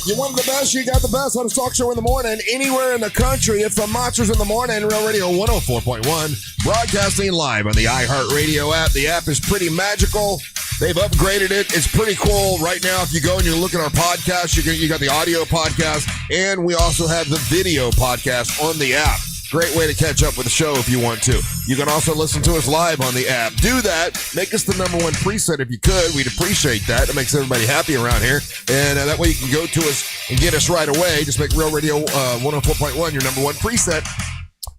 You want the best, you got the best. On a talk show in the morning, anywhere in the country. It's the Monsters in the Morning, Real Radio 104.1, broadcasting live on the iHeartRadio app. The app is pretty magical. They've upgraded it. It's pretty cool. Right now, if you go and you look at our podcast, you got the audio podcast, and we also have the video podcast on the app. Great way to catch up with the show if you want to. You can also listen to us live on the app. Do that. Make us the number one preset if you could. We'd appreciate that. It makes everybody happy around here. And that way you can go to us and get us right away. Just make Real Radio 104.1 your number one preset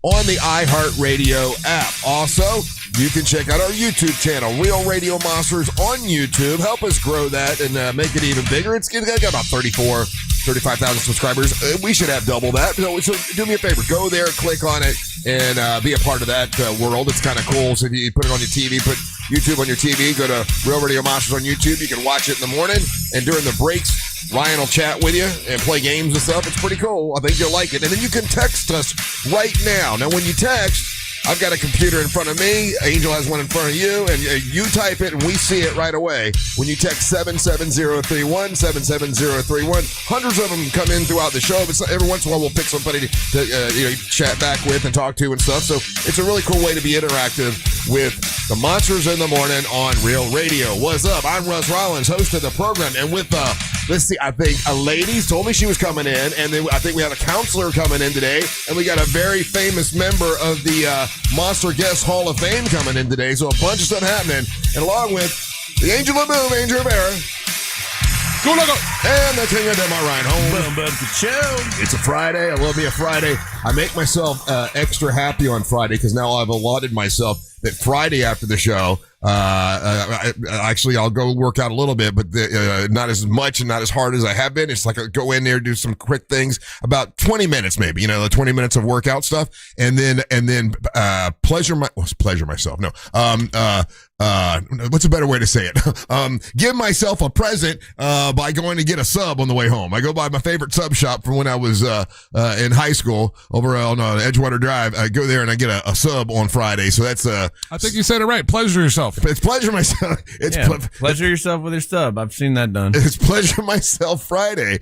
on the iHeartRadio app. Also, you can check out our YouTube channel, Real Radio Monsters on YouTube. Help us grow that and make it even bigger. It's got about 35,000 subscribers. We should have double that. So do me a favor. Go there, click on it, and be a part of that world. It's kind of cool. So if you put it on your TV, put YouTube on your TV, go to Real Radio Monsters on YouTube. You can watch it in the morning. And during the breaks, Ryan will chat with you and play games and stuff. It's pretty cool. I think you'll like it. And then you can text us right now. Now, when you text, I've got a computer in front of me. Angel has one in front of you, and you type it, and we see it right away. When you text 77031, 77031, hundreds of them come in throughout the show, but every once in a while we'll pick somebody to chat back with and talk to and stuff. So it's a really cool way to be interactive with the Monsters in the Morning on Real Radio. What's up? I'm Russ Rollins, host of the program, and with let's see, I think a lady told me she was coming in, and then I think we have a counselor coming in today, and we got a very famous member of the Monster Guest Hall of Fame coming in today, so a bunch of stuff happening, and along with the Angel of Boom, Angel Rivera, and the King of Them, Ryan Holmes. It's a Friday. I love me a Friday. I make myself extra happy on Friday because now I've allotted myself that Friday after the show, actually I'll go work out a little bit, but not as much and not as hard as I have been. It's like I go in there, do some quick things, about 20 minutes maybe, 20 minutes of workout stuff, and then pleasure myself. No, what's a better way to say it? Give myself a present by going to get a sub on the way home. I go by my favorite sub shop from when I was in high school over on Edgewater Drive. I go there and I get a sub on Friday. So that's I think you said it right. Pleasure yourself. It's pleasure myself. Pleasure yourself with your sub. I've seen that done. It's Pleasure Myself Friday,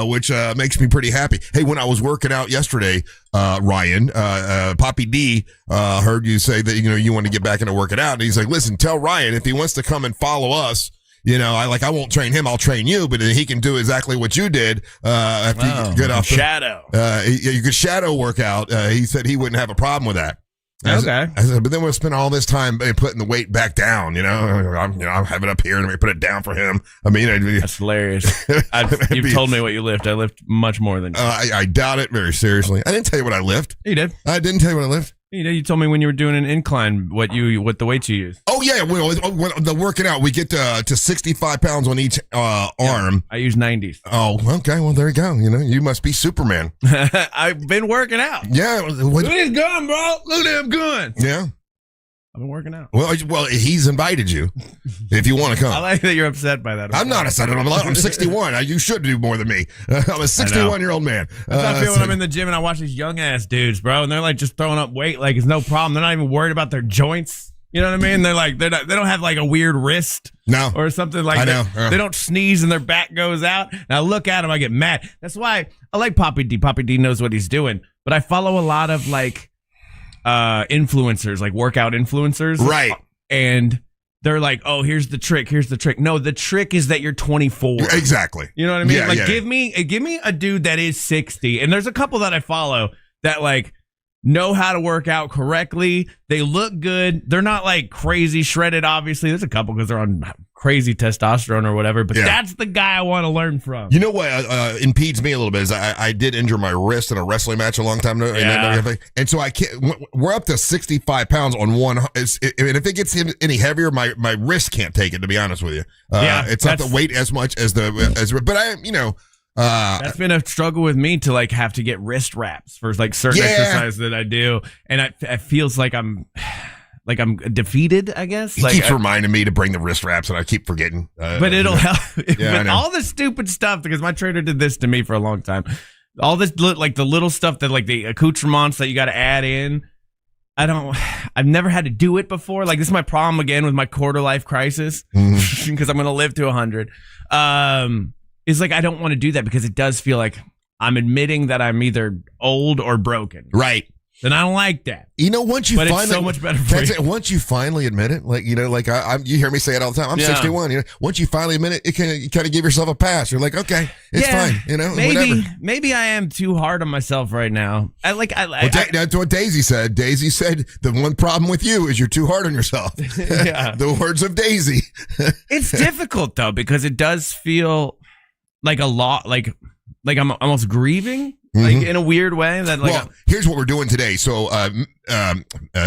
which makes me pretty happy. Hey, when I was working out yesterday, Ryan, Poppy D, heard you say that you want to get back into working out, and he's like, "Listen, tell Ryan if he wants to come and follow us. I won't train him. I'll train you, but he can do exactly what you did. After you get off shadow. You could shadow work out. He said he wouldn't have a problem with that. I said, but then we'll spend all this time putting the weight back down. I have it up here and we put it down for him. I mean, that's hilarious. You've told me what you lift. I lift much more than you. I doubt it very seriously. I didn't tell you what I lift. You did. I didn't tell you what I lift. You told me when you were doing an incline what the weights you use. Oh yeah, when the working out, we get to 65 pounds on each arm. I use 90s. Oh, okay. Well, there you go. You must be Superman. I've been working out. Yeah. Look at his gun, bro. Look at him gun. Yeah. I've been working out. Well, he's invited you if you want to come. I like that you're upset by that. I'm not upset. I'm 61. You should do more than me. I'm a 61-year-old man. That's how I feel when I'm in the gym and I watch these young-ass dudes, bro, and they're like just throwing up weight like it's no problem. They're not even worried about their joints. You know what I mean? They're like, they don't have like a weird wrist or something like that. I know. They don't sneeze and their back goes out. And I look at them, I get mad. That's why I like Poppy D. Poppy D knows what he's doing. But I follow a lot of like influencers, like workout influencers. Right. And they're like, oh, here's the trick. Here's the trick. No, the trick is that you're 24. Exactly. You know what I mean? Yeah, give me a dude that is 60. And there's a couple that I follow that like know how to work out correctly. They look good. They're not like crazy shredded, obviously. There's a couple because they're on crazy testosterone or whatever, but that's the guy I want to learn from. You know what impedes me a little bit is I did injure my wrist in a wrestling match a long time ago. And so I can't, we're up to 65 pounds on one. And if it gets any heavier, my wrist can't take it, to be honest with you. It's not the weight as much as but that's been a struggle with me to like have to get wrist wraps for like certain exercises that I do. And it feels like I'm defeated, I guess. He keeps reminding me to bring the wrist wraps, and I keep forgetting. But it'll help. But all the stupid stuff, because my trainer did this to me for a long time. All this, like the little stuff that, like the accoutrements that you got to add in. I've never had to do it before. Like, this is my problem again with my quarter life crisis, because I'm going to live to 100. is like I don't want to do that because it does feel like I'm admitting that I'm either old or broken. Right. Then I don't like that. Once you finally, it's so much better for you. Once you finally admit it, like, you hear me say it all the time. I'm 61. Once you finally admit it, you kind of give yourself a pass. You're like, okay, it's fine. Maybe I am too hard on myself right now. That's what Daisy said. Daisy said the one problem with you is you're too hard on yourself. Yeah. The words of Daisy. It's difficult though because it does feel like a lot, like I'm almost grieving. Like in a weird way. Here's what we're doing today. So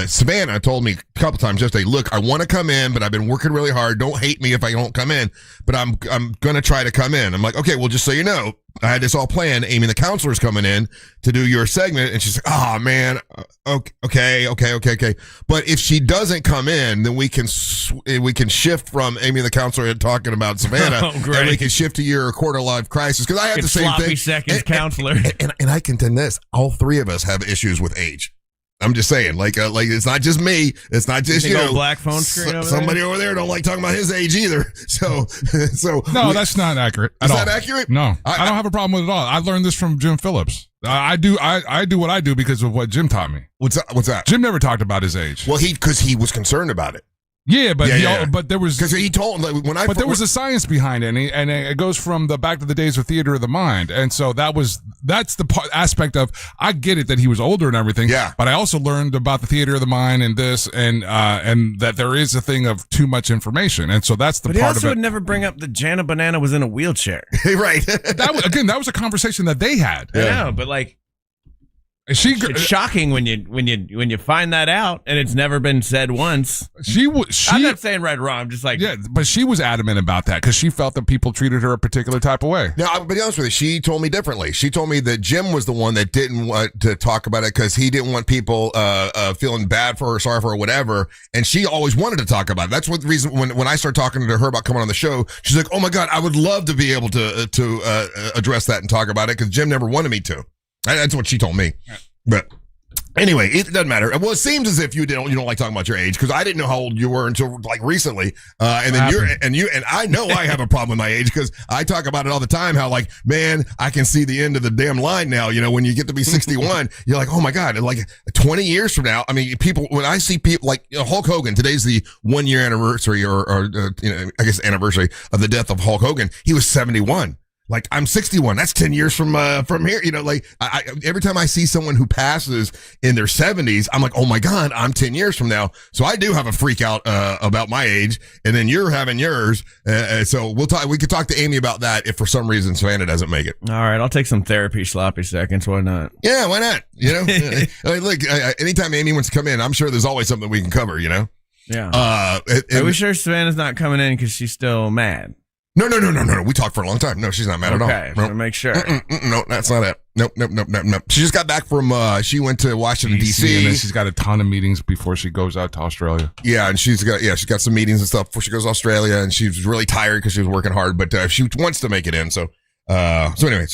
Savannah told me a couple times yesterday, look, I want to come in, but I've been working really hard. Don't hate me if I don't come in, but I'm going to try to come in. I'm like, okay, well, just so you know, I had this all planned. Aimee the Councilor is coming in to do your segment. And she's like, oh, man, okay. But if she doesn't come in, then we can shift from Aimee the Councilor talking about Savannah, and we can shift to your quarter-life crisis. Because I have the same thing. Seconds counselor. And I contend this. All three of us have issues with age. I'm just saying, like it's not just me. It's not just you. Black phone screen. Somebody over there don't like talking about his age either. So no, that's not accurate. Is that accurate? No, I don't have a problem with it at all. I learned this from Jim Phillips. I do what I do because of what Jim taught me. What's that? Jim never talked about his age. Well, because he was concerned about it. Yeah, but there was because he told there was a science behind it, and it goes from the back to the days of theater of the mind, and so that's the aspect of I get it that he was older and everything. Yeah, but I also learned about the theater of the mind and this and that there is a thing of too much information, and so that's the part of it. But he also would never bring up that Jana Banana was in a wheelchair. Right. That was a conversation that they had. I know, but like. It's shocking when you find that out and it's never been said once. I'm not saying right or wrong. I'm just like but she was adamant about that because she felt that people treated her a particular type of way. Now, I'll be honest with you, she told me differently. She told me that Jim was the one that didn't want to talk about it because he didn't want people feeling bad for her, sorry for her, whatever. And she always wanted to talk about it. That's what the reason when I started talking to her about coming on the show, she's like, "Oh my God, I would love to be able to address that and talk about it because Jim never wanted me to." That's what she told me. But anyway, it doesn't matter. Well, it seems as if you don't like talking about your age because I didn't know how old you were until like recently. And then I know I have a problem with my age because I talk about it all the time. How like, man, I can see the end of the damn line now. When you get to be 61, you're like, oh my God, like 20 years from now. I mean, when I see people like Hulk Hogan, today's the 1 year anniversary or I guess anniversary of the death of Hulk Hogan. He was 71. Like I'm 61. That's 10 years from here. Like I every time I see someone who passes in their 70s, I'm like, oh my God, I'm 10 years from now. So I do have a freak out about my age, and then you're having yours. So we could talk to Aimee about that if for some reason Savannah doesn't make it. All right, I'll take some therapy sloppy seconds. Why not? Yeah, why not? Look, anytime Aimee wants to come in, I'm sure there's always something we can cover. Yeah. Are we sure Savannah's not coming in because she's still mad? No. We talked for a long time. No, she's not mad at all. Okay, nope. Make sure. No, that's not it. Nope. She just got back from, she went to Washington, D.C. And then she's got a ton of meetings before she goes out to Australia. Yeah, and she's got some meetings and stuff before she goes to Australia, and she was really tired because she was working hard, but she wants to make it in, so anyway,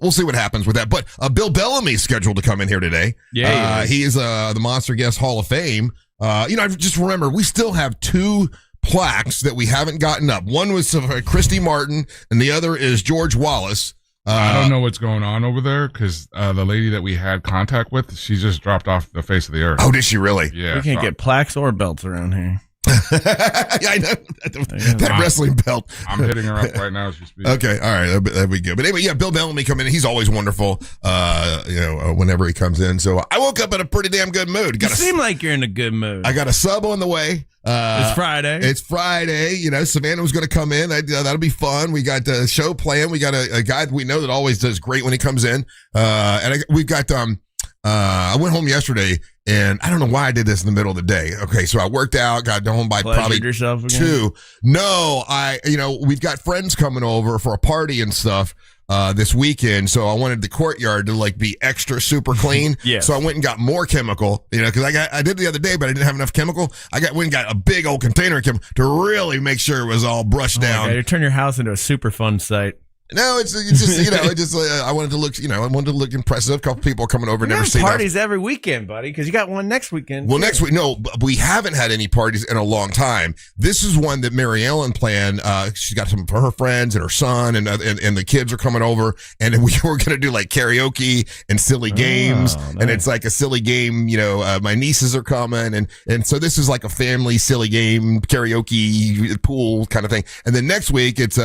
we'll see what happens with that. But Bill Bellamy is scheduled to come in here today. Yeah, he is the Monster Guest Hall of Fame. I just remember we still have two plaques that we haven't gotten up. One was Christy Martin, and the other is George Wallace. I don't know what's going on over there because the lady that we had contact with, she just dropped off the face of the earth. Oh, did she really? Yeah. We can't get plaques or belts around here. Yeah, I know. That wrestling belt. I'm hitting her up right now as you speak. Okay, all right, that'd be good. But anyway, yeah, Bill Bellamy coming in. He's always wonderful, whenever he comes in. So I woke up in a pretty damn good mood. You seem like you're in a good mood. I got a sub on the way. It's Friday. Savannah was going to come in. That'll be fun. We got the show planned. We got a guy that we know that always does great when he comes in. We've got I went home yesterday, and I don't know why I did this in the middle of the day. Okay, so I worked out, got home by probably yourself again? 2. No, we've got friends coming over for a party and stuff this weekend, so I wanted the courtyard to like be extra super clean. Yeah. So I went and got more chemical, because I did the other day, but I didn't have enough chemical. Went and got a big old container of chemical to really make sure it was all brushed down. You turn your house into a super fun site. No, it's just I wanted to look impressive. A couple people are coming over. Never seen parties every weekend, buddy, because you got one next weekend. Well, next week, no, we haven't had any parties in a long time. This is one that Mary Ellen planned. She's got some for her friends and her son, and the kids are coming over, and we were going to do like karaoke and silly games, nice. And it's like a silly game. My nieces are coming, and so this is like a family silly game, karaoke, pool kind of thing. And then next week it's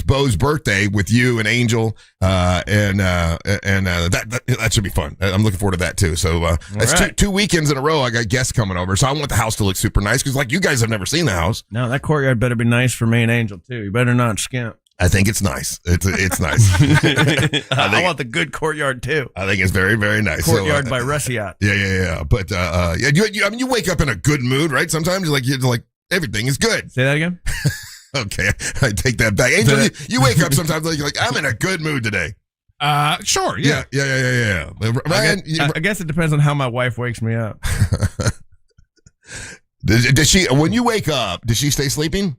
Bo's birthday with you and Angel, and that should be fun. I'm looking forward to that too. So that's right. two weekends in a row. I got guests coming over, so I want the house to look super nice because like you guys have never seen the house. No, that courtyard better be nice for me and Angel too. You better not skimp. I think it's nice. It's nice. I want the good courtyard too. I think it's very, very nice. Courtyard by Russiat. Yeah. But you wake up in a good mood, right? Sometimes you're like everything is good. Say that again. Okay, I take that back. Angel, you wake up sometimes like you're like I'm in a good mood today. Sure. Yeah. Ryan, I guess it depends on how my wife wakes me up. Does she? When you wake up, does she stay sleeping?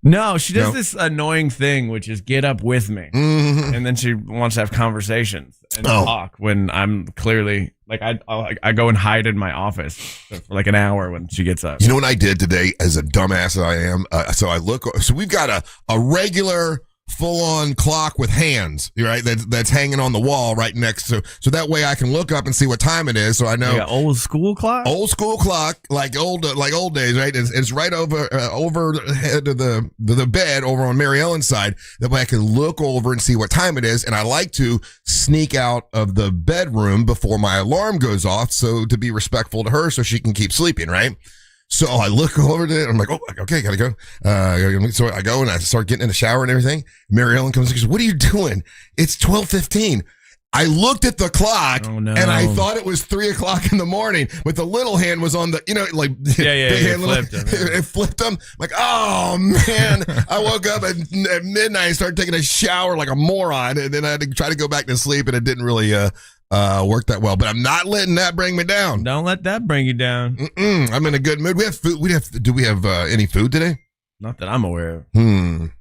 No, she does this annoying thing, which is get up with me, and then she wants to have conversations and talk when I'm clearly like I go and hide in my office for like an hour when she gets up. You know what I did today, as a dumbass I am? So we've got a regular full-on clock with hands, right? That's hanging on the wall right next to, so that way I can look up and see what time it is. So I know. Old school clock, like old days, right? It's right overhead of the bed over on Mary Ellen's side. That way I can look over and see what time it is. And I like to sneak out of the bedroom before my alarm goes off, so to be respectful to her, so she can keep sleeping, right? So I look over to it. I'm like, oh, okay, gotta go. So I go and I start getting in the shower and everything. Mary Ellen comes and goes, what are you doing? It's 12:15. I looked at the clock and I thought it was 3:00 in the morning, but the little hand was on the, big hand, it flipped them. I'm like, oh man, I woke up at midnight and started taking a shower like a moron. And then I had to try to go back to sleep, and it didn't really, work that well, but I'm not letting that bring me down. Don't let that bring you down. I'm in a good mood. We have food. Do we have any food today? Not that I'm aware of.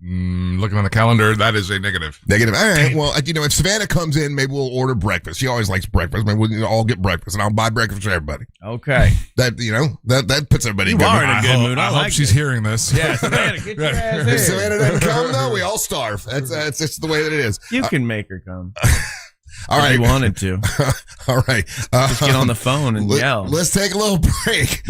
Looking on the calendar, that is a negative. All right. Well, if Savannah comes in, maybe we'll order breakfast. She always likes breakfast. Maybe we'll all get breakfast, and I'll buy breakfast for everybody. Okay. That puts everybody in good mood. In a good mood. I hope she's hearing this. Yeah, Savannah, get your ass in. If Savannah doesn't come, though, we all starve. That's just the way that it is. You can make her come. All right. If you wanted to. All right. Just get on the phone and yell. Let's take a little break.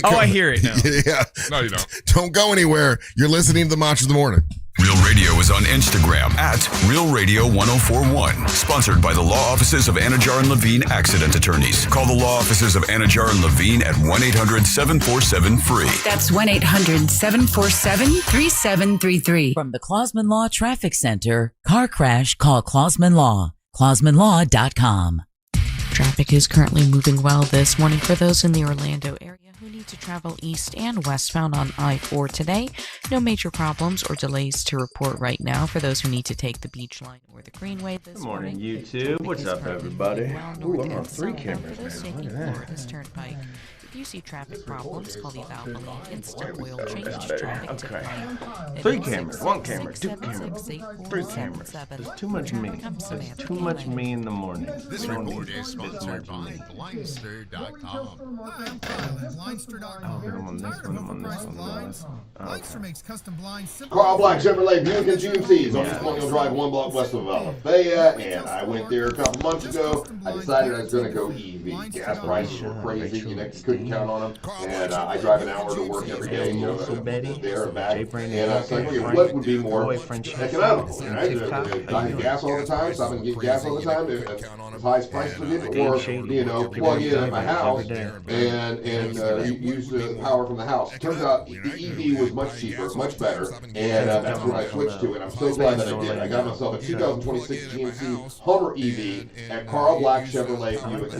I hear it now. Yeah. No, you don't. Don't go anywhere. You're listening to the Monsters of the Morning. Real Radio is on Instagram at Real Radio 1041. Sponsored by the law offices of Anajar and Levine Accident Attorneys. Call the law offices of Anajar and Levine at 1-800-747-FREE. That's 1-800-747-3733. From the Clausman Law Traffic Center, car crash, call Clausman Law. ClausmanLaw.com. Traffic is currently moving well this morning for those in the Orlando area who need to travel east and westbound on I-4 today. No major problems or delays to report right now for those who need to take the Beach Line or the Greenway this morning. Good morning, YouTube. What's up, everybody? Ooh, I'm on 3 cameras, man. Look at that. Turnpike. If you see traffic problems, call the Valvoline Instant Oil Change Traffic Okay. 3 cameras, 1 camera, 2 cameras, 3 cameras. There's too much me. There's too much me in the morning. This report is sponsored by Blindster.com. Hi, I'm Kyle at Blindster.com. I'm on this one. Blindster makes custom blinds simple. Carl Black Chevrolet Buick and GMC's on Colonial Drive, 1 block west of Alafaya, and I went there a couple months ago. I decided I was going to go EV. Gas prices were crazy. You couldn't count on them. And I drive an hour to work every day, there and back. And I was like, what would be more economical? Right? Buying gas all the time, stopping to get gas all the time, as high as prices would get, or plug in at my house and use the power from the house. Turns out the EV was much cheaper, much better, and that's when I switched to it. I'm so glad that I did. I got myself a 2026 GMC Hummer EV at Carl Black Chevrolet Buick.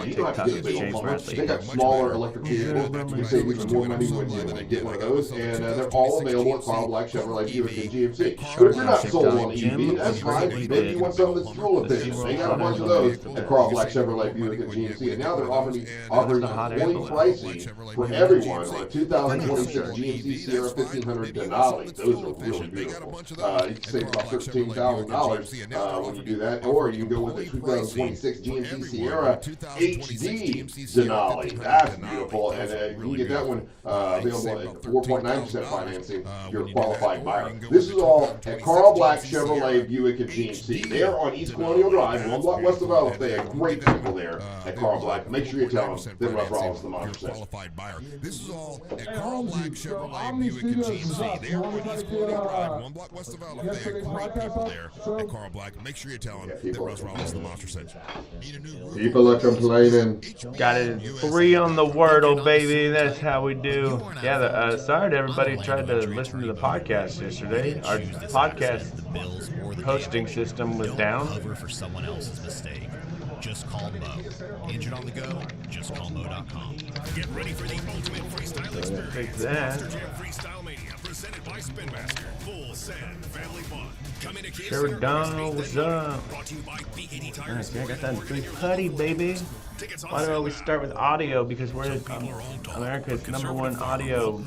You don't have to get a big old Hummer. They got small smaller electric vehicles. You can save even more money when you get one of those, and they're all available at Carl Black Chevrolet Buick and GMC. But if you're not sold on EV, that's fine. Maybe you want something that's fuel efficient. They got a bunch of those at Carl Black Chevrolet Buick and GMC, and now they're offering 20 pricing for everyone on a 2026 GMC Sierra 1500 Denali. Those are really beautiful. You can save about $13,000 when you do that, or you can go with the 2026 GMC Sierra HD Denali. That's beautiful, and you can get that one available at 4.9% financing. You're a qualified buyer. This is all at Carl Black Chevrolet Buick and GMC. They are on East Colonial Drive, one block west of Ellis. They have great people there at Carl Black. Make sure you tell them that Russ Rollins the Monster says. This is all at Carl Black Chevrolet Buick and GMC. They are on East Colonial Drive, one block west of Ellis. They have great people there at Carl Black. Make sure you tell them that Russ Rollins the Monster says. People are complaining. Got it 3 on the Wordle, baby. That's how we do. Yeah, sorry to everybody who tried to listen to the podcast yesterday. Our podcast hosting system was down. For someone else's mistake. Just call Mo. Injured on the go, just call Mo.com. Get ready for the ultimate freestyle experience. Take that. Freestyle Mania presented by Spin Master. Full send family fun. Coming to kids. Sure, Don, what's up? Brought to you by B80 Tires. Okay, I got that free putty, baby. Why do I always start with audio? Because we're America's #1 audio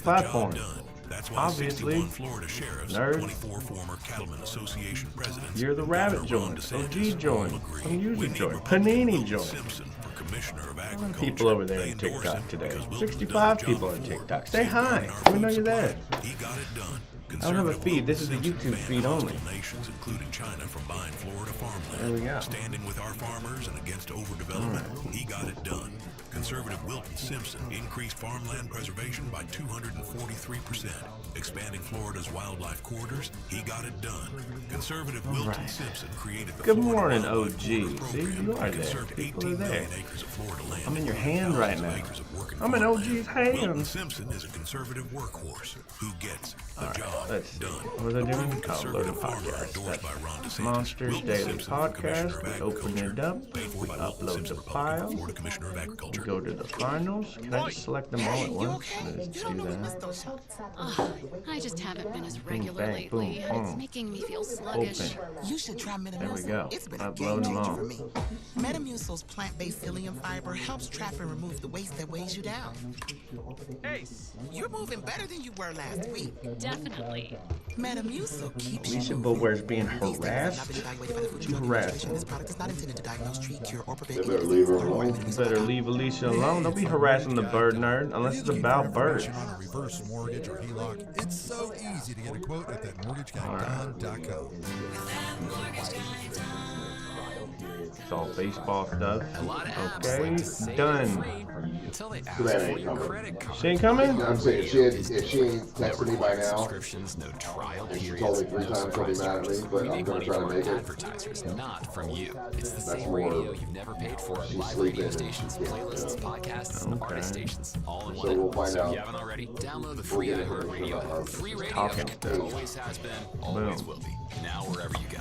platform. Obviously, nerd. You're the rabbit joint, OG joint, unusual joint, Panini joint. People over there on TikTok today. 65 people on TikTok. Say hi. Let me know you're there. I don't have a feed. This is a YouTube feed only. There we go. Standing with our farmers and against overdevelopment, he got it done. Conservative Wilton Simpson increased farmland preservation by 243%. Expanding Florida's wildlife corridors, he got it done. Conservative Wilton Simpson created the Good morning, OG. See, you are there. People are there. I'm in your hand right now. I'm in OG's hand. Wilton Simpson is a conservative workhorse who gets the job done. What was I doing? Upload a podcast. That's Monsters Daily Podcast. We open it up. We upload the file. We go to the finals. Can I just select them all at once? Let's do that. I just haven't been as regular lately, and it's making me feel sluggish. You should try Metamucil. There we go. It's been a Upload game them changer all. for me. Metamucil's plant-based psyllium fiber helps trap and remove the waste that weighs you down. Hey, you're moving better than you were last week. Definitely. Metamucil keeps you Alicia moving. Boware's being harassed. You harassed her. This product is not intended to diagnose, treat, cure, or prevent. Better leave her alone. You better leave Alicia alone. Don't be harassing the bird nerd unless it's about birds. On a reverse mortgage or HELOC, it's so easy to get a quote at thatmortgageguyDone.com. It's all baseball stuff. Okay, done. She ain't coming? I'm saying if she ain't texted me by now, and she told me 3 times she'll be mad at me, but I'm gonna try to make it. Not from you. It's the That's same more. radio you've never paid for. She's Live sleeping. radio stations, playlists, podcasts, and artist stations, all in one. So we'll find So out. if you haven't already, download the free iHeartRadio app. Free radio. Talking. Always has been, always will be. Now wherever you go.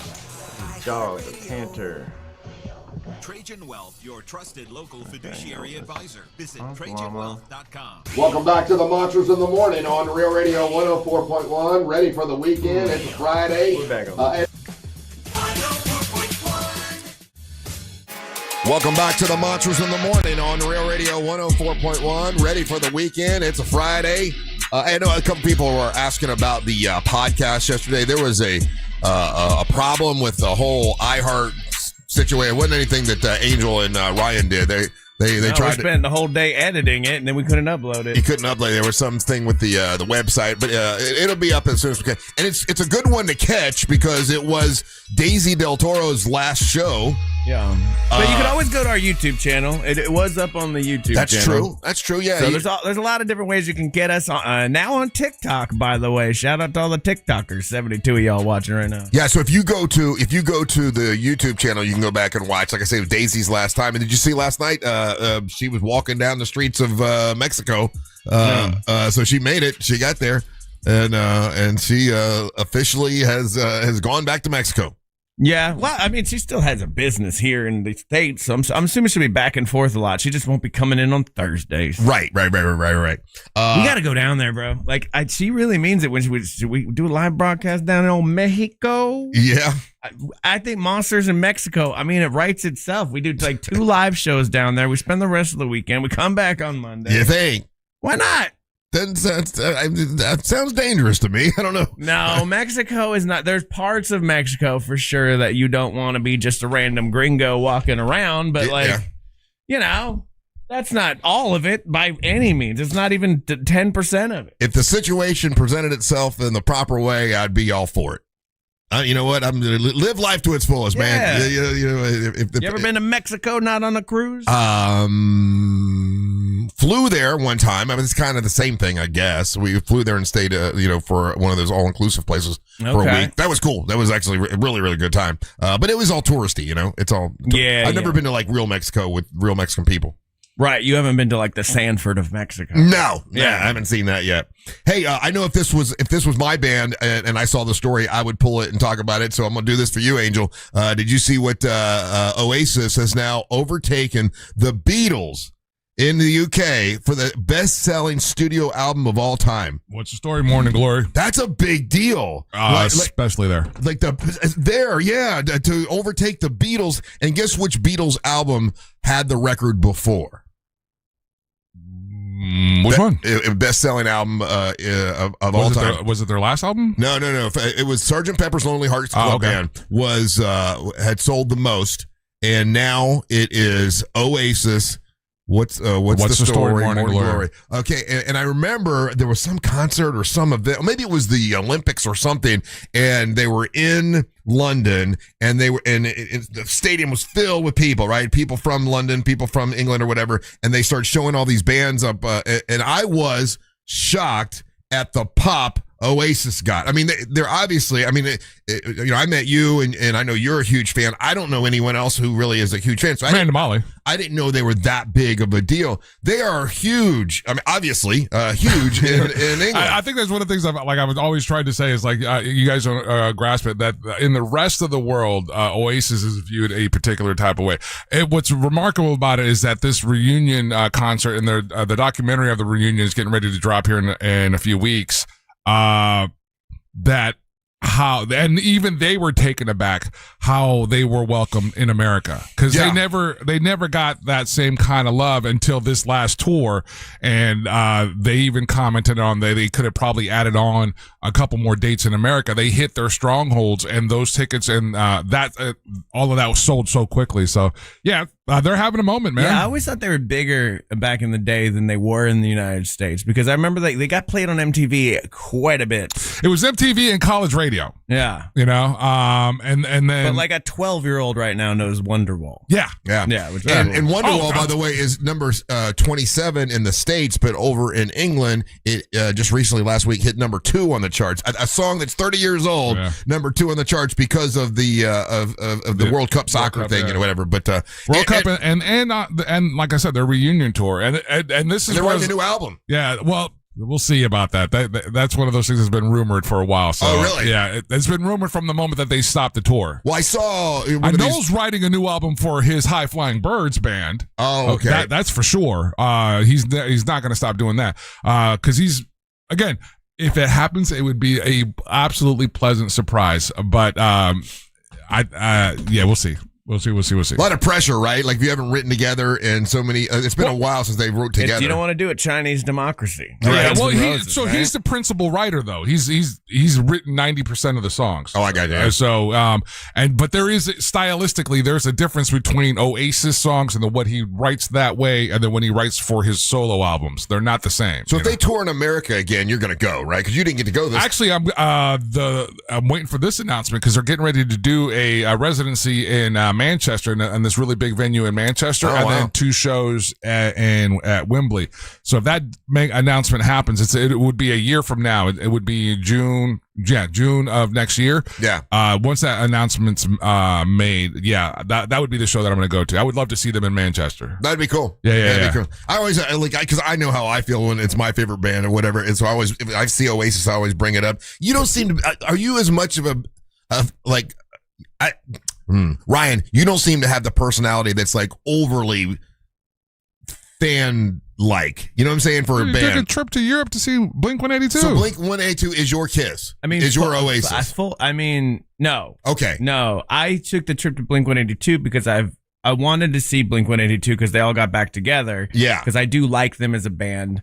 Dog, the canter. Trajan Wealth, your trusted local fiduciary advisor. Visit TrajanWealth.com. Welcome back to the Monsters in the Morning on Real Radio 104.1. Ready for the weekend. It's Friday. We're back on. Welcome back to the Monsters in the Morning on Real Radio 104.1. Ready for the weekend. It's a Friday. I know a couple people were asking about the podcast yesterday. There was a problem with the whole iHeart situation. It wasn't anything that Angel and Ryan did. They tried to spend the whole day editing it, and then we couldn't upload it. He couldn't upload. There was something with the website, but it'll be up as soon as we can. And it's a good one to catch because it was Daisy Del Toro's last show. Yeah, but you can always go to our YouTube channel. It was up on the YouTube That's channel. That's true. Yeah. So there's a lot of different ways you can get us now on TikTok. By the way, shout out to all the TikTokers. 72 of y'all watching right now. Yeah. So if you go to the YouTube channel, you can go back and watch. Like I say, it was Daisy's last time. And did you see last night? She was walking down the streets of Mexico. So she made it. She got there, and she officially has gone back to Mexico. Yeah, well, I mean, she still has a business here in the States, so I'm assuming she'll be back and forth a lot. She just won't be coming in on Thursdays. Right. We got to go down there, bro. Like, she really means it when should we do a live broadcast down in old Mexico? Yeah. I think Monsters in Mexico, I mean, it writes itself. We do like 2 live shows down there. We spend the rest of the weekend. We come back on Monday. You think? Why not? That sounds dangerous to me. I don't know. No, Mexico is not. There's parts of Mexico for sure that you don't want to be just a random gringo walking around. But that's not all of it by any means. It's not even 10% of it. If the situation presented itself in the proper way, I'd be all for it. You know what? I'm live life to its fullest, man. You ever been to Mexico not on a cruise? Flew there one time. I mean, it's kind of the same thing, I guess. We flew there and stayed, for one of those all-inclusive places for a week. That was cool. That was actually a really, really good time. But it was all touristy, It's all. I've never been to like real Mexico with real Mexican people. Right, you haven't been to like the Sanford of Mexico. No, I haven't seen that yet. Hey, I know if this was my band and I saw the story, I would pull it and talk about it. So I'm gonna do this for you, Angel. Did you see what Oasis has now overtaken the Beatles in the UK for the best-selling studio album of all time? What's the story? Morning Glory. That's a big deal, especially there. To overtake the Beatles. And guess which Beatles album had the record before? Which one? Best-selling album of all time. Was it their last album? No. It was Sgt. Pepper's Lonely Hearts Club Band had sold the most, and now it is Oasis. What's the story? Morning Glory. Okay, and I remember there was some concert or some event, maybe it was the Olympics or something, and they were in London, and the stadium was filled with people, right? People from London, people from England or whatever, and they started showing all these bands up, and I was shocked at the pop Oasis got. I mean, they're obviously, I met you and I know you're a huge fan. I don't know anyone else who really is a huge fan. So I didn't know they were that big of a deal. They are huge. I mean, obviously, huge in England. I think that's one of the things I was always trying to say is like, you guys don't grasp it, that in the rest of the world, Oasis is viewed a particular type of way. What's remarkable about it is that this reunion concert and the documentary of the reunion is getting ready to drop here in a few weeks. And even they were taken aback how they were welcomed in America, because they never got that same kind of love until this last tour, and they even commented on they could have probably added on a couple more dates in America. They hit their strongholds, and those tickets and all of that was sold so quickly. So they're having a moment, man. Yeah, I always thought they were bigger back in the day than they were in the United States, because I remember they got played on MTV quite a bit. It was MTV and college radio. Yeah. And then. But like a 12-year-old right now knows Wonderwall. Yeah. And Wonderwall, by the way, is number 27 in the States, but over in England, it just recently last week hit number 2 on the charts. A song that's 30 years old, number 2 on the charts because of the the World Cup soccer thing and whatever. But World Cup and like I said, their reunion tour and this is they're writing a new album. Yeah, well, we'll see about that. That's one of those things that's been rumored for a while. So, oh, really? Yeah, it's been rumored from the moment that they stopped the tour. Well, I saw Noel's writing a new album for his High Flying Birds band. Oh, okay, that's for sure. He's not going to stop doing that because he's, again, if it happens, it would be a absolutely pleasant surprise. But we'll see. We'll see. A lot of pressure, right? Like, if you haven't written together and so many, it's been a while since they wrote together. You don't want to do it Chinese democracy. Right. Well, he's the principal writer, though. He's written 90% of the songs. Oh, I got that. So, but there is stylistically, there's a difference between Oasis songs and what he writes that way, and then when he writes for his solo albums, they're not the same. So if they tour in America again, you're going to go, right? Because you didn't get to go this. Actually, I'm waiting for this announcement because they're getting ready to do a residency in Manchester and this really big venue in Manchester, then 2 shows at Wembley. So if that announcement happens, it would be a year from now. It would be June of next year. Yeah. Once that announcement's made, that would be the show that I'm going to go to. I would love to see them in Manchester. That'd be cool. Yeah. That'd be cool. I always because I know how I feel when it's my favorite band or whatever. And so if I see Oasis, I always bring it up. You don't seem to. Are you as much of a Ryan, you don't seem to have the personality that's like overly fan-like. You know what I'm saying? For a band. You took a trip to Europe to see Blink-182. So Blink-182 is your Kiss. I mean, is your Oasis. No. Okay. No, I took the trip to Blink-182 because I wanted to see Blink-182 because they all got back together. Yeah. Because I do like them as a band,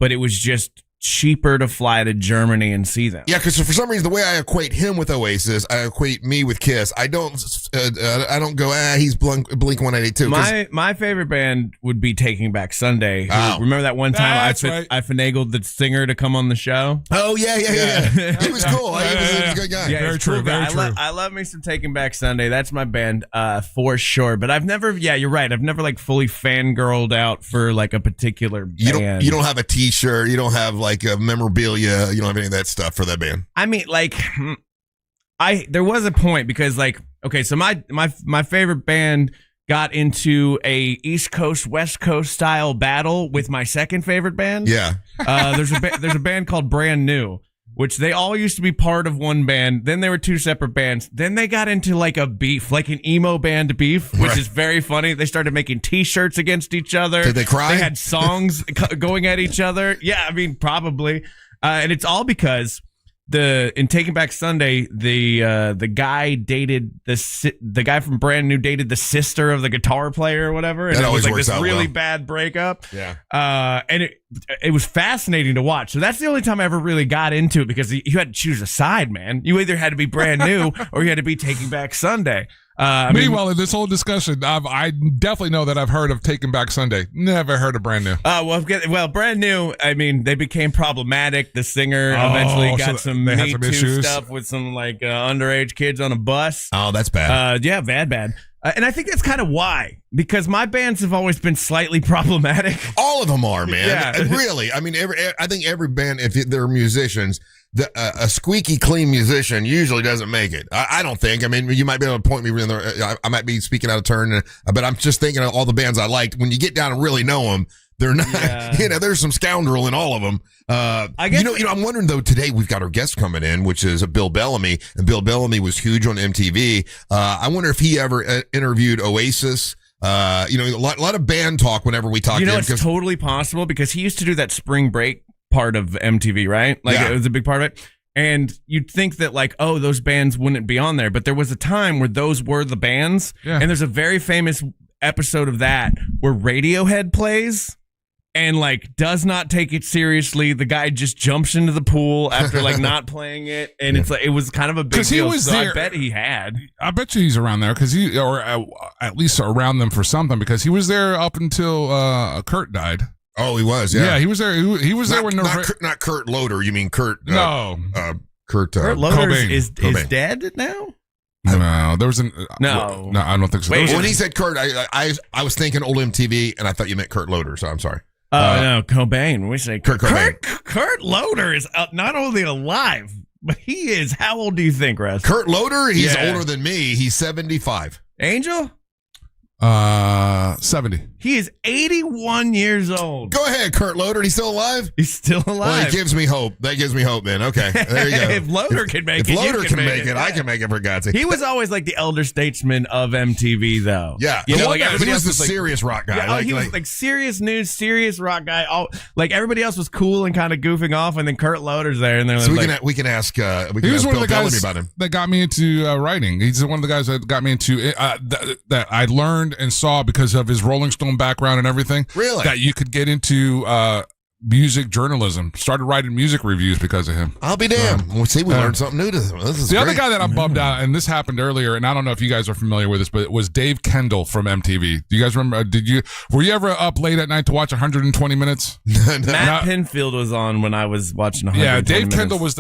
but it was just cheaper to fly to Germany and see them. Yeah, because for some reason, the way I equate him with Oasis, I equate me with Kiss. I don't go, he's Blink-182. My favorite band would be Taking Back Sunday. Oh. Remember that one time I finagled the singer to come on the show? Oh, yeah. He was cool. He was a good guy. Yeah, very true. Cool very true. I love me some Taking Back Sunday. That's my band for sure. But I've never, you're right. I've never like fully fangirled out for like a particular band. You don't have a T-shirt. You don't have like a memorabilia. You don't have any of that stuff for that band. I mean, like, there was a point because, like, okay, so my favorite band got into a East Coast West Coast style battle with my second favorite band. Yeah, there's a band called Brand New, which they all used to be part of one band. Then they were two separate bands. Then they got into like a beef, like an emo band beef, which is very funny. They started making T-shirts against each other. Did they cry? They had songs going at each other. Yeah, I mean, probably. And it's all because in Taking Back Sunday, the guy dated the guy from Brand New dated the sister of the guitar player or whatever, and that it was always like works this out really well. bad breakup. Yeah, and it was fascinating to watch. So that's the only time I ever really got into it because you had to choose a side, man. You either had to be Brand New or you had to be Taking Back Sunday. Meanwhile, in this whole discussion, I definitely know that I've heard of Taking Back Sunday. Never heard of Brand New. Well, Brand New, I mean, they became problematic. The singer eventually got some Me Too stuff with some like underage kids on a bus. Oh, that's bad. Yeah, bad. And I think that's kind of why, because my bands have always been slightly problematic. All of them are, man. Yeah. Really. I mean, I think every band, if they're musicians, a squeaky clean musician usually doesn't make it. I don't think. I mean, you might be able to point me in there. I might be speaking out of turn, but I'm just thinking of all the bands I liked. When you get down and really know them, they're not. Yeah. There's some scoundrel in all of them. I guess, I'm wondering though. Today we've got our guest coming in, which is Bill Bellamy, and Bill Bellamy was huge on MTV. I wonder if he ever interviewed Oasis. A lot of band talk whenever we talk to him. It's totally possible because he used to do that spring break part of MTV, right? Like it was a big part of it. And you'd think that like, oh, those bands wouldn't be on there. But there was a time where those were the bands. Yeah. And there's a very famous episode of that where Radiohead plays and like does not take it seriously. The guy just jumps into the pool after like not playing it. And it's like, it was kind of a big deal. Was so there. I bet he had. I bet you he's around there or at least around them for something because he was there up until Kurt died. Oh, he was, yeah. Yeah, he was there. He was there when not Kurt Loder. You mean Kurt? No, Kurt Loder is dead now. No, there was no. I don't think so. When he said Kurt, I was thinking old MTV, and I thought you meant Kurt Loder. So I'm sorry. No, Cobain. We say Kurt Cobain. Kurt Loder is not only alive, but he is. How old do you think, Russ? Kurt Loder. He's older than me. He's 75. Angel. 70. He is 81 years old. Go ahead, Kurt Loder. He's still alive? He's still alive. Well, it gives me hope. That gives me hope, then. Okay, there you go. If Loder can make it, if Loder can make it, yeah. I can make it, for God's sake. He was always like the elder statesman of MTV, though. Yeah. He was the serious rock guy. Yeah, he was like serious news, serious rock guy. Like everybody else was cool and kind of goofing off, and then Kurt Loder's there, and they're so like, we can ask. He was one of the guys about him that got me into writing. He's one of the guys that got me into that I learned and saw because of his Rolling Stone background and everything. Really? That you could get into music journalism. Started writing music reviews because of him. I'll be damned. We learned something new to them. This is the great. other guy that I'm bummed out, and this happened earlier, and I don't know if you guys are familiar with this, but it was Dave Kendall from MTV. Do you guys remember? Were you ever up late at night to watch 1120 Minutes? Matt Pinfield was on when I was watching 120 Yeah, Dave minutes. Kendall was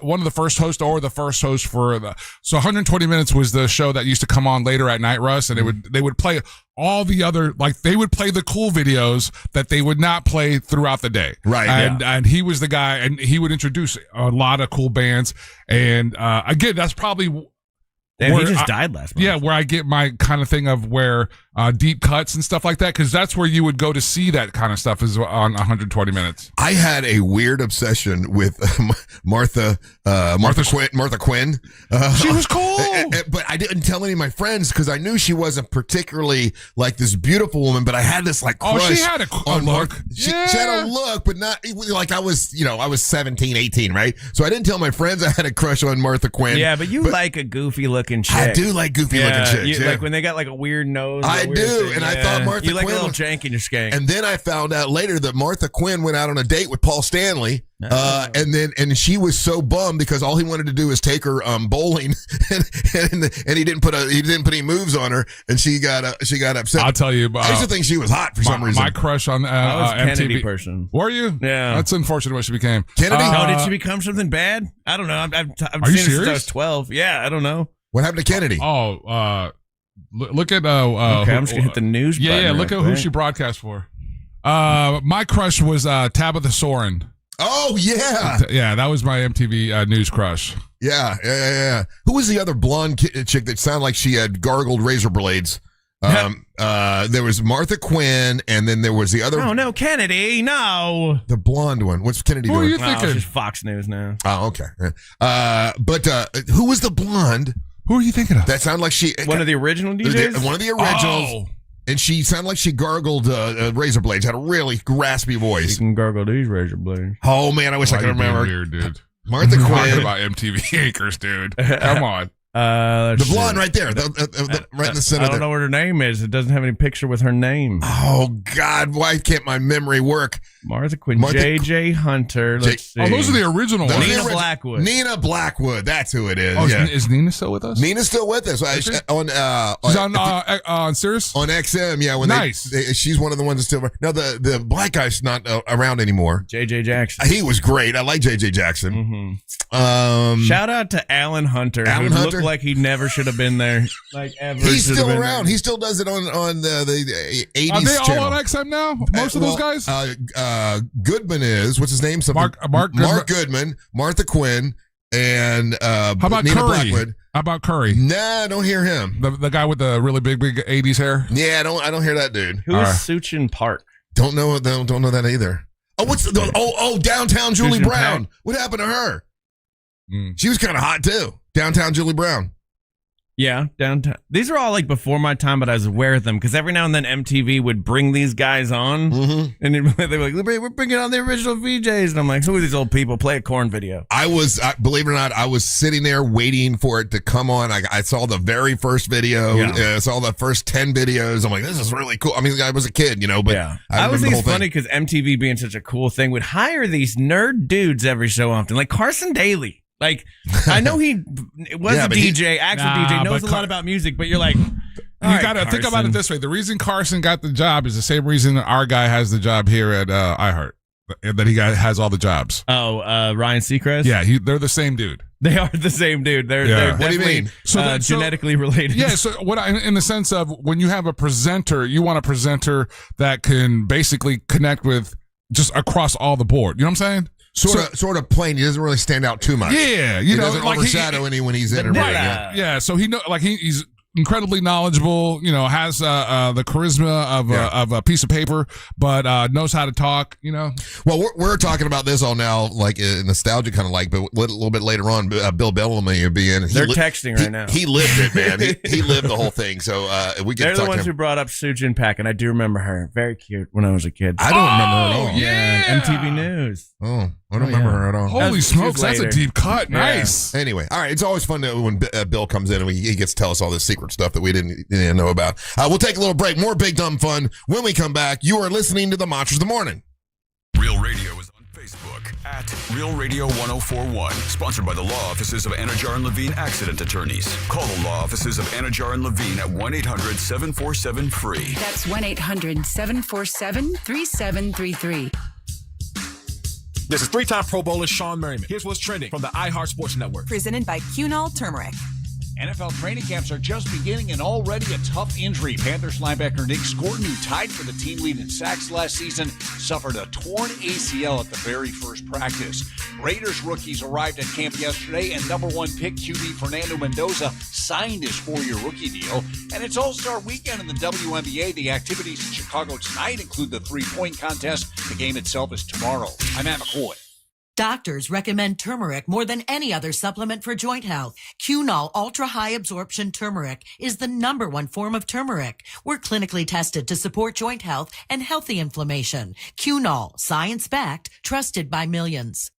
one of the first hosts or the first host for so 120 Minutes was the show that used to come on later at night, Russ, and they would play all the other, like they would play the cool videos that they would not play throughout the day. Right. And he was the guy, and he would introduce a lot of cool bands. And again, that's probably he just died last month. Yeah, where I get my kind of thing of where deep cuts and stuff like that, because that's where you would go to see that kind of stuff is on 120 Minutes. I had a weird obsession with Martha Quinn. She was cool, but I didn't tell any of my friends because I knew she wasn't particularly like this beautiful woman. But I had this like crush. Oh, she had a look. She had a look, but not like I was 17, 18, right? So I didn't tell my friends I had a crush on Martha Quinn. Yeah, but you like a goofy looking chick. I do like goofy looking chicks. Like when they got like a weird nose. I do, and I thought Martha Quinn. You like a little jank in your skank. And then I found out later that Martha Quinn went out on a date with Paul Stanley. And she was so bummed because all he wanted to do was take her bowling, and he didn't put any moves on her, and she got upset. I'll tell you, I used to think she was hot for some reason. My crush on I was a Kennedy MTV person. Were you? Yeah, that's unfortunate what she became. Kennedy? Did she become something bad? I don't know. I've Are seen you her since I was 12. Yeah, I don't know. What happened to Kennedy? Look at okay, I'm just gonna hit the news. Yeah, look at who she broadcast for. My crush was Tabitha Soren. Oh yeah, yeah, that was my MTV news crush. Yeah. Who was the other blonde chick that sounded like she had gargled razor blades? There was Martha Quinn, and then there was the other. Oh no, Kennedy, no. The blonde one. What's Kennedy doing? Who are you thinking? She's Fox News now. Oh, okay. But who was the blonde? Who are you thinking of? That sounded like she. One of the original DJs. One of the originals. Oh. And she sounded like she gargled razor blades. Had a really raspy voice. You can gargle these razor blades. Oh man, I wish I could remember. Weird, dude. Martha Quinn. Talking about MTV anchors, dude. Come on. The blonde right there, right in the center. I don't know what her name is. It doesn't have any picture with her name. Oh God, why can't my memory work? Martha Quinn, J.J. Hunter. Let's see. Oh, those are the original ones. Nina Blackwood. Nina Blackwood. That's who it is. Oh, is Nina still with us? Nina's still with us. She's on Sirius? On XM, yeah. She's one of the ones that's still. No, the black guy's not around anymore. J.J. Jackson. He was great. I like J.J. Jackson. Mm-hmm. Shout out to Alan Hunter. Alan who Hunter? Looked like he never should have been there. Like ever. He's still around. He still does it on the 80s Are they channel. all on XM now? Most of those guys? Goodman is, what's his name? Mark Goodman, Martha Quinn, and how about Nina Curry? Blackwood. How about Curry? Nah, I don't hear him. The guy with the really big 80s hair? Yeah, I don't hear that dude. Who is Suchin Park? Don't know that either. Oh, Downtown Julie Brown. Pack. What happened to her? She was kind of hot too. Downtown Julie Brown. Yeah, downtown. These are all like before my time, but I was aware of them because every now and then MTV would bring these guys on, and they were like, "We're bringing on the original VJs," and I'm like, "Who are these old people? Play a Korn video." Believe it or not, I was sitting there waiting for it to come on. I saw the very first video. I saw the first 10 videos. I'm like, "This is really cool." I mean, I was a kid, but yeah. I always think it's funny because MTV being such a cool thing would hire these nerd dudes every so often, like Carson Daly. Like, I know he was a DJ, DJ, knows a lot about music, but you're like, you got to think about it this way. The reason Carson got the job is the same reason our guy has the job here at iHeart, that he has all the jobs. Oh, Ryan Seacrest? Yeah, they're the same dude. They are the same dude. They're what do you mean? Genetically related. Yeah, so in the sense of when you have a presenter, you want a presenter that can basically connect with just across all the board. You know what I'm saying? Sort of plain. He doesn't really stand out too much. Yeah, he doesn't overshadow anyone he's interviewing. Yeah, so he's incredibly knowledgeable. Has the charisma of a piece of paper, but knows how to talk. Well, we're talking about this all now, like nostalgia kind of like, but a little bit later on, Bill Bellamy will be in. They're texting right now. He lived it, man. he lived the whole thing. So we get. They're the ones who brought up Suchin Pack, and I do remember her. Very cute when I was a kid. I don't remember her at all. Yeah, MTV News. Oh, I don't remember her at all. Holy smokes, that's a deep cut. Nice. Yeah. Anyway, all right. It's always fun when Bill comes in and he gets to tell us all this secret stuff that we didn't know about. We'll take a little break. More Big Dumb Fun when we come back. You are listening to the Monsters of the Morning. Real Radio is on Facebook at Real Radio 1041. Sponsored by the law offices of Anajar and Levine Accident Attorneys. Call the law offices of Anajar and Levine at 1-800-747-FREE. That's 1-800-747-3733. This is three-time Pro Bowler Sean Merriman. Here's what's trending from the iHeart Sports Network. Presented by Cunol Turmeric. NFL training camps are just beginning and already a tough injury. Panthers linebacker Nick Scorton, who tied for the team lead in sacks last season, suffered a torn ACL at the very first practice. Raiders rookies arrived at camp yesterday, and number one pick QB Fernando Mendoza signed his 4-year rookie deal. And it's All-Star Weekend in the WNBA. The activities in Chicago tonight include the three-point contest. The game itself is tomorrow. I'm Matt McCoy. Doctors recommend turmeric more than any other supplement for joint health. Qunol Ultra High Absorption Turmeric is the #1 form of turmeric. We're clinically tested to support joint health and healthy inflammation. Qunol, science-backed, trusted by millions.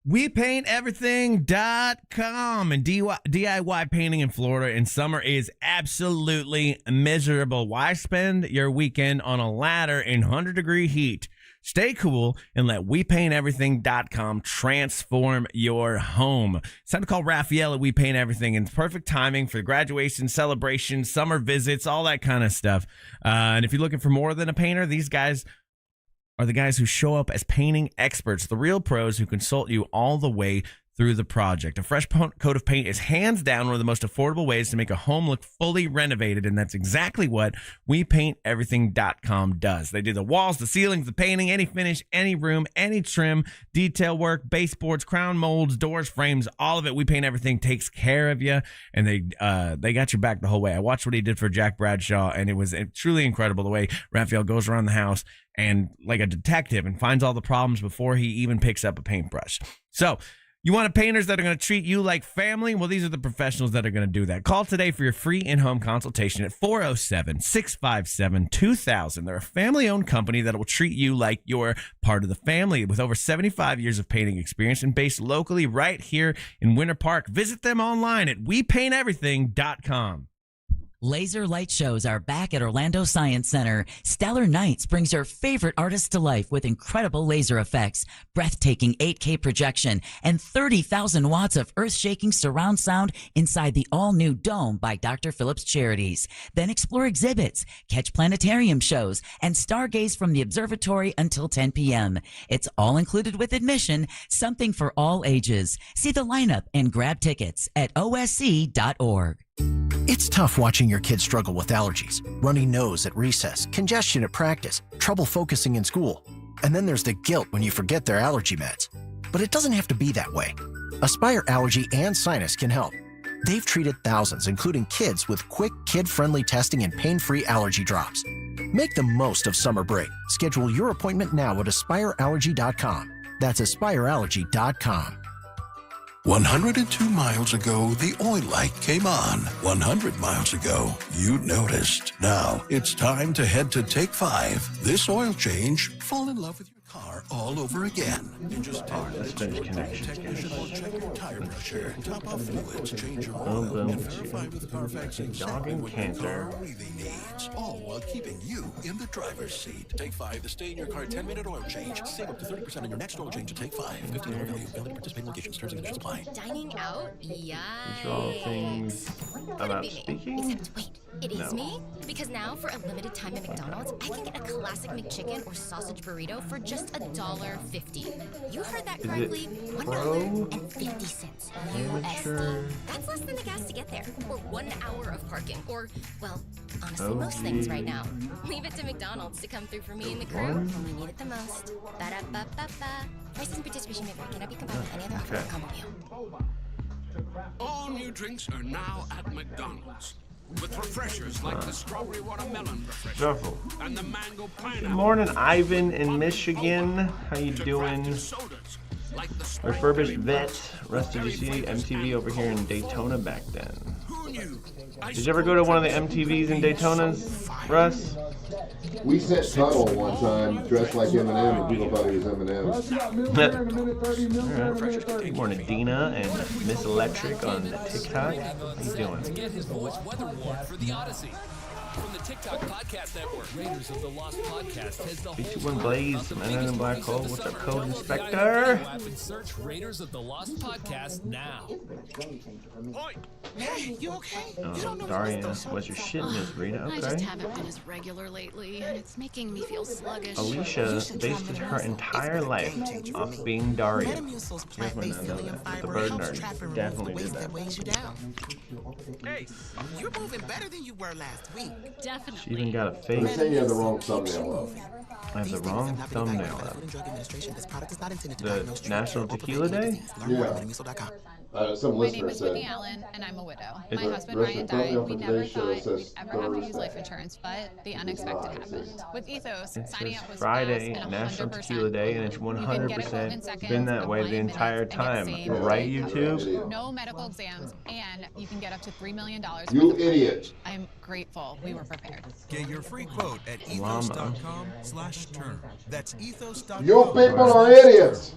WePaintEverything.com, and DIY painting in Florida in summer is absolutely miserable. Why spend your weekend on a ladder in 100-degree heat? Stay cool and let WePaintEverything.com transform your home. It's time to call Raphael at We Paint Everything, and it's perfect timing for graduation, celebrations, summer visits, all that kind of stuff. And if you're looking for more than a painter, these guys are the guys who show up as painting experts, the real pros who consult you all the way through the project. A fresh coat of paint is hands down one of the most affordable ways to make a home look fully renovated, and that's exactly what WePaintEverything.com does. They do the walls, the ceilings, the painting, any finish, any room, any trim, detail work, baseboards, crown molds, doors, frames, all of it. We Paint Everything takes care of you, and they got your back the whole way. I watched what he did for Jack Bradshaw, and it was truly incredible the way Raphael goes around the house and like a detective and finds all the problems before he even picks up a paintbrush. So, you want painters that are going to treat you like family? Well, these are the professionals that are going to do that. Call today for your free in-home consultation at 407-657-2000. They're a family-owned company that will treat you like you're part of the family with over 75 years of painting experience and based locally right here in Winter Park. Visit them online at WePaintEverything.com. Laser light shows are back at Orlando Science Center. Stellar Nights brings your favorite artists to life with incredible laser effects, breathtaking 8K projection, and 30,000 watts of earth-shaking surround sound inside the all-new Dome by Dr. Phillips Charities. Then explore exhibits, catch planetarium shows, and stargaze from the observatory until 10 p.m. It's all included with admission, something for all ages. See the lineup and grab tickets at osc.org. It's tough watching your kids struggle with allergies, runny nose at recess, congestion at practice, trouble focusing in school. And then there's the guilt when you forget their allergy meds. But it doesn't have to be that way. Aspire Allergy and Sinus can help. They've treated thousands, including kids, with quick, kid-friendly testing and pain-free allergy drops. Make the most of summer break. Schedule your appointment now at aspireallergy.com. That's aspireallergy.com. 102 miles ago, the oil light came on. 100 miles ago, you noticed. Now, it's time to head to Take 5. This oil change, fall in love with your car all over again. In just 10 minutes, technician will check your tire pressure, top off fluids, change your oil, and verify with the Carfax exactly what your car really needs. All while keeping you in the driver's seat. Take 5 to stay in your car 10-minute oil change. Save up to 30% on your next oil change at Take 5. $15 value. Valid participating locations. Terms and conditions apply. Dining out? Yeah. These are all things about speaking? Except, wait, it is me? Because now, for a limited time at McDonald's, I can get a classic McChicken or sausage burrito for just $1.50. You heard that correctly. $1.50 USD. That's less than the gas to get there. Or 1 hour of parking. Or, well, honestly, most things right now. Leave it to McDonald's to come through for me and the crew when we need it the most. Ba-da-ba-ba-ba. Prices and participation may vary. Cannot be combined with any other offer or combo meal. All new drinks are now at McDonald's. With refreshers like the strawberry watermelon refresher and the mango pineapple. Good morning, Ivan in Michigan. How you doing? Refurbished vet. Russ, did you see MTV over here in Daytona back then? Did you ever go to one of the MTVs in Daytona's, Russ? We set Tuttle one time dressed like Eminem, and people thought he was Eminem. Alright. Good morning, Dina and Miss Electric on TikTok. How you doing? From the TikTok Podcast Network, Raiders of the Lost Podcast has the B21 Blaze, some NN Black Hole. What's up, Code Inspector? Search Raiders of the Lost Podcast now. Hey, you okay? Oh, Darian, was your shit in this, Rita? Okay. I just haven't been as regular lately, and it's making me feel sluggish. Alicia based her entire life off being Daria. Here's when I know that. But the bird nerd definitely did that. Hey, you're moving better than you were last week. Definitely. She even got a face. They're saying you have the wrong thumbnail up. I have the wrong thumbnail up. The National Tequila Day? Yeah. Some My name listener is said. Whitney Allen, and I'm a widow. Hey, My the husband rest Ryan of the thumbnail died. We for never today's show thought says we'd ever have to use life Thursday. insurance, but the unexpected happened. With Ethos, It signing says up was Friday, fast and National 100%. Tequila Day, and it's You can get it home in 100% seconds, been that way the apply in entire minutes, and get time. saved Right, today. YouTube? No medical exams, and you can get up to $3 million. You worth of idiot. coverage. I'm grateful we were prepared. Get your free quote at ethos.com/term. That's ethos.com. You people are idiots.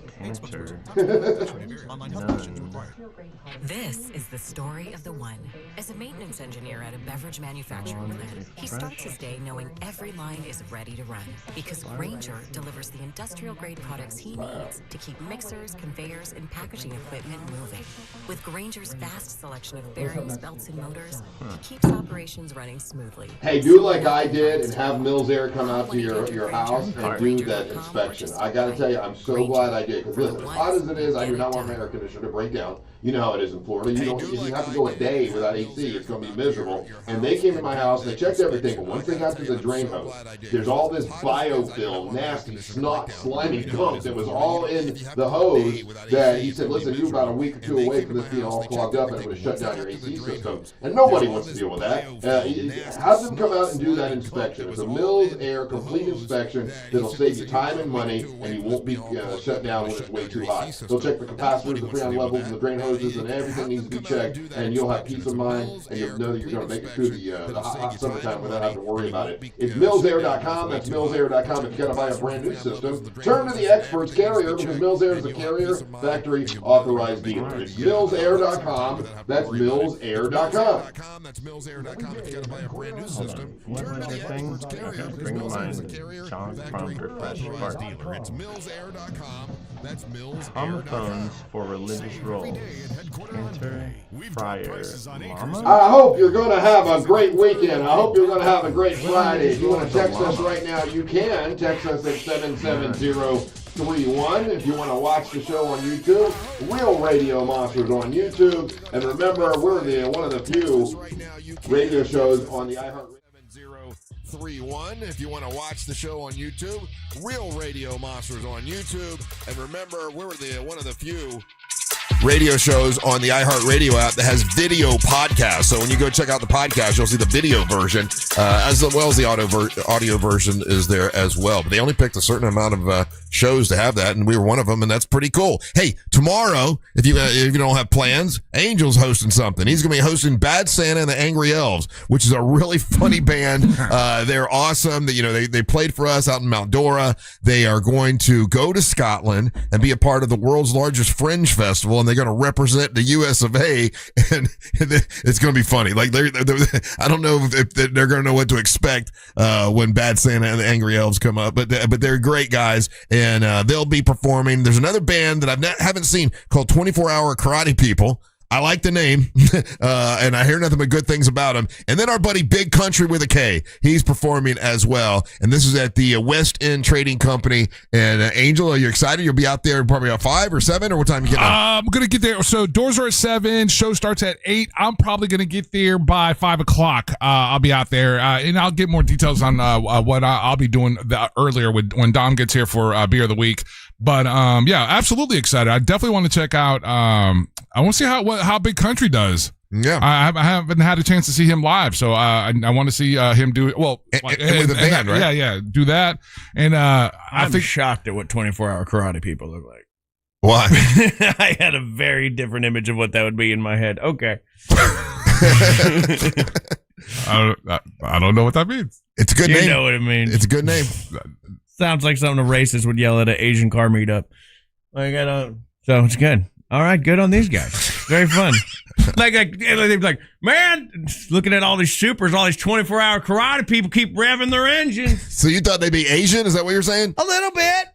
Online health questions required. This is the story of the one. As a maintenance engineer at a beverage manufacturing plant, he starts his day knowing every line is ready to run because Grainger delivers the industrial-grade products he needs to keep mixers, conveyors, and packaging equipment moving. With Grainger's vast selection of bearings, belts, and motors, he keeps operations running smoothly. Hey, do like I did and have Mills Air come out to your house and do that inspection. I got to tell you, I'm so glad I did. Because listen, as hot as it is, I do not want my air conditioner to break down. You know how it is in Florida. You don't. If you have to go a day without AC, it's going to be miserable. And they came to my house, they checked everything, but once they got to the drain hose, there's all this biofilm, nasty, snot, slimy gunk that was all in the hose that he said, listen, you're about a week or two away from this being all clogged up and it would have shut down your AC system. And nobody wants to deal with that. Have them come out and do that inspection. It's a Mills Air complete inspection that'll save you time and money, and you won't be shut down when it's way too hot. They'll check the capacitors, the freon levels, and the drain hoses, and everything needs to be checked, and you'll have peace of mind, and you'll know that you're going to make it through the hot summertime without having to worry about it. It's millsair.com. That's millsair.com. If you got to buy a brand new system, turn to the experts carrier, because Mills Air is a carrier factory authorized dealer. It's millsair.com. That's millsair.com. That's millsair.com. If you got to buy a brand new system, turn to the experts carrier, because Mills Air is a carrier factory authorized dealer. It's millsair.com. That's millsair.com. Homophones for religious roles. Cancer, friar, mama. I hope you're going to have a great weekend. I hope you're going to have a great Friday. If you want to text us right now, you can. Text us at 77031. If you want to watch the show on YouTube, Real Radio Monsters on YouTube. And remember, we're one of the few radio shows on the iHeartRadio. 77031. If you want to watch the show on YouTube, Real Radio Monsters on YouTube. And remember, we're one of the few radio shows on the iHeartRadio app that has video podcasts. So when you go check out the podcast, you'll see the video version as well as the audio version is there as well. But they only picked a certain amount of shows to have that, and we were one of them, and that's pretty cool. Hey, tomorrow, if you don't have plans, Angel's hosting something. He's going to be hosting Bad Santa and the Angry Elves, which is a really funny band. They're awesome. They played for us out in Mount Dora. They are going to go to Scotland and be a part of the world's largest Fringe Festival, and they're going to represent the US of A, and it's going to be funny. Like they're I don't know if they're going to know what to expect when Bad Santa and the Angry Elves come up, but they're great guys, and they'll be performing. There's another band that I haven't seen called 24 Hour Karate People. I like the name, and I hear nothing but good things about him. And then our buddy Big Country with a K, he's performing as well. And this is at the West End Trading Company. And Angel, are you excited? You'll be out there probably at 5 or 7, or what time you get there? I'm going to get there. So doors are at 7. Show starts at 8. I'm probably going to get there by 5 o'clock. I'll be out there, and I'll get more details on what I'll be doing earlier when Dom gets here for Beer of the Week. But yeah, absolutely excited. I definitely want to check out. I want to see how Big Country does. Yeah, I haven't had a chance to see him live, so I want to see him do it. Well, and with the band, right? Yeah, do that. And I'm shocked at what 24-hour karate people look like. Why? I had a very different image of what that would be in my head. Okay. I don't know what that means. It's a good name. You know what it means. It's a good name. Sounds like something a racist would yell at an Asian car meetup. Like I don't. So it's good. All right, good on these guys. Very fun. They'd be like, man, looking at all these supers, all these 24-hour karate people keep revving their engines. So you thought they'd be Asian? Is that what you're saying? A little bit.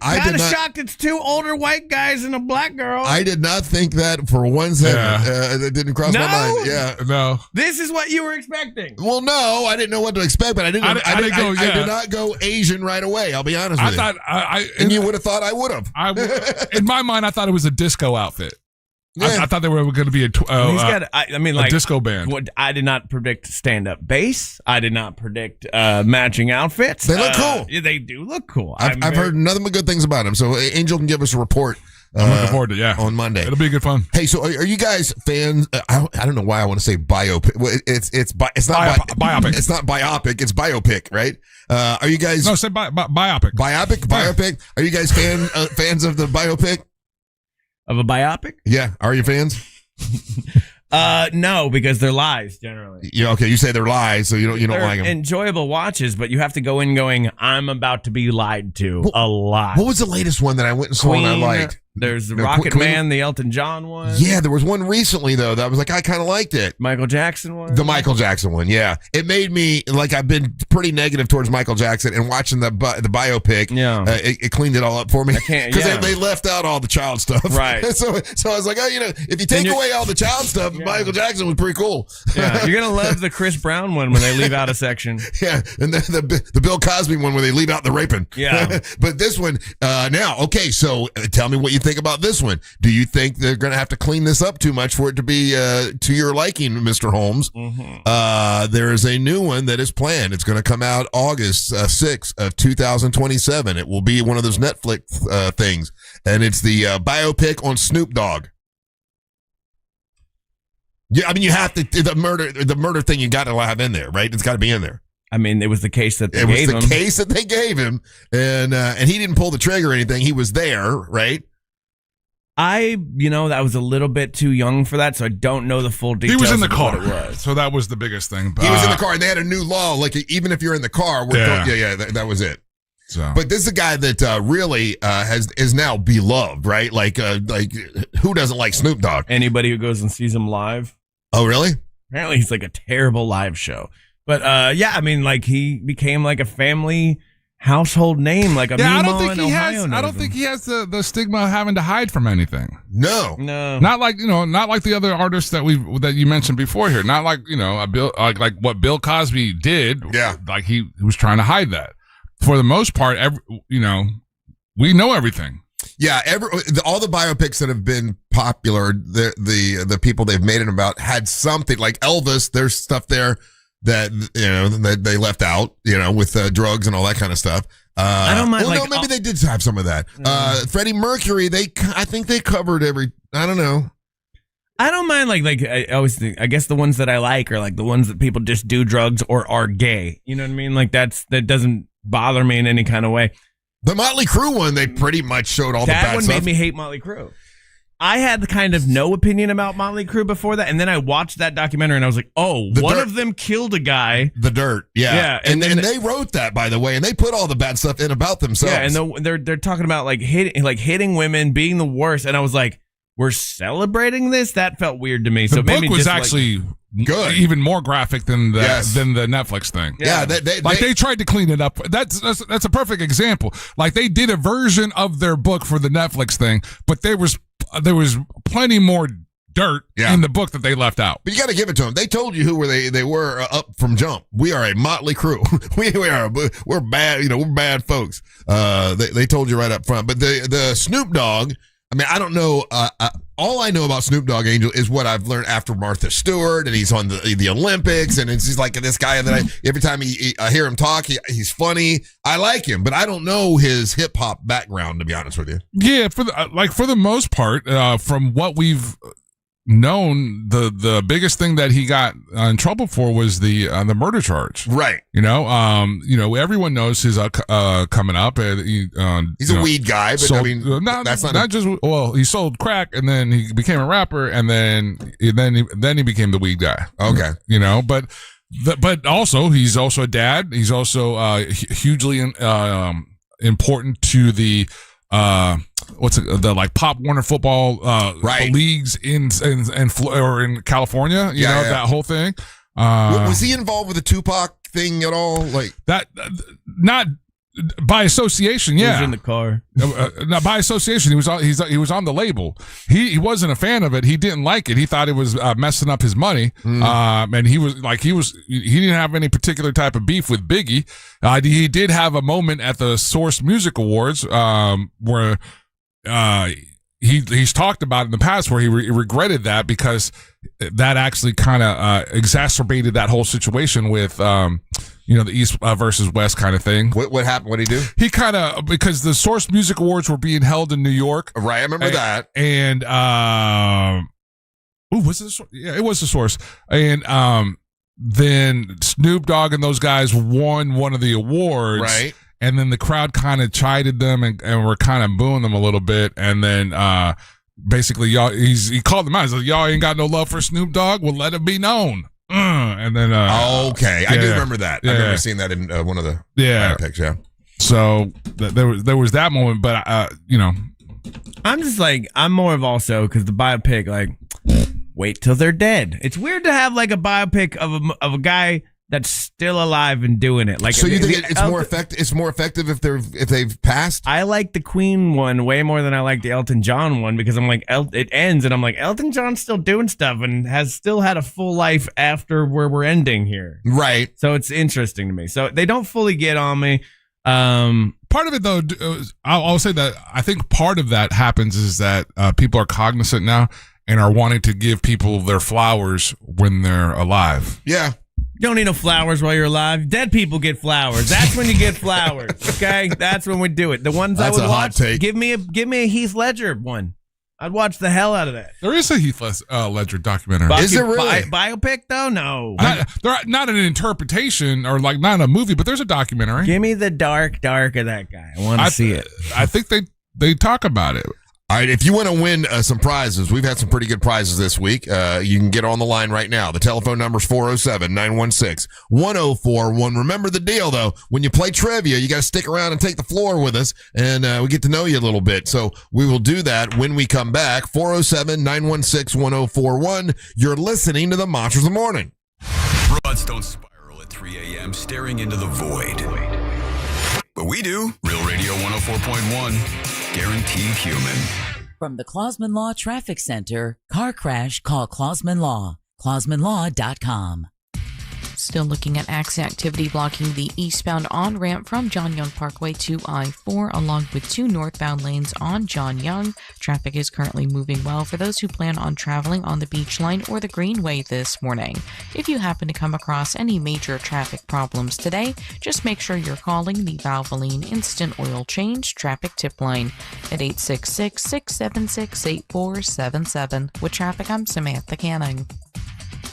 Kind of shocked it's 2 older white guys and a black girl. I did not think that for 1 second. That didn't cross my mind. Yeah, no. This is what you were expecting. Well, no, I didn't know what to expect, but I did not go Asian right away. I'll be honest with you. And you would have thought I would have. In my mind, I thought it was a disco outfit. Yeah. I thought they were going to be a disco band. I did not predict stand-up bass. I did not predict matching outfits. They look cool. Yeah, they do look cool. I've heard nothing but good things about them. So Angel can give us a report I'm looking forward to it, on Monday. It'll be good fun. Hey, so are you guys fans? I don't know why I want to say biopic. Well, it's not biopic. It's not biopic. It's biopic, right? Are you guys? No, say biopic. Biopic. Are you guys fans of the biopic? Of a biopic? Yeah. Are you fans? No, because they're lies generally. Yeah. Okay. You say they're lies, so you don't They're like them. enjoyable watches, but you have to go in going, I'm about to be lied to a lot. What was the latest one that I went and saw and I liked? There's the Rocket Man, the Elton John one. Yeah, there was one recently though that was like I kind of liked it. Michael Jackson one. The Michael Jackson one, yeah. It made me like I've been pretty negative towards Michael Jackson, and watching the biopic, it cleaned it all up for me because they left out all the child stuff, right? so I was like, oh, if you take away all the child stuff, Michael Jackson was pretty cool. Yeah, you're gonna love the Chris Brown one when they leave out a section. Yeah, and the Bill Cosby one where they leave out the raping. Yeah, but this one now, okay. So tell me what you think about this one. Do you think they're going to have to clean this up too much for it to be to your liking, Mr. Holmes? Mm-hmm. There is a new one that is planned. It's going to come out August 6th of 2027. It will be one of those Netflix things, and it's the biopic on Snoop Dogg. Yeah, I mean, you have to the murder thing. You got to have in there, right? It's got to be in there. I mean, it was the case that they gave him. It was the case that they gave him, and he didn't pull the trigger or anything. He was there, right? That was a little bit too young for that, so I don't know the full details. He was in the car, of what it was. So that was the biggest thing. He was in the car, and they had a new law, like even if you're in the car, that was it. So, but this is a guy that really is now beloved, right? Like who doesn't like Snoop Dogg? Anybody who goes and sees him live. Oh, really? Apparently, he's like a terrible live show. But I mean, like he became like a family household name, like a meme I don't think he Ohio has. I don't think he has the stigma of having to hide from anything. No. Not like the other artists that you mentioned before here. Not like a Bill like what Bill Cosby did. Yeah, like he was trying to hide that. For the most part, we know everything. Yeah, all the biopics that have been popular, the people they've made it about had something like Elvis. There's stuff there that that they left out, with drugs and all that kind of stuff. I don't mind. Well, no, maybe they did have some of that. Freddie Mercury, I think they covered I don't know. I don't mind like I always think. I guess the ones that I like are like the ones that people just do drugs or are gay. You know what I mean? Like that doesn't bother me in any kind of way. The Motley Crue one, they pretty much showed all the bad stuff. That one made me hate Motley Crue. I had kind of no opinion about Motley Crue before that, and then I watched that documentary, and I was like, one of them killed a guy. The Dirt, yeah. Yeah, and they wrote that, by the way, and they put all the bad stuff in about themselves. Yeah, and they're talking about like hitting women, being the worst, and I was like, we're celebrating this? That felt weird to me. The so book maybe was just actually good, even more graphic than the Netflix thing. Yeah, they tried to clean it up. That's a perfect example. Like they did a version of their book for the Netflix thing, but there was plenty more dirt in the book that they left out. But you got to give it to them. They told you who they were up from jump. We are a motley crew. we're bad. We're bad folks. They told you right up front. But the Snoop Dogg. I mean, I don't know. All I know about Snoop Dogg, Angel, is what I've learned after Martha Stewart, and he's on the Olympics, and he's like this guy that every time I hear him talk, he's funny. I like him, but I don't know his hip hop background, to be honest with you. Yeah, for the most part, from what we've known, the biggest thing that he got in trouble for was the murder charge. Right. Everyone knows his coming up. He's a weed guy, but I mean, that's not just. Well, he sold crack, and then he became a rapper, and then he became the weed guy. Okay. But also he's also a dad. He's also hugely important to the the like Pop Warner football leagues in California, that whole thing. Was he involved with the Tupac thing at all? Like that? Not by association. Yeah, he was in the car. Not by association. He was on the label. He wasn't a fan of it. He didn't like it. He thought it was messing up his money. And he didn't have any particular type of beef with Biggie. He did have a moment at the Source Music Awards where he's talked about in the past where he regretted that because that actually kind of exacerbated that whole situation with the East versus West kind of thing. What happened? What did he do? He kind of, because the Source Music Awards were being held in New York. Right, I remember that. And, was it? Yeah, it was the Source. And, then Snoop Dogg and those guys won one of the awards. Right. And then the crowd kind of chided them and were kind of booing them a little bit. And then, basically, he called them out. He's like, y'all ain't got no love for Snoop Dogg? Well, let it be known. And then, okay. I do remember that. Yeah. I remember seeing that in one of the picks. Yeah. So there was that moment, but I'm just like, I'm more of also, because the biopic, like, wait till they're dead. It's weird to have like a biopic of a guy that's still alive and doing it. Like, so you think it's more effective? It's more effective if they've passed. I like the Queen one way more than I like the Elton John one, because I'm like, it ends and I'm like, Elton John's still doing stuff and has still had a full life after where we're ending here. Right. So it's interesting to me. So they don't fully get on me. Part of it, though, I'll say that I think part of that happens is that people are cognizant now and are wanting to give people their flowers when they're alive. Yeah. You don't need no flowers while you're alive. Dead people get flowers. That's when you get flowers. Okay, that's when we do it. The ones That's I would a hot watch. take. Give me a Heath Ledger one. I'd watch the hell out of that. There is a Heath Ledger documentary. Is there really? Biopic though? No. Not an interpretation or like not a movie, but there's a documentary. Give me the dark of that guy. I want to see it. I think they talk about it. All right, if you want to win some prizes, we've had some pretty good prizes this week. You can get on the line right now. The telephone number is 407-916-1041. Remember the deal, though. When you play trivia, you got to stick around and take the floor with us, and we get to know you a little bit. So we will do that when we come back. 407-916-1041. You're listening to the Monsters of the Morning. Robots don't spiral at 3 a.m. staring into the void. But we do. Real Radio 104.1. Guaranteed human. From the Clausman Law Traffic Center, car crash, call Clausman Law. ClausmanLaw.com. Still looking at accident activity blocking the eastbound on-ramp from John Young Parkway to I-4, along with 2 northbound lanes on John Young. Traffic is currently moving well for those who plan on traveling on the Beach Line or the Greenway this morning. If you happen to come across any major traffic problems today, just make sure you're calling the Valvoline Instant Oil Change Traffic Tip Line at 866-676-8477. With traffic, I'm Samantha Canning.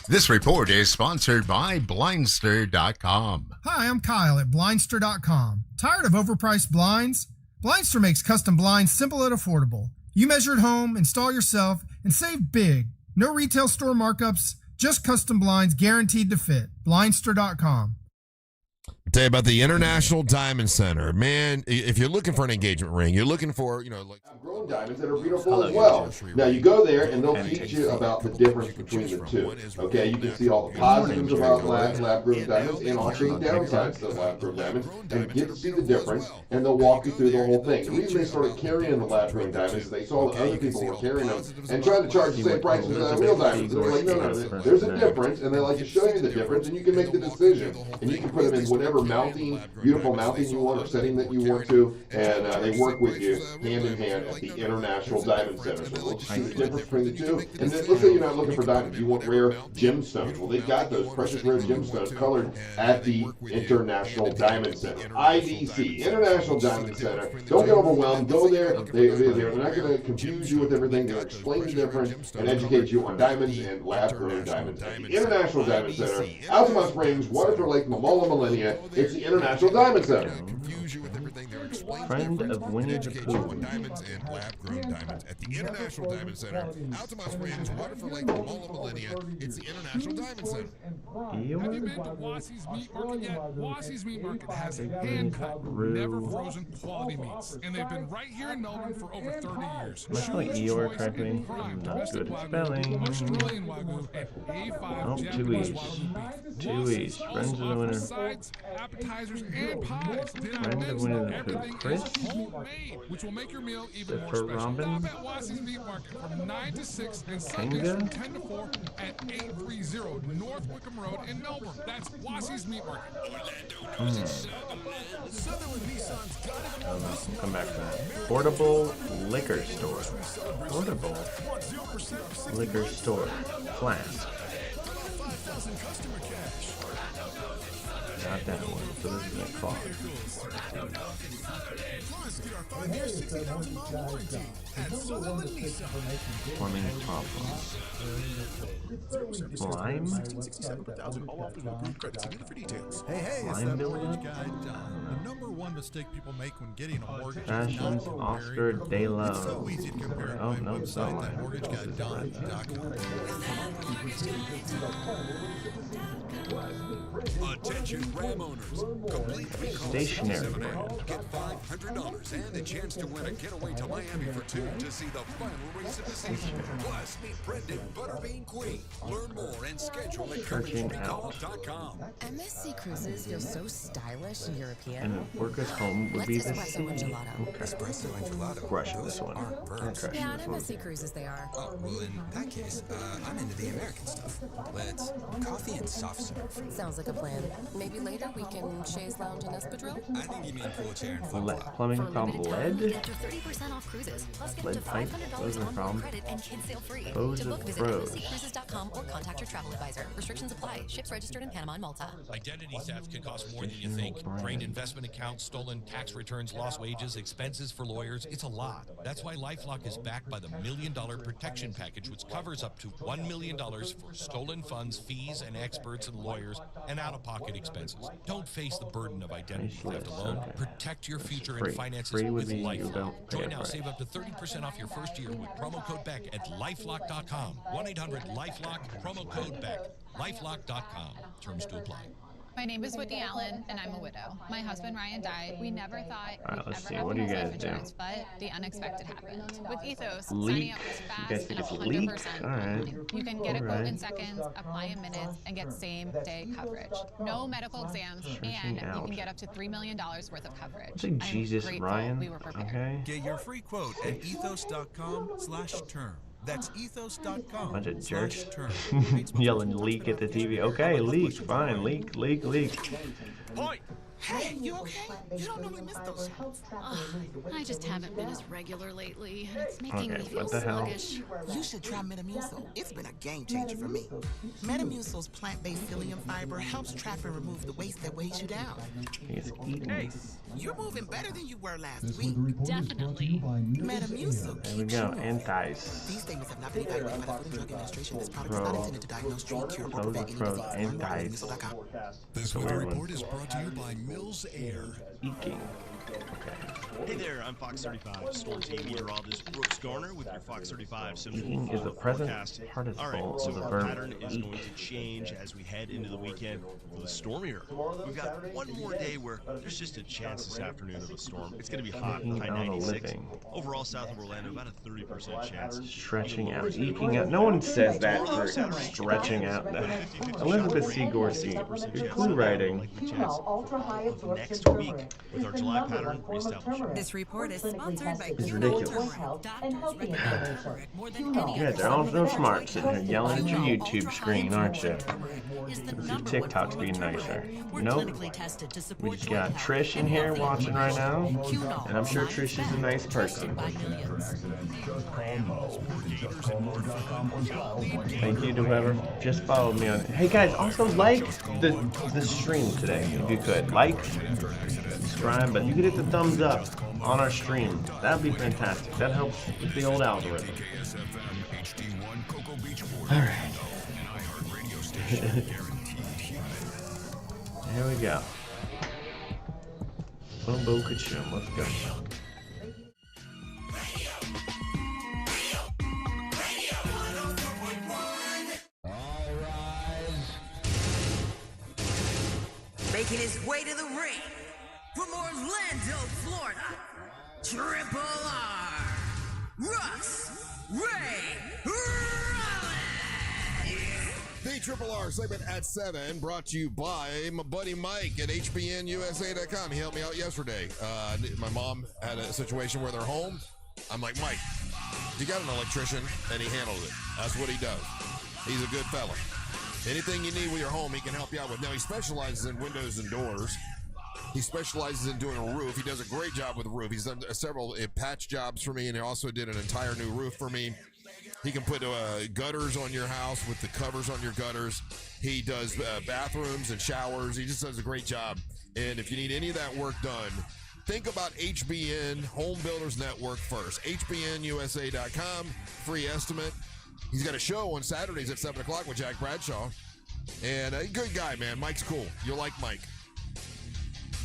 This report is sponsored by Blindster.com. Hi, I'm Kyle at Blindster.com. Tired of overpriced blinds? Blindster makes custom blinds simple and affordable. You measure at home, install yourself, and save big. No retail store markups, just custom blinds guaranteed to fit. Blindster.com. I'll tell you about the International Diamond Center. Man, if you're looking for an engagement ring, you're looking for, like grown diamonds that are beautiful as well. Now you go there and they'll teach you about the difference between the two. Okay, you can see all the positives about lab-grown diamonds and also the downsides of lab-grown diamonds, and get to see the difference. And they'll walk you through the whole thing. The reason they started carrying the lab-grown diamonds is they saw that other people were carrying them and trying to charge the same price as real diamonds. And they're like, no, there's a difference, and they like to show you the difference, and you can make the decision, and you can put them in whatever beautiful mounting you want or setting that you want to, and they work with you hand in hand at the International Diamond Center. So let's see the difference between the two. And then let's say you're not looking for diamonds, you want rare gemstones. Well, they've got those precious rare gemstones colored at the International Diamond Center. IDC, International Diamond Center. Don't get overwhelmed. Go there. They're not going to confuse you with everything. They'll explain the difference and educate you on diamonds and lab-grown diamonds. At the International Diamond Center, Altamont Springs, Waterford Lake, Momola, Millennia. It's the International Diamond Center. Friend of Winnie the Pooh. Diamonds and lab-grown diamonds at the International Diamond Center, Altamont Springs, Waterford Lake, Momola, Millennia. It's the International Diamond Center. Have you been to Wassie's Meat Market yet? Wassie's Meat Market has hand-cut, never frozen quality meats, and they've been right here in Melbourne for over 30 years. Am I spelling Eeyore correctly? I'm not good at spelling. Oh, 2 E's. 2 E's. Friends of the winner. Sides, appetizers, and pies. Friend of Winnie the Pooh. Chris? Homemade, which will make your meal even more For special. Robin? Stop at Wassie's Meat Market from 9 to 6 and Kanga? Sundays from 10 to 4 at 830 North Wickham Road in Melbourne. That's Wassie's Meat Market. Come back to that. Portable liquor store. Portable liquor store. Flask. Not that one. So this is McFarland. Plumbing problems. Lime? Hey, it's Lime that buildup? mortgage guy, Don. The number one mistake people make when getting a mortgage is Fashions, not Oscar comparing. De La. It's so easy to compare at Oh, my no, it's website, not that mine. mortgage guy, Don.com. Attention Ram owners. Complete recall Stationary 7 brand. Get $500 and a chance to win a getaway to Miami for 2 to see the final race of the season. Plus, meet Brendan Butterbean Queen. Learn more and schedule at CourageRecall.com. MSC Cruises feel so stylish and European. And a worker's home would be Let's this. espresso and gelato. Okay. Espresso and gelato. Crushing this one. I'm crushing Yeah, on this one. MSC Cruises they are. Oh, well, in that case, I'm into the American stuff. Let's coffee and soft serve. Sounds like a plan. Maybe later we can chaise lounge and espadrille. I think you mean pool chair and flip flop. Plumbing problem. Lead? Get your 30% off cruises. Plus get up to Lead pipe? Those $500 are on from credit and kids sail free. Bows To book, of visit Bros. MSCCruises.com or contact your travel advisor. Restrictions apply. Ships registered in Panama and Malta. Identity theft can cost more than you think. Drained investment accounts, stolen tax returns, lost wages, expenses for lawyers. It's a lot. That's why LifeLock is backed by the $1 Million Protection Package, which covers up to $1 million for stolen funds, fees, and experts and lawyers, and out-of-pocket expenses. Don't face the burden of identity theft alone. Protect your future and finances with LifeLock. Join now. Save up to 30% off your first year with promo code BECK at LifeLock.com. 1-800-LifeLock, promo code BECK. LifeLock.com. Terms to apply. My name is Whitney Allen, and I'm a widow. My husband Ryan died. We never thought Alright, we'd let's ever see. have What do you enough guys life do? insurance, but the unexpected happened. With Ethos, signing Leak? up was You fast guys and think it's 100% leak? Alright. online. You can get a quote Alright. in seconds, apply in minutes, and get same-day coverage. No medical exams, and you out. can get up to $3 million worth of coverage. It's like I'm Jesus, grateful Ryan. we were prepared. Okay. Get your free quote at ethos.com/term. That's ethos.com. Bunch of jerks /term. yelling leak at the TV. Okay, leak. Fine. Leak. Point. Hey, you okay? You don't normally miss those shots. I just haven't been as regular lately. It's making Okay, me feel what the hell? sluggish. You should try Metamucil. It's been a game changer for me. Metamucil's plant-based psyllium fiber helps trap and remove the waste that weighs you down. He's eating. Hey, you're moving better than you were last week. Definitely. Metamucil. There we go. Antis. These statements have not been evaluated by the Food and Drug Administration. This product is not intended to diagnose, treat, cure, or prevent any disease. Learn more at Antis. metamucil.com. This weather report is brought to you by Mills Air. Eking. Hey there, I'm Fox 35 Storm Team Meteorologist Brooks Garner with your Fox 35 Eking is the present forecast. participle All right, of so the our verb pattern is eat. going to change as we head into the weekend with a stormier. We've got one more day where there's just a chance this afternoon of a storm. It's going to be hot, Eking high out a 96. living. Overall, south of Orlando, about a 30% chance. Stretching out. Eking out. No one says that for stretching out. Elizabeth C. Gorsuch. Your clue writing. Next week with our July pattern reestablishing. This report is sponsored by It's ridiculous. You guys are all so smart sitting here yelling at your YouTube screen, aren't you? Your TikTok's being nicer. Nope. We just got Trish in here watching right now. And I'm sure Trish is a nice person. Thank you to whoever just followed me on it. Hey guys, also like the stream today if you could. Like, subscribe, but you could hit the thumbs up on our stream. That would be fantastic. That helps with the old algorithm. Alright. Here we go. Boom boom kachum. Let's go. Making his way to the ring from Orlando, Florida, Triple R, Russ Ray Rollins. The Triple R segment at 7 brought to you by my buddy Mike at HBNUSA.com. He helped me out yesterday. My mom had a situation where they're home. I'm like, Mike, you got an electrician? And he handled it. That's what he does. He's a good fella. Anything you need with your home, he can help you out with. Now, he specializes in windows and doors. He specializes in doing a roof. He does a great job with a roof. He's done several patch jobs for me, and he also did an entire new roof for me. He can put gutters on your house with the covers on your gutters. He does bathrooms and showers. He just does a great job. And if you need any of that work done, think about HBN Home Builders Network first. HBNUSA.com, free estimate. He's got a show on Saturdays at 7 o'clock with Jack Bradshaw. And a good guy, man. Mike's cool. You'll like Mike.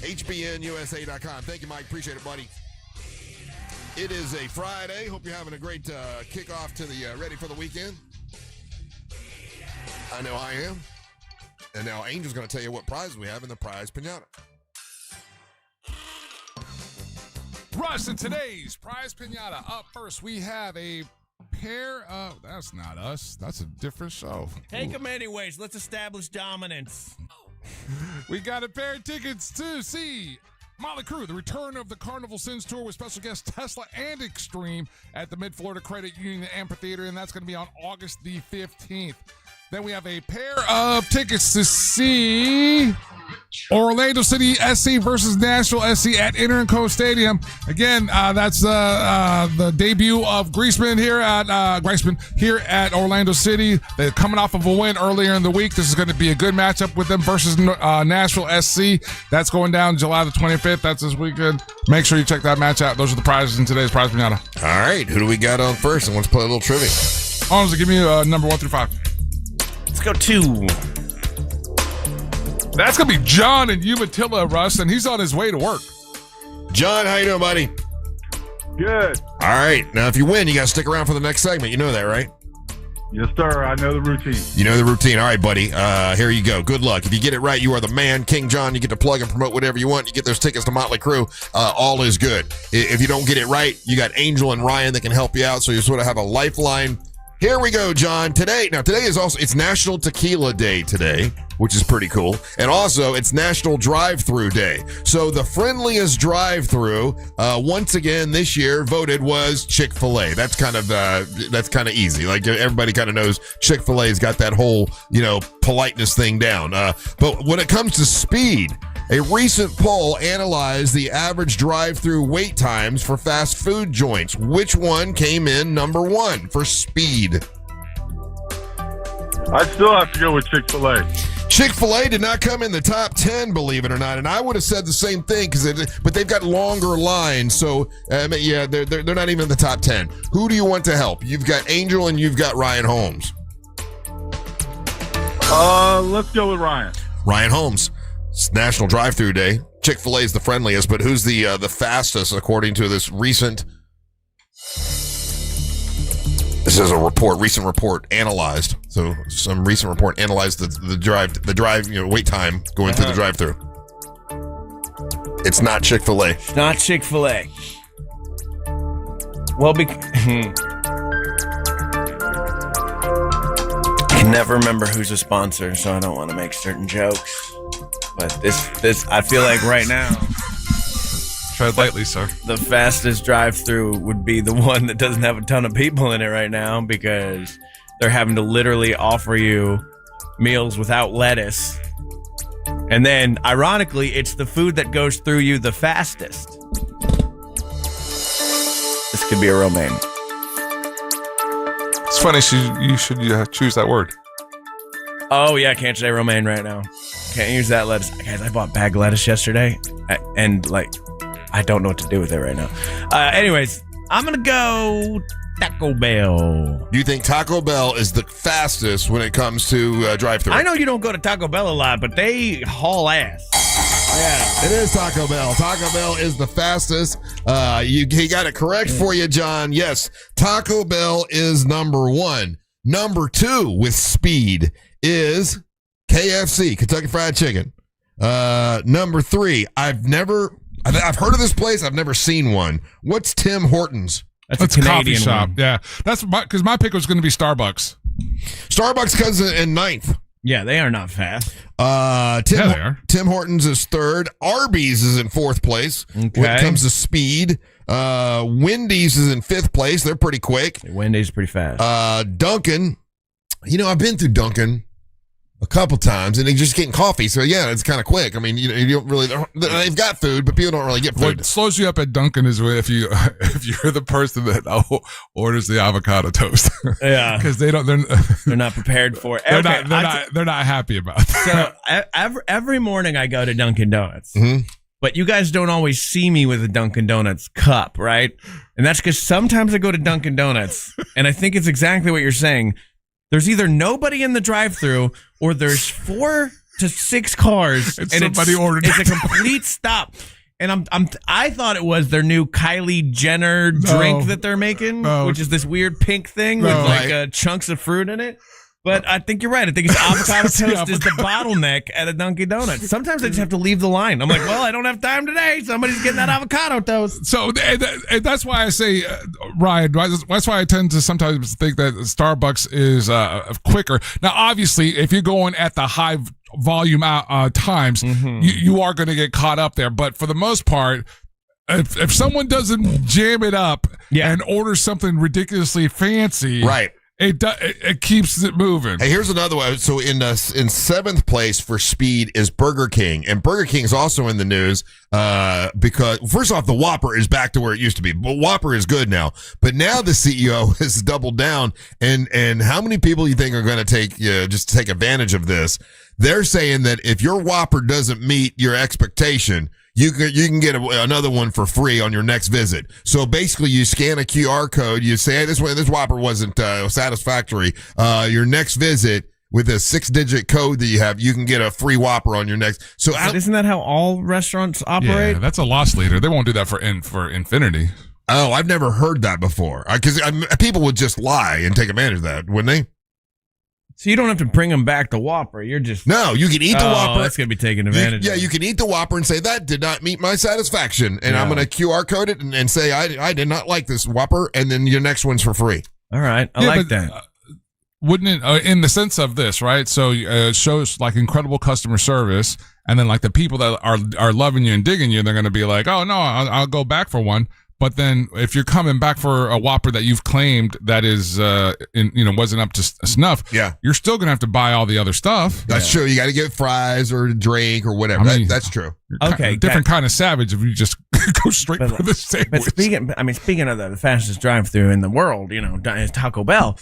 HBNUSA.com. Thank you, Mike. Appreciate it, buddy. It is a Friday. Hope you're having a great kickoff to the ready for the weekend. I know I am. And now Angel's going to tell you what prizes we have in the prize pinata. Russ, in today's prize pinata, up first, we have a pair of... That's not us. That's a different show. Take them anyways. Let's establish dominance. We got a pair of tickets to see Motley Crue, the return of the Carnival Sins Tour with special guests Tesla and Extreme at the Mid-Florida Credit Union Amphitheater, and that's going to be on August the 15th. Then we have a pair of tickets to see Orlando City SC versus Nashville SC at Interco Stadium. Again, that's the debut of Griezmann here at Orlando City. They're coming off of a win earlier in the week. This is going to be a good matchup with them versus Nashville SC. That's going down July the 25th. That's this weekend. Make sure you check that match out. Those are the prizes in today's prize pinata. All right, who do we got on first? And let's play a little trivia. Holmes, give me number 1 through 5. Let's go 2. That's going to be John in Umatilla, Russ, and he's on his way to work. John, how you doing, buddy? Good. All right. Now, if you win, you got to stick around for the next segment. You know that, right? Yes, sir. I know the routine. You know the routine. All right, buddy. Here you go. Good luck. If you get it right, you are the man, King John. You get to plug and promote whatever you want. You get those tickets to Motley Crue. All is good. If you don't get it right, you got Angel and Ryan that can help you out, so you sort of have a lifeline. Here we go, John. Today is also, it's National Tequila Day today, which is pretty cool. And also, it's National Drive-Thru Day. So the friendliest drive-thru, once again this year, voted was Chick-fil-A. That's kind of easy. Like, everybody kind of knows Chick-fil-A's got that whole, politeness thing down. But when it comes to speed, a recent poll analyzed the average drive-thru wait times for fast food joints. Which one came in number 1 for speed? I still have to go with Chick-fil-A. Chick-fil-A did not come in the top 10, believe it or not, and I would have said the same thing but they've got longer lines, so they're not even in the top 10. Who do you want to help? You've got Angel and you've got Ryan Holmes. Let's go with Ryan. Ryan Holmes. It's National Drive-Thru Day. Chick-fil-A is the friendliest, but who's the fastest according to this recent? This is a recent report analyzed. So some recent report analyzed the drive wait time going through the drive-thru. It's not Chick-fil-A. It's not Chick-fil-A. Well, I can never remember who's a sponsor, so I don't want to make certain jokes. But this, I feel like right now, tread lightly, sir. The fastest drive-through would be the one that doesn't have a ton of people in it right now, because they're having to literally offer you meals without lettuce. And then, ironically, it's the food that goes through you the fastest. This could be a romaine. It's funny you should choose that word. Oh, yeah, can't say romaine right now. Can't use that lettuce. Guys, I bought bag lettuce yesterday, and I don't know what to do with it right now. Anyways, I'm going to go Taco Bell. You think Taco Bell is the fastest when it comes to drive-thru? I know you don't go to Taco Bell a lot, but they haul ass. Yeah, it is Taco Bell. Taco Bell is the fastest. He got it correct for you, John. Yes, Taco Bell is number 1. Number 2 with speed is KFC, Kentucky Fried Chicken. Number 3, I've heard of this place. I've never seen one. What's Tim Hortons? That's a Canadian coffee shop. One. Yeah, that's because my pick was going to be Starbucks. Starbucks comes in 9th. Yeah, they are not fast. They are. Tim Hortons is 3rd. Arby's is in 4th place when it comes to speed. Wendy's is in 5th place. They're pretty quick. Wendy's pretty fast. Dunkin'. I've been through Dunkin'. a couple times, and they're just getting coffee. So yeah, it's kind of quick. I mean, you don't really. They've got food, but people don't really get food. What slows you up at Dunkin' is if you're the person that orders the avocado toast. Yeah, because they're not prepared for it. They're not happy about that. So every morning I go to Dunkin' Donuts. Mm-hmm. But you guys don't always see me with a Dunkin' Donuts cup, right? And that's because sometimes I go to Dunkin' Donuts, and I think it's exactly what you're saying. There's either nobody in the drive-thru, or there's 4 to 6 cars, and somebody ordered. It's a complete stop. And I thought it was their new Kylie Jenner drink that they're making, which is this weird pink thing with chunks of fruit in it. But I think you're right. I think it's avocado toast is the bottleneck at a Dunkin' Donuts. Sometimes I just have to leave the line. I'm like, well, I don't have time today. Somebody's getting that avocado toast. So and that's why I say, Ryan, that's why I tend to sometimes think that Starbucks is quicker. Now, obviously, if you're going at the high volume times, you are going to get caught up there. But for the most part, if someone doesn't jam it up and order something ridiculously fancy, right. It keeps it moving. Hey, here's another one. So in 7th place for speed is Burger King, and Burger King is also in the news because first off, the Whopper is back to where it used to be. But Whopper is good now. But now the CEO has doubled down, and how many people you think are going to take advantage of this? They're saying that if your Whopper doesn't meet your expectation, you can get another one for free on your next visit. So basically, you scan a QR code. You say, hey, this Whopper wasn't satisfactory. Your next visit with a 6-digit code that you have, you can get a free Whopper on your next. So isn't that how all restaurants operate? Yeah, that's a loss leader. They won't do that for infinity. Oh, I've never heard that before. Because people would just lie and take advantage of that, wouldn't they? So you don't have to bring them back the Whopper. You're just no. You can eat the Whopper. That's gonna be taken advantage of. You can eat the Whopper and say that did not meet my satisfaction, and I'm gonna QR code it and say I did not like this Whopper, and then your next one's for free. All right, I like that. Wouldn't it, in the sense of this, right? So it shows like incredible customer service, and then like the people that are loving you and digging you, they're gonna be like, oh no, I'll go back for one. But then, if you're coming back for a Whopper that you've claimed that is, wasn't up to snuff, you're still gonna have to buy all the other stuff. That's true. You got to get fries or a drink or whatever. That's true. Okay, different kind of savage if you just go straight for the sandwich. But speaking of the fastest drive-through in the world, is Taco Bell.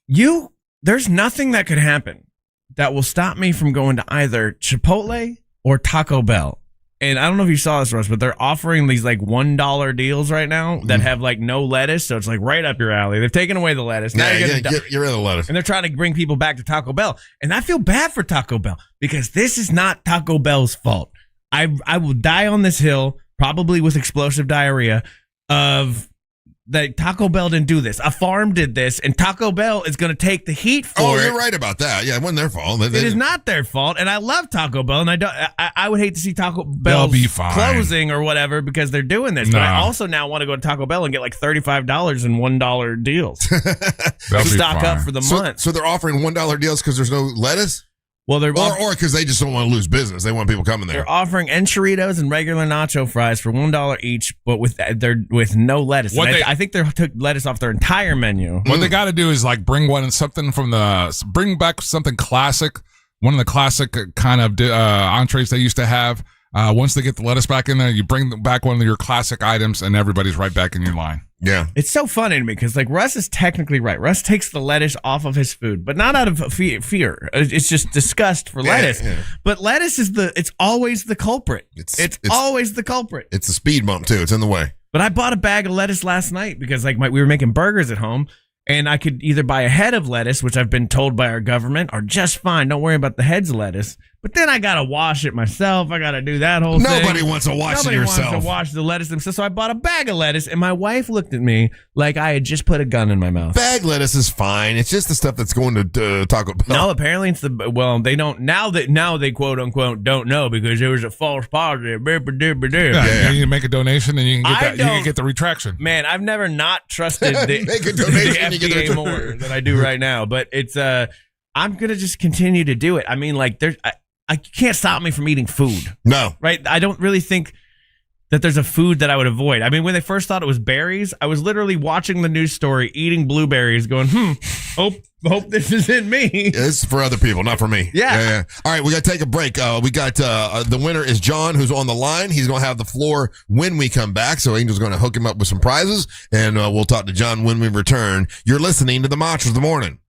There's nothing that could happen that will stop me from going to either Chipotle or Taco Bell. And I don't know if you saw this, Russ, but they're offering these like $1 deals right now that have like no lettuce. So it's like right up your alley. They've taken away the lettuce. Now get rid of the lettuce. And they're trying to bring people back to Taco Bell. And I feel bad for Taco Bell because this is not Taco Bell's fault. I will die on this hill, probably with explosive diarrhea, of that Taco Bell didn't do this. A farm did this, and Taco Bell is going to take the heat for it. Oh, you're right about that. Yeah, it wasn't their fault. It is not their fault, and I love Taco Bell, and I would hate to see Taco Bell closing or whatever because they're doing this. But I also now want to go to Taco Bell and get like $35 in $1 deals. Stock up for the month. So they're offering $1 deals because there's no lettuce? Well, they're or because they just don't want to lose business. They want people coming there. They're offering enchiladas and regular nacho fries for $1 each, but with no lettuce. I think they took lettuce off their entire menu. What they got to do is like bring back something classic, one of the classic kind of entrees they used to have. Once they get the lettuce back in there, you bring back one of your classic items, and everybody's right back in your line. Yeah. It's so funny to me because like Russ is technically right. Russ takes the lettuce off of his food, but not out of fear. It's just disgust for lettuce. Yeah. But lettuce it's always the culprit. It's always the culprit. It's a speed bump too. It's in the way. But I bought a bag of lettuce last night because like we were making burgers at home, and I could either buy a head of lettuce, which I've been told by our government are just fine. Don't worry about the heads of lettuce. But then I got to wash it myself. I got to do that whole thing. Nobody wants to wash it yourself. Nobody wants to wash the lettuce themselves. So I bought a bag of lettuce, and my wife looked at me like I had just put a gun in my mouth. Bag lettuce is fine. It's just the stuff that's going to Taco Bell. No, apparently it's they don't, now they quote unquote don't know because there was a false positive. Yeah. You make a donation and you can get the retraction. Man, I've never not trusted the FDA more than I do right now. But it's I'm going to just continue to do it. I mean, like I can't stop me from eating food. No. Right? I don't really think that there's a food that I would avoid. I mean, when they first thought it was berries, I was literally watching the news story, eating blueberries, going, hope this isn't me. It's for other people, not for me. Yeah. All right, we got to take a break. We got the winner is John, who's on the line. He's going to have the floor when we come back. So Angel's going to hook him up with some prizes, and we'll talk to John when we return. You're listening to the Monsters of the Morning.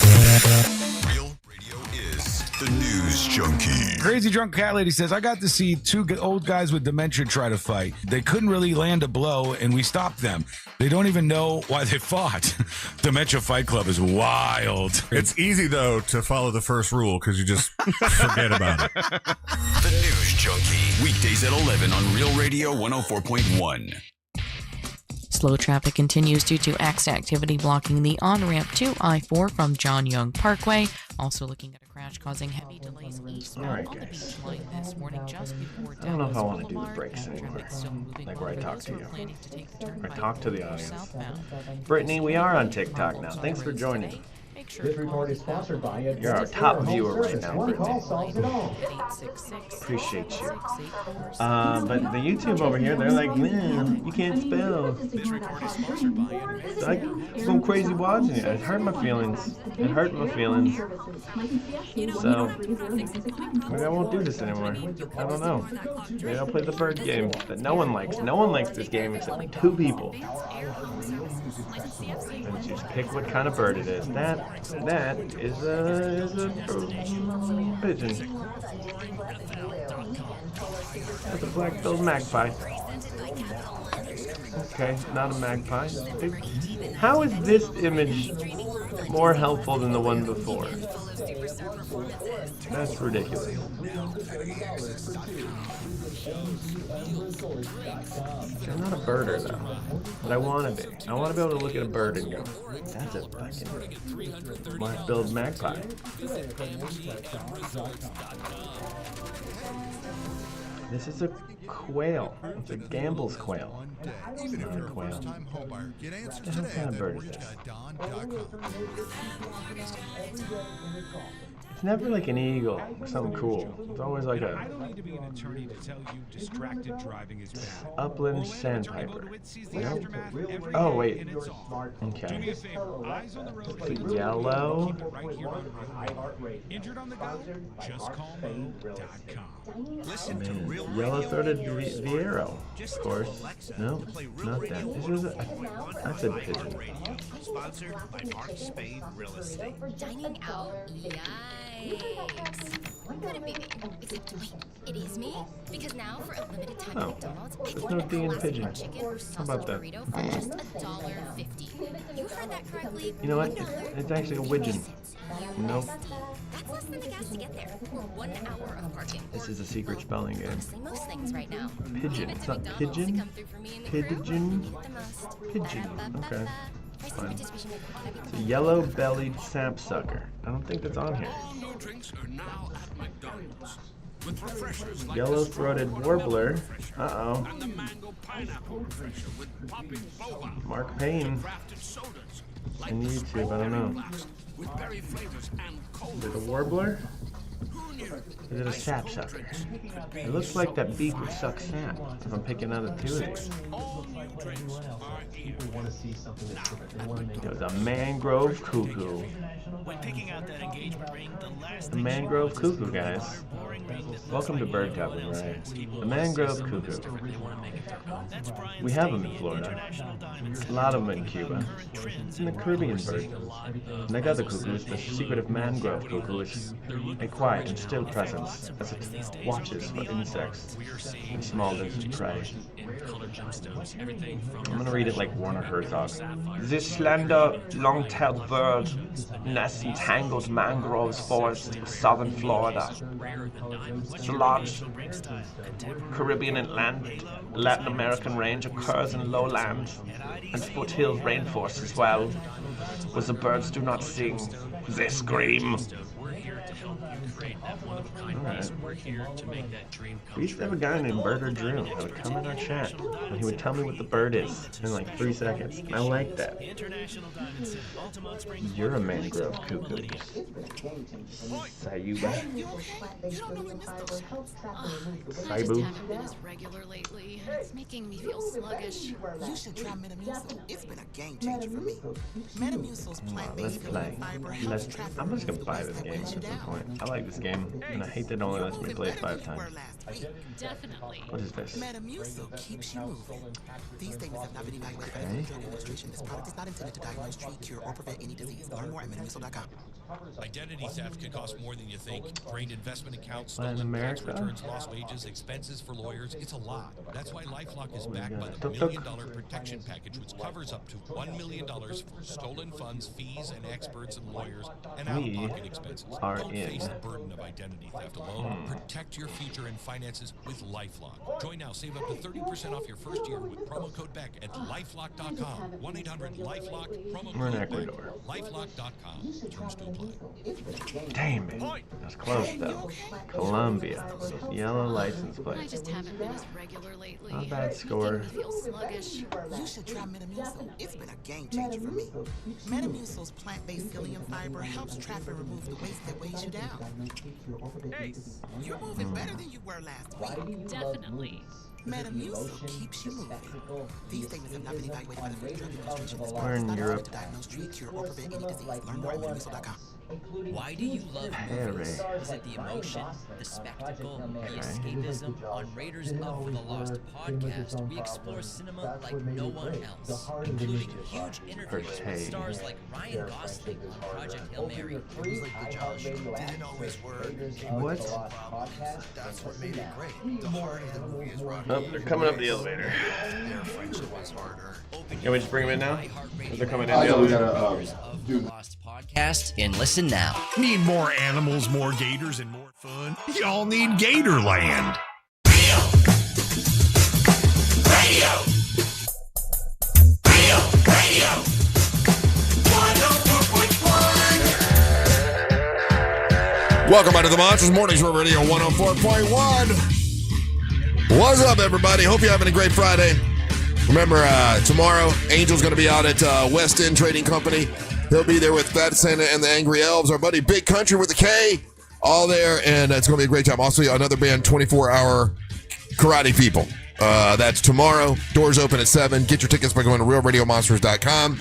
Real Radio is the news junkie. Crazy Drunk Cat Lady says, I got to see two old guys with dementia try to fight. They couldn't really land a blow, and we stopped them. They don't even know why they fought. Dementia Fight Club is wild. It's easy, though, to follow the first rule because you just forget about it. The News Junkie. Weekdays at 11 on Real Radio 104.1. Slow traffic continues due to accident activity blocking the on-ramp to I-4 from John Young Parkway. Also looking at a crash causing heavy delays eastbound on the beach line this morning just before I don't know if I want to do the breaks anymore. Like where I talk to you. Or talk to the audience. Brittany, we are on TikTok now. Thanks for joining. This report is sponsored by it. You're our top viewer right now, Brittany. Appreciate you. But the YouTube over here, they're like, man, you can't spell. This report is sponsored by Like, I'm going crazy watching it. It hurt my feelings. So, maybe I won't do this anymore. I don't know. Maybe I'll play the bird game that no one likes. No one likes this game except 2 people. And just pick what kind of bird it is. That is a pigeon. That's a black-billed magpie. Okay, not a magpie. How is this image more helpful than the one before? That's ridiculous. I'm not a birder though, but I want to be. I want to be able to look at a bird and go, that's a fucking black-billed magpie. This is a quail. It's a Gamble's quail. It's not a quail. What kind of bird is this? It's never like an eagle or something cool. It's always like a upland sandpiper. Yep. Oh wait. Okay. It's yellow. Yellow-throated Viero, of course. No, not that. This is I said pigeon. Sponsored by Mark Spade Real Estate. Dining out, yikes. Could it be me? Except wait, it is me? Because now for a limited time at McDonald's, I there's can no get a D in classic pigeon. chicken or How about salsa that? burrito for just $1.50. You heard that correctly. You know what? It's actually a widgeon. Nope. That's less than the gas to get there, or 1 hour of parking. This is a secret spelling game. Honestly, most things right now. Pigeon. It's not pigeon. Pigeon. Pigeon. Okay. Fine. It's a yellow-bellied sapsucker. I don't think that's on here. Yellow-throated warbler. Uh-oh. Mark Payne. On YouTube, I don't know. Is it a warbler? Is it a sapsucker? It looks like that beak would suck sap if I'm picking out of 2 of these. It was a mangrove cuckoo. The mangrove cuckoo, guys. Welcome to Bird Cover, right? The mangrove cuckoo. We have them in Florida. A lot of them in Cuba. It's in the Caribbean bird. And the other cuckoo is the secretive mangrove cuckoo, is a quiet and still presence as it watches for insects and small lizard prey. I'm gonna read it like Warner Herzog. This slender, long-tailed bird nests in tangled mangroves forest of southern Florida. The large Caribbean and Latin American range occurs in lowland and foothill rainforests as well, where the birds do not sing, they scream. afraid that one-of-a-kind piece, we're here to make that dream come We used to have a guy named Birder Drew that would come in our chat and he would tell me what the bird is in like 3 seconds. And I like that. You're a mangrove cuckoo. Sayuba. I just haven't been as regular lately. It's making me feel sluggish. You should try Metamucil. It's been a game changer for me. Metamucil's plant-based fiber helps traffic. I'm just gonna buy this game at some point. I like this game, and I hate that it only lets me play it 5 times. Definitely. What is this? Metamucil keeps you moving. These statements have not been evaluated by the Food and Drug Administration. This product is not intended to diagnose, treat, cure, or prevent any disease. Learn more at metamucil.com. Identity theft can cost more than you think. Drained investment accounts, What, in stolen tax America? returns, lost wages, expenses for lawyers. It's a lot. That's why LifeLock is backed by the Tuk $1 tuk. million protection package, which covers up to $1 million for stolen funds, fees, and experts and lawyers, and We out-of-pocket expenses. are Don't face in. the burden of identity theft alone. Protect your future and finances with LifeLock. Join now. Save up to 30% off your first year with promo code BECK at LifeLock.com. 1-800-LifeLock. Promo We're in code Ecuador. BECK. LifeLock.com. Terms to apply. Damn it. That's close though. Colombia. Yellow license I plate. just haven't been as regular lately. Not a bad score. It's making me feel sluggish. You should try Metamucil. It's been a game changer for me. Metamucil's plant-based psyllium fiber helps trap and remove the waste that weighs you down. Hey, you're moving better than you were last week. Definitely. Metamucil keeps you moving. These statements have not been evaluated by the Food and Drug Administration. This We're product is in not Europe. intended to diagnose, treat, cure, or prevent any disease. Learn more at metamucil.com. Why do you love movies? Is it the emotion, the spectacle, the escapism? On Raiders of the Lost podcast, we explore cinema like no one else, including huge interviews with stars like Ryan Gosling on Project Hail Mary. It was like the Josh didn't always work. What? That's what made it great. The heart of the movie is Roger. Oh, they're coming up the elevator. Their friendship was harder. Can we just bring them in now? Or they're coming in the Raiders elevator. of the Lost podcast, and listen now. Need more animals, more gators, and more fun? Y'all need Gatorland. Welcome back to the Monsters Mornings Row Radio 104.1. What's up, everybody? Hope you're having a great Friday. Remember, tomorrow, Angel's going to be out at West End Trading Company. He'll be there with Fat Santa and the Angry Elves, our buddy Big Country with a K, all there, and it's going to be a great time. Also, another band, 24-hour Karate People. That's tomorrow. Doors open at 7. Get your tickets by going to realradiomonsters.com.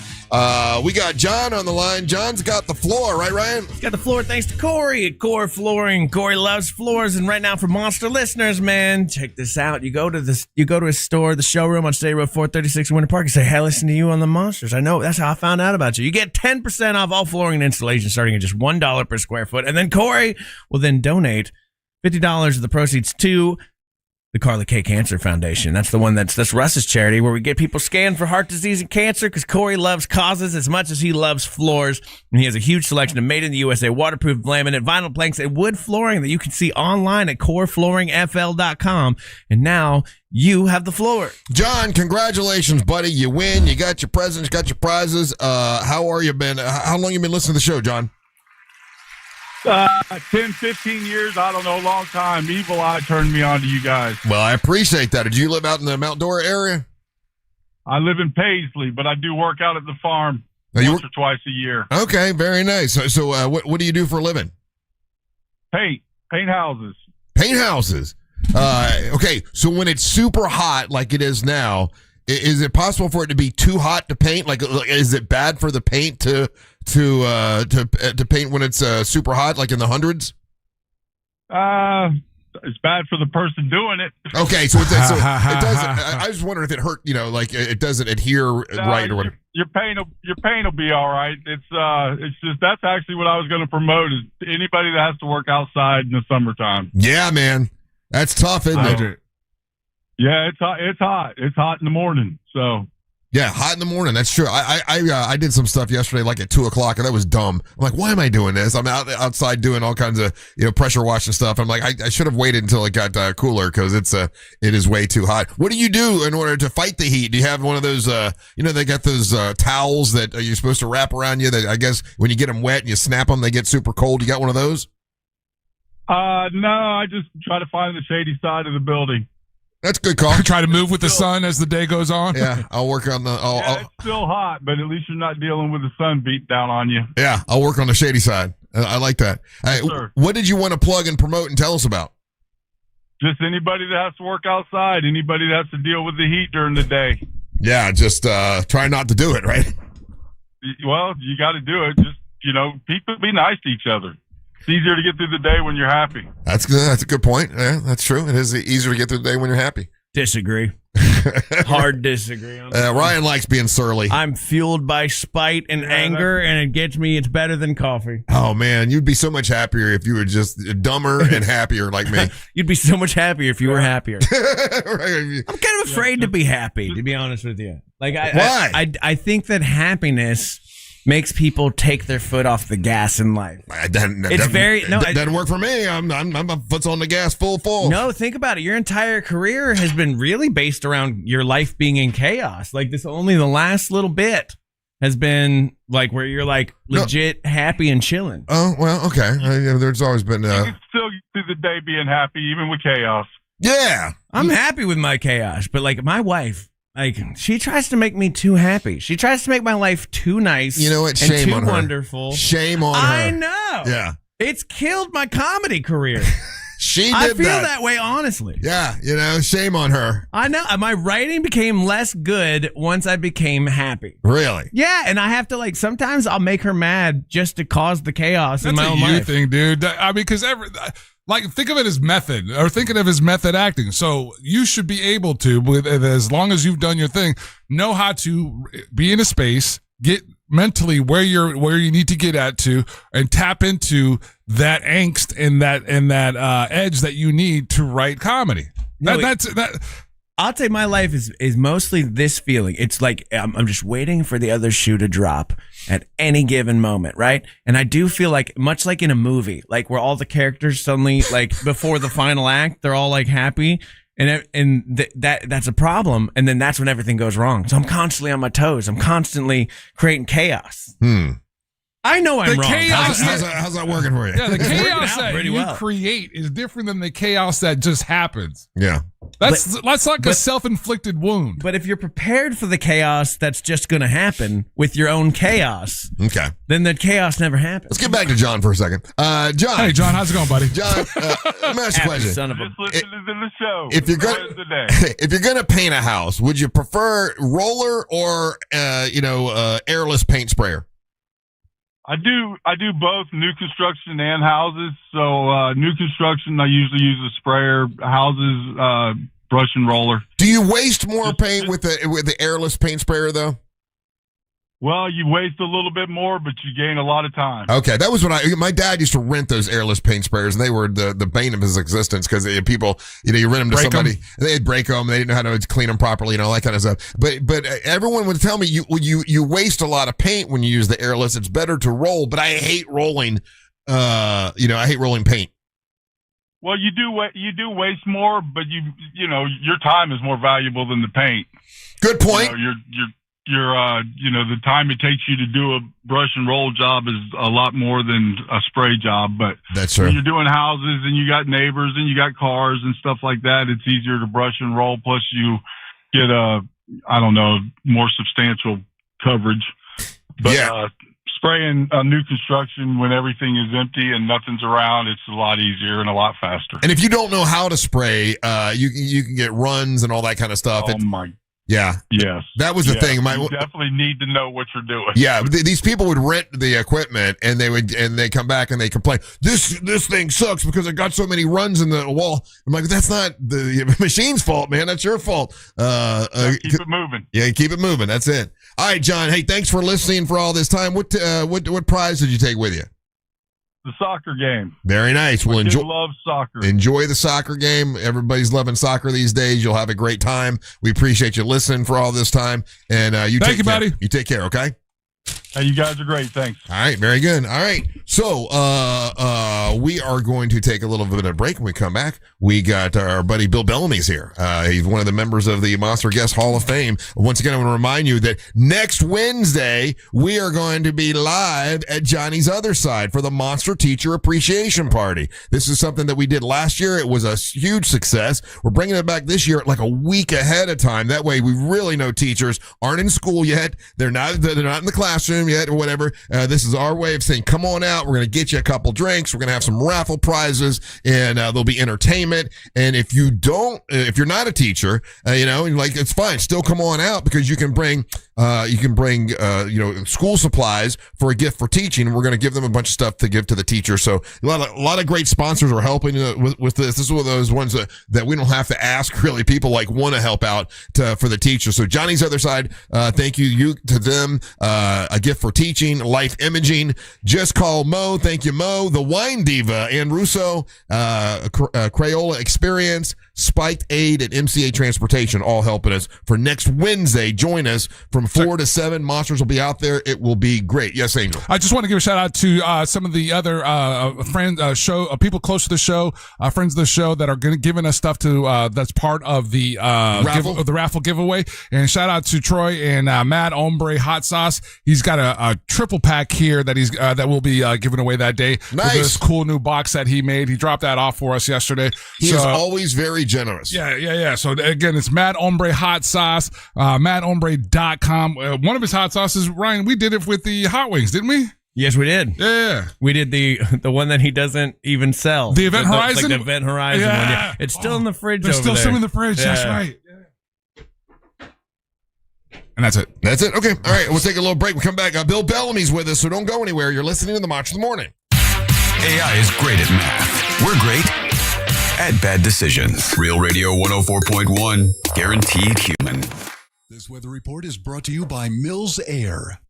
We got John on the line. John's got the floor, right, Ryan? He's got the floor thanks to Corey at Core Flooring. Corey loves floors, and right now for Monster listeners, man, check this out. You go to his store, the showroom on State Road 436 in Winter Park, and say, "Hey, I listen to you on the Monsters. I know that's how I found out about you." You get 10% off all flooring and installation starting at just $1 per square foot, and then Corey will then donate $50 of the proceeds to the Carla K Cancer Foundation. That's the one that's Russ's charity, where we get people scanned for heart disease and cancer, because Corey loves causes as much as he loves floors. And he has a huge selection of made in the USA waterproof laminate, vinyl planks, and wood flooring that you can see online at coreflooringfl.com. And now you have the floor. John, congratulations, buddy. You win. You got your presents, got your prizes. How are you been? How long you been listening to the show, John? 10, 15 years, I don't know, a long time. Evil Eye turned me on to you guys. Well, I appreciate that. Did you live out in the Mount Dora area? I live in Paisley, but I do work out at the farm once or twice a year. Okay, very nice. So what do you do for a living? Paint houses. Paint houses. Okay, so when it's super hot like it is now, is it possible for it to be too hot to paint? Like is it bad for the paint to paint when it's super hot, like in the hundreds? It's bad for the person doing it. Okay, so it doesn't. I was wondering if it hurt. Like it doesn't adhere right or whatever. Your paint will be all right. It's just that's actually what I was going to promote, is anybody that has to work outside in the summertime. Yeah, man, that's tough, isn't it? Yeah, it's hot. It's hot in the morning. So yeah, hot in the morning. That's true. I did some stuff yesterday, like at 2:00, and that was dumb. I'm like, why am I doing this? I'm outside doing all kinds of pressure washing stuff. I'm like, I should have waited until it got cooler, because it is way too hot. What do you do in order to fight the heat? Do you have one of those? They got those towels that you're supposed to wrap around you. That I guess when you get them wet and you snap them, they get super cold. You got one of those? No, I just try to find the shady side of the building. That's a good call. Try to move with the sun as the day goes on. Yeah, I'll work on the. It's still hot, but at least you're not dealing with the sun beat down on you. Yeah, I'll work on the shady side. I like that. Hey, sir. What did you want to plug and promote and tell us about? Just anybody that has to work outside, anybody that has to deal with the heat during the day. Yeah, just try not to do it, right? Well, you got to do it. Just, people be nice to each other. It's easier to get through the day when you're happy. That's good. That's a good point. Yeah, that's true. It is easier to get through the day when you're happy. Disagree. Hard disagree. Ryan likes being surly. I'm fueled by spite and anger, and it gets me. It's better than coffee. Oh, man. You'd be so much happier if you were just dumber and happier like me. You'd be so much happier if you were happier. I'm kind of afraid to be happy, to be honest with you. Why? I think that happiness makes people take their foot off the gas in life. It doesn't work for me. I'm my foot's on the gas full. No, think about it. Your entire career has been really based around your life being in chaos. Like only the last little bit has been like where you're like legit happy and chilling. Oh, well, okay. There's always been. You can still get through the day being happy, even with chaos. Yeah, I'm happy with my chaos, but like my wife. She tries to make me too happy. She tries to make my life too nice. You know what? Shame on her. Wonderful. Shame on her. I know. Yeah. It's killed my comedy career. I feel that way, honestly. Yeah. Shame on her. I know. My writing became less good once I became happy. Really? Yeah. And I have to sometimes I'll make her mad just to cause the chaos in my own life. That's a you thing, dude. I mean, because think of it as method, or thinking of his method acting. So you should be able to, as long as you've done your thing, know how to be in a space, get mentally where you need to get to, and tap into that angst and that edge that you need to write comedy. I'll say my life is mostly this feeling. It's like I'm just waiting for the other shoe to drop at any given moment, right? And I do feel like, much like in a movie, like where all the characters suddenly, like before the final act, they're all like happy, and that's a problem. And then that's when everything goes wrong. So I'm constantly on my toes. I'm constantly creating chaos. I know I'm wrong. How's that working for you? Yeah, the chaos that you create is different than the chaos that just happens. Yeah. That's like a self-inflicted wound. But if you're prepared for the chaos that's just going to happen with your own chaos, okay, then the chaos never happens. Let's get back to John for a second. John. Hey, John, how's it going, buddy? John, let me ask you a question. Just listening to the show. If you're gonna paint a house, would you prefer roller or airless paint sprayer? I do both new construction and houses. So new construction, I usually use a sprayer. Houses, brush and roller. Do you waste more paint with the airless paint sprayer though? Well, you waste a little bit more, but you gain a lot of time. Okay, that was when my dad used to rent those airless paint sprayers, and they were the bane of his existence because people, you rent them to somebody, and they'd break them, they didn't know how to clean them properly, and all that kind of stuff. But everyone would tell me you waste a lot of paint when you use the airless. It's better to roll, but I hate rolling. I hate rolling paint. Well, you do waste more, but your time is more valuable than the paint. Good point. The time it takes you to do a brush and roll job is a lot more than a spray job. But that's true. When you're doing houses and you got neighbors and you got cars and stuff like that, it's easier to brush and roll. Plus, you get more substantial coverage. But spraying new construction when everything is empty and nothing's around, it's a lot easier and a lot faster. And if you don't know how to spray, you can get runs and all that kind of stuff. Yeah. Yes. That was the thing. You definitely need to know what you're doing. Yeah. These people would rent the equipment and they come back and they complain, this thing sucks because it got so many runs in the wall. I'm like, that's not the machine's fault, man. That's your fault. Keep it moving. Yeah. Keep it moving. That's it. All right, John. Hey, thanks for listening for all this time. What prize did you take with you? The soccer game. Very nice. We'll love soccer. Enjoy the soccer game. Everybody's loving soccer these days. You'll have a great time. We appreciate you listening for all this time. And Thank you, buddy. You take care, okay? Hey, you guys are great. Thanks. All right, very good. All right. So, we are going to take a little bit of a break. When we come back, we got our buddy Bill Bellamy's here. He's one of the members of the Monster Guest Hall of Fame. Once again, I want to remind you that next Wednesday, we are going to be live at Johnny's Other Side for the Monster Teacher Appreciation Party. This is something that we did last year. It was a huge success. We're bringing it back this year like a week ahead of time. That way, we really know teachers aren't in school yet. They're not in the classroom yet or whatever. This is our way of saying, come on out. We're going to get you a couple drinks. We're going to have some raffle prizes, and there'll be entertainment. And if you're not a teacher, it's fine. Still come on out, because you can bring school supplies for a gift for teaching. And we're going to give them a bunch of stuff to give to the teachers. So a lot of great sponsors are helping with this. This is one of those ones that we don't have to ask, really. People want to help out for the teachers. So Johnny's Other Side, thank you to them. A gift for teaching, life imaging. Just call Mo. Thank you, Mo. The Wine Diva, Ann Russo, Crayola Experience, Spiked Aid, and MCA Transportation, all helping us for next Wednesday. Join us from 4 to 7. Monsters will be out there. It will be great. Yes, Angel. I just want to give a shout out to some of the other friends, people close to the show, friends of the show that are giving us stuff to that's part of the raffle giveaway. And shout out to Troy and Mad Ombre Hot Sauce. He's got a triple pack here that we'll be giving away that day. Nice. With this cool new box that he made. He dropped that off for us yesterday. He is always very generous. Yeah. So again, it's Mad Ombre Hot Sauce, madombre.com. One of his hot sauces, Ryan, we did it with the hot wings, didn't we? Yes, we did. Yeah. We did the one that he doesn't even sell. The Event Horizon? Like the Event Horizon one. Yeah. It's still in the fridge over there. There's still some in the fridge. Yeah. That's right. And that's it. That's it. Okay. All right. We'll take a little break. We'll come back. Bill Bellamy's with us, so don't go anywhere. You're listening to the Monster of the Morning. AI is great at math. We're great at bad decisions. Real Radio 104.1. Guaranteed human. This weather report is brought to you by Mills Air.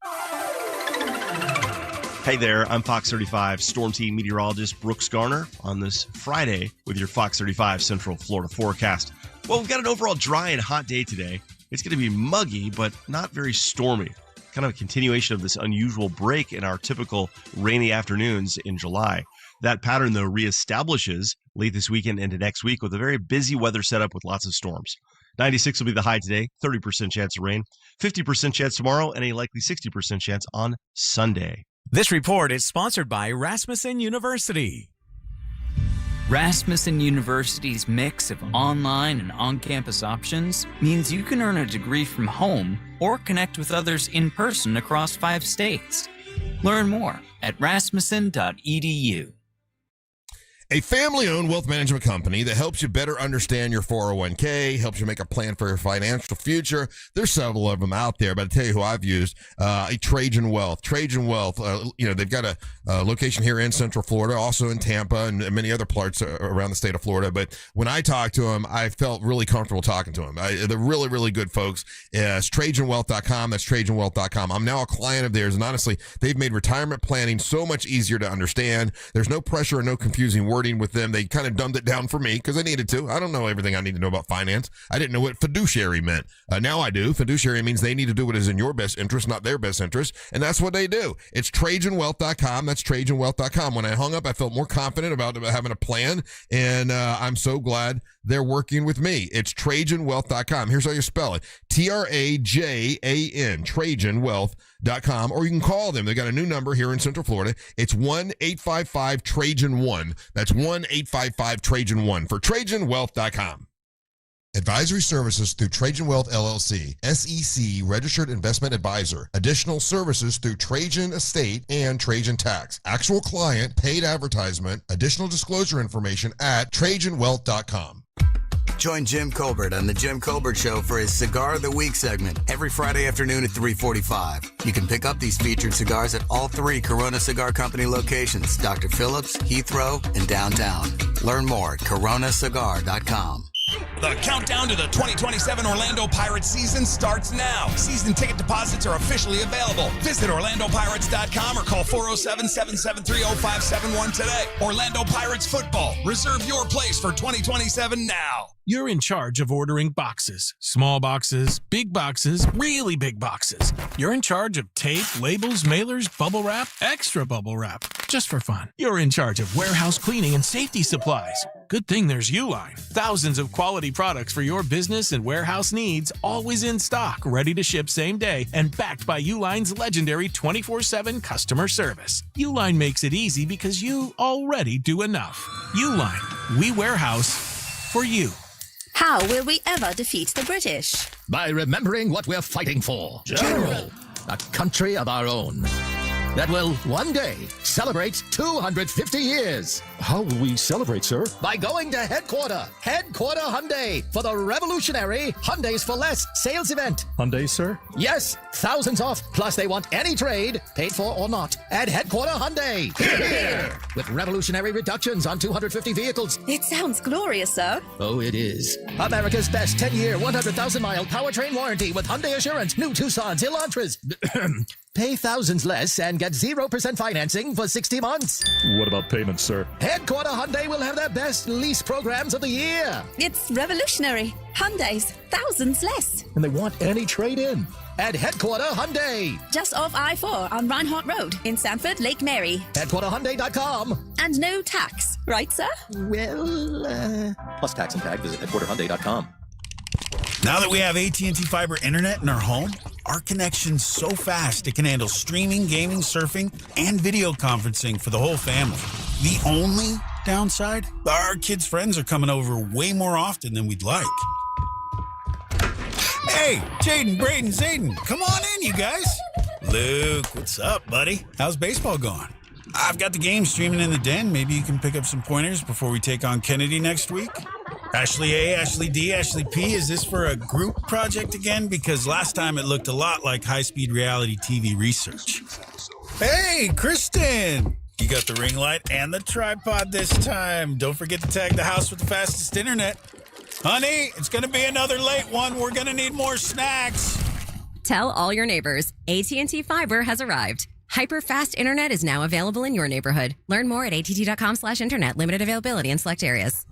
Hey there, I'm Fox 35 Storm Team meteorologist Brooks Garner on this Friday with your Fox 35 Central Florida forecast. Well, we've got an overall dry and hot day today. It's going to be muggy, but not very stormy. Kind of a continuation of this unusual break in our typical rainy afternoons in July. That pattern, though, reestablishes late this weekend into next week with a very busy weather setup with lots of storms. 96 will be the high today, 30% chance of rain, 50% chance tomorrow, and a likely 60% chance on Sunday. This report is sponsored by Rasmussen University. Rasmussen University's mix of online and on-campus options means you can earn a degree from home or connect with others in person across 5 states. Learn more at rasmussen.edu. A family-owned wealth management company that helps you better understand your 401k, helps you make a plan for your financial future. There's several of them out there, but I'll tell you who I've used, Trajan Wealth. Trajan Wealth, they've got a location here in Central Florida, also in Tampa and many other parts around the state of Florida. But when I talked to them, I felt really comfortable talking to them. They're really, really good folks. It's TrajanWealth.com. That's TrajanWealth.com. I'm now a client of theirs, and honestly, they've made retirement planning so much easier to understand. There's no pressure and no confusing wording with them. They kind of dumbed it down for me because I needed to. I don't know everything I need to know about finance. I didn't know what fiduciary meant. Now I do. Fiduciary means they need to do what is in your best interest, not their best interest. And that's what they do. It's TrajanWealth.com. That's TrajanWealth.com. When I hung up, I felt more confident about having a plan. And I'm so glad they're working with me. It's TrajanWealth.com. Here's how you spell it. TRAJAN, TrajanWealth.com. Or you can call them. They got a new number here in Central Florida. It's 1-855-TRAJAN-1. That's 1-855-TRAJAN-1 for TrajanWealth.com. Advisory services through Trajan Wealth LLC, SEC registered investment advisor. Additional services through Trajan Estate and Trajan Tax. Actual client, paid advertisement, additional disclosure information at TrajanWealth.com. Join Jim Colbert on The Jim Colbert Show for his Cigar of the Week segment every Friday afternoon at 3:45. You can pick up these featured cigars at all 3 Corona Cigar Company locations, Dr. Phillips, Heathrow, and downtown. Learn more at coronacigar.com. The countdown to the 2027 Orlando Pirates season starts now. Season ticket deposits are officially available. Visit OrlandoPirates.com or call 407-773-0571 today. Orlando Pirates football. Reserve your place for 2027 now. You're in charge of ordering boxes. Small boxes, big boxes, really big boxes. You're in charge of tape, labels, mailers, bubble wrap, extra bubble wrap. Just for fun. You're in charge of warehouse cleaning and safety supplies. Good thing there's Uline. Thousands of quality products for your business and warehouse needs, always in stock, ready to ship same day, and backed by Uline's legendary 24/7 customer service. Uline makes it easy because you already do enough. Uline. We warehouse for you. How will we ever defeat the British? By remembering what we're fighting for. General. A country of our own. That will one day celebrate 250 years. How will we celebrate, sir? By going to Headquarter Hyundai, for the revolutionary Hyundais for Less sales event. Hyundai, sir? Yes, thousands off, plus they want any trade, paid for or not, at Headquarter Hyundai. Here! With revolutionary reductions on 250 vehicles. It sounds glorious, sir. Oh, it is. America's best 10-year, 100,000-mile powertrain warranty with Hyundai Assurance, new Tucsons, Elantras. Pay thousands less and get 0% financing for 60 months. What about payments, sir? Headquarter Hyundai will have their best lease programs of the year. It's revolutionary. Hyundai's thousands less. And they want any trade-in. At Headquarter Hyundai. Just off I-4 on Reinhardt Road in Sanford, Lake Mary. HeadquarterHyundai.com. And no tax, right, sir? Well, Plus tax and tag, visit HeadquarterHyundai.com. Now that we have AT&T Fiber Internet in our home, our connection's so fast it can handle streaming, gaming, surfing, and video conferencing for the whole family. The only downside? Our kids' friends are coming over way more often than we'd like. Hey, Jaden, Braden, Zayden, come on in, you guys. Luke, what's up, buddy? How's baseball going? I've got the game streaming in the den. Maybe you can pick up some pointers before we take on Kennedy next week. Ashley A, Ashley D, Ashley P, is this for a group project again? Because last time it looked a lot like high-speed reality TV research. Hey, Kristen! You got the ring light and the tripod this time. Don't forget to tag the house with the fastest internet. Honey, it's going to be another late one. We're going to need more snacks. Tell all your neighbors, AT&T Fiber has arrived. Hyper-fast internet is now available in your neighborhood. Learn more at att.com/internet. Limited availability in select areas.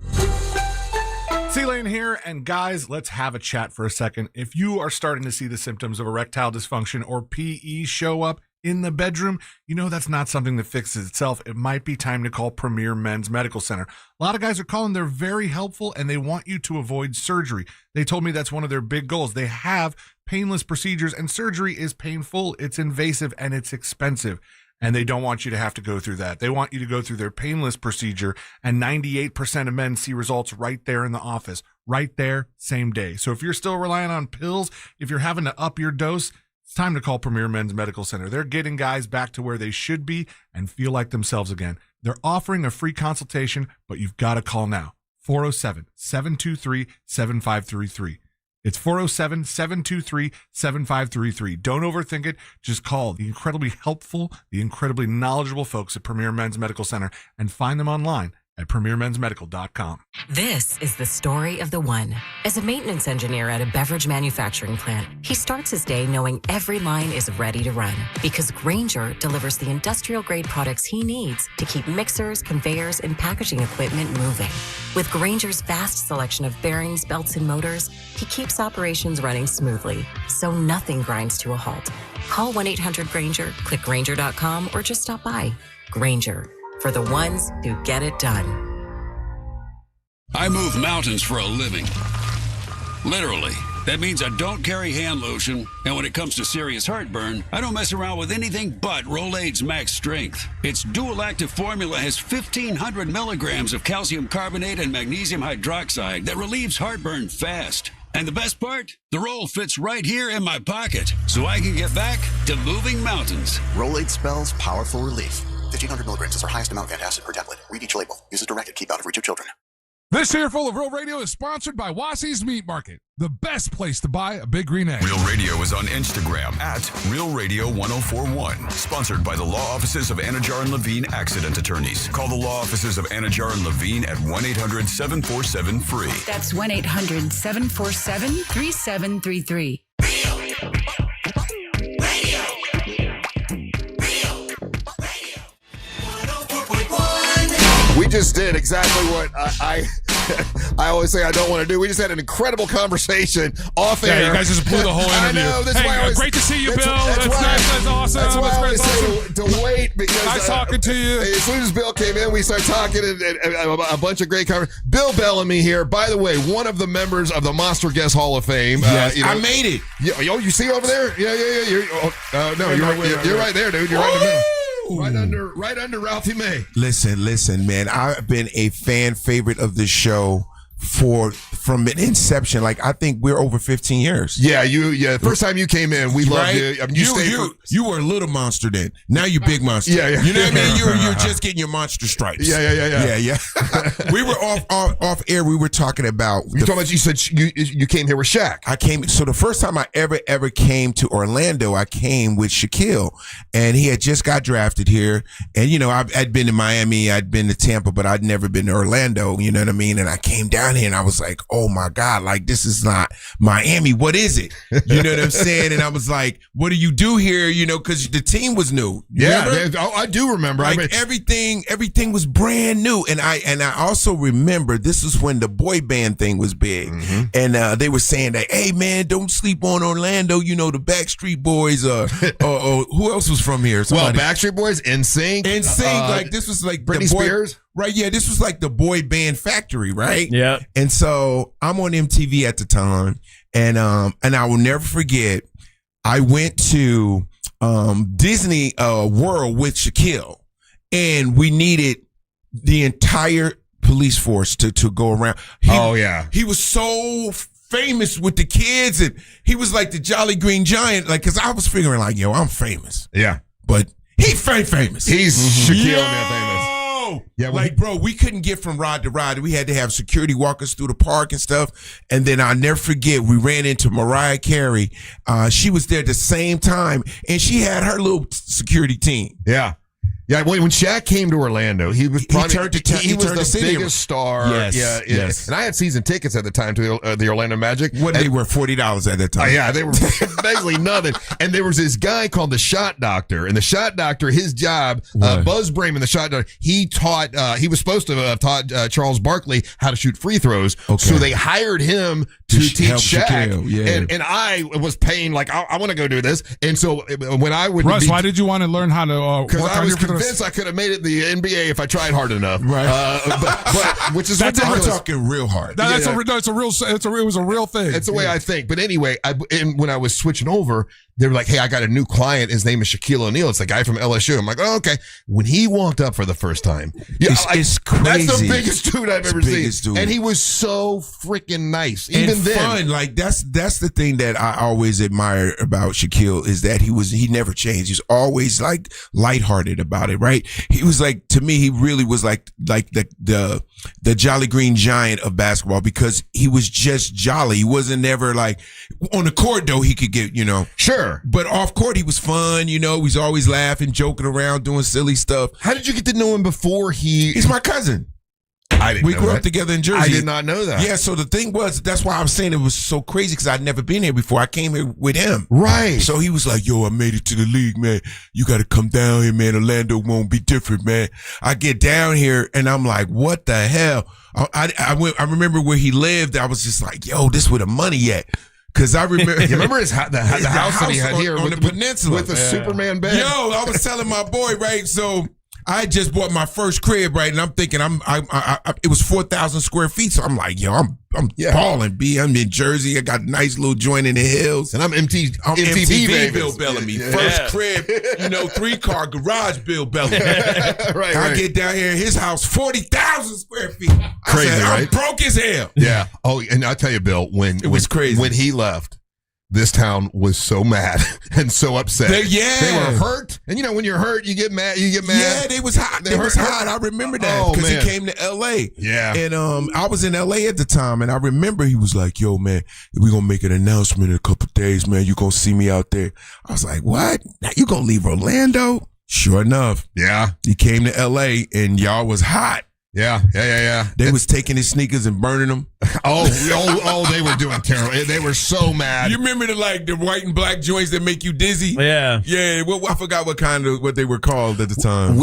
C-Lane here, and guys, let's have a chat for a second. If you are starting to see the symptoms of erectile dysfunction or PE show up in the bedroom, you know that's not something that fixes itself. It might be time to call Premier Men's Medical Center. A lot of guys are calling. They're very helpful, and they want you to avoid surgery. They told me that's one of their big goals. They have painless procedures, and surgery is painful, it's invasive, and it's expensive. And they don't want you to have to go through that. They want you to go through their painless procedure, and 98% of men see results right there in the office, right there, same day. So if you're still relying on pills, if you're having to up your dose, it's time to call Premier Men's Medical Center. They're getting guys back to where they should be and feel like themselves again. They're offering a free consultation, but you've got to call now. 407-723-7533. It's 407-723-7533. Don't overthink it. Just call the incredibly helpful, the incredibly knowledgeable folks at Premier Men's Medical Center and find them online at premiermensmedical.com. This is the story of the one. As a maintenance engineer at a beverage manufacturing plant, he starts his day knowing every line is ready to run because Grainger delivers the industrial-grade products he needs to keep mixers, conveyors, and packaging equipment moving. With Grainger's vast selection of bearings, belts, and motors, he keeps operations running smoothly, so nothing grinds to a halt. Call 1-800-GRAINGER, click Grainger.com, or just stop by. Grainger, for the ones who get it done. I move mountains for a living. Literally. That means I don't carry hand lotion, and when it comes to serious heartburn, I don't mess around with anything but Rolaids Max Strength. Its dual active formula has 1,500 milligrams of calcium carbonate and magnesium hydroxide that relieves heartburn fast. And the best part? The roll fits right here in my pocket, so I can get back to moving mountains. Rolaids spells powerful relief. 1,500 milligrams is our highest amount of antacid per tablet. Read each label. Use as directed. Keep out of reach of children. This Earful of Real Radio is sponsored by Wassey's Meat Market, the best place to buy a big green egg. Real Radio is on Instagram at Real Radio 1041. Sponsored by the law offices of Anajar and Levine Accident Attorneys. Call the law offices of Anajar and Levine at 1-800-747-FREE. That's 1-800-747-3733. We just did exactly what I always say I don't want to do. We just had an incredible conversation off air. Yeah, you guys just blew the whole interview. I know. That's why I always, great to see you, Bill. That's why, nice. That's awesome. That's why I always awesome. say to wait because nice talking to you. As soon as Bill came in, we started talking and a bunch of great conversations. Bill Bellamy here. By the way, one of the members of the Monster Guest Hall of Fame. Yes, I made it. You see over there? Yeah. You're right there, dude. You're right in the middle. Right under Ralphie May. Listen, man. I've been a fan favorite of this show from an inception. Like, I think we're over 15 years. Yeah, first time you came in, we loved you. I mean, you were a little monster then. Now you're big monster. Yeah. You know what I mean? You're just getting your monster stripes. Yeah. We were off air. We were talking about. You said you came here with Shaq. I came. So the first time I ever came to Orlando, I came with Shaquille, and he had just got drafted here. And I'd been to Miami, I'd been to Tampa, but I'd never been to Orlando. You know what I mean? And I came down here and I was like, oh my God, like this is not Miami. What is it? You know what I'm saying? And I was like, what do you do here? Because the team was new. I do remember. Like everything was brand new. And I also remember this is when the boy band thing was big. Mm-hmm. And they were saying that, hey man, don't sleep on Orlando. The Backstreet Boys or who else was from here? Somebody. Well, Backstreet Boys, NSYNC. Like this was like Britney Spears. Right, yeah, this was like the boy band factory, right? Yeah. And so I'm on MTV at the time, and I will never forget, I went to Disney World with Shaquille, and we needed the entire police force to go around. He was so famous with the kids, and he was like the Jolly Green Giant, like, because I was figuring like, yo, I'm famous. Yeah. But he's famous. He's Shaquille famous. Yeah, like, bro, we couldn't get from ride to ride. We had to have security walk us through the park and stuff. And then I'll never forget, we ran into Mariah Carey. She was there at the same time, and she had her little security team. Yeah. Yeah, when Shaq came to Orlando, he was probably he was the biggest star. Yes. And I had season tickets at the time to the Orlando Magic. What they were $40 at that time. Yeah, they were basically nothing. And there was this guy called the Shot Doctor, and the Shot Doctor, his job, Buzz Brayman, the Shot Doctor, he was supposed to have taught Charles Barkley how to shoot free throws. Okay. So they hired him to teach Shaq. Yeah. And I was paying like I want to go do this. And so when I would Russ, why did you want to learn how to work on your convinced I could have made it in the NBA if I tried hard enough. Right. But which is ridiculous. I'm talking real hard. It was a real thing. It's the way I think. But anyway, when I was switching over, they were like, hey, I got a new client. His name is Shaquille O'Neal. It's the guy from LSU. I'm like, oh, okay. When he walked up for the first time, it's crazy. That's the biggest dude I've ever seen. Dude. And he was so freaking nice. Even and then. Fun. Like that's the thing that I always admire about Shaquille is that he never changed. He's always like lighthearted about it, right? He was like, to me, he really was like the Jolly Green Giant of basketball because he was just jolly. He wasn't never like on the court though. He could get, sure, but off court he was fun. He's always laughing, joking around, doing silly stuff. How did you get to know him before He's my cousin. We grew up together in Jersey. I did not know that. Yeah, so the thing was, that's why I was saying it was so crazy because I'd never been here before. I came here with him. Right. So he was like, yo, I made it to the league, man. You got to come down here, man. Orlando won't be different, man. I get down here and I'm like, what the hell? I remember where he lived. I was just like, yo, this where the money at. Because I remember, the house that he had here on the peninsula with the Superman bed. Yo, I was telling my boy, right? So I just bought my first crib, right? And I'm thinking, it was 4,000 square feet. So I'm like, yo, I'm balling, B. I'm in Jersey. I got a nice little joint in the hills. And I'm MTV Bill Bellamy. First crib, 3-car garage Bill Bellamy. right. I get down here in his house, 40,000 square feet. Crazy, right? I'm broke as hell. Yeah. Oh, and I'll tell you, Bill, it was crazy. When he left, this town was so mad and so upset. They were hurt. And when you're hurt, you get mad. Yeah, they was hot. It was hot. I remember that because he came to L.A. Yeah. And I was in L.A. at the time, and I remember he was like, yo, man, we're going to make an announcement in a couple of days, man. You're going to see me out there. I was like, what? Now you going to leave Orlando? Sure enough. Yeah. He came to L.A., and y'all was hot. Yeah. They was taking his sneakers and burning them. They were doing terrible. They were so mad. You remember the white and black joints that make you dizzy? Yeah. Yeah. Well, I forgot what they were called at the time.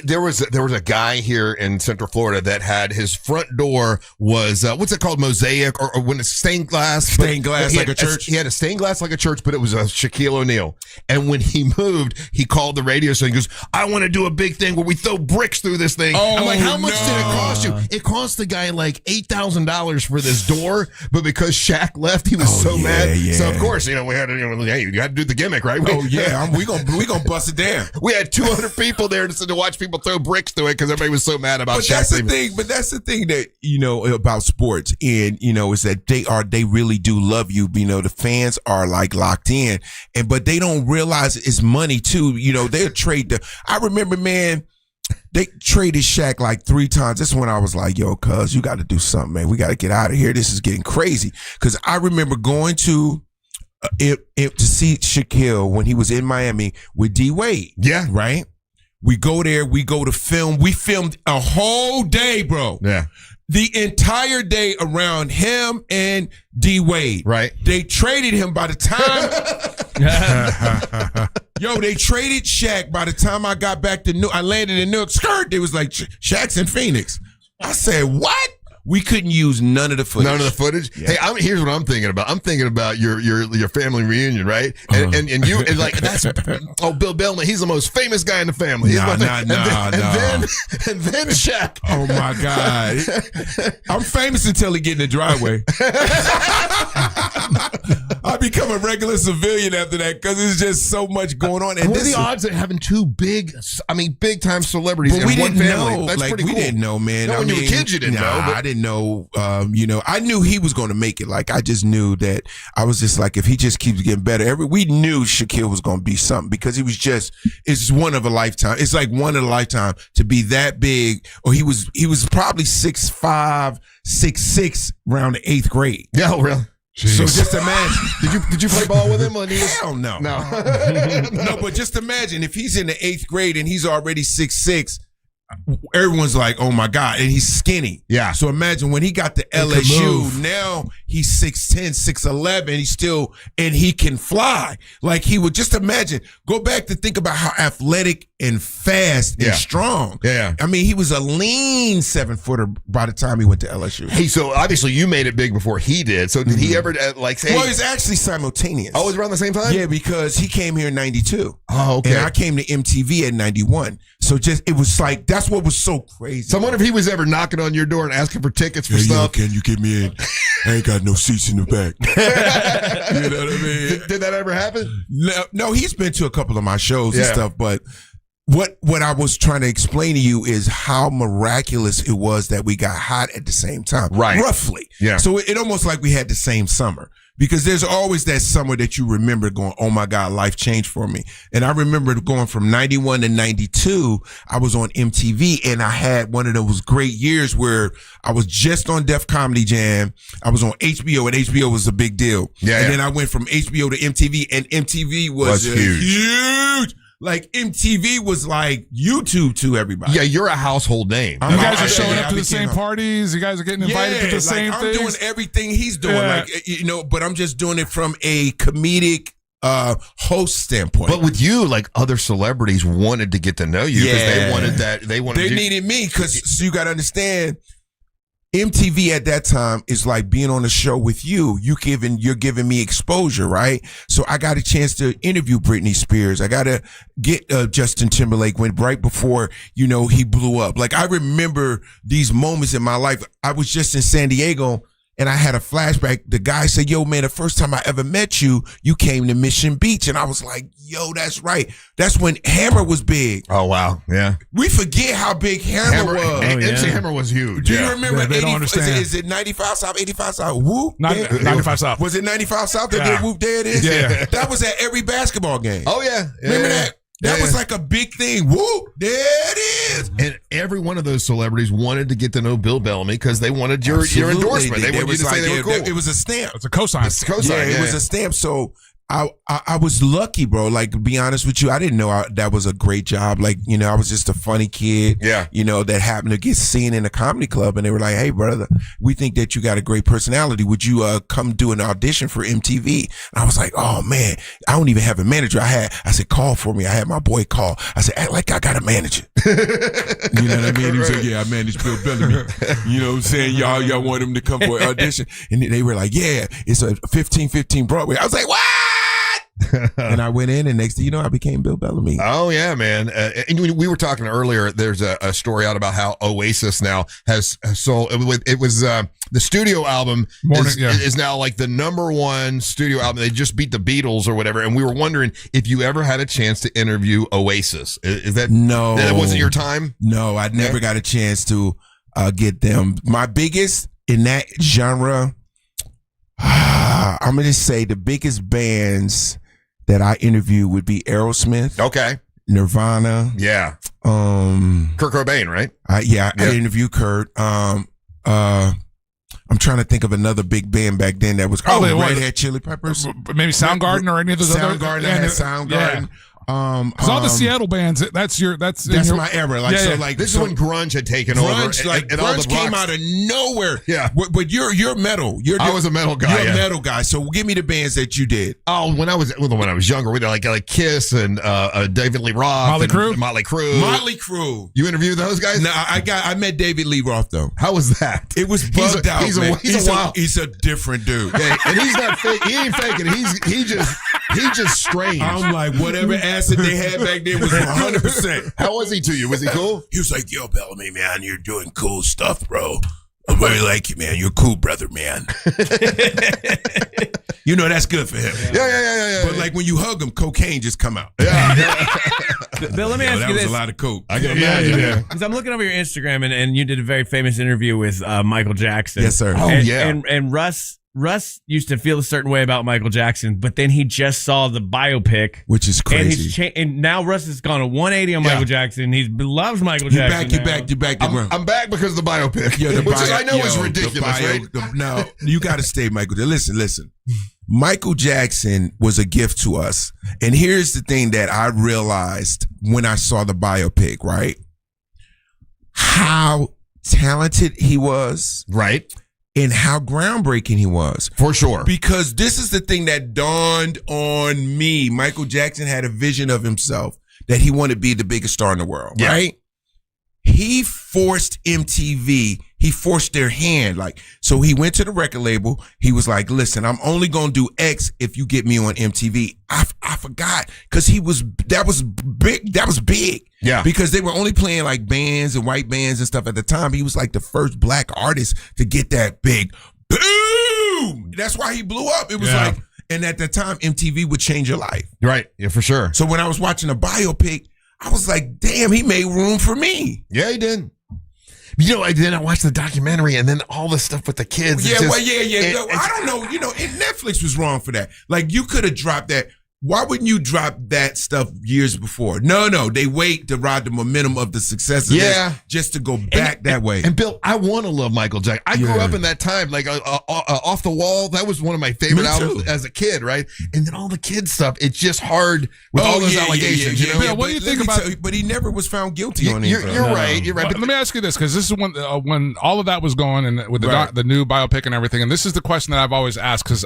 There was a guy here in Central Florida that had his front door was what's it called, mosaic or when it's stained glass? Stained glass like a church. He had a stained glass like a church, but it was a Shaquille O'Neal. And when he moved, he called the radio station. He goes, "I want to do a big thing where we throw bricks through this thing." I'm like, "How much did it cost you?" It cost the guy like $8,000 for this door, but because Shaq left, he was so mad. Yeah. So of course, we had to. Hey, you got to do the gimmick, right? We gonna bust it down. We had 200 people there to watch people throw bricks through it because everybody was so mad about Shaq. That's the thing that about sports, and is that they really do love you. The fans are like locked in, but they don't realize it's money too. They'll trade I remember, man. They traded Shaq like 3 times. That's when I was like, yo, cuz, you got to do something, man. We got to get out of here. This is getting crazy. Because I remember going to see Shaquille when he was in Miami with D. Wade. Yeah. Right? We go there. We go to film. We filmed a whole day, bro. Yeah. The entire day around him and D. Wade. Right. They traded him by the time... Yo, they traded Shaq. By the time I got back to I landed in Newark. Skirt. It was like Shaq's in Phoenix. I said, what? We couldn't use none of the footage. None of the footage. Yeah. Hey, here's what I'm thinking about. I'm thinking about your family reunion, right? And you and like that's Bill Bellamy. He's the most famous guy in the family. And then Shaq. Oh my God, I'm famous until he get in the driveway. I become a regular civilian after that because there's just so much going on. And what are the odds of having 2 big time celebrities in one family? Know. That's pretty cool. We didn't know, man. When you were kids, you didn't know. But I didn't know. I knew he was going to make it. Like I just knew that. I was just like, if he just keeps getting better, we knew Shaquille was going to be something because he was it's one of a lifetime. It's like one of a lifetime to be that big. Or he was probably 6'5", 6'6" around the 8th grade. Yeah, oh, really? Jeez. So just imagine. Did you play ball with him? Hell no. No, but just imagine if he's in the 8th grade and he's already 6'6". Everyone's like, oh my God. And he's skinny. Yeah. So imagine when he got to LSU, now he's 6'10", 6'11", and he can fly. Like he would just imagine, go back to think about how athletic and fast and strong. Yeah. I mean, he was a lean 7-footer by the time he went to LSU. Hey, so obviously you made it big before he did. So did he ever say? Well, it's actually simultaneous. Oh, it was around the same time? Yeah, because he came here in 92. Oh, okay. And I came to MTV at 91. So it was like, that's what was so crazy. So I wonder if he was ever knocking on your door and asking for tickets for stuff. Can you get me in? I ain't got no seats in the back. You know what I mean? Did that ever happen? No, he's been to a couple of my shows and stuff, but what I was trying to explain to you is how miraculous it was that we got hot at the same time. Right. Roughly. Yeah. So it almost like we had the same summer. Because there's always that summer that you remember going, oh my God, life changed for me. And I remember going from 91 to 92, I was on MTV and I had one of those great years where I was just on Def Comedy Jam. I was on HBO and HBO was a big deal. Yeah. And then I went from HBO to MTV and MTV was huge. Like MTV was like YouTube to everybody. Yeah, you're a household name. You guys are showing up to the same parties. You guys are getting invited to the same things. I'm doing everything he's doing. Like, but I'm just doing it from a comedic host standpoint. But with you, like other celebrities wanted to get to know you because they wanted that. They needed me because so you got to understand. MTV at that time is like being on a show with you. You're giving me exposure, right? So I got a chance to interview Britney Spears. I got to get Justin Timberlake right before, he blew up. Like I remember these moments in my life. I was just in San Diego and I had a flashback. The guy said, yo, man, the first time I ever met you, you came to Mission Beach. And I was like, yo, that's right. That's when Hammer was big. Oh, wow. Yeah. We forget how big Hammer was. MC Hammer was huge. Do you remember? Yeah, they don't understand. Is it 95 South, 85 South? Whoop. 95 South. Was it 95 South that did Whoop? There it is. Yeah. That was at every basketball game. Oh, yeah. Remember that? That was like a big thing. Whoop, there it is. And every one of those celebrities wanted to get to know Bill Bellamy because they wanted your endorsement. They wanted you to say they were cool. It was a stamp. It's a cosign. It was a stamp. So I was lucky, bro. Like, to be honest with you, I didn't know that was a great job. Like, I was just a funny kid, that happened to get seen in a comedy club. And they were like, hey, brother, we think that you got a great personality. Would you come do an audition for MTV? And I was like, oh, man, I don't even have a manager. I said, call for me. I had my boy call. I said, act like I got a manager. You know what I mean? He was like, yeah, I managed Bill Bellamy. You know what I'm saying? Y'all want him to come for an audition. And they were like, yeah, it's a 1515 Broadway. I was like, what? And I went in, and next thing you know, I became Bill Bellamy. Oh yeah, man! And we were talking earlier. There's a story out about how Oasis now has sold. It was the studio album is now like the #1 studio album. They just beat the Beatles or whatever. And we were wondering if you ever had a chance to interview Oasis. Is that no? That wasn't your time. No, I never got a chance to get them. My biggest in that genre. I'm going to say the biggest bands that I interviewed would be Aerosmith. Okay. Nirvana. Yeah. Kurt Cobain, right? I interviewed Kurt. I'm trying to think of another big band back then that was Red Hot Chili Peppers. Maybe Soundgarden or any of those other. Soundgarden. Yeah. Because all the Seattle bands, that's my era. Like, so like this is when grunge had taken over. Like and grunge came out of nowhere. Yeah, but you're metal. I was a metal guy. You're a metal guy. So give me the bands that you did. Oh, when I was younger, we did like Kiss and David Lee Roth, Motley Crue. Motley Crue. You interviewed those guys? No, I met David Lee Roth though. How was that? It was bugged out. He's a different dude. Yeah, and he's not fake. He ain't faking. He just strange. I'm like, whatever acid they had back then was 100%. How was he to you? Was he cool? He was like, yo, Bellamy, man, you're doing cool stuff, bro. I really like you, man. You're a cool brother, man. That's good for him. Yeah. But like when you hug him, cocaine just come out. Yeah. Bill, let me ask you this. That was a lot of coke. I can imagine. Yeah. Because I'm looking over your Instagram, and you did a very famous interview with Michael Jackson. Yes, sir. And Russ used to feel a certain way about Michael Jackson, but then he just saw the biopic, which is crazy. And now Russ has gone a 180 on Michael Jackson. He loves Michael Jackson. You're back. I'm back because of the biopic, I know is ridiculous. No, you got to stay, Michael. Listen. Michael Jackson was a gift to us, and here's the thing that I realized when I saw the biopic. Right, how talented he was. Right. And how groundbreaking he was. For sure. Because this is the thing that dawned on me. Michael Jackson had a vision of himself that he wanted to be the biggest star in the world, right? He forced MTV. He forced their hand. So he went to the record label. He was like, listen, I'm only going to do X if you get me on MTV. I forgot because that was big. Yeah. Because they were only playing like bands and white bands and stuff at the time. He was like the first black artist to get that big boom. That's why he blew up. It was and at the time, MTV would change your life. Right. Yeah, for sure. So when I was watching a biopic, I was like, damn, he made room for me. Yeah, he did. Then I watched the documentary and then all the stuff with the kids. Yeah, I don't know. Netflix was wrong for that. Like, you could have dropped that. Why wouldn't you drop that stuff years before? No, they wait to ride the momentum of the success of this just to go back that way. And Bill, I want to love Michael Jackson. I grew up in that time, like Off the Wall. That was one of my favorite albums as a kid, right? And then all the kids stuff. It's just hard with all those allegations. Bill, what do you think about? But he never was found guilty on anything. You're right. But let me ask you this, because this is when all of that was going and with the new biopic and everything. And this is the question that I've always asked, because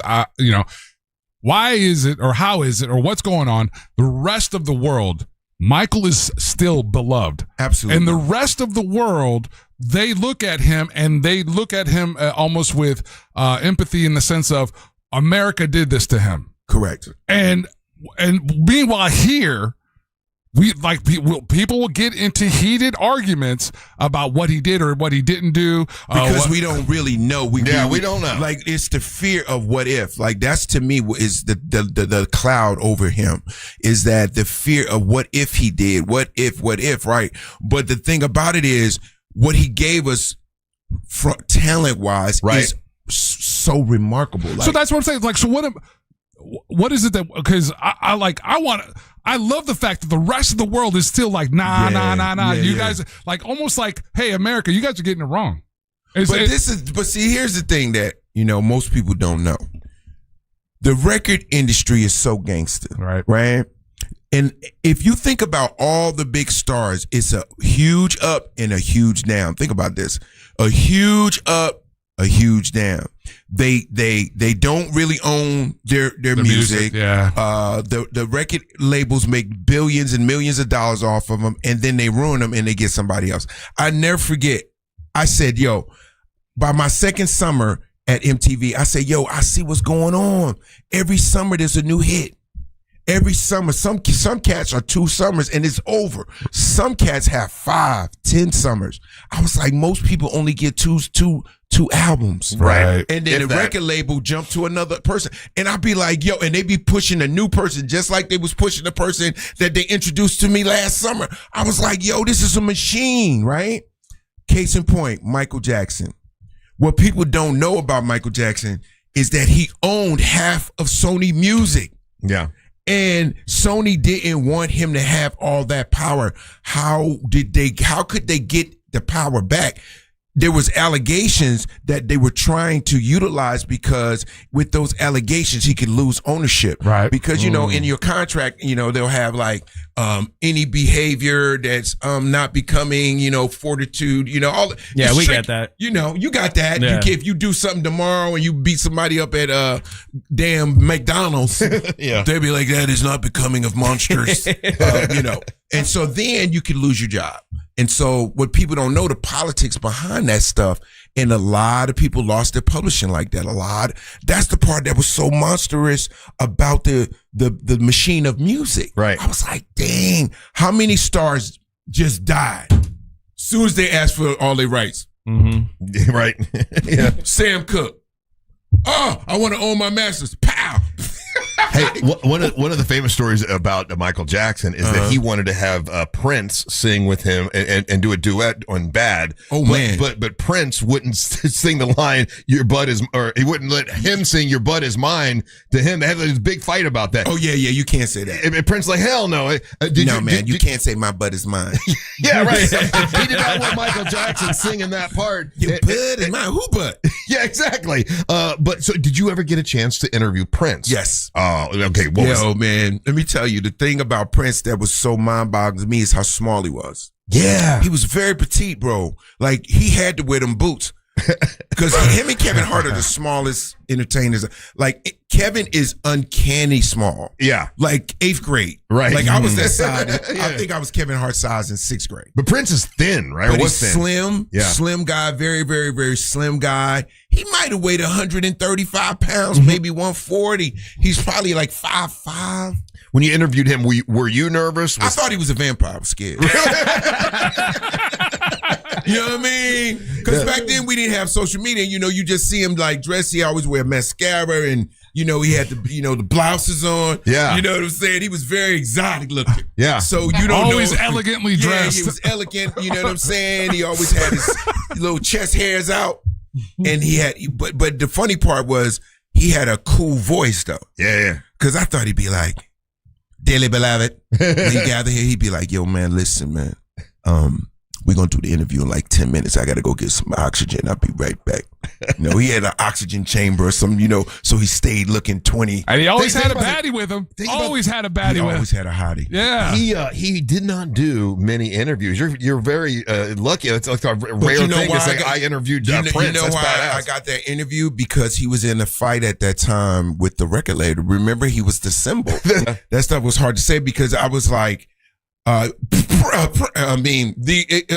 why is it, or how is it, or what's going on? The rest of the world, Michael is still beloved. Absolutely. And the rest of the world, they look at him almost with empathy, in the sense of America did this to him. Correct. And meanwhile here, people will get into heated arguments about what he did or what he didn't do because we don't really know. We don't know. Like, it's the fear of what if. Like, that's to me is the cloud over him. Is that the fear of what if he did? What if? Right. But the thing about it is, what he gave us, talent wise, is so remarkable. So that's what I'm saying. Like, so what is it that, because I love the fact that the rest of the world is still like, nah. You guys, like, almost like, hey, America, you guys are getting it wrong. But see, here's the thing that, most people don't know. the record industry is so gangster, right? And if you think about all the big stars, it's a huge up and a huge down. Think about this: a huge up, a huge down. They don't really own their music. Yeah. The record labels make billions and millions of dollars off of them, and then they ruin them and they get somebody else. I never forget. I said, yo, by my second summer at MTV, I said, yo, I see what's going on. Every summer there's a new hit. Every summer, some cats are 2 summers and it's over. Some cats have 5, 10 summers. I was like, most people only get two albums. Right. And then the record label jump to another person. And I'd be like, yo, and they be pushing a new person just like they was pushing the person that they introduced to me last summer. I was like, yo, this is a machine, right? Case in point, Michael Jackson. What people don't know about Michael Jackson is that he owned half of Sony Music. Yeah. And Sony didn't want him to have all that power. How could they get the power back? There was allegations that they were trying to utilize because with those allegations, he could lose ownership. Right. Because, in your contract, they'll have like any behavior that's not becoming, fortitude, all. Yeah, we got that. You got that. Yeah. If you do something tomorrow and you beat somebody up at damn McDonald's, Yeah. they'll be like, that is not becoming of monsters, And so then you could lose your job. And so what people don't know, the politics behind that stuff, and a lot of people lost their publishing like that. That's the part that was so monstrous about the machine of music. Right. I was like, dang, how many stars just died as soon as they asked for all their rights? Mm-hmm. Right. Yeah. Sam Cooke. Oh, I want to own my masters. Pow. Hey, one of the famous stories about Michael Jackson is that he wanted to have Prince sing with him and do a duet on Bad. Oh, man. But Prince wouldn't sing the line, your butt is, or he wouldn't let him sing your butt is mine to him. They had this big fight about that. Oh, yeah, you can't say that. And Prince like, hell no. You can't say my butt is mine. Yeah, right. He did not want Michael Jackson singing that part. Your butt is mine. Who butt? Yeah, exactly. But so did you ever get a chance to interview Prince? Yes. Oh, okay. Man, let me tell you, the thing about Prince that was so mind-boggling to me is how small he was. Yeah. He was very petite, bro. Like, he had to wear them boots. Because him and Kevin Hart are the smallest entertainers. Like, Kevin is uncanny small. Yeah. Like, 8th grade. Right. Like, I was that size. Yeah. I think I was Kevin Hart's size in 6th grade. But Prince is thin, right? But Or he's was thin? slim. Yeah. Slim guy. Very, very, very slim guy. He might have weighed 135 pounds, maybe 140. He's probably like 5'5". When you interviewed him, were you nervous? I thought he was a vampire. I was scared. You know what I mean? Because back then we didn't have social media. You just see him like dressed. He always wear mascara and, he had the blouses on. Yeah. You know what I'm saying? He was very exotic looking. Yeah. So you don't always know. elegantly dressed. Yeah, he was elegant. You know what I'm saying? He always had his little chest hairs out. And he had, but the funny part was he had a cool voice though. Yeah. Because I thought he'd be like, dearly beloved. When he gathered here, he'd be like, yo, man, listen, man. We're going to do the interview in like 10 minutes. I got to go get some oxygen. I'll be right back. He had an oxygen chamber or something, so he stayed looking 20. And he always had a baddie with him. Always had a baddie with him. He always had a hottie. Yeah. He did not do many interviews. You're very lucky. It's like a rare thing. It's like I interviewed Prince. You know That's why badass. I got that interview? Because he was in a fight at that time with the record label. Remember, he was the symbol. That stuff was hard to say because I was like, the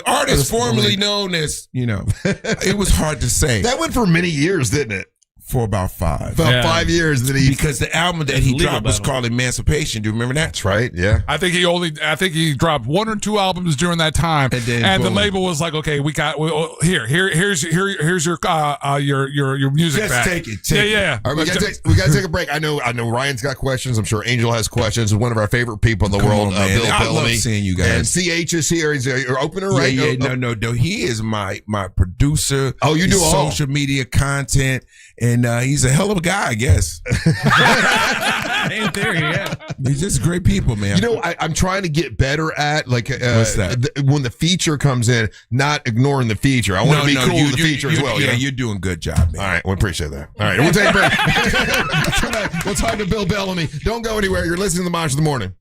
artist formerly known as, it was hard to say. That went for many years, didn't it? For about 5. About 5 years. Because the album that he dropped was called Emancipation. Do you remember that? That's right. Yeah. I think he dropped 1 or 2 albums during that time, and the label was like, "Okay, here's your music Just back. take it. Yeah. All right, we gotta take a break. I know Ryan's got questions. I'm sure Angel has questions. One of our favorite people in the world, on, Bill I Bellamy. love seeing you guys. And CH is here. He's your opener, right? No. He is my producer. Oh, you do all social media content. And he's a hell of a guy, I guess. In theory, yeah. He's just great people, man. You know, I'm trying to get better at What's that? when the feature comes in, not ignoring the feature. I want to be cool with the feature as well. Yeah, you're doing a good job, man. All right, we appreciate that. All right, we'll take a break. Come back. We'll talk to Bill Bellamy. Don't go anywhere. You're listening to the Monsters of the Morning.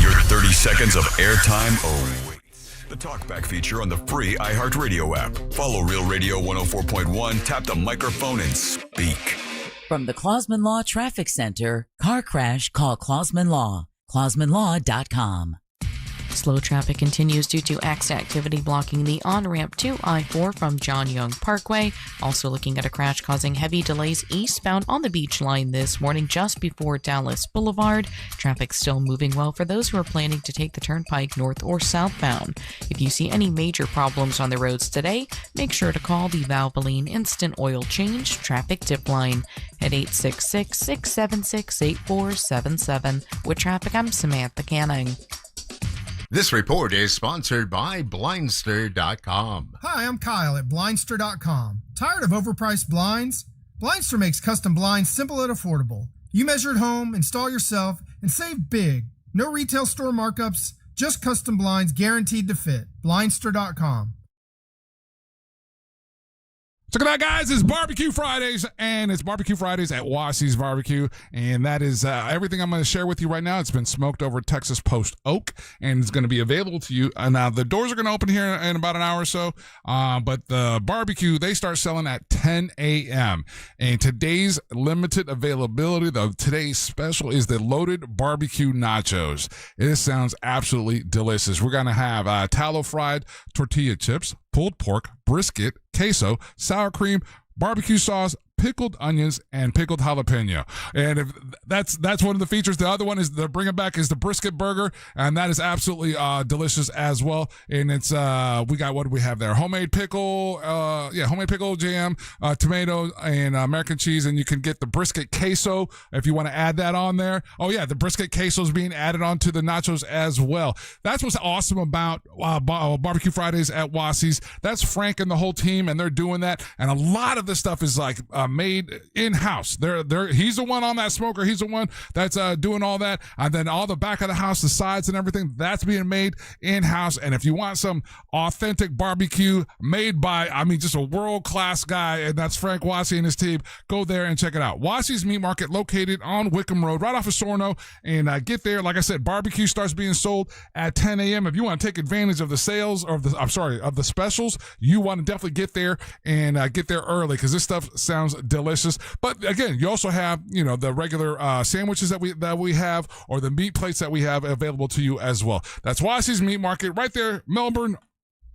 Your 30 seconds of airtime awaits. The Talkback feature on the free iHeartRadio app. Follow Real Radio 104.1, tap the microphone, and speak. From the Clausman Law Traffic Center, car crash, call Clausman Law. ClausmanLaw.com. Slow traffic continues due to accident activity blocking the on-ramp to I-4 from John Young Parkway. Also looking at a crash causing heavy delays eastbound on the beach line this morning just before Dallas Boulevard. Traffic still moving well for those who are planning to take the turnpike north or southbound. If you see any major problems on the roads today, make sure to call the Valvoline Instant Oil Change Traffic Tip Line at 866-676-8477. With traffic, I'm Samantha Canning. This report is sponsored by Blindster.com. Hi, I'm Kyle at Blindster.com. Tired of overpriced blinds? Blindster makes custom blinds simple and affordable. You measure at home, install yourself, and save big. No retail store markups, just custom blinds guaranteed to fit. Blindster.com. Check it out, guys. It's Barbecue Fridays, and it's Barbecue Fridays at Wassy's Barbecue, and that is everything I'm going to share with you right now. It's been smoked over Texas Post Oak, and it's going to be available to you. Now, the doors are going to open here in about an hour or so, but the barbecue, they start selling at 10 a.m., and today's limited availability, today's special is the loaded barbecue nachos. It sounds absolutely delicious. We're going to have tallow-fried tortilla chips, pulled pork, brisket, queso, sour cream, barbecue sauce, pickled onions, and pickled jalapeno. And if that's one of the features. The other one is they're bringing back is the brisket burger, and that is absolutely delicious as well. And it's we got, what do we have there? Homemade pickle, homemade pickle, jam, tomato, and American cheese. And you can get the brisket queso if you want to add that on there. Oh yeah, the brisket queso is being added onto the nachos as well. That's what's awesome about Barbecue Fridays at Wassy's. That's Frank and the whole team, and they're doing that. And a lot of this stuff is like made in-house. He's the one on that smoker. He's the one that's doing all that. And then all the back of the house, the sides and everything, that's being made in-house. And if you want some authentic barbecue made by, just a world-class guy, and that's Frank Wassy and his team, go there and check it out. Wassy's Meat Market, located on Wickham Road, right off of Sorno. And get there. Like I said, barbecue starts being sold at 10 a.m. If you want to take advantage of the sales, of the specials, you want to definitely get there and get there early, because this stuff sounds delicious. But again, you also have the regular sandwiches that we have, or the meat plates that we have available to you as well. That's Wassy's Meat Market right there, Melbourne,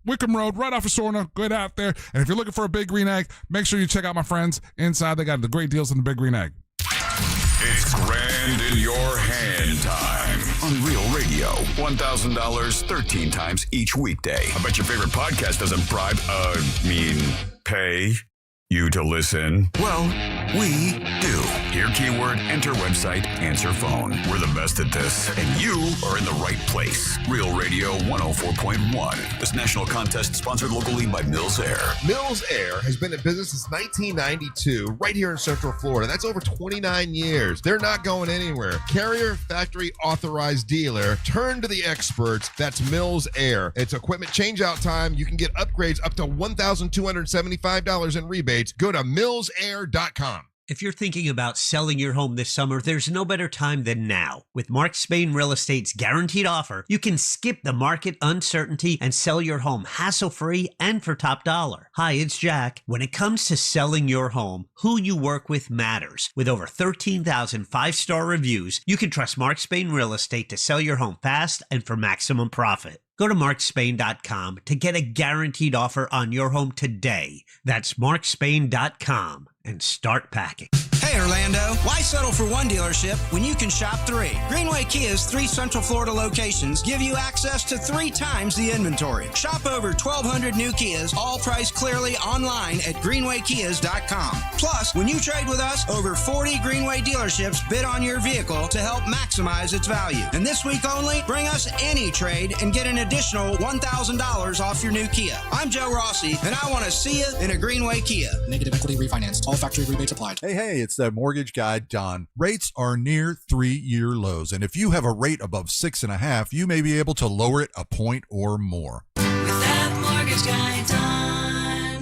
Wickham Road, right off of Sorna. Get out there, and if you're looking for a Big Green Egg, make sure you check out my friends inside. They got the great deals on the Big Green Egg. It's grand in your hand time on Real Radio. $1,000 13 times each weekday. I bet your favorite podcast doesn't pay you to listen. Well, we do. Hear keyword, enter website, answer phone. We're the best at this, and you are in the right place. Real Radio 104.1. This national contest sponsored locally by Mills Air. Mills Air has been in business since 1992, right here in Central Florida. That's over 29 years. They're not going anywhere. Carrier factory authorized dealer. Turn to the experts. That's Mills Air. It's equipment change-out time. You can get upgrades up to $1,275 in rebates. Go to millsair.com. If you're thinking about selling your home this summer, there's no better time than now. With Mark Spain Real Estate's guaranteed offer, you can skip the market uncertainty and sell your home hassle-free and for top dollar. Hi, it's Jack. When it comes to selling your home, who you work with matters. With over 13,000 five-star reviews, you can trust Mark Spain Real Estate to sell your home fast and for maximum profit. Go to markspain.com to get a guaranteed offer on your home today. That's markspain.com and start packing. Hey, Orlando. Why settle for one dealership when you can shop 3? Greenway Kia's 3 Central Florida locations give you access to 3 times the inventory. Shop over 1,200 new Kias, all priced clearly online at greenwaykias.com. Plus, when you trade with us, over 40 Greenway dealerships bid on your vehicle to help maximize its value. And this week only, bring us any trade and get an additional $1,000 off your new Kia. I'm Joe Rossi, and I want to see you in a Greenway Kia. Negative equity refinanced. All factory rebates applied. Hey, it's the mortgage guy, Don. Rates are near 3-year lows, and if you have a rate above 6.5, you may be able to lower it a point or more. With that mortgage guy,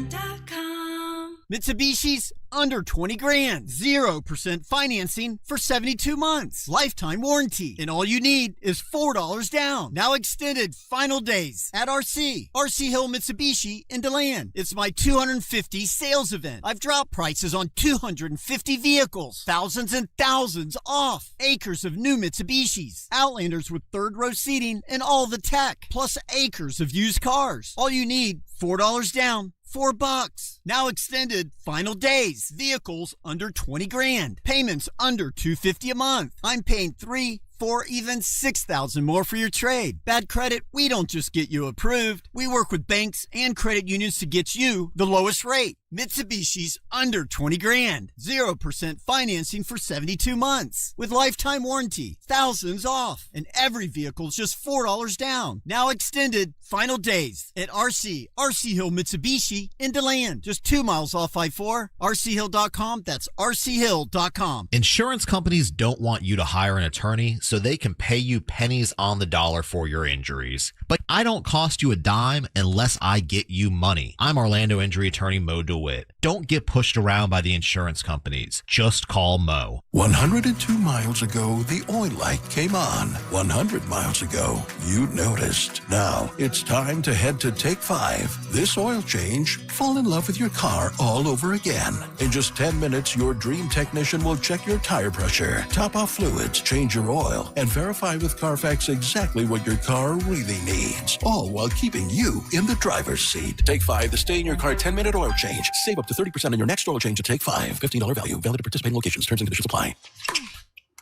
Don.com. Mitsubishi's under 20 grand. 0% financing for 72 months. Lifetime warranty. And all you need is $4 down. Now extended final days at RC Hill Mitsubishi in DeLand. It's my 250 sales event. I've dropped prices on 250 vehicles. Thousands and thousands off. Acres of new Mitsubishis. Outlanders with 3rd row seating and all the tech. Plus acres of used cars. All you need, $4 down. $4. Now extended final days. Vehicles under 20 grand. Payments under $250 a month. I'm paying $3,000, $4,000, even $6,000 more for your trade. Bad credit, we don't just get you approved. We work with banks and credit unions to get you the lowest rate. Mitsubishi's under 20 grand. 0% financing for 72 months. With lifetime warranty. Thousands off. And every vehicle's just $4 down. Now extended final days at RC Hill Mitsubishi in DeLand. Just 2 miles off I-4. RCHill.com. That's RCHill.com. Insurance companies don't want you to hire an attorney so they can pay you pennies on the dollar for your injuries. But I don't cost you a dime unless I get you money. I'm Orlando injury attorney Mo DeWitt. Don't get pushed around by the insurance companies. Just call Mo. 102 miles ago, the oil light came on. 100 miles ago, you noticed. Now, it's time to head to Take 5. This oil change, fall in love with your car all over again. In just 10 minutes, your dream technician will check your tire pressure, top off fluids, change your oil, and verify with Carfax exactly what your car really needs. All while keeping you in the driver's seat. Take 5, the stay-in-your-car 10-minute oil change. Save up to 30% on your next oil change at Take 5. $15 value. Valid at participating locations. Terms and conditions apply.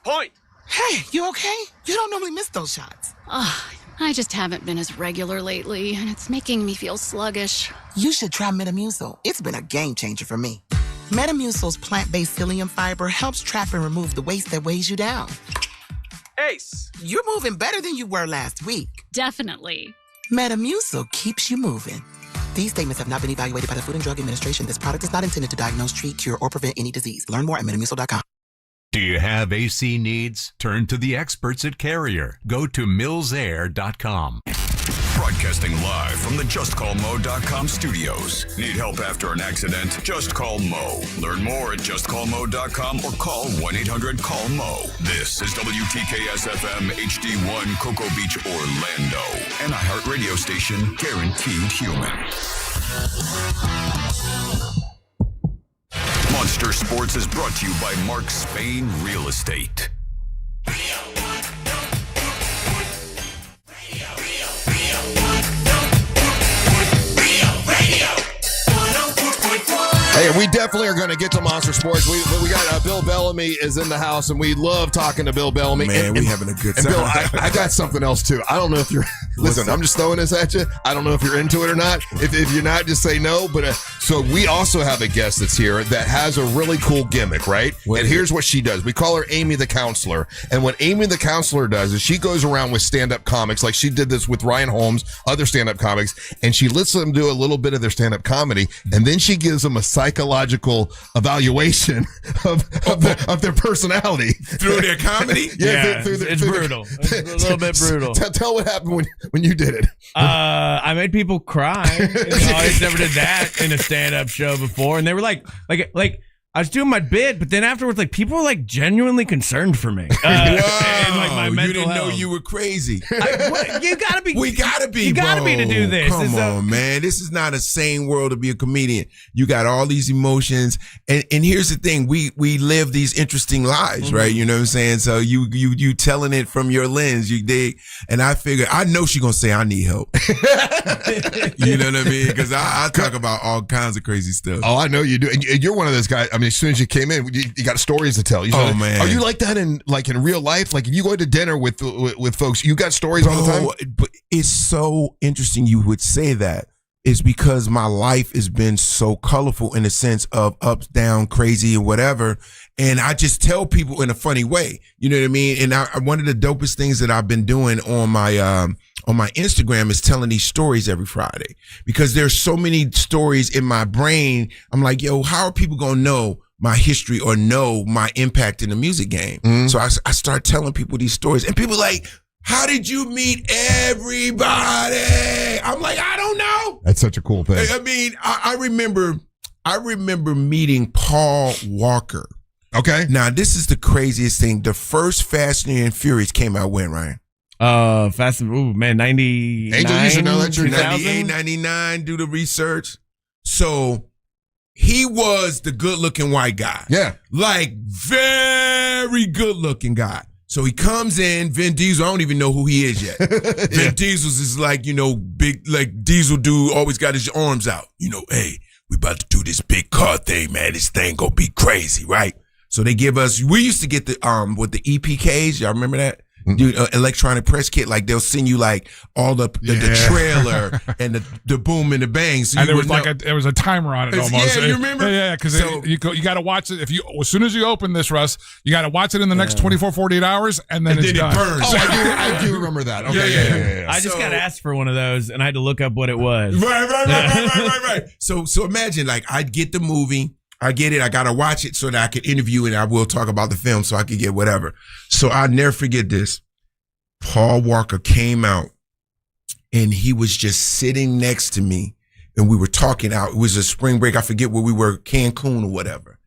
Point! Hey, you okay? You don't normally miss those shots. I just haven't been as regular lately, and it's making me feel sluggish. You should try Metamucil. It's been a game changer for me. Metamucil's plant-based psyllium fiber helps trap and remove the waste that weighs you down. Ace! You're moving better than you were last week. Definitely. Metamucil keeps you moving. These statements have not been evaluated by the Food and Drug Administration. This product is not intended to diagnose, treat, cure, or prevent any disease. Learn more at metamucil.com. Do you have AC needs? Turn to the experts at Carrier. Go to millsair.com. Broadcasting live from the JustCallMo.com studios. Need help after an accident? Just call Mo. Learn more at JustCallMo.com or call 1-800-CALL-MO. This is WTKS-FM HD1 Cocoa Beach, Orlando. An iHeart radio station guaranteed human. Monster Sports is brought to you by Mark Spain Real Estate. Hey, we definitely are going to get to Monster Sports. We got Bill Bellamy is in the house, and we love talking to Bill Bellamy. Man, we having a good time. And Bill, I got something else too. I don't know if you're listen. I'm just throwing this at you. I don't know if you're into it or not. If you're not, just say no. But so we also have a guest that's here that has a really cool gimmick, right? And here's what she does. We call her Aimee the Councilor. And what Aimee the Councilor does is she goes around with stand-up comics, like she did this with Ryan Holmes, other stand-up comics, and she lets them do a little bit of their stand-up comedy, and then she gives them a psychological evaluation of their personality through their comedy. It's brutal. It's a little bit brutal. Tell what happened when you did it. I made people cry. I never did that in a stand-up show before, and they were like I was doing my bit, but then afterwards, like, people were like genuinely concerned for me. Wow, and, like, my mental you didn't health. know you were crazy. You gotta be. We gotta be. You gotta be to do this. Come on, man. This is not a sane world to be a comedian. You got all these emotions, and here's the thing: we live these interesting lives, right? You know what I'm saying? So you telling it from your lens, you dig. And I figured, I know she's gonna say I need help. You know what I mean? Because I talk about all kinds of crazy stuff. Oh, I know you do. And you're one of those guys. I mean, as soon as you came in, you got stories to tell. Man. Are you like that in real life? Like if you go to dinner with folks, you got stories all the time? But it's so interesting you would say that. It's because my life has been so colorful in the sense of ups, down, crazy, and whatever. And I just tell people in a funny way. You know what I mean? And one of the dopest things that I've been doing on my Instagram is telling these stories every Friday, because there's so many stories in my brain. I'm like, yo, how are people going to know my history or know my impact in the music game? Mm-hmm. So I start telling people these stories, and people like, how did you meet everybody? I'm like, I don't know. That's such a cool thing. I mean, I remember meeting Paul Walker. Okay. Now, this is the craziest thing. The first Fast and Furious came out when, Ryan? Fast and 99. Angel, you should know that. 98, 99, do the research. So he was the good-looking white guy. Yeah. Like, very good-looking guy. So he comes in, Vin Diesel, I don't even know who he is yet. Vin Diesel's is like, big, like Diesel dude, always got his arms out. Hey, we about to do this big car thing, man. This thing gonna be crazy, right? So they give us, we used to get the EPKs, y'all remember that? Dude, electronic press kit, like they'll send you like all the trailer and the boom and the bang. So and there was a timer on it almost. Yeah, you remember? Yeah, because you got to watch it. As soon as you open this, Russ, you got to watch it in the next 24, 48 hours, and then it's done. It burns. Oh, I do remember that. Okay, yeah. I just got asked for one of those, and I had to look up what it was. Right. So imagine, like, I'd get the movie. I get it. I got to watch it so that I can interview and I will talk about the film so I can get whatever. So I'll never forget this. Paul Walker came out and he was just sitting next to me and we were talking out. It was a spring break. I forget where we were, Cancun or whatever.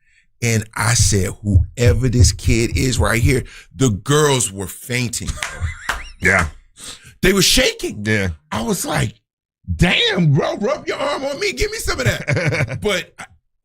And I said, whoever this kid is right here, the girls were fainting. Yeah. They were shaking. Yeah. I was like, damn, bro, rub your arm on me. Give me some of that. But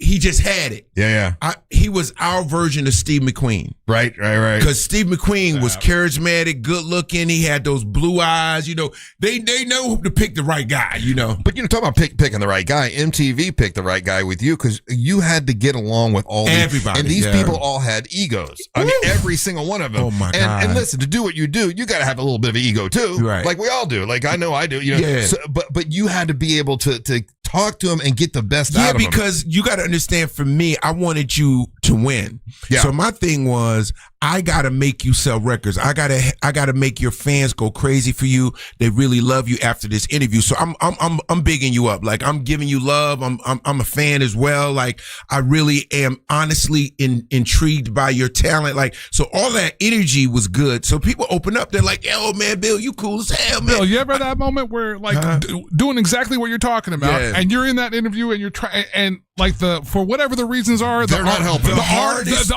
he just had it. Yeah. He was our version of Steve McQueen. Right. Because Steve McQueen was charismatic, good looking. He had those blue eyes. They know to pick the right guy. But talk about picking the right guy. MTV picked the right guy with you because you had to get along with everybody. And these people all had egos. I mean, every single one of them. Oh my God! And listen, to do what you do, you got to have a little bit of ego too. Right. Like we all do. Like I know I do. Yeah. So, but you had to be able to talk to him and get the best out of him. Yeah, because you got to understand, for me, I wanted you to win. Yeah. So my thing was, I got to make you sell records. I got to make your fans go crazy for you. They really love you after this interview. So I'm bigging you up. Like, I'm giving you love. I'm a fan as well. Like, I really am honestly intrigued by your talent. Like, so all that energy was good. So people open up. They're like, yo, man, Bill, you cool as hell, man. Bill, you ever had that moment where like doing exactly what you're talking about, and you're in that interview and you're trying, and like for whatever the reasons are, they're not helping. The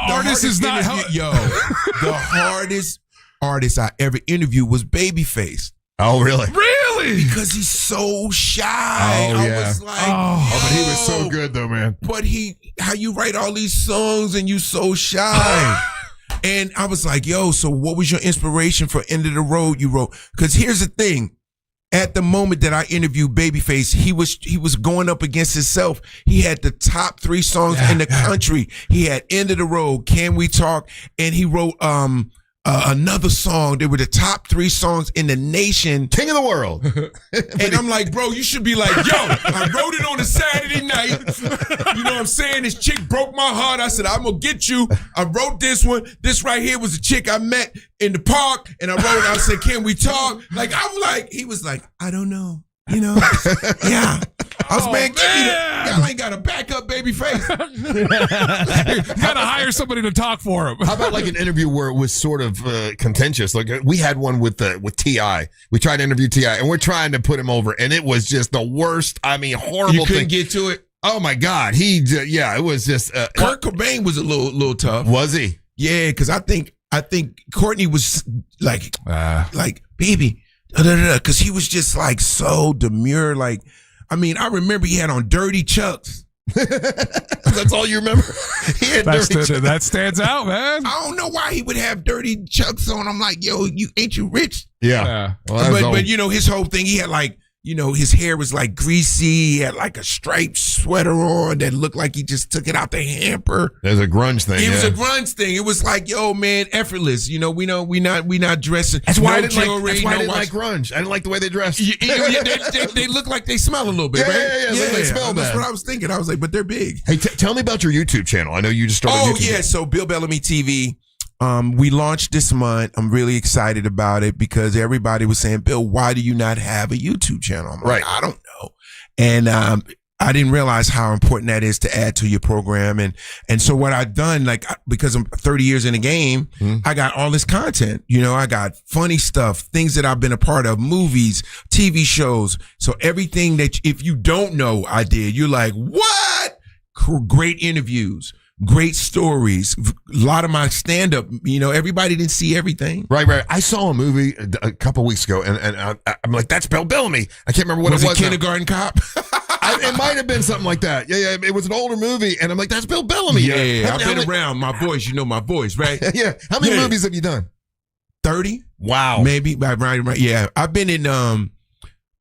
artist is not helping. Yo, the hardest artist I ever interviewed was Babyface. Oh, really? Really? Because he's so shy. Oh, yeah. I was like, but he was so good though, man. But how you write all these songs and you so shy. And I was like, yo, so what was your inspiration for End of the Road you wrote? Because here's the thing. At the moment that I interviewed Babyface, he was going up against himself. He had the top 3 songs in the country. He had End of the Road, Can We Talk, and he wrote another song. They were the top 3 songs in the nation. King of the world. And I'm like, bro, you should be like, yo, I wrote it on a Saturday night. You know what I'm saying? This chick broke my heart. I said, I'm going to get you. I wrote this one. This right here was a chick I met in the park. And I wrote it. I said, can we talk? Like, he was like, I don't know. Yeah. I was, man, give me y'all ain't got a backup Babyface. You got to hire somebody to talk for him. How about like an interview where it was sort of contentious? Like we had one with T.I. We tried to interview T.I. and we're trying to put him over, and it was just the worst. I mean, horrible. You couldn't get to it. Oh my God, it was just. Kurt Cobain was a little tough. Was he? Yeah, because I think Courtney was like baby, because he was just like so demure. Like, I mean, I remember he had on dirty Chucks. That's all you remember? He had dirty Chucks. That stands out, man. I don't know why he would have dirty Chucks on. I'm like, yo, ain't you rich? Yeah. Well, but his whole thing, he had like his hair was like greasy. He had like a striped sweater on that looked like he just took it out the hamper. There's a grunge thing. It was a grunge thing. It was like, yo, man, effortless. We not dressing. That's why I didn't jewelry, like grunge. I didn't like the way they dressed. They look like they smell a little bit, right? Yeah. They smell That's bad. what I was thinking. I was like, but they're big. Hey, tell me about your YouTube channel. I know you just started. Oh, YouTube. yeah. So Bill Bellamy TV. We launched this month. I'm really excited about it because everybody was saying, Bill, why do you not have a YouTube channel? I'm like, I don't know. And I didn't realize how important that is to add to your program. And so what I've done, like, because I'm 30 years in the game, I got all this content. I got funny stuff, things that I've been a part of, movies, TV shows. So everything that if you don't know I did, you're like, what? Great interviews. Great stories. A lot of my stand-up, everybody didn't see everything. Right. I saw a movie a couple weeks ago, and I'm like, that's Bill Bellamy. I can't remember what it was. Kindergarten Cop? It might have been something like that. Yeah. It was an older movie, and I'm like, that's Bill Bellamy. Yeah. I've been around. My voice, my voice, right? Yeah. How many movies have you done? 30. Wow. Maybe. Right. Yeah. I've been in.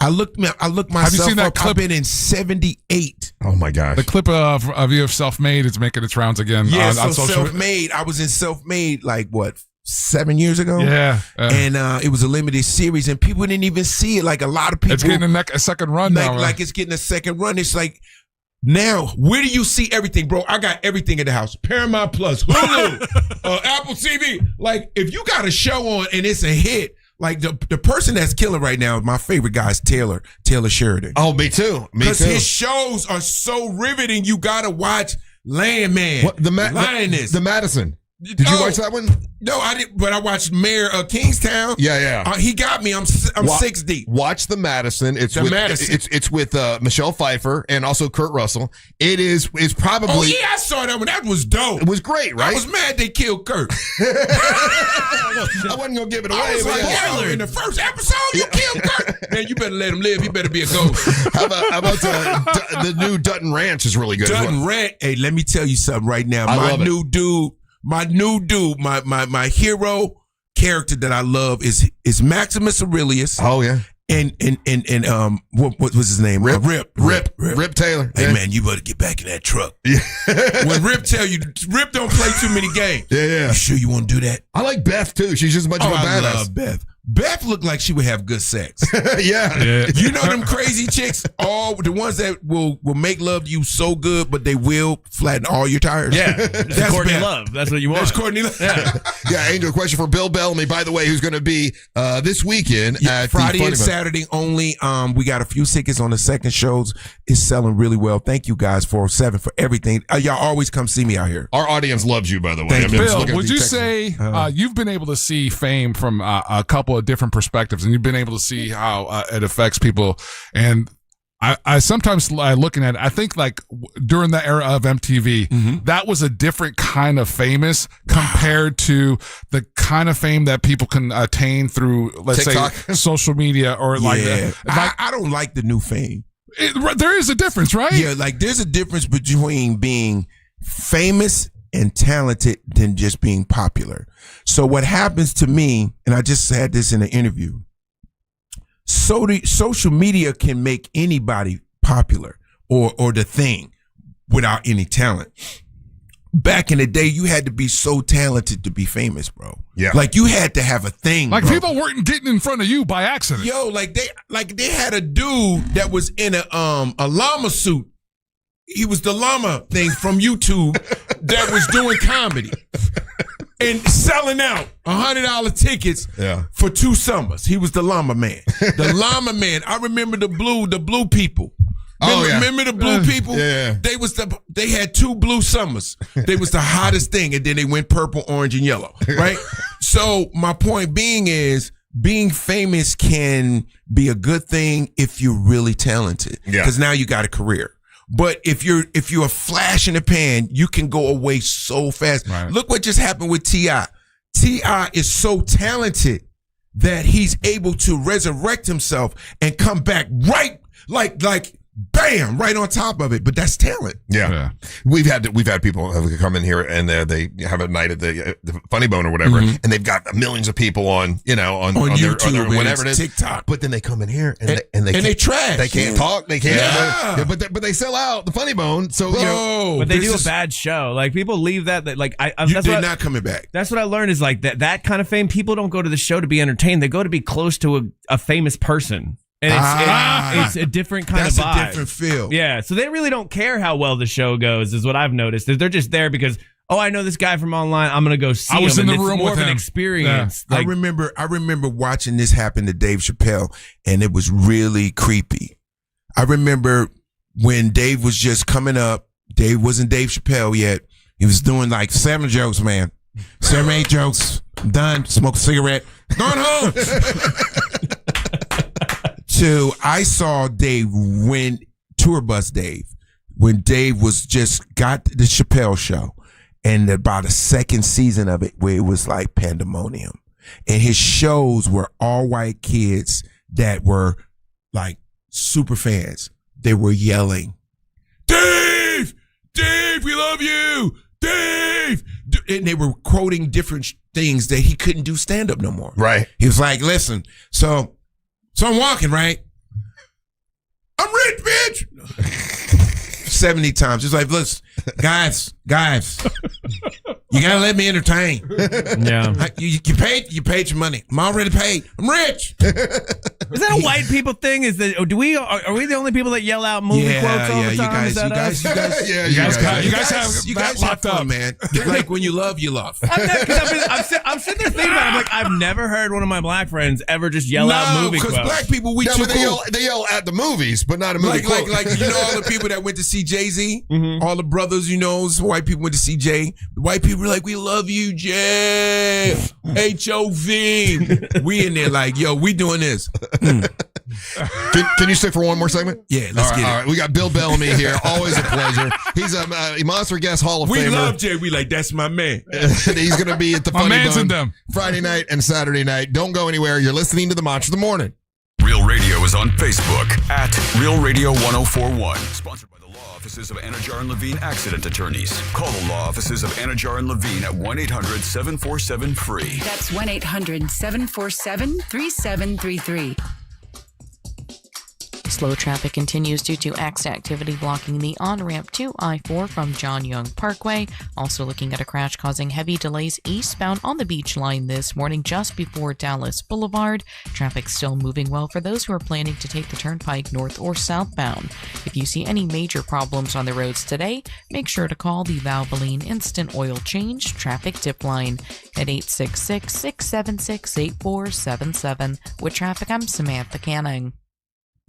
I looked myself Have you seen that up. clip? I've been in 78. Oh my gosh. The clip of you of Self-Made is making its rounds again. Yeah, on so social. Self-Made. I was in Self-Made like what, 7 years ago? Yeah. And it was a limited series, and people didn't even see it. Like a lot of people, It's getting a second run now. Like it's getting a second run. It's like, now, where do you see everything, bro? I got everything in the house. Paramount Plus, Hulu, Apple TV. Like, if you got a show on and it's a hit, like the person that's killing right now, my favorite guy is Taylor Sheridan. Oh, me too. Because his shows are so riveting. You gotta watch Landman, Lioness, the Madison. Did you watch that one? No, I didn't. But I watched Mayor of Kingstown. Yeah. He got me. I'm 6 deep. Watch the Madison. It's with Michelle Pfeiffer and also Kurt Russell. It's probably. Oh yeah, I saw that one. That was dope. It was great, right? I was mad they killed Kurt. I wasn't gonna give it away. I was like, in the first episode, you killed Kurt. Man, you better let him live. He better be a ghost. How about the new Dutton Ranch is really good. Dutton Ranch. Hey, let me tell you something right now. My new dude, my hero character that I love is Maximus Aurelius. Oh yeah. And what was his name? Rip Taylor. Hey man, you better get back in that truck. Yeah. When Rip tell you, Rip don't play too many games. Yeah. You sure you want to do that? I like Beth too. She's just as much of a badass. I love Beth. Beth looked like she would have good sex. Yeah. You know them crazy chicks, all the ones that will make love to you so good, but they will flatten all your tires. Yeah. That's Courtney Love. That's what you want. That's Courtney Love. Yeah, Angel, question for Bill Bellamy, by the way, who's going to be this weekend at Friday and Saturday only. We got a few tickets on the second shows. It's selling really well. Thank you guys for everything. Y'all always come see me out here. Our audience loves you, by the way. Thank you. Bill, would you say you've been able to see fame from a couple of different perspectives, and you've been able to see how it affects people? And I sometimes looking at it, I think like during the era of MTV, that was a different kind of famous compared to the kind of fame that people can attain through, let's TikTok. say, social media or I don't like the new fame. There is a difference, right? Yeah, like there's a difference between being famous and talented than just being popular. So what happens to me, and I just had this in an interview, social media can make anybody popular or the thing without any talent. Back in the day, you had to be so talented to be famous, bro. Yeah. Like you had to have a thing. Like bro. people weren't getting in front of you by accident. Yo, they had a dude that was in a llama suit. He was the llama thing from YouTube that was doing comedy and selling out $100 tickets for 2 summers. He was the llama man. The llama man. I remember the blue people. Remember the blue people? Yeah. They had 2 blue summers. They was the hottest thing, and then they went purple, orange, and yellow. Right? So my point being is, being famous can be a good thing if you're really talented. Yeah. Because now you got a career. But if you're a flash in the pan, you can go away so fast. Right. Look what just happened with T.I. T.I. is so talented that he's able to resurrect himself and come back right like bam, right on top of it. But that's talent. Yeah. We've had people who come in here and they have a night at the Funny Bone or whatever, and they've got millions of people on YouTube, their whatever it is, TikTok. But then they come in here and they trash. They can't talk. They can't. But they sell out the Funny Bone. So but they do a bad show. Like people leave that like they're not coming back. That's what I learned is like that kind of fame. People don't go to the show to be entertained. They go to be close to a famous person. And it's a different kind of vibe. That's a different feel. Yeah, so they really don't care how well the show goes, is what I've noticed. They're just there because, I know this guy from online. I'm going to go see him. I was in the room room more with of him. an experience. Yeah. Like, I remember watching this happen to Dave Chappelle, and it was really creepy. I remember when Dave was just coming up. Dave wasn't Dave Chappelle yet. He was doing like 7 jokes, man. 7, 8 jokes. I'm done. Smoke a cigarette. Going home. I saw Dave tour bus Dave when Dave was just got the Chappelle show, and about a second season of it where it was like pandemonium, and his shows were all white kids that were like super fans. They were yelling, "Dave, Dave, we love you, Dave," and they were quoting different things that he couldn't do stand up no more. Right? He was like, "Listen, so I'm walking, right? I'm rich, bitch." 70 times. It's like, listen, guys, you gotta let me entertain. Yeah. You paid your money. I'm already paid. I'm rich. Is that a white people thing? Are we the only people that yell out movie quotes all the time? You guys have locked fun, up, man. Like when you love, you love. I'm sitting there thinking about it. I'm like, I've never heard one of my black friends ever just yell out movie quotes. Because black people, we too cool. They yell at the movies, but not a movie quote. Like all the people that went to see Jay-Z, all the brothers, some white people went to see Jay. The white people were like, "We love you, Jay. HOV." We in there like, yo, we doing this. Can you stick for one more segment? Yeah, let's get it. All right, we got Bill Bellamy here. Always a pleasure. He's a monster guest Hall of Famer. We love Jay. We like, that's my man. He's going to be at the My Funny man's Bone in them. Friday night and Saturday night. Don't go anywhere. You're listening to the Monster of the Morning. Real Radio is on Facebook at Real Radio 1041. Sponsored by the Law Offices of Anajar and Levine Accident Attorneys. Call the Law Offices of Anajar and Levine at 1-800-747-FREE. That's 1-800-747-3733. Slow traffic continues due to accident activity blocking the on-ramp to I-4 from John Young Parkway. Also looking at a crash causing heavy delays eastbound on the beach line this morning just before Dallas Boulevard. Traffic still moving well for those who are planning to take the turnpike north or southbound. If you see any major problems on the roads today, make sure to call the Valvoline Instant Oil Change Traffic Tip Line at 866-676-8477. With traffic, I'm Samantha Canning.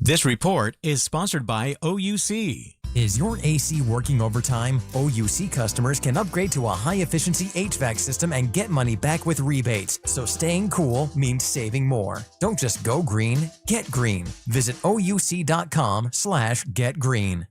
This report is sponsored by OUC. Is your AC working overtime? OUC customers can upgrade to a high-efficiency HVAC system and get money back with rebates. So staying cool means saving more. Don't just go green, get green. Visit ouc.com/getgreen.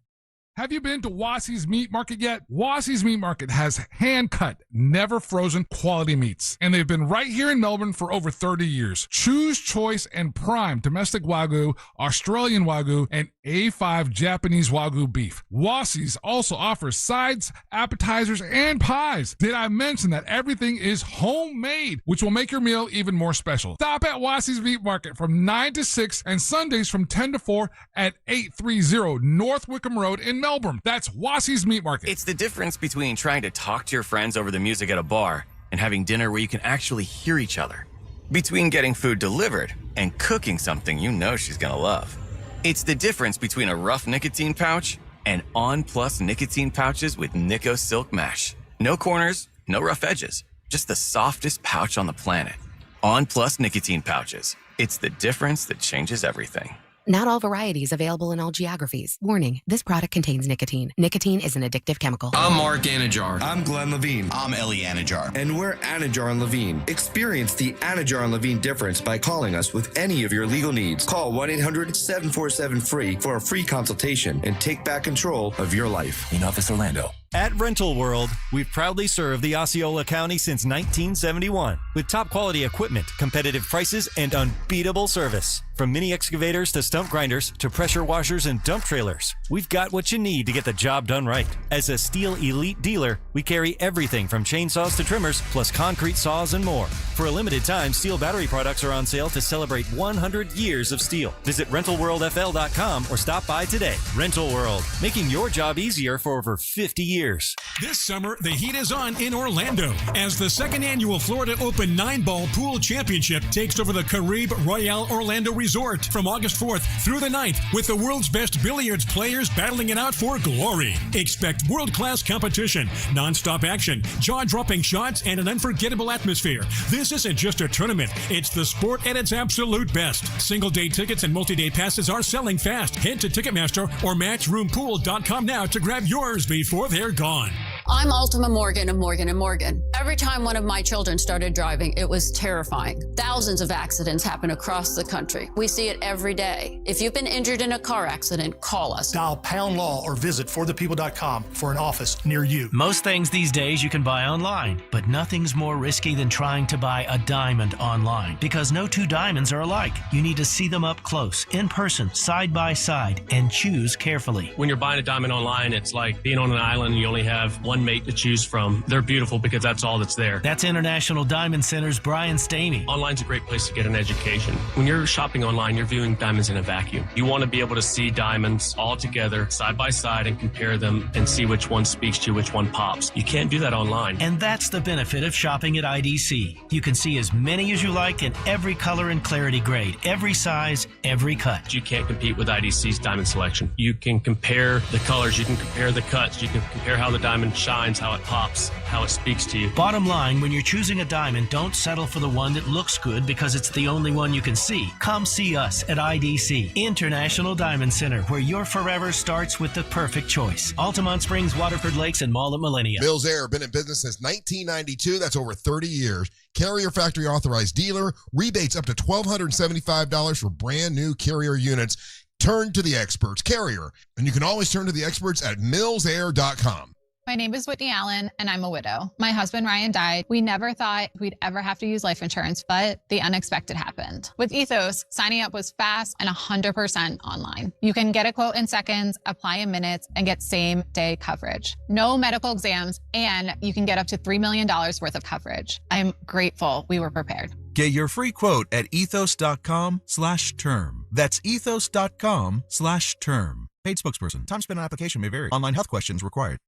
Have you been to Wassie's Meat Market yet? Wassie's Meat Market has hand-cut, never frozen quality meats. And they've been right here in Melbourne for over 30 years. Choose choice and prime domestic Wagyu, Australian Wagyu, and A5 Japanese Wagyu beef. Wassie's also offers sides, appetizers, and pies. Did I mention that everything is homemade, which will make your meal even more special? Stop at Wassie's Meat Market from 9 to 6 and Sundays from 10 to 4 at 830 North Wickham Road in Melbourne. That's Wassie's Meat Market. It's the difference between trying to talk to your friends over the music at a bar and having dinner where you can actually hear each other. Between getting food delivered and cooking something you know she's gonna love. It's the difference between a rough nicotine pouch and On Plus nicotine pouches with Nico Silk Mesh. No corners, no rough edges, just the softest pouch on the planet. On Plus nicotine pouches. It's the difference that changes everything. Not all varieties available in all geographies. Warning, this product contains nicotine. Nicotine is an addictive chemical. I'm Mark Anajar. I'm Glenn Levine. I'm Ellie Anajar. And we're Anajar and Levine. Experience the Anajar and Levine difference by calling us with any of your legal needs. Call 1-800-747-FREE for a free consultation and take back control of your life. In office, Orlando. At Rental World, we've proudly served the Osceola County since 1971 with top quality equipment, competitive prices, and unbeatable service. From mini excavators to stump grinders to pressure washers and dump trailers, we've got what you need to get the job done right. As a Steel Elite dealer, we carry everything from chainsaws to trimmers, plus concrete saws and more. For a limited time, Steel battery products are on sale to celebrate 100 years of Steel. Visit RentalWorldFL.com or stop by today. Rental World, making your job easier for over 50 years. This summer, the heat is on in Orlando as the second annual Florida Open 9-Ball Pool Championship takes over the Caribe Royale Orlando Resort from August 4th through the 9th with the world's best billiards players battling it out for glory. Expect world-class competition, non-stop action, jaw-dropping shots, and an unforgettable atmosphere. This isn't just a tournament. It's the sport at its absolute best. Single-day tickets and multi-day passes are selling fast. Head to Ticketmaster or MatchroomPool.com now to grab yours before they're gone. I'm Ultima Morgan of Morgan & Morgan. Every time one of my children started driving, it was terrifying. Thousands of accidents happen across the country. We see it every day. If you've been injured in a car accident, call us. Dial #law or visit forthepeople.com for an office near you. Most things these days you can buy online, but nothing's more risky than trying to buy a diamond online because no two diamonds are alike. You need to see them up close, in person, side by side, and choose carefully. When you're buying a diamond online, it's like being on an island and you only have one mate to choose from. They're beautiful because that's all that's there. That's International Diamond Center's Brian Stamey. Online's a great place to get an education. When you're shopping online, you're viewing diamonds in a vacuum. You want to be able to see diamonds all together, side by side, and compare them and see which one speaks to you, which one pops. You can't do that online. And that's the benefit of shopping at IDC. You can see as many as you like in every color and clarity grade, every size, every cut. You can't compete with IDC's diamond selection. You can compare the colors, you can compare the cuts, you can compare how the diamond shines, how it pops, how it speaks to you. Bottom line, when you're choosing a diamond, don't settle for the one that looks good because it's the only one you can see. Come see us at IDC, International Diamond Center, where your forever starts with the perfect choice. Altamont Springs, Waterford Lakes, and Mall at Millennia. Mills Air, been in business since 1992. That's over 30 years. Carrier factory authorized dealer. Rebates up to $1,275 for brand new Carrier units. Turn to the experts. Carrier. And you can always turn to the experts at millsair.com. My name is Whitney Allen, and I'm a widow. My husband, Ryan, died. We never thought we'd ever have to use life insurance, but the unexpected happened. With Ethos, signing up was fast and 100% online. You can get a quote in seconds, apply in minutes, and get same-day coverage. No medical exams, and you can get up to $3 million worth of coverage. I'm grateful we were prepared. Get your free quote at ethos.com/term. That's ethos.com/term. Paid spokesperson. Time spent on application may vary. Online health questions required.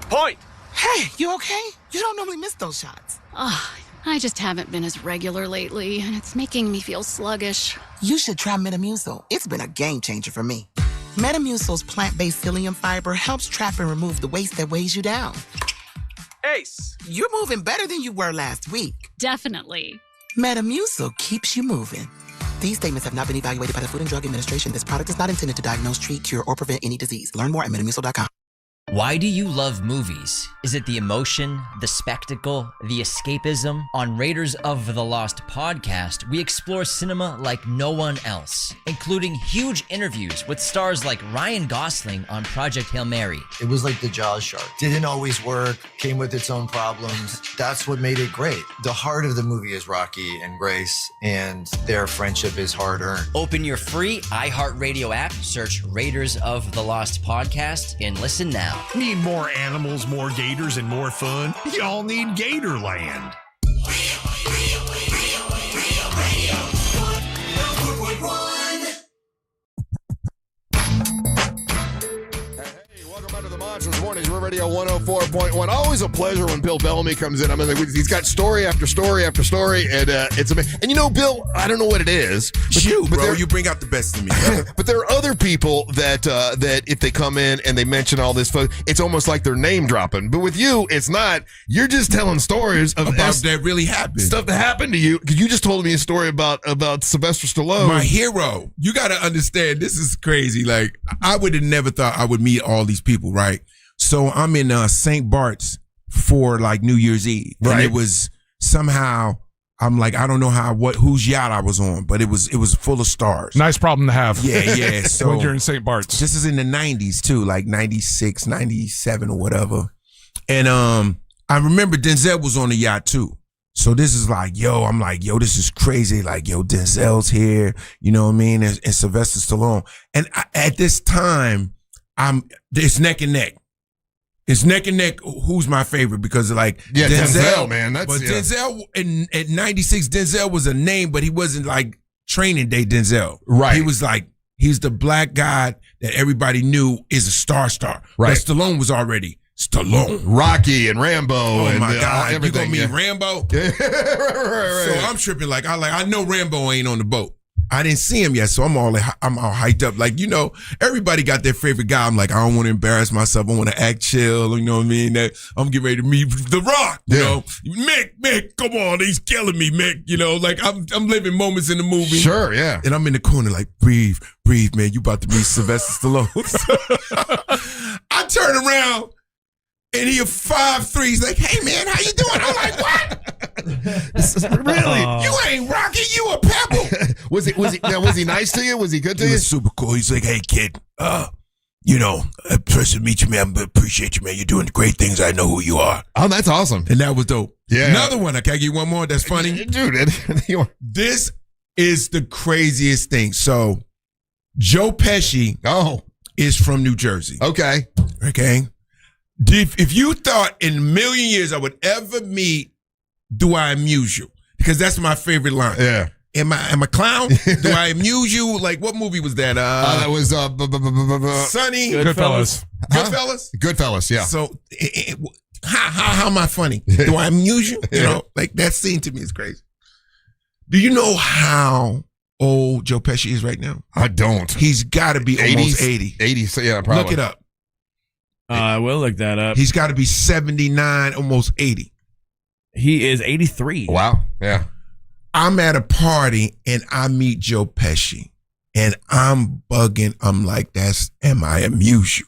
Point. Hey, you okay? You don't normally miss those shots. I just haven't been as regular lately, and it's making me feel sluggish. You should try Metamucil. It's been a game changer for me. Metamucil's plant-based psyllium fiber helps trap and remove the waste that weighs you down. Ace, you're moving better than you were last week. Definitely. Metamucil keeps you moving. These statements have not been evaluated by the Food and Drug Administration. This product is not intended to diagnose, treat, cure, or prevent any disease. Learn more at Metamucil.com. Why do you love movies? Is it the emotion, the spectacle, the escapism? On Raiders of the Lost podcast, we explore cinema like no one else, including huge interviews with stars like Ryan Gosling on Project Hail Mary. It was like the Jaws shark. Didn't always work, came with its own problems. That's what made it great. The heart of the movie is Rocky and Grace, and their friendship is hard-earned. Open your free iHeartRadio app, search Raiders of the Lost podcast, and listen now. Need more animals, more gators, and more fun? Y'all need Gatorland. Welcome back to the Monsters Mornings. We're Radio 104.1. Always a pleasure when Bill Bellamy comes in. I mean, he's got story after story after story, and it's amazing. And you know, Bill, I don't know what it is. But bro, you bring out the best in me. But there are other people that if they come in and they mention all this, it's almost like they're name dropping. But with you, it's not. You're just telling stories about that really happened. Stuff that happened to you. Because you just told me a story about Sylvester Stallone. My hero. You got to understand, this is crazy. Like, I would have never thought I would meet all these people, right? So I'm in St. Bart's for like New Year's Eve. Right. And it was somehow I'm like, I don't know whose yacht I was on, but it was full of stars. Nice problem to have. Yeah. So when you're in St. Bart's. This is in the 90s too, like 96, 97 or whatever. And I remember Denzel was on the yacht too. So this is like, I'm like, this is crazy. Like, Denzel's here, you know what I mean? And Sylvester Stallone. And at this time, it's neck and neck. It's neck and neck. Who's my favorite? Because Denzel, man. Denzel at 96, Denzel was a name, but he wasn't like Training Day Denzel. Right. He was like, he's the black guy that everybody knew is a star. Right. But Stallone was already Stallone. Rocky and Rambo. Oh my God. Everything. You gonna meet Rambo? right. So I'm tripping. Like I know Rambo ain't on the boat. I didn't see him yet, so I'm all hyped up. Like, everybody got their favorite guy. I'm like, I don't want to embarrass myself. I want to act chill. You know what I mean? I'm getting ready to meet The Rock. You know, Mick, come on, he's killing me, Mick. Like I'm living moments in the movie. Sure, yeah. And I'm in the corner like, breathe, man. You about to meet Sylvester Stallone. I turn around. And he a 5'3". He's like, hey, man, how you doing? I'm like, what? Really? You ain't Rocky. You a pebble. Was he nice to you? Was he good to you? He was super cool. He's like, hey, kid, pleasure to meet you, man. I appreciate you, man. You're doing great things. I know who you are. Oh, that's awesome. And that was dope. Yeah. Another one. Can I give you one more that's funny? Dude, this is the craziest thing. So, Joe Pesci is from New Jersey. Okay. If you thought in a million years I would ever meet, do I amuse you? Because that's my favorite line. Yeah. Am I a clown? Do I amuse you? Like, what movie was that? That was Sunny. Goodfellas. Goodfellas? Goodfellas, yeah. So, how am I funny? Do I amuse you? Like that scene to me is crazy. Do you know how old Joe Pesci is right now? I don't. He's got to be almost 80. 80, yeah, probably. Look it up. I will look that up. He's got to be 79, almost 80. He is 83. Wow. Yeah. I'm at a party and I meet Joe Pesci and I'm bugging. I'm like, am I amuse you?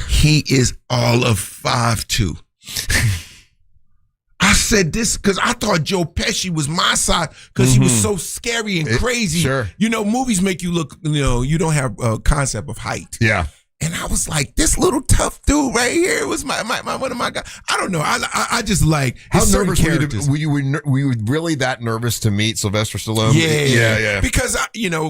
He is all of 5'2". I said this because I thought Joe Pesci was my side because he was so scary and crazy. Sure. Movies make you look, you don't have a concept of height. Yeah. And I was like, this little tough dude right here was my one of my guys. I don't know. I just like how nervous were you? Were you really that nervous to meet Sylvester Stallone? Yeah. Because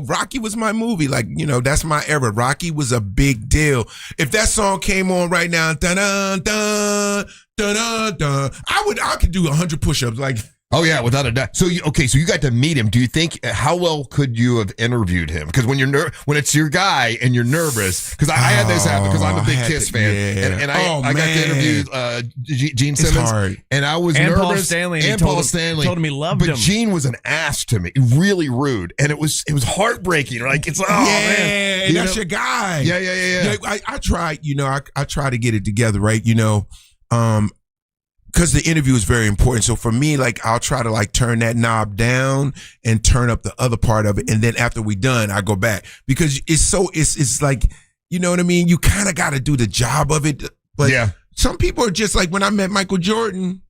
Rocky was my movie. Like that's my era. Rocky was a big deal. If that song came on right now, dun dun dun dun dun, I could do 100 push-ups. Like. Oh yeah, without a doubt. So you got to meet him. Do you think how well could you have interviewed him? Because when when it's your guy and you're nervous, because I had this happen because I'm a big Kiss fan, and I got to interview Gene Simmons, and I was nervous. Paul Stanley, Paul Stanley told him he loved him. But Gene was an ass to me, really rude, and it was heartbreaking. Like it's man, that's your guy. Yeah. I tried. I try to get it together, right? Because the interview is very important. So for me, like, I'll try to like turn that knob down and turn up the other part of it. And then after we done, I go back because it's like, you know what I mean? You kind of got to do the job of it. But some people are just like, when I met Michael Jordan,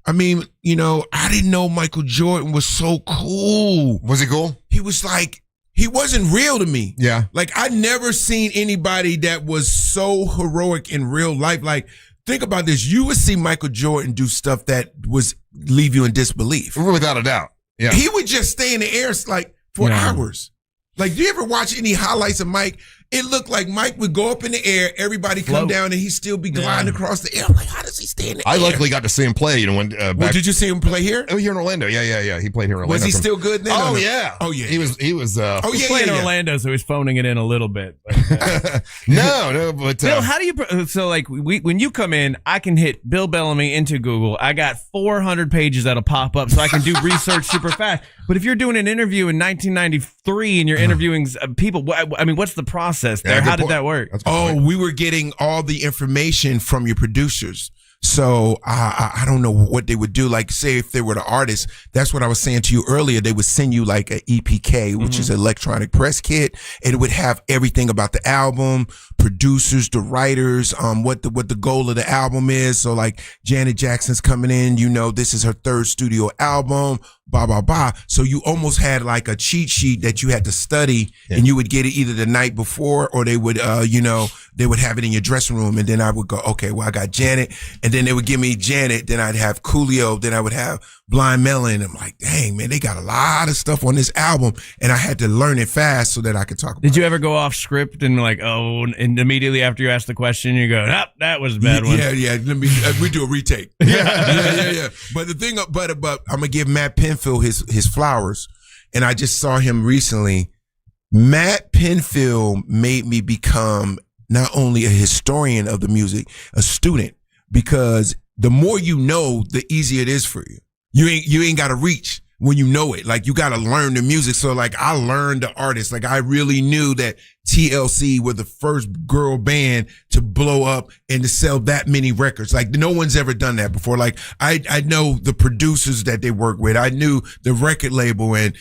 I mean, I didn't know Michael Jordan was so cool. Was he cool? He was like, he wasn't real to me. Yeah. Like I never seen anybody that was so heroic in real life. Like, think about this. You would see Michael Jordan do stuff that was leave you in disbelief. Without a doubt. Yeah. He would just stay in the air like for hours. Like, do you ever watch any highlights of Mike? It looked like Mike would go up in the air, everybody come down, and he'd still be gliding across the air. I'm like, how does he stay in the air? I luckily got to see him play. When did you see him play here? Oh, here in Orlando. Yeah. He played here in Orlando. Was he still good then? Oh yeah. He was. He was playing in Orlando, so he's phoning it in a little bit. But, no, but Bill, how do you? So like, when you come in, I can hit Bill Bellamy into Google. I got 400 pages that'll pop up, so I can do research super fast. But if you're doing an interview in 1993 and you're interviewing people, I mean, what's the process there? How did that work? We were getting all the information from your producers. So I don't know what they would do. Like, say if they were the artist, that's what I was saying to you earlier. They would send you like an EPK, which is an electronic press kit, and it would have everything about the album, producers, the writers, what the goal of the album is. So like Janet Jackson's coming in, this is her third studio album, blah, blah, blah. So you almost had like a cheat sheet that you had to study, and you would get it either the night before, or they would, they would have it in your dressing room. And then I would go, okay, well, I got Janet. And then they would give me Janet. Then I'd have Coolio. Then I would have Blind Melon. I'm like, dang, man, they got a lot of stuff on this album. And I had to learn it fast so that I could talk about it. Did you ever go off script and like, and immediately after you ask the question, you go, that was a bad one? Yeah. We do a retake. Yeah. But the thing, but I'm going to give Matt Pinfield his flowers. And I just saw him recently. Matt Pinfield made me become not only a historian of the music, a student, because the more you know, the easier it is for you. You ain't got to reach when you know it. Like, you got to learn the music. So like, I learned the artists. Like, I really knew that TLC were the first girl band to blow up and to sell that many records. Like, no one's ever done that before. Like, I know the producers that they work with. I knew the record label, and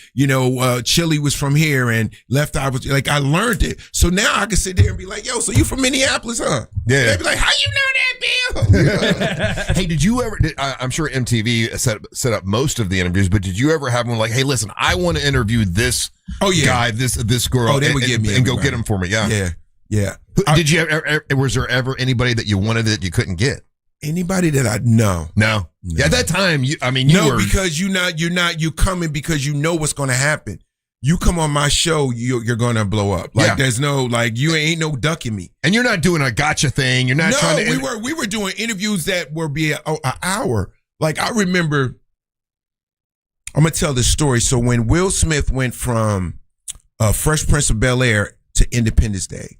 Chili was from here and Left Eye was, like, I learned it. So now I can sit there and be like, yo, so you from Minneapolis, huh? Yeah. They'd be like, how you know that, Bill? Hey, did you ever, I'm sure MTV set up most of the interviews, but did you ever have one like, hey, listen, I want to interview this guy, this girl, they would give me and go get him for me. Yeah. Did you ever, was there ever anybody that you wanted that you couldn't get? Anybody that I know. No. Yeah, at that time, you were, because you coming because you know what's going to happen. You come on my show, you're going to blow up. Like, there's no, like, you ain't no ducking me. And you're not doing a gotcha thing. You're not trying to. We were doing interviews that were be an hour. Like, I remember, I'm going to tell this story. So when Will Smith went from Fresh Prince of Bel-Air to Independence Day,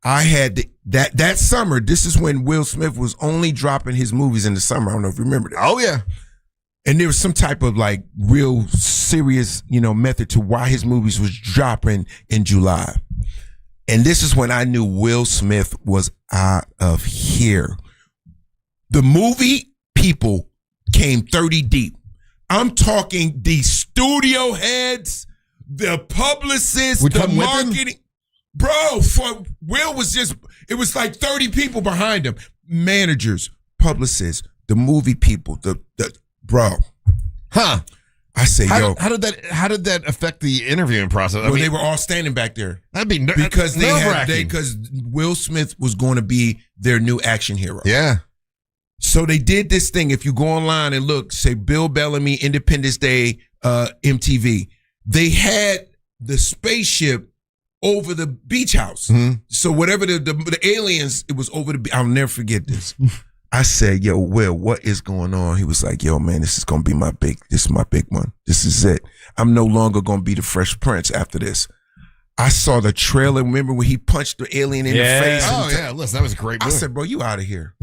I had that summer. This is when Will Smith was only dropping his movies in the summer. I don't know if you remember that. Oh, yeah. And there was some type of like real serious, method to why his movies was dropping in July. And this is when I knew Will Smith was out of here. The movie people came 30 deep. I'm talking the studio heads, the publicists, the marketing. Bro, for Will was it was like 30 people behind him. Managers, publicists, the movie people, the bro. Huh. I say, how did that affect the interviewing process? Well, they were all standing back there. That'd be because because Will Smith was going to be their new action hero. Yeah. So they did this thing. If you go online and look, say Bill Bellamy, Independence Day, MTV, they had the spaceship over the beach house. Mm-hmm. So whatever the aliens, it was over the. I'll never forget this. I said, yo, Will, what is going on? He was like, yo, man, this is going to be this is my big one. This is it. I'm no longer going to be the Fresh Prince after this. I saw the trailer. Remember when he punched the alien in the face? Oh, yeah. Listen, that was a great movie. I said, bro, you out of here.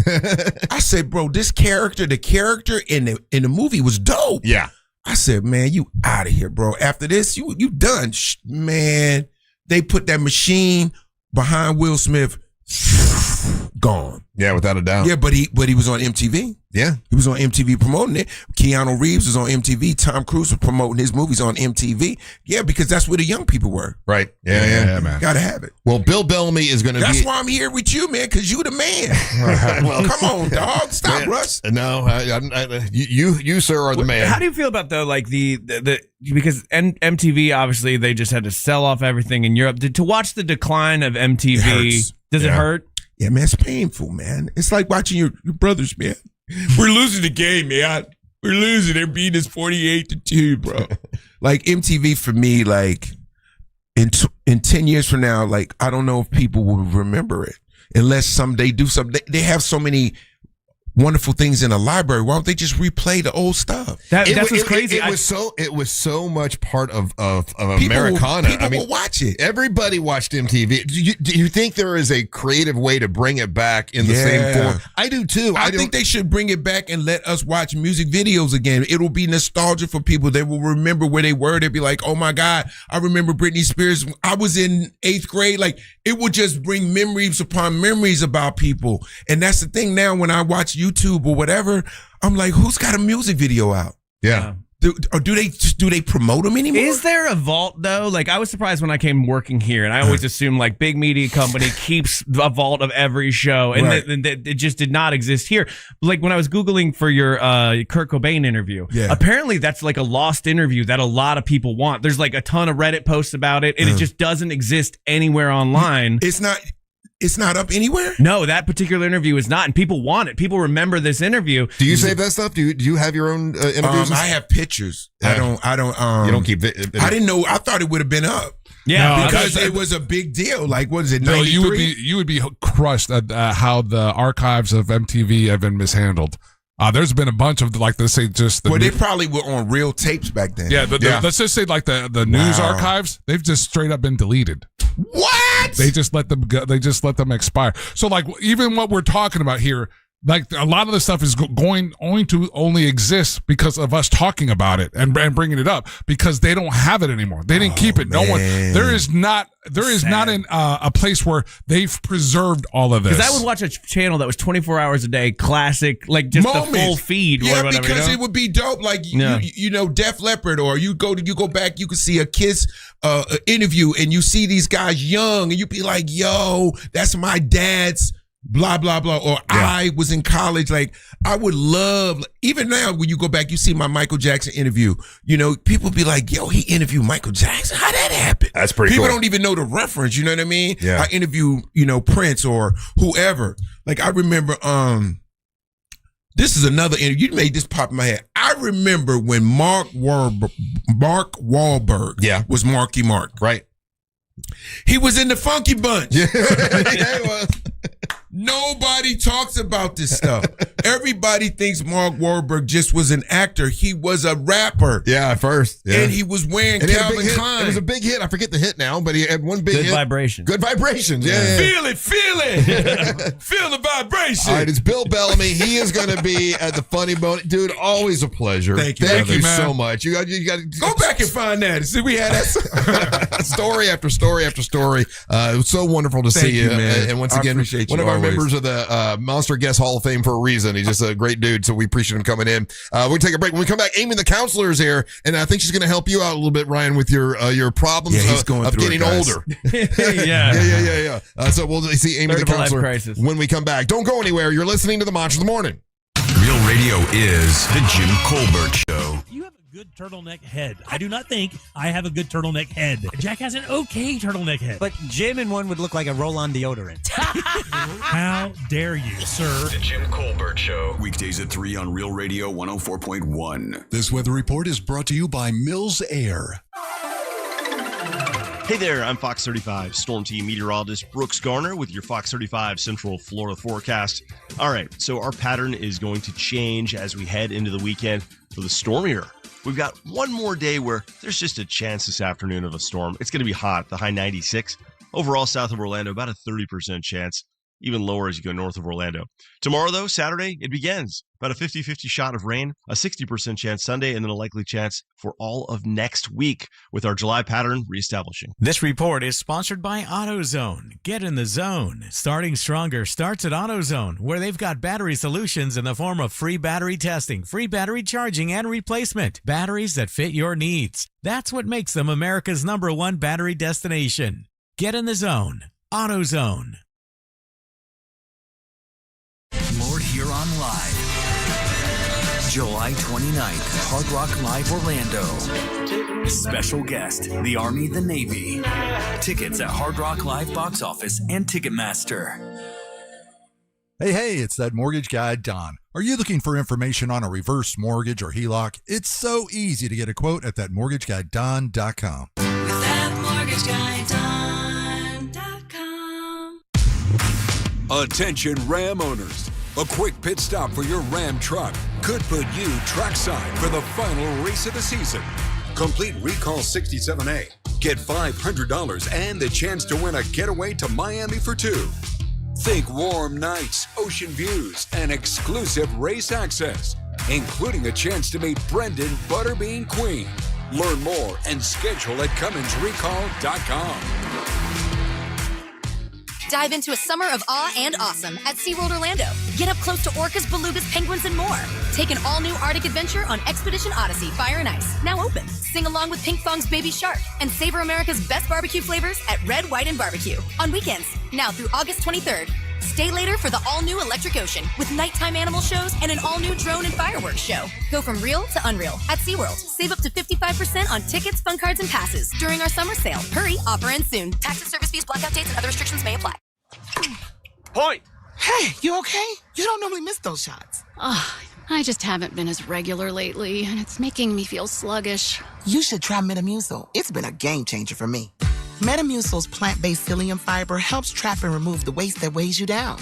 I said, bro, the character in the movie was dope. Yeah. I said, man, you out of here, bro. After this, you done. Man, they put that machine behind Will Smith. Gone. Yeah, without a doubt. Yeah, but he was on MTV. Yeah. He was on MTV promoting it. Keanu Reeves was on MTV. Tom Cruise was promoting his movies on MTV. Yeah, because that's where the young people were. Right. Yeah, man. Gotta have it. Well, Bill Bellamy is going to be. That's why I'm here with you, man, because you the man. Well, come on, dog. Stop, Russ. No, you, sir, are the man. How do you feel about, though, like the because MTV, obviously, they just had to sell off everything in Europe. To watch the decline of MTV, does it hurt? Yeah, man, it's painful, man. It's like watching your brothers, man. We're losing the game, man. We're losing. They're beating us 48-2, bro. Like, MTV for me, like, in 10 years from now, like, I don't know if people will remember it unless they do something. They have so many wonderful things in a library. Why don't they just replay the old stuff? That's what's crazy. It was so much part of Americana. People will watch it. Everybody watched MTV. Do you think there is a creative way to bring it back in the same form? I do too. I think they should bring it back and let us watch music videos again. It'll be nostalgia for people. They will remember where they were. They'll be like, oh my God, I remember Britney Spears. I was in 8th grade. Like, it will just bring memories upon memories about people. And that's the thing now when I watch YouTube or whatever, I'm like, who's got a music video out? Yeah. Do they promote them anymore? Is there a vault though? Like I was surprised when I came working here, and I always assumed like big media company keeps a vault of every show, and Right. it just did not exist here. Like when I was Googling for your Kurt Cobain interview, apparently that's like a lost interview that a lot of people want. There's like a ton of Reddit posts about it, and it just doesn't exist anywhere online. It's not up anywhere? No, that particular interview is not, and people want it. People remember this interview. Do you save that stuff? Do you have your own interviews? I have pictures. I don't. You don't keep. I didn't know. I thought it would have been up. Yeah, No, because it was a big deal. Like, what is it? Bill, 93? you would be crushed at how the archives of MTV have been mishandled. There's been a bunch of like, let's say just the. Well, they probably were on real tapes back then. Yeah, let's just say like the news archives. They've just straight up been deleted. What? They just let them go. They just let them expire. So like even what we're talking about here, like a lot of the stuff is going to only exist because of us talking about it and bringing it up, because they don't have it anymore. They didn't keep it. No one. There is not a place where they've preserved all of this. Because I would watch a channel that was 24 hours a day, classic, like just the full feed. Yeah, or whatever, because it would be dope. Like you know, Def Leppard, or you go back, you can see a Kiss interview, and you see these guys young, and you be like, "Yo, that's my dad's." Blah blah blah. Or I was in college. Like I would love. Even now, when you go back, you see my Michael Jackson interview. You know, people be like, "Yo, he interviewed Michael Jackson. How that happen?" That's pretty. People cool. don't even know the reference. You know what I mean? Yeah. I interview, Prince or whoever. Like I remember. This is another interview. You made this pop in my head. I remember when Mark Wahlberg was Marky Mark. Right. He was in the Funky Bunch. Yeah, he was. Nobody talks about this stuff. Everybody thinks Mark Wahlberg just was an actor. He was a rapper. Yeah, at first. Yeah. And he was wearing And he had a Calvin big hit. Klein. It was a big hit. I forget the hit now, but he had one big hit. Good Vibrations. Good Vibrations. Yeah. Feel it. Feel the vibration. All right, it's Bill Bellamy. He is going to be at the Funny Bone. Dude, always a pleasure. Thank you, man. man. So much. You got to go back and find that. See, we had that story after story after story. It was so wonderful to see you, man. And once I again, appreciate one you of our always. members of the Monster Guest Hall of Fame for a reason. He's just a great dude, so we appreciate him coming in. We'll take a break. When we come back, Aimee the Councilor is here, and I think she's going to help you out a little bit, Ryan, with your problems he's going of through getting it, guys. older. Yeah. So we'll see Aimee the Third of a life Councilor crisis. when we come back. Don't go anywhere. You're listening to the Monster of the Morning. Real radio is the Jim Colbert Show. You have a good turtleneck head. I do not think I have a good turtleneck head. Jack has an okay turtleneck head. But Jim in one would look like a roll-on deodorant. How dare you, sir? The Jim Colbert Show. Weekdays at 3 on Real Radio 104.1. This weather report is brought to you by Mills Air. Hey there, I'm Fox 35 Storm Team meteorologist Brooks Garner with your Fox 35 Central Florida forecast. All right, so our pattern is going to change as we head into the weekend for the stormier. We've got one more day where there's just a chance this afternoon of a storm. It's going to be hot, the high 96. Overall, south of Orlando, about a 30% chance, even lower as you go north of Orlando. Tomorrow, though, Saturday, it begins. About a 50-50 shot of rain, a 60% chance Sunday, and then a likely chance for all of next week with our July pattern reestablishing. This report is sponsored by AutoZone. Get in the zone. Starting stronger starts at AutoZone, where they've got battery solutions in the form of free battery testing, free battery charging, and replacement. Batteries that fit your needs. That's what makes them America's #1 battery destination. Get in the zone. AutoZone. Lord Huron Live. July 29th, Hard Rock Live Orlando. Special guest, the Army, the Navy. Tickets at Hard Rock Live box office and Ticketmaster. Hey, it's that mortgage guy, Don. Are you looking for information on a reverse mortgage or HELOC? It's so easy to get a quote at thatmortgageguydon.com. Attention Ram owners. A quick pit stop for your Ram truck could put you trackside for the final race of the season. Complete Recall 67A. Get $500 and the chance to win a getaway to Miami for 2. Think warm nights, ocean views, and exclusive race access, including a chance to meet Brendan Butterbean Queen. Learn more and schedule at CumminsRecall.com. Dive into a summer of awe and awesome at SeaWorld Orlando. Get up close to orcas, belugas, penguins, and more. Take an all-new Arctic adventure on Expedition Odyssey Fire and Ice, now open. Sing along with Pink Fong's Baby Shark and savor America's best barbecue flavors at Red, White, and Barbecue on weekends, now through August 23rd. Stay later for the all-new Electric Ocean with nighttime animal shows and an all-new drone and fireworks show. Go from real to unreal at SeaWorld. Save up to 55% on tickets, fun cards, and passes during our summer sale. Hurry, offer ends soon. Tax and service fees, blackout dates, and other restrictions may apply. Point! Hey, you okay? You don't normally miss those shots. Oh, I just haven't been as regular lately, and it's making me feel sluggish. You should try Metamucil. It's been a game changer for me. Metamucil's plant-based psyllium fiber helps trap and remove the waste that weighs you down.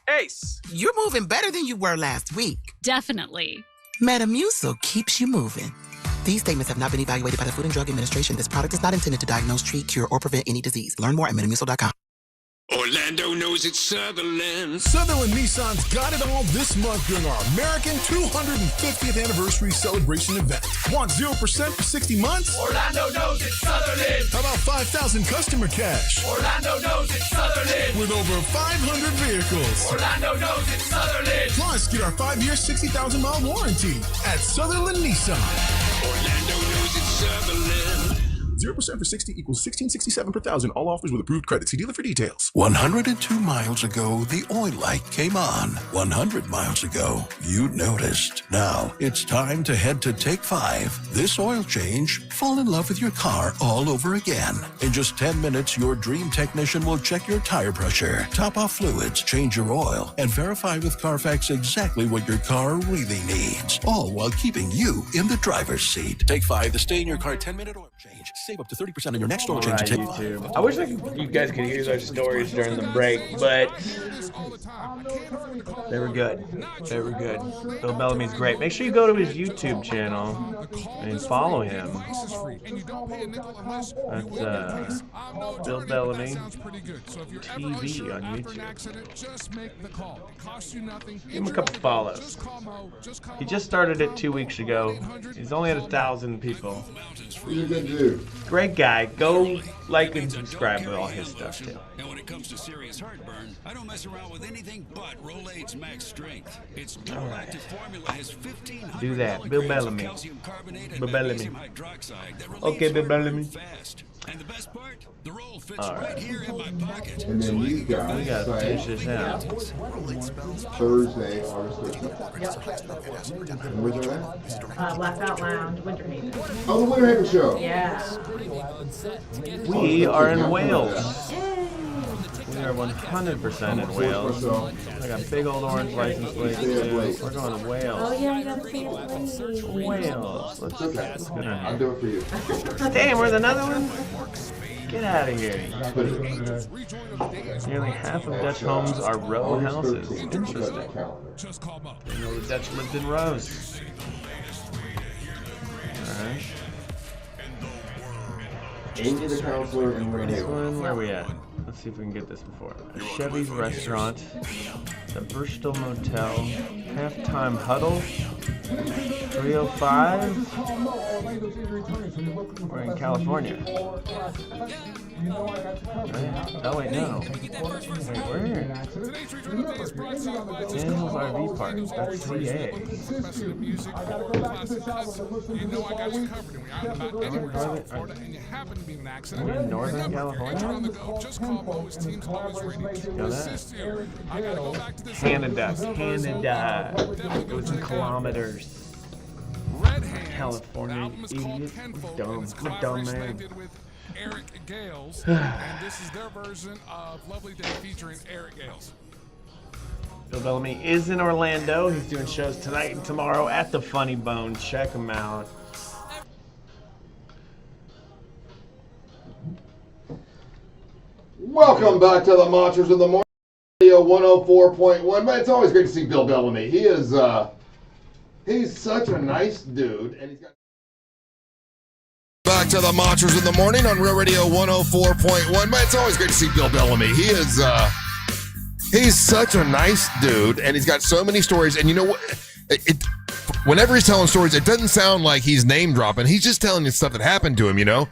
Ace, you're moving better than you were last week. Definitely. Metamucil keeps you moving. These statements have not been evaluated by the Food and Drug Administration. This product is not intended to diagnose, treat, cure, or prevent any disease. Learn more at metamucil.com. Orlando knows it's Sutherland. Sutherland Nissan's got it all this month during our American 250th anniversary celebration event. Want 0% for 60 months? Orlando knows it's Sutherland. How about 5,000 customer cash? Orlando knows it's Sutherland. With over 500 vehicles. Orlando knows it's Sutherland. Plus, get our 5-year, 60,000-mile warranty at Sutherland Nissan. Orlando knows it's Sutherland. 0% for 60 equals $16.67 per thousand. All offers with approved credit. See dealer for details. 102 miles ago, the oil light came on. 100 miles ago, you noticed. Now, it's time to head to Take 5. This oil change, fall in love with your car all over again. In just 10 minutes, your dream technician will check your tire pressure, top off fluids, change your oil, and verify with Carfax exactly what your car really needs. All while keeping you in the driver's seat. Take 5, the stay-in-your-car 10-minute oil change. Save up to 30% on your next oil change. Take 5. I wish you guys could hear those stories during the break, but they were good. They were good. Bill Bellamy's great. Make sure you go to his YouTube channel and follow him. That's Bill Bellamy TV on YouTube. Give him a couple follows. He just started it 2 weeks ago. He's only at 1,000 people. He's a good dude. Great guy. Go like and subscribe to all his stuff too. And when it comes to serious heartburn, I don't mess around with anything but Rolaids Max Strength. Its dual active formula has 1500 do that. Bill Bellamy. Bill Bellamy. Okay, Bill Bellamy. And the best part, the roll fits right here in my pocket. And then these guys we gotta finish this out. Thursday, August 13th. And where's that at? Laugh Out Lounge, Winter Haven. Oh, the Winter Haven show. Yeah. We are in Wales. We are 100% in Wales. I got big old orange license plates too. We're going to Wales. Oh yeah, we gotta see it. Wales. Let's go. I'll do it for you. Damn, we're another one? Get out of here. Nearly half of Dutch homes are row houses. Interesting. You know the Dutch lived in rows. Alright. Aimee the Councilor and where are we at? Let's see if we can get this before. Chevy's Restaurant, the Bristol Motel, Halftime Huddle, 305. We're in California. Oh wait, no. Wait, where? Daniel's RV Park. That's CA. We're in Northern California? Canada. It was in kilometers. California, idiot. Dumb man. Eric Gales, and this is their version of Lovely Day featuring Eric Gales. Bill Bellamy is in Orlando. He's doing shows tonight and tomorrow at the Funny Bone. Check him out. Welcome back to the Monsters in the Morning, Radio 104.1. Man, it's always great to see Bill Bellamy. He is, he's such a nice dude, and he's got. Back to the Monsters in the Morning on Real Radio 104.1. Man, it's always great to see Bill Bellamy. He is, he's such a nice dude, and he's got so many stories. And you know what? whenever he's telling stories, it doesn't sound like he's name dropping. He's just telling you stuff that happened to him, you know?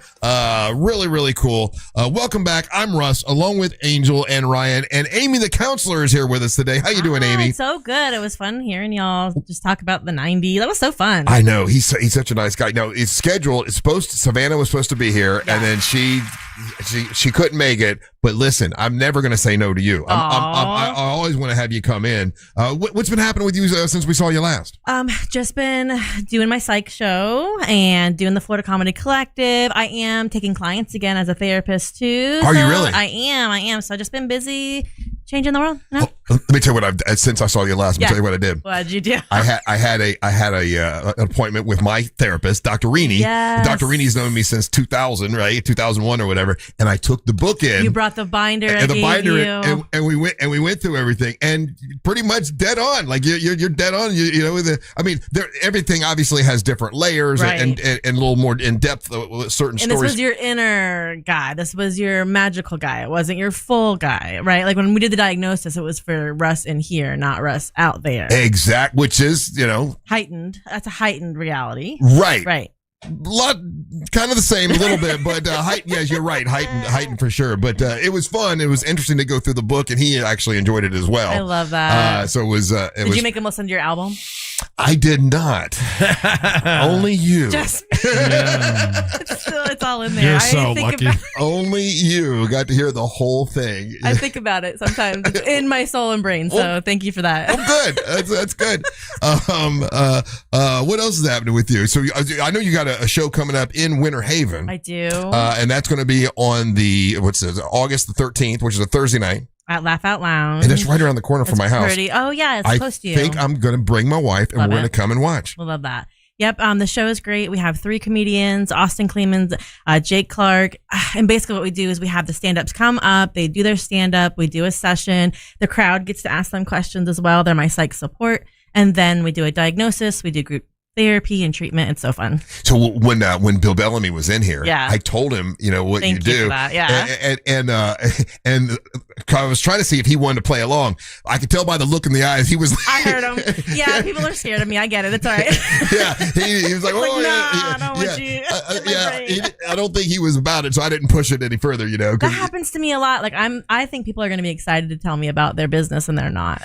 Really, really cool. Welcome back. I'm Russ, along with Angel and Ryan, and Aimee the Councilor is here with us today. How you doing, Aimee? So good. It was fun hearing y'all just talk about the 90s. That was so fun. I know. He's such a nice guy. No, it's scheduled. Savannah was supposed to be here, and then she couldn't make it. But listen, I'm never going to say no to you. I always want to have you come in. What's been happening with you since we saw you last? Just been doing my psych show and doing the Florida Comedy Collective. I am taking clients again as a therapist too. Are you really? I am. So I've just been busy changing the world. No? Let me tell you what since I saw you last. Let me tell you what I did. What did you do? I had an appointment with my therapist, Dr. Reaney. Yes. Dr. Reaney's known me since 2000, right? 2001 or whatever. And I took the book in. You brought the binder. And I gave you. And we went through everything, and pretty much dead on. Like you're dead on. You know, everything obviously has different layers, right, and a little more in depth with certain and stories. This was your inner guy. This was your magical guy. It wasn't your full guy, right? Like when we did the diagnosis, it was for Russ in here, not Russ out there. Exact, which is, heightened. That's a heightened reality. Right. Right. Kind of the same a little bit, but yes, you're right. Heightened for sure. But it was fun. It was interesting to go through the book, and he actually enjoyed it as well. I love that. So it was. Did you make him listen to your album? I did not. Only you. Just it's all in there. You're so lucky. Only you got to hear the whole thing. I think about it sometimes. It's in my soul and brain. So thank you for that. Oh, good. That's good. What else is happening with you? So I know you got a show coming up in Winter Haven. I do. And that's going to be on August the 13th, which is a Thursday night. At Laugh Out Lounge. And it's right around the corner from my house. Pretty. Oh, yeah. It's close to you. I think I'm going to bring my wife, and we're going to come and watch. We love that. Yep. The show is great. We have 3 comedians, Austin Kleeman, Jake Clark. And basically what we do is we have the stand-ups come up. They do their stand-up. We do a session. The crowd gets to ask them questions as well. They're my psych support. And then we do a diagnosis. We do group therapy and treatment. It's so fun. So when Bill Bellamy was in here, yeah, I told him, what Thank you you do. for that. Yeah. And I was trying to see if he wanted to play along. I could tell by the look in the eyes he was. I heard him. Yeah, people are scared of me. I get it. It's all right. Yeah, he was like, I don't want you. I don't think he was about it, so I didn't push it any further. That happens to me a lot. Like I think people are going to be excited to tell me about their business, and they're not.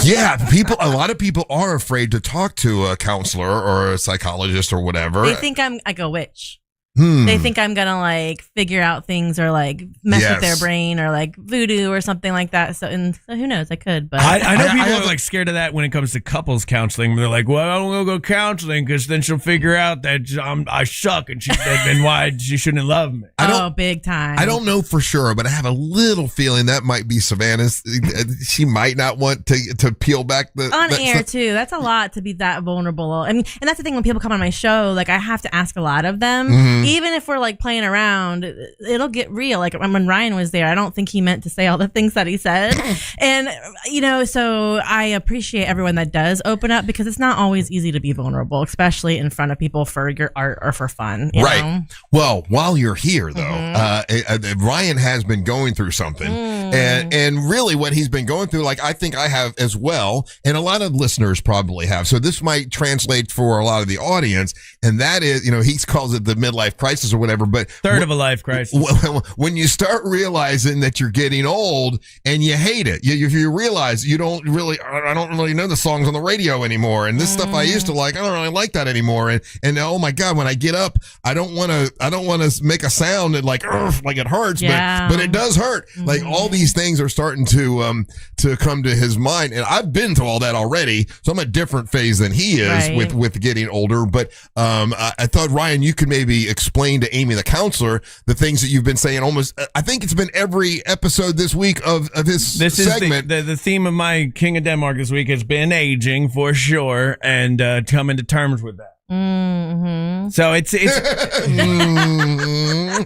Yeah, a lot of people are afraid to talk to a counselor or a psychologist or whatever. They think I'm like a witch. They think I'm gonna like figure out things or like mess with their brain or like voodoo or something like that. So who knows? I could, but I know people are like scared of that when it comes to couples counseling. They're like, "Well, I don't want to go counseling because then she'll figure out that I suck and why she shouldn't love me." Big time. I don't know for sure, but I have a little feeling that might be Savannah's. She might not want to peel back the on air too. That's a lot to be that vulnerable. I mean, and that's the thing when people come on my show. Like I have to ask a lot of them. Mm-hmm. Even if we're like playing around, it'll get real. Like when Ryan was there, I don't think he meant to say all the things that he said. And, so I appreciate everyone that does open up because it's not always easy to be vulnerable, especially in front of people for your art or for fun. You know? Well, while you're here, though, Ryan has been going through something. And really what he's been going through, like I think I have as well, and a lot of listeners probably have. So this might translate for a lot of the audience. And that is, he calls it the midlife crisis or whatever, but third of a life crisis. When you start realizing that you're getting old and you hate it, you realize I don't really know the songs on the radio anymore, and this stuff I used to like, I don't really like that anymore, and oh my God, when I get up, I don't want to make a sound and like it hurts, but it does hurt. Like all these things are starting to come to his mind, and I've been to all that already, so I'm a different phase than he is with getting older. But I thought, Ryan, you could maybe explain to Aimee the Councilor the things that you've been saying almost, I think it's been every episode this week of his segment. Is the theme of my King of Denmark this week has been aging for sure, and coming to terms with that. Mm-hmm. So it's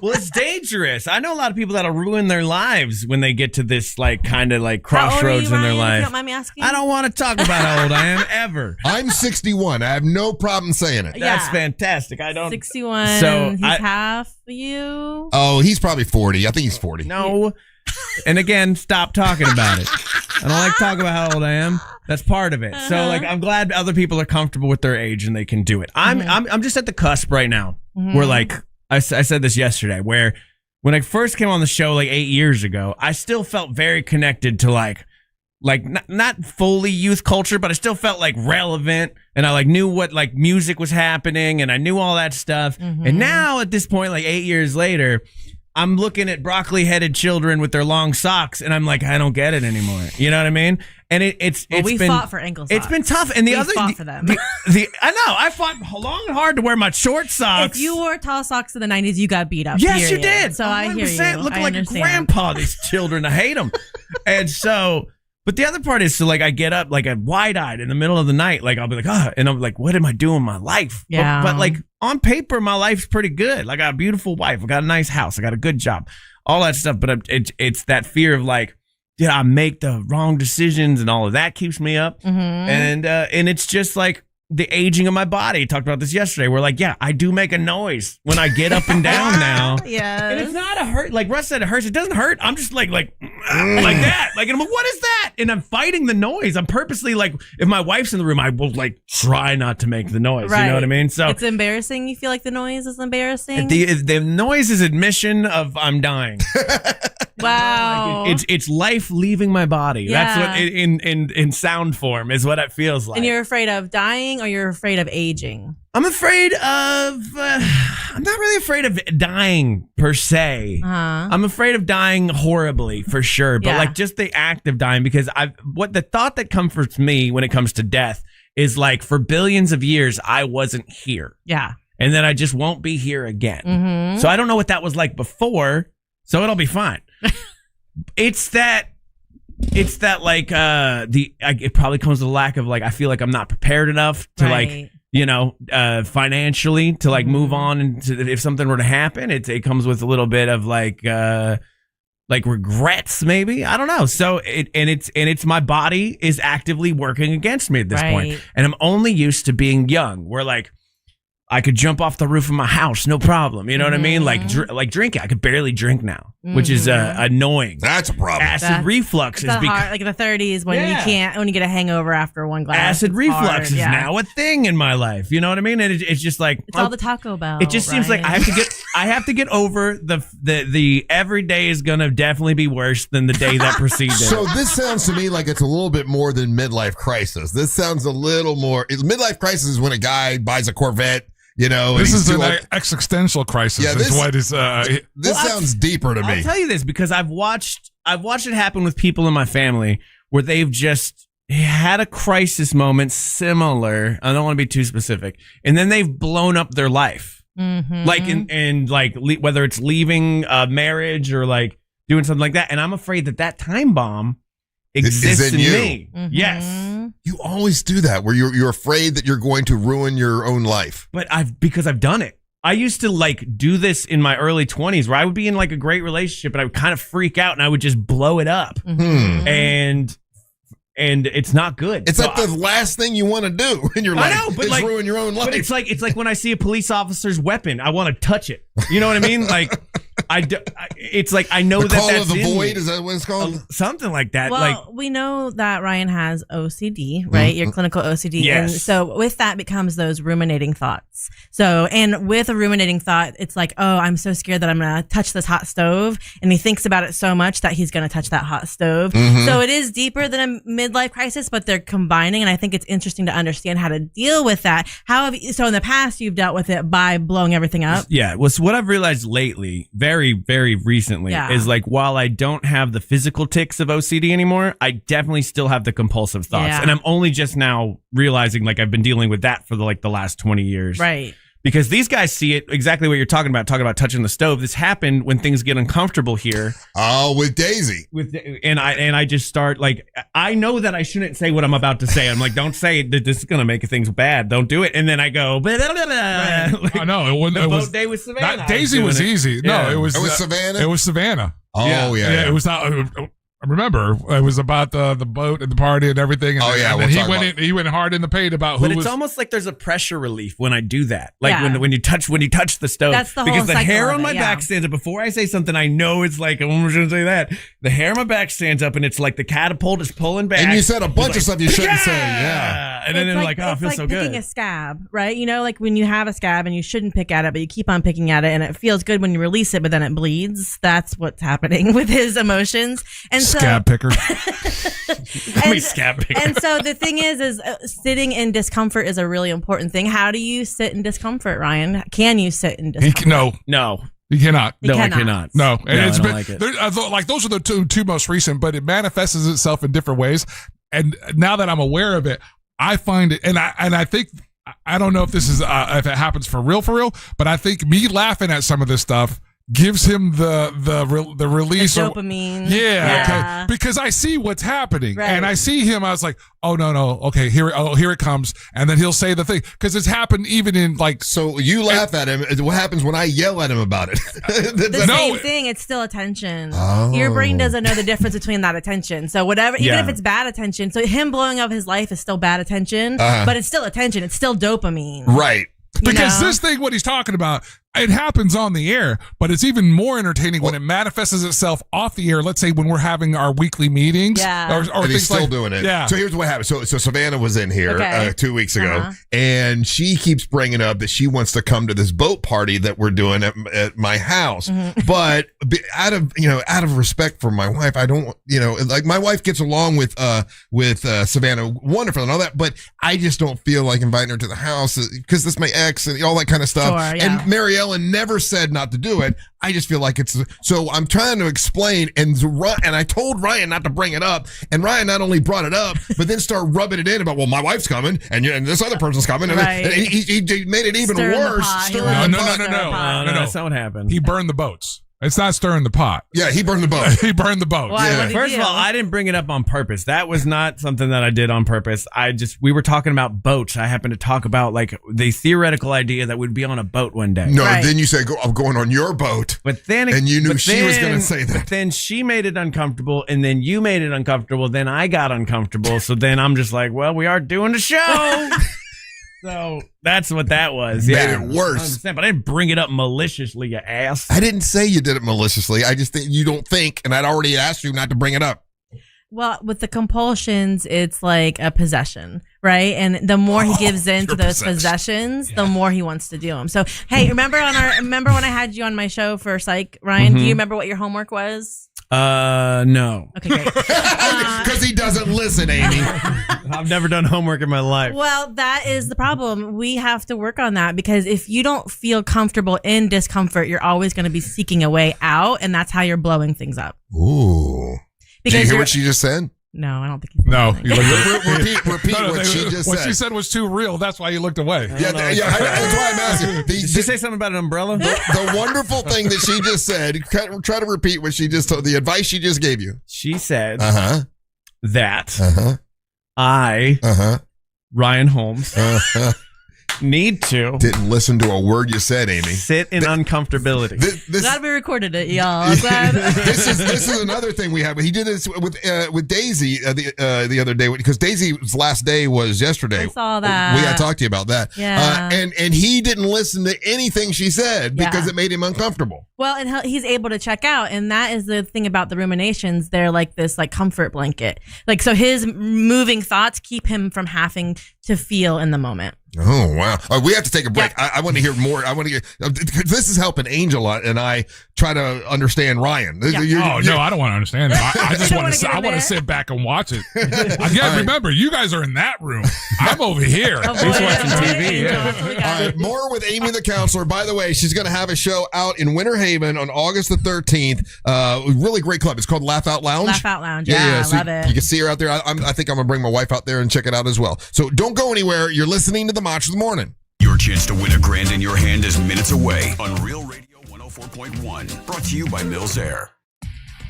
well, it's dangerous. I know a lot of people that'll ruin their lives when they get to this like kind of like crossroads in their life. You don't mind me asking? I don't want to talk about how old I am ever. I'm 61. I have no problem saying it. That's fantastic. I don't 61. So he's half you. Oh, he's probably 40. I think he's 40. No. And again, stop talking about it. I don't like talking about how old I am. That's part of it. So like, I'm glad other people are comfortable with their age and they can do it. I'm just at the cusp right now where like, I said this yesterday, where when I first came on the show like 8 years ago, I still felt very connected to like not fully youth culture, but I still felt like relevant, and I like knew what like music was happening, and I knew all that stuff. And now at this point, like 8 years later, I'm looking at broccoli-headed children with their long socks, and I'm like, I don't get it anymore. You know what I mean? And it's we been, fought for ankle socks. It's been tough. And we fought for them. I know. I fought long and hard to wear my short socks. If you wore tall socks in the 90s, you got beat up. Yes, period. you did. So I hear you. Looking I like understand. a grandpa, these children. I hate them. And so, but the other part is, so like I get up like wide-eyed in the middle of the night, like I'll be like, and I'm like, what am I doing with my life? Yeah. But like on paper, my life's pretty good. Like I got a beautiful wife. I got a nice house. I got a good job. All that stuff. But it's that fear of like, did I make the wrong decisions, and all of that keeps me up. And it's just like the aging of my body. I talked about this yesterday. We're like, yeah, I do make a noise when I get up and down now. Yeah. And it's not a hurt. Like Russ said, it hurts. It doesn't hurt. I'm just like that. Like, and I'm like, what is that? And I'm fighting the noise. I'm purposely like, if my wife's in the room, I will like try not to make the noise. Right. You know what I mean? So it's embarrassing. You feel like the noise is embarrassing? the noise is admission of I'm dying. Wow. Like it's life leaving my body. Yeah. That's what in sound form is what it feels like. And you're afraid of dying, or you're afraid of aging? I'm afraid of. I'm not really afraid of dying per se. I'm afraid of dying horribly for sure, but like just the act of dying, because the thought that comforts me when it comes to death is like, for billions of years I wasn't here. Yeah. And then I just won't be here again. So I don't know what that was like before, so it'll be fine. It's that like it probably comes with a lack of like, I feel like I'm not prepared enough to like, you know, financially to like move on, and if something were to happen, it comes with a little bit of like regrets, maybe. I don't know. So it's my body is actively working against me at this point. And I'm only used to being young, where like I could jump off the roof of my house, no problem. You know what I mean? Like drinking. I could barely drink now, which is annoying. That's a problem. Acid reflux is hard, like in the 30s when you get a hangover after one glass. Acid reflux is now a thing in my life. You know what I mean? And it's just like, it's all the Taco Bell. It just seems like I have to get over the every day is gonna definitely be worse than the day that preceded. So this sounds to me like it's a little bit more than midlife crisis. This sounds a little more. Midlife crisis is when a guy buys a Corvette. You know, this is an existential crisis. Yeah, this sounds deeper to me. I'll tell you this because I've watched it happen with people in my family where they've just had a crisis moment similar. I don't want to be too specific, and then they've blown up their life, like whether it's leaving a marriage or like doing something like that. And I'm afraid that time bomb exists in me. Yes. You always do that, where you're afraid that you're going to ruin your own life. But because I've done it. I used to like do this in my early 20s, where I would be in like a great relationship and I would kind of freak out and I would just blow it up. And it's not good. It's like the last thing you want to do in your life. I know, but is ruin your own life. But it's like when I see a police officer's weapon, I want to touch it. You know what I mean? Like it's like I know the that's call of the in void. me. Is that what it's called? Something like that. Well, like we know that Ryan has OCD, right? Your clinical OCD. Yes. And so with that becomes those ruminating thoughts. So, and with a ruminating thought, it's like, oh, I'm so scared that I'm going to touch this hot stove. And he thinks about it so much that he's going to touch that hot stove. So it is deeper than a midlife crisis, but they're combining. And I think it's interesting to understand how to deal with that. So in the past, you've dealt with it by blowing everything up. Yeah. Well, so what I've realized lately, very, very recently, is like, while I don't have the physical tics of OCD anymore, I definitely still have the compulsive thoughts. Yeah. And I'm only just now realizing like I've been dealing with that for the last 20 years. Right. Because these guys see it exactly what you're talking about touching the stove. This happened when things get uncomfortable here. Oh, with Daisy. And I just start like, I know that I shouldn't say what I'm about to say. I'm like, don't say that this is going to make things bad. Don't do it. And then I go, blah, blah, blah, blah. Like, I know. It was boat day with Savannah. Daisy was easy. Yeah. No, it was Savannah. It was Savannah. Oh, yeah. It was not. Remember, it was about the boat and the party and everything. And he went hard in the paint about who But was. it's almost like there's a pressure relief when I do that. Like Yeah. when you touch the stove. That's the whole because the cycle hair of on it, my yeah. back stands up. Before I say something, I know it's like, I'm going to say that. The hair on my back stands up and it's like the catapult is pulling back. And you said a bunch of It's stuff you shouldn't say. Yeah. And then It's they're like, oh, it it's feels like so picking good. a scab, right? You know, like when you have a scab and you shouldn't pick at it, but you keep on picking at it, and it feels good when you release it, but then it bleeds. That's what's happening with his emotions. And Scab picker. And so the thing is sitting in discomfort is a really important thing. How do you sit in discomfort, Ryan? Can you sit in discomfort? No. You cannot. You cannot. I cannot. No, and No, it's I don't been like it. like those are the two most recent, but it manifests itself in different ways. And now that I'm aware of it, I find it, and I think I don't know if this is if it happens for real, but I think me laughing at some of this stuff gives him the release The of dopamine. Yeah. Okay. Because I see what's happening, Right. and I see him. I was like, oh no, okay, here it comes, and then he'll say the thing because it's happened even in like. So you laugh at him. What happens when I yell at him about it? The same thing. It's still attention. Oh. Your brain doesn't know the difference between that attention. So whatever, even Yeah. if it's bad attention, so him blowing up his life is still bad attention, but it's still attention. It's still dopamine. Right. Because this thing, what he's talking about, it happens on the air, but it's even more entertaining when it manifests itself off the air. Let's say when we're having our weekly meetings. Yeah. Or And things he's still like, doing it. Yeah. So here's what happened. So Savannah was in here Okay. 2 weeks ago, Uh-huh. and she keeps bringing up that she wants to come to this boat party that we're doing at my house. Mm-hmm. But out of respect for my wife, I don't, like my wife gets along with Savannah wonderful and all that, but I just don't feel like inviting her to the house because this is my ex and all that kind of stuff. Sure, yeah. And Mary Ellen never said not to do it. I just feel like it's so. I'm trying to explain, and I told Ryan not to bring it up, and Ryan not only brought it up, but then started rubbing it in about, well, my wife's coming, and this other person's coming, and Right. he made it even Stir in the worse. pot. He Stir let in it the pot. stir the pot. No, that's not what happened. He burned the boats. It's not stirring the pot. Yeah, he burned the boat. He burned the boat. Why? Yeah. What did First he of do? all, I didn't bring it up on purpose. That was not something that I did on purpose. We were talking about boats. I happened to talk about like the theoretical idea that we'd be on a boat one day. No, Right. then you said, I'm going on your boat. But then, And you knew she was gonna say that. But then she made it uncomfortable, and then you made it uncomfortable. Then I got uncomfortable. So then I'm just like, well, we are doing the show. So that's what that was. Made Yeah, it worse. 100%, but I didn't bring it up maliciously, you ass. I didn't say you did it maliciously. I just think you don't think, and I'd already asked you not to bring it up. Well, with the compulsions, it's like a possession, right? And the more he gives in to you're those possessed. possessions, the more he wants to do them. So, hey, remember when I had you on my show for Psych, Ryan? Do you remember what your homework was? No. Okay, great. Because he doesn't listen, Amy. I've never done homework in my life. Well, that is the problem. We have to work on that because if you don't feel comfortable in discomfort, you're always going to be seeking a way out, and that's how you're blowing things up. Ooh. Did you Because hear you're- what she just said? No, I don't think he's No. listening. You looked away. Repeat No, what she just what said. she said was too real. That's why you looked away. Yeah, that's why I'm asking. Did she say something about an umbrella? The wonderful thing that she just said, try to repeat what she just told, the advice she just gave you. She said Uh-huh. that Uh-huh. I, Uh-huh. Ryan Holmes, Uh-huh. need to Didn't listen to a word you said, Amy. sit in uncomfortability. This, Glad we recorded it, y'all. I'm glad. this is another thing we have. He did this with Daisy the other day because Daisy's last day was yesterday. I saw that. We got to talk to you about that. Yeah. And he didn't listen to anything she said because Yeah. it made him uncomfortable. Well, and he's able to check out, and that is the thing about the ruminations. They're like this, like comfort blanket. Like so, his moving thoughts keep him from having to feel in the moment. Oh wow! We have to take a break. I want to hear more. I want to get. This is helping Angel and I try to understand Ryan. No, I don't want to understand it. I just want to. I want to sit back and watch it. Again, remember, you guys are in that room. I'm over here. He's watching TV. Yeah. All right, more with Aimee the Councilor. By the way, she's going to have a show out in Winter Haven on August the 13th. Really great club. It's called Laugh Out Lounge. Laugh Out Lounge. Yeah, so love it. You can see her out there. I think I'm going to bring my wife out there and check it out as well. So don't go anywhere. You're listening to the Match of the Morning. Your chance to win $1,000 in your hand is minutes away on Real Radio 104.1. Brought to you by Mills Air.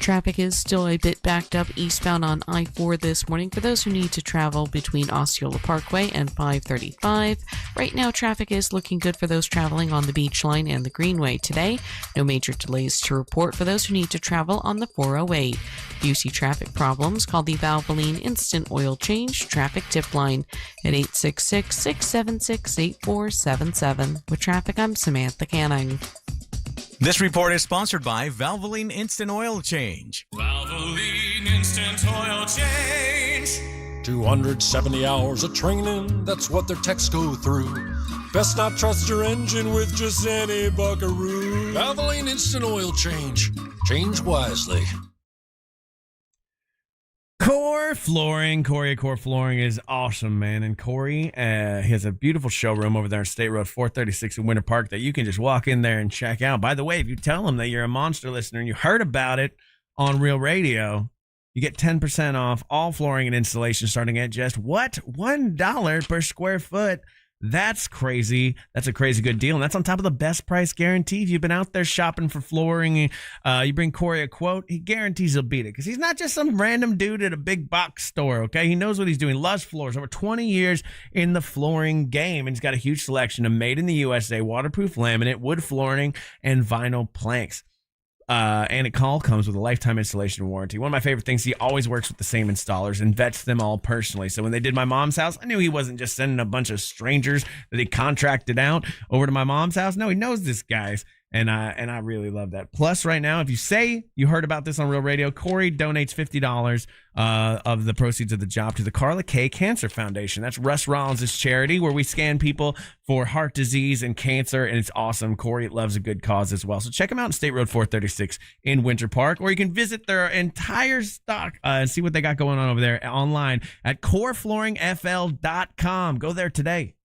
Traffic is still a bit backed up eastbound on I-4 this morning for those who need to travel between Osceola Parkway and 535. Right now, traffic is looking good for those traveling on the Beach Line and the Greenway today. No major delays to report for those who need to travel on the 408. If you see traffic problems, call the Valvoline Instant Oil Change Traffic Tip Line at 866-676-8477. With traffic, I'm Samantha Canning. This report is sponsored by Valvoline Instant Oil Change. Valvoline Instant Oil Change. 270 hours of training, that's what their techs go through. Best not trust your engine with just any buckaroo. Valvoline Instant Oil Change. Change wisely. Core Flooring. Corey at Core Flooring is awesome, man. And Corey, he has a beautiful showroom over there on State Road 436 in Winter Park that you can just walk in there and check out. By the way, if you tell them that you're a Monster listener and you heard about it on Real Radio, you get 10% off all flooring and installation starting at just, what? $1 per square foot. That's crazy. That's a crazy good deal. And that's on top of the best price guarantee. If you've been out there shopping for flooring, you bring Corey a quote, he guarantees he'll beat it. Because he's not just some random dude at a big box store, okay? He knows what he's doing. Lush Floors, over 20 years in the flooring game. And he's got a huge selection of made in the USA, waterproof laminate, wood flooring, and vinyl planks. And it all comes with a lifetime installation warranty. One of my favorite things, he always works with the same installers and vets them all personally. So when they did my mom's house, I knew he wasn't just sending a bunch of strangers that he contracted out over to my mom's house. No, he knows this guys. And I really love that. Plus, right now, if you say you heard about this on Real Radio, Corey donates $50 of the proceeds of the job to the Carla K Cancer Foundation. That's Russ Rollins' charity where we scan people for heart disease and cancer, and it's awesome. Corey loves a good cause as well. So check them out on State Road 436 in Winter Park, or you can visit their entire stock and see what they got going on over there online at coreflooringfl.com. Go there today.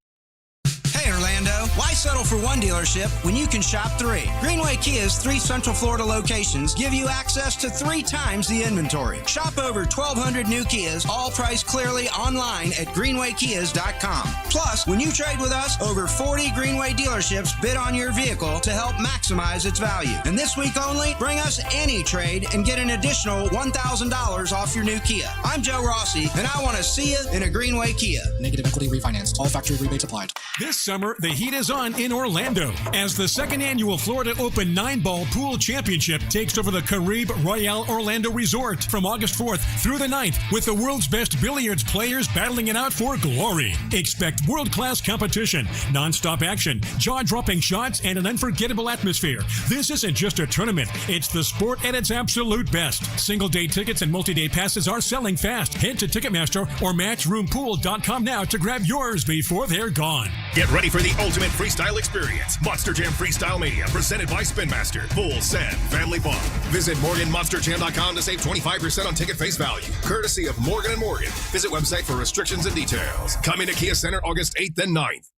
Hey, Orlando, why settle for one dealership when you can shop three? Greenway Kia's 3 Central Florida locations give you access to 3 times the inventory. Shop over 1,200 new Kias, all priced clearly online at greenwaykias.com. Plus, when you trade with us, over 40 Greenway dealerships bid on your vehicle to help maximize its value. And this week only, bring us any trade and get an additional $1,000 off your new Kia. I'm Joe Rossi, and I want to see you in a Greenway Kia. Negative equity refinanced. All factory rebates applied. This summer, the heat is on in Orlando as the second annual Florida Open 9-Ball Pool Championship takes over the Caribe Royale Orlando Resort from August 4th through the 9th with the world's best billiards players battling it out for glory. Expect world-class competition, non-stop action, jaw-dropping shots, and an unforgettable atmosphere. This isn't just a tournament, it's the sport at its absolute best. Single-day tickets and multi-day passes are selling fast. Head to Ticketmaster or MatchroomPool.com now to grab yours before they're gone. Get ready for the ultimate freestyle experience. Monster Jam Freestyle Mania, presented by Spin Master. Full send, family fun. Visit MorganMonsterJam.com to save 25% on ticket face value. Courtesy of Morgan & Morgan. Visit website for restrictions and details. Coming to Kia Center August 8th and 9th.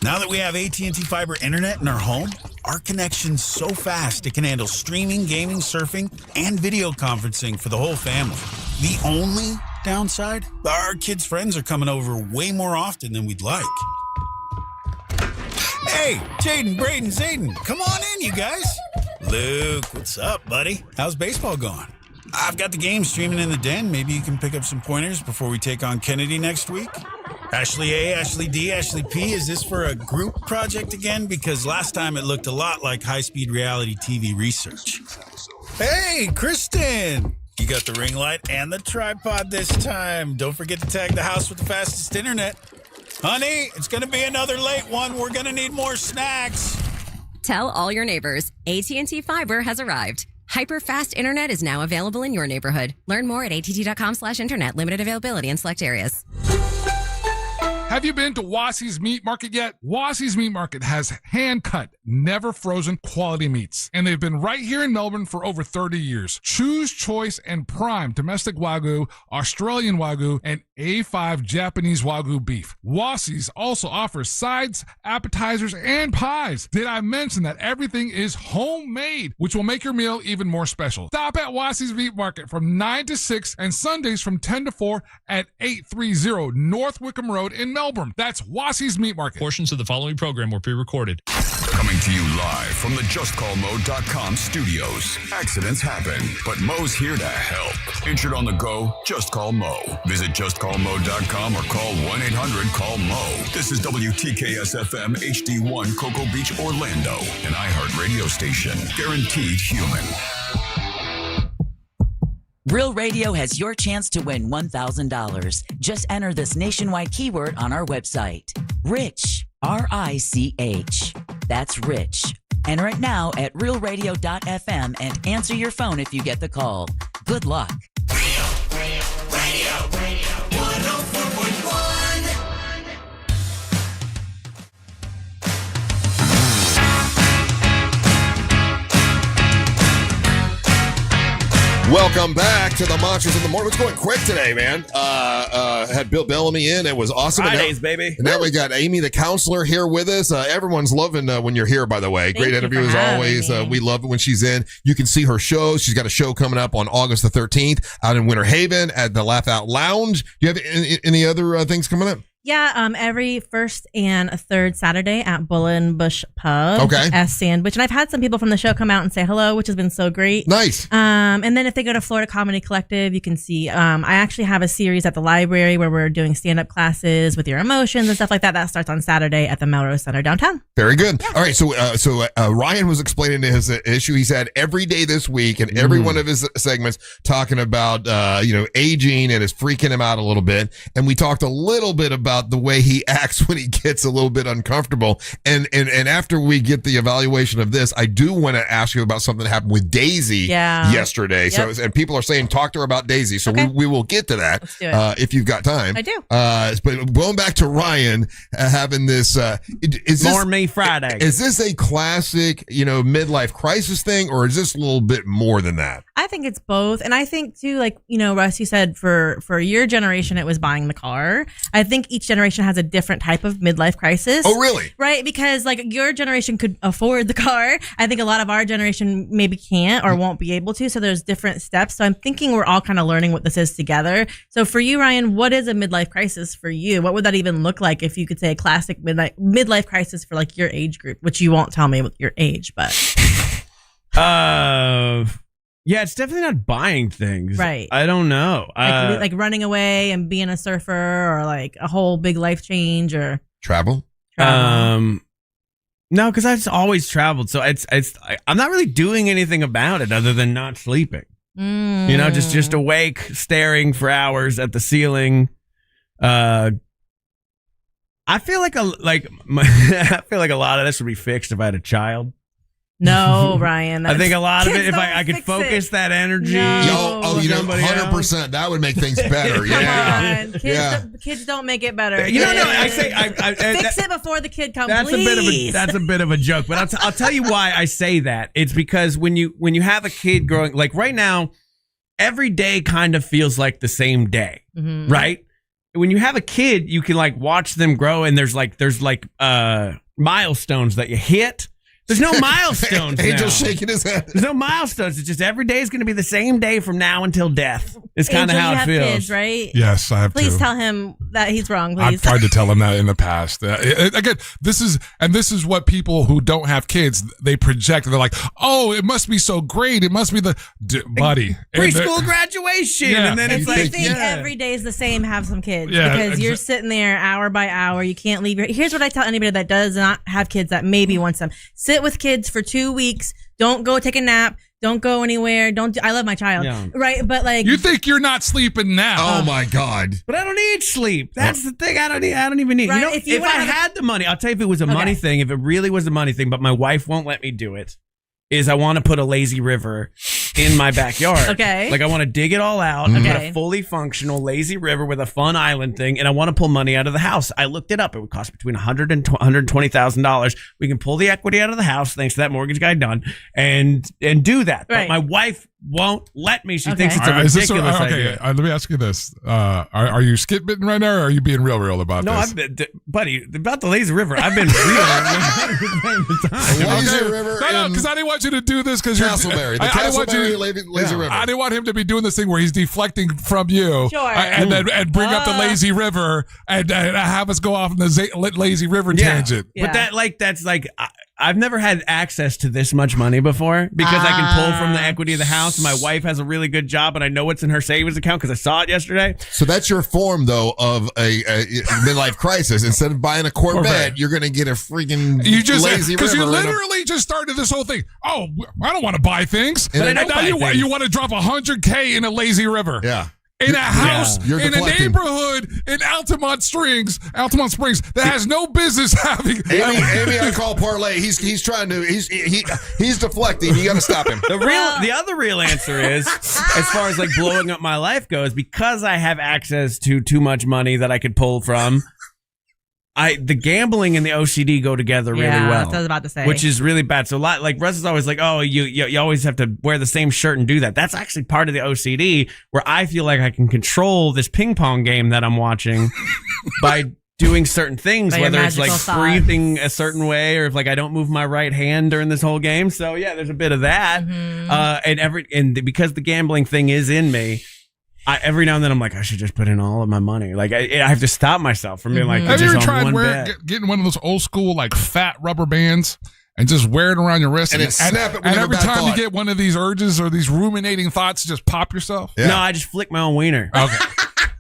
Now that we have AT&T Fiber Internet in our home, our connection's so fast it can handle streaming, gaming, surfing, and video conferencing for the whole family. The only downside? Our kids' friends are coming over way more often than we'd like. Hey, Jaden, Braden, Zayden, come on in, you guys. Luke, what's up, buddy? How's baseball going? I've got the game streaming in the den. Maybe you can pick up some pointers before we take on Kennedy next week. Ashley A, Ashley D, Ashley P, is this for a group project again? Because last time it looked a lot like high-speed reality TV research. Hey, Kristen! You got the ring light and the tripod this time. Don't forget to tag the house with the fastest internet. Honey, it's going to be another late one. We're going to need more snacks. Tell all your neighbors, AT&T Fiber has arrived. Hyper-fast internet is now available in your neighborhood. Learn more at att.com/internet. Limited availability in select areas. Have you been to Wassey's Meat Market yet? Wassey's Meat Market has hand-cut, never frozen quality meats. And they've been right here in Melbourne for over 30 years. Choose, choice, and prime domestic Wagyu, Australian Wagyu, and A5 Japanese Wagyu beef. Wassy's also offers sides, appetizers, and pies. Did I mention that everything is homemade, which will make your meal even more special? Stop at Wassy's Meat Market from 9 to 6 and Sundays from 10 to 4 at 830 North Wickham Road in Melbourne. That's Wassy's Meat Market. Portions of the following program were pre-recorded. Coming to you live from the JustCallMo.com studios. Accidents happen, but Mo's here to help. Injured on the go? Just call Mo. Visit JustCallMo.com or call 1-800-CALL-MO. This is WTKS-FM HD1 Cocoa Beach, Orlando, an iHeart radio station. Guaranteed human. Real Radio has your chance to win $1,000. Just enter this nationwide keyword on our website. Rich. R-I-C-H. That's Rich. Enter it now at realradio.fm and answer your phone if you get the call. Good luck. Radio 104.1. Welcome back to the Monsters in the Morning. What's going quick today, man? Had Bill Bellamy in. It was awesome. Fridays, baby. And now we got Aimee the Councilor here with us. Everyone's loving when you're here, by the way. Great interview as always. We love it when she's in. You can see her show. She's got a show coming up on August the 13th out in Winter Haven at the Laugh Out Lounge. Do you have any other things coming up? Yeah, every first and a third Saturday at Bull and Bush Pub. Okay. As Sandwich. And I've had some people from the show come out and say hello, which has been so great. Nice. And then if they go to Florida Comedy Collective, you can see I actually have a series at the library where we're doing stand-up classes with your emotions and stuff like that. That starts on Saturday at the Melrose Center downtown. Very good. Yeah. All right, so Ryan was explaining his issue. He's had every day this week and every one of his segments talking about aging, and it's freaking him out a little bit. And we talked a little bit about the way he acts when he gets a little bit uncomfortable. And after we get the evaluation of this, I do want to ask you about something that happened with Daisy yesterday. Yep. So, and people are saying talk to her about Daisy. So we will get to that Let's do it. if you've got time. I do. But going back to Ryan having this, is More Me Friday. Is this a classic, midlife crisis thing, or is this a little bit more than that? I think it's both. And I think too, like, Russ, you said for your generation, it was buying the car. I think each generation has a different type of midlife crisis. Oh, really? Right? Because like your generation could afford the car. I think a lot of our generation maybe can't or won't be able to. So there's different steps. So I'm thinking we're all kind of learning what this is together. So for you, Ryan, what is a midlife crisis for you? What would that even look like if you could say a classic midlife crisis for like your age group, which you won't tell me with your age, but. Yeah, it's definitely not buying things. Right. I don't know. Like running away and being a surfer, or like a whole big life change, or travel. No, because I've always traveled, so I'm not really doing anything about it other than not sleeping. Just awake, staring for hours at the ceiling. I feel like I feel like a lot of this would be fixed if I had a child. No, Ryan. I think a lot of it, if I could focus that energy. No. 100%. That would make things better. Yeah. Kids don't make it better. I say fix it before the kid comes. That's a bit of a joke, but I'll tell you why I say that. It's because when you have a kid growing, like right now, every day kind of feels like the same day, right? When you have a kid, you can like watch them grow, and there's milestones that you hit. There's no milestones. Angel's shaking his head. There's no milestones. It's just every day is going to be the same day from now until death. It's kind of how it feels. Kids, right? Yes, I have. Please tell him that he's wrong. Please. I've tried to tell him that in the past. Again, this is what people who don't have kids, they project. They're like, oh, it must be so great. It must be buddy preschool graduation, and then it's if you think every day is the same, have some kids because you're sitting there hour by hour. You can't leave. Here's what I tell anybody that does not have kids that maybe wants them: sit with kids for 2 weeks. Don't go take a nap. Don't go anywhere. I love my child, right? But like, you think you're not sleeping now? Oh my God! But I don't need sleep. That's the thing. I don't even need. Right? If I had the money, I'll tell you if it was a money thing. If it really was a money thing, but my wife won't let me do it. Is I want to put a lazy river in my backyard. Okay. Like I want to dig it all out and put a fully functional lazy river with a fun island thing, and I want to pull money out of the house. I looked it up. It would cost between $100,000 and $120,000. We can pull the equity out of the house thanks to that mortgage guy done and do that. Right. But my wife won't let me. She Okay. thinks it's a All right, is this ridiculous okay, idea. let me ask you this: Are you skit bitten right now, or are you being real about No, this? I've been, buddy, about the lazy river. I've been real 100% of the time. Lazy River No, because I didn't want you to do this because you're Castleberry. The I didn't want Castleberry you- Lazy River. I didn't want him to be doing this thing where he's deflecting from you, Sure. and bring up the lazy river and have us go off on the lazy river tangent. Yeah. But that's I've never had access to this much money before because I can pull from the equity of the house. My wife has a really good job, and I know what's in her savings account because I saw it yesterday. So that's your form, though, of a midlife crisis. Instead of buying a Corvette, you're going to get a freaking lazy river. Because you literally just started this whole thing. Oh, I don't want to buy things. And And now you want to drop $100K in a lazy river. Yeah. In a house, You're in deflecting. a neighborhood, in Altamont Springs, that has no business having. Aimee, I call parlay. He's trying to. He's deflecting. You got to stop him. The other real answer is, as far as like blowing up my life goes, because I have access to too much money that I could pull from. The gambling and the OCD go together really well. That's what I was about to say. Which is really bad. So a lot, like Russ is always like, oh, you always have to wear the same shirt and do that. That's actually part of the OCD where I feel like I can control this ping pong game that I'm watching by doing certain things, By your whether it's like magical thoughts. breathing a certain way or if like I don't move my right hand during this whole game. So yeah, there's a bit of that. And because the gambling thing is in me, every now and then I'm like, I should just put in all of my money. Like I have to stop myself from being like, Have you ever just on tried one wearing, bet. getting one of those old school like fat rubber bands and just wear it around your wrist And then snap it when and you have a every bad time you thought. get one of these urges or these ruminating thoughts, just pop yourself? Yeah. No, I just flick my own wiener. Okay.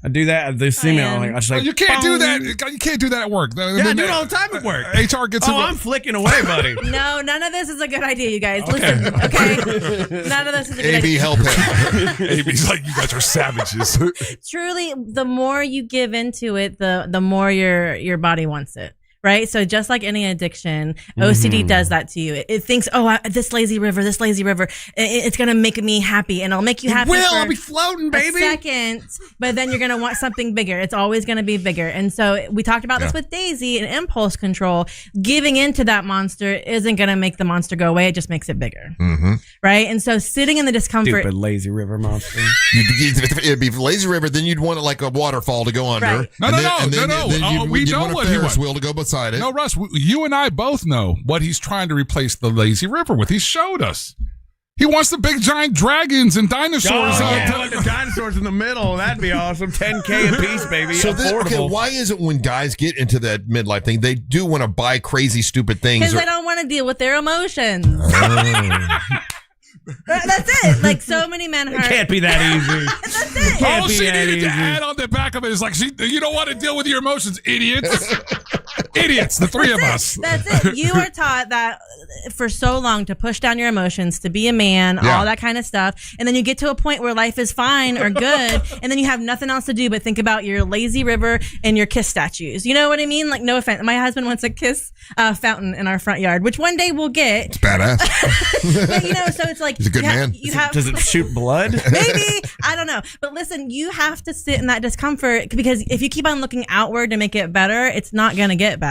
I do that. They see me. I'm like, I just like, You can't do boom. that. You can't do that at work. Yeah, I do it all the time at work. HR gets I'm flicking away, buddy. No, none of this is a good idea, you guys. Listen, okay? None of this is a good Aimee, idea. help him. Amy's like, you guys are savages. Truly, the more you give into it, the more your body wants it. Right. So just like any addiction, OCD does that to you. It thinks, this lazy river, it's going to make me happy and it'll make you happy. I'll be floating, baby. A second, but then you're going to want something bigger. It's always going to be bigger. And so we talked about this with Daisy and impulse control. Giving into that monster isn't going to make the monster go away. It just makes it bigger. Mm-hmm. Right. And so sitting in the discomfort. Stupid lazy river monster. It'd be lazy river. Then you'd want it like a waterfall to go under. Right. No. We know want a what he Ferris wants. wheel to go beside it. No, Russ, you and I both know what he's trying to replace the lazy river with. He showed us. He wants the big giant dragons and dinosaurs. Put the dinosaurs in the middle. That'd be awesome. $10K a piece, baby. So Affordable. why is it when guys get into that midlife thing, they do want to buy crazy, stupid things? Because they don't want to deal with their emotions. That's it. Like so many men It can't be that easy. That's it. Can't All be she that needed to easy. add on the back of it is like, you don't want to deal with your emotions, idiots. Idiots, the three of us. That's it. You are taught that for so long to push down your emotions, to be a man, all that kind of stuff. And then you get to a point where life is fine or good. And then you have nothing else to do but think about your lazy river and your kiss statues. You know what I mean? Like, no offense. My husband wants a kiss fountain in our front yard, which one day we'll get. It's badass. But, so it's like. He's a good man. Does it shoot blood? Maybe. I don't know. But listen, you have to sit in that discomfort because if you keep on looking outward to make it better, it's not going to get better.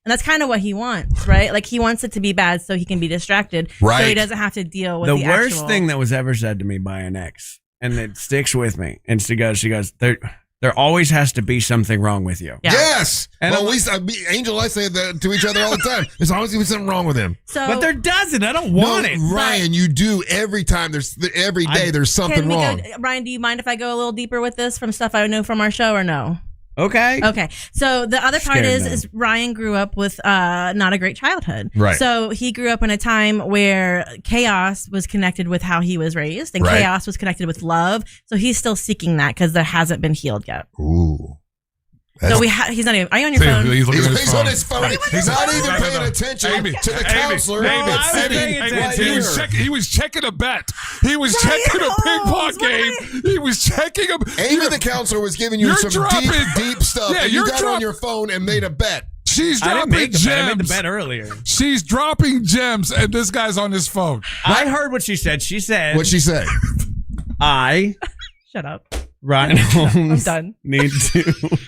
And that's kind of what he wants, right? Like he wants it to be bad so he can be distracted. Right. So he doesn't have to deal with the worst actual... thing that was ever said to me by an ex, and it sticks with me. And she goes, there always has to be something wrong with you. Yeah. Yes. And Well, Angel and I say that to each other all the time. There's always something wrong with him. So, But there doesn't. I don't want it. Ryan, you do every time. Every day there's something wrong. Ryan, do you mind if I go a little deeper with this from stuff I know from our show or no? Okay. So the other part Scared now. is Ryan grew up with not a great childhood. Right. So he grew up in a time where chaos was connected with how he was raised, and Right. chaos was connected with love. So he's still seeking that because there hasn't been healed yet. Ooh. So he's not even. Are you on your phone? He's looking at his He's phone. on his phone. He's not even paying attention Amy, to the Amy, counselor Amy, that's Amy, sitting Amy, right he here. was checking a bet. He was checking a ping pong game. He was checking a. Amy the counselor was giving you You're some dropping- deep stuff. Yeah, and you you're got on your phone and made a bet. She's I didn't dropping make the bet. I made the gems. bet earlier. She's dropping gems, and this guy's on his phone. I heard what she said. She said, What'd she say? I, Shut up. Ryan Holmes, I'm done. need to.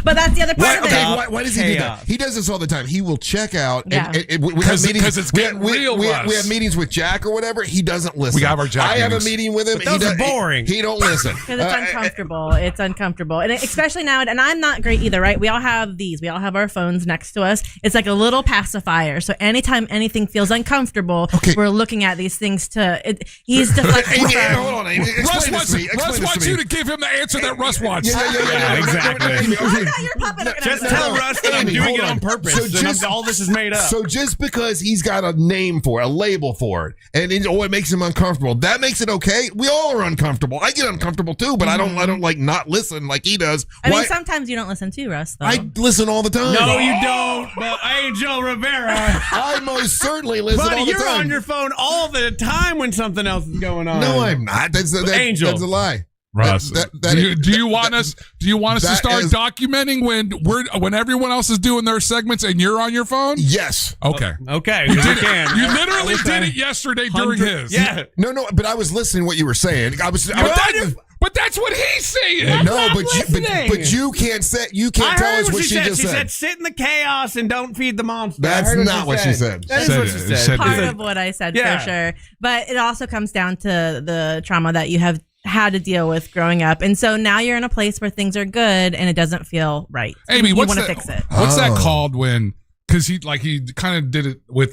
But that's the other part of it. Why does he do that? He does this all the time. He will check out. Yeah. Because it's getting real. We have meetings with Jack or whatever. He doesn't listen. We have our Jack I have a meetings. meeting with him. But those are boring. He don't listen. Because it's uncomfortable. It's uncomfortable. And especially now, and I'm not great either, right? We all have these. We all have our phones next to us. It's like a little pacifier. So anytime anything feels uncomfortable, we're looking at these things he's deflecting from... Hold on, Amy. Russ wants you to give him the answer that Russ wants. Yeah, exactly. Just tell Russ that I'm doing it on purpose. So all this is made up. So just because he's got a name for it, a label for it, and it makes him uncomfortable, that makes it okay? We all are uncomfortable. I get uncomfortable too, but I don't like not listen like he does. I mean, sometimes you don't listen too, Russ, though. I listen all the time. No, you don't. But Angel Rivera. I most certainly listen all the time. Buddy, you're on your phone all the time when something else is going on. No, I'm not. Angel. That's a lie. Russ, do you want us to start documenting when everyone else is doing their segments and you're on your phone? Yes. Okay. Okay. You literally did it yesterday during his. Yeah. No, but I was listening to what you were saying. But that's what he's saying. No, but you can't tell us what she just said. She said. Sit in the chaos and don't feed the monster. That's not what she said. That is what she said. Part of what I said, for sure. But it also comes down to the trauma that you have had to deal with growing up, and so now you're in a place where things are good and it doesn't feel right. Amy, you want to fix it. What's that called when? Because he kind of did it with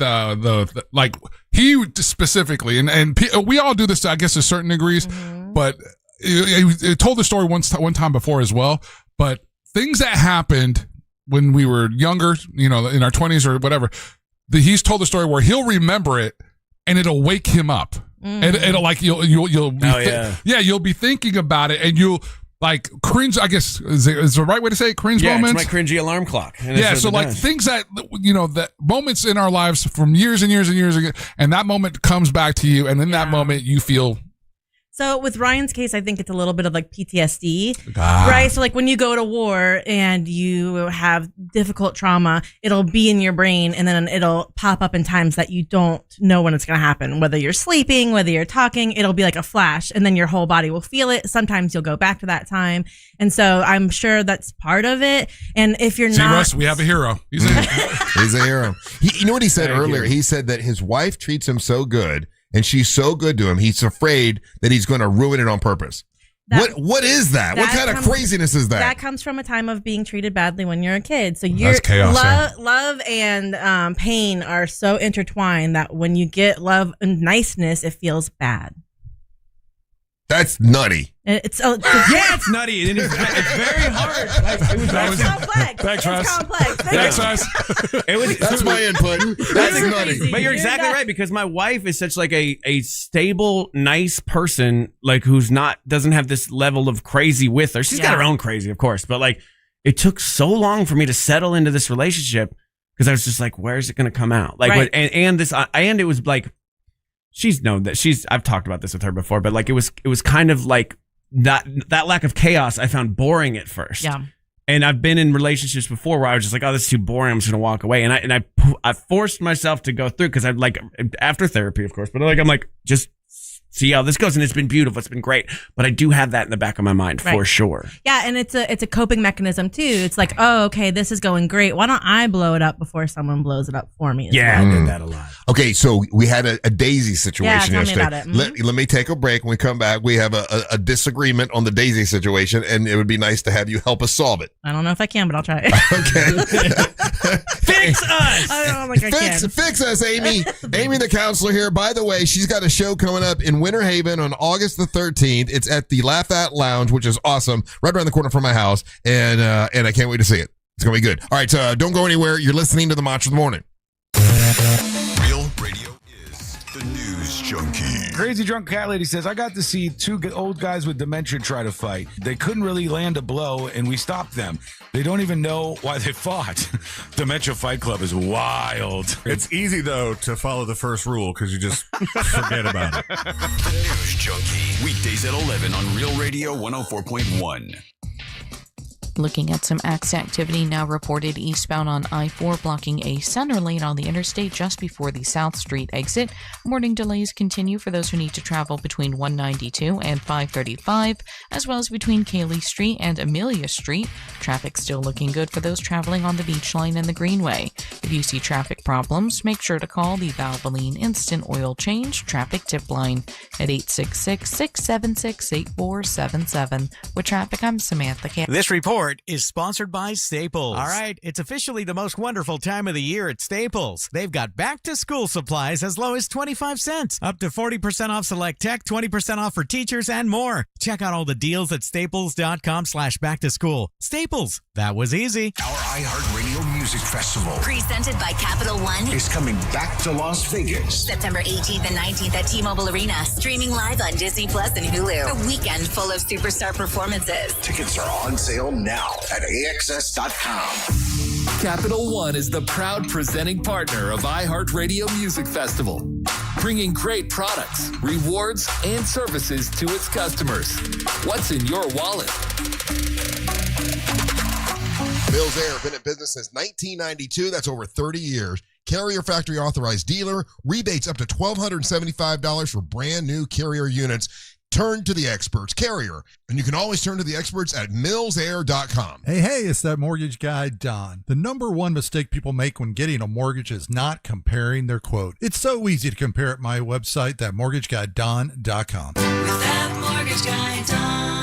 he specifically and we all do this, I guess, to certain degrees, but he told the story one time before as well. But things that happened when we were younger, in our 20s or whatever, he's told the story where he'll remember it and it'll wake him up. And it'll you'll be you'll be thinking about it and you'll like cringe. I guess is the right way to say it, cringe moments. It's my cringy alarm clock. So like things that that moments in our lives from years and years and years ago, and that moment comes back to you, and in that moment you feel. So with Ryan's case, I think it's a little bit of like PTSD, right? So like when you go to war and you have difficult trauma, it'll be in your brain and then it'll pop up in times that you don't know when it's going to happen. Whether you're sleeping, whether you're talking, it'll be like a flash and then your whole body will feel it. Sometimes you'll go back to that time. And so I'm sure that's part of it. And if you're not... Russ, we have a hero. He's a hero. You know what he said earlier? He said that his wife treats him so good and she's so good to him, he's afraid that he's going to ruin it on purpose. What is that? What kind of craziness is that? That comes from a time of being treated badly when you're a kid. So love and pain are so intertwined that when you get love and niceness, it feels bad. That's nutty. It's nutty. And it's very hard. It's complex. Thanks, Russ. It's complex. Thanks, Russ. That's my input. That's nutty. But you're exactly right, because my wife is such like a stable, nice person, like doesn't have this level of crazy with her. She's got her own crazy, of course, but like it took so long for me to settle into this relationship because I was just like, where's it going to come out? Like, and it was like. She's known that I've talked about this with her before, but like it was kind of like that lack of chaos I found boring at first. Yeah. And I've been in relationships before where I was just like, oh, this is too boring. I'm just going to walk away. And I forced myself to go through because I'm like, after therapy, of course, but I'm like, just see how this goes. And it's been beautiful. It's been great. But I do have that in the back of my mind for sure. Yeah. And it's a coping mechanism too. It's like, oh, okay, this is going great. Why don't I blow it up before someone blows it up for me? I did that a lot. Okay. So we had a Daisy situation yesterday. Tell me about it. Let me take a break. When we come back, we have a disagreement on the Daisy situation, and it would be nice to have you help us solve it. I don't know if I can, but I'll try it. Okay. Fix us. I don't know if I can. Fix us, Amy. Aimee the Councilor here. By the way, she's got a show coming up in Winter Haven on August the 13th. It's at the Laugh At Lounge, which is awesome, right around the corner from my house, and I can't wait to see it. It's gonna be good. All right, don't go anywhere. You're listening to the Monster of the Morning. Real radio is the news junkie. Crazy Drunk Cat Lady says, I got to see two old guys with dementia try to fight. They couldn't really land a blow, and we stopped them. They don't even know why they fought. Dementia Fight Club is wild. It's easy, though, to follow the first rule because you just forget about it. The News Junkie. Weekdays at 11 on Real Radio 104.1. Looking at some activity now reported eastbound on I-4, blocking a center lane on the interstate just before the South Street exit. Morning delays continue for those who need to travel between 192 and 535, as well as between Cayley Street and Amelia Street. Traffic still looking good for those traveling on the Beach Line and the Greenway. If you see traffic problems, make sure to call the Valvoline Instant Oil Change Traffic Tip Line at 866-676-8477. With traffic, I'm Samantha K. This report is sponsored by Staples. All right, it's officially the most wonderful time of the year at Staples. They've got back-to-school supplies as low as 25 cents, up to 40% off select tech, 20% off for teachers, and more. Check out all the deals at staples.com/back-to-school. Staples, that was easy. Our iHeartRadio Music Festival, presented by Capital One, is coming back to Las Vegas. September 18th and 19th at T-Mobile Arena, streaming live on Disney Plus and Hulu. A weekend full of superstar performances. Tickets are on sale now at AXS.com. Capital One is the proud presenting partner of iHeartRadio Music Festival, bringing great products, rewards, and services to its customers. What's in your wallet? Mills Air, been in business since 1992. That's over 30 years. Carrier factory authorized dealer. Rebates up to $1,275 for brand new Carrier units. Turn to the experts, Carrier. And you can always turn to the experts at millsair.com. Hey, it's that mortgage guy, Don. The number one mistake people make when getting a mortgage is not comparing their quote. It's so easy to compare at my website, thatmortgageguydon.com. With thatmortgageguydon.com.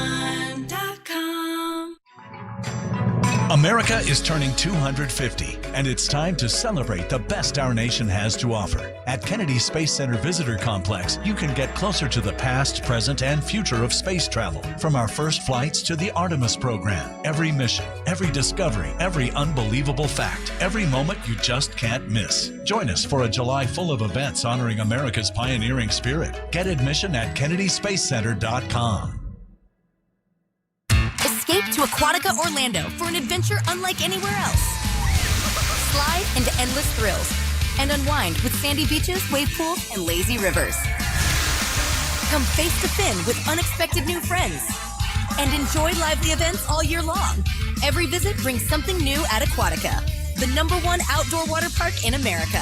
America is turning 250, and it's time to celebrate the best our nation has to offer. At Kennedy Space Center Visitor Complex, you can get closer to the past, present, and future of space travel. From our first flights to the Artemis program, every mission, every discovery, every unbelievable fact, every moment you just can't miss. Join us for a July full of events honoring America's pioneering spirit. Get admission at KennedySpaceCenter.com. Escape to Aquatica Orlando for an adventure unlike anywhere else. Slide into endless thrills and unwind with sandy beaches, wave pools, and lazy rivers. Come face to fin with unexpected new friends and enjoy lively events all year long. Every visit brings something new at Aquatica, the #1 outdoor water park in America.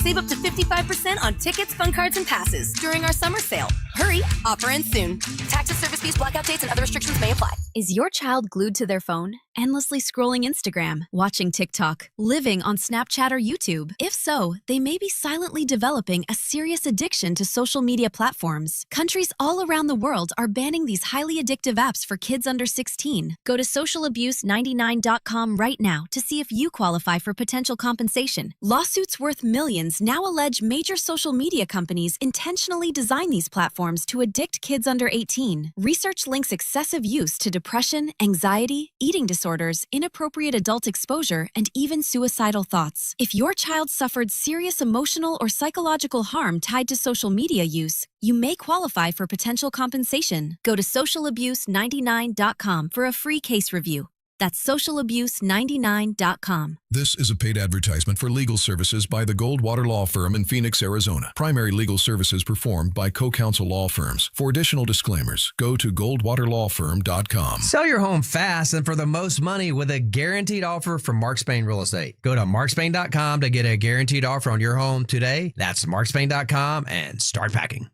Save up to 55% on tickets, fun cards, and passes during our summer sale. Hurry, offer ends soon. Taxes, service fees, blackout dates, and other restrictions may apply. Is your child glued to their phone, endlessly scrolling Instagram, watching TikTok, living on Snapchat or YouTube? If so, they may be silently developing a serious addiction to social media platforms. Countries all around the world are banning these highly addictive apps for kids under 16. Go to socialabuse99.com right now to see if you qualify for potential compensation. Lawsuits worth millions now allege major social media companies intentionally design these platforms to addict kids under 18. Research links excessive use to depression, anxiety, eating disorders, inappropriate adult exposure, and even suicidal thoughts. If your child suffered serious emotional or psychological harm tied to social media use, you may qualify for potential compensation. Go to socialabuse99.com for a free case review. That's socialabuse99.com. This is a paid advertisement for legal services by the Goldwater Law Firm in Phoenix, Arizona. Primary legal services performed by co-counsel law firms. For additional disclaimers, go to goldwaterlawfirm.com. Sell your home fast and for the most money with a guaranteed offer from Mark Spain Real Estate. Go to markspain.com to get a guaranteed offer on your home today. That's markspain.com and start packing.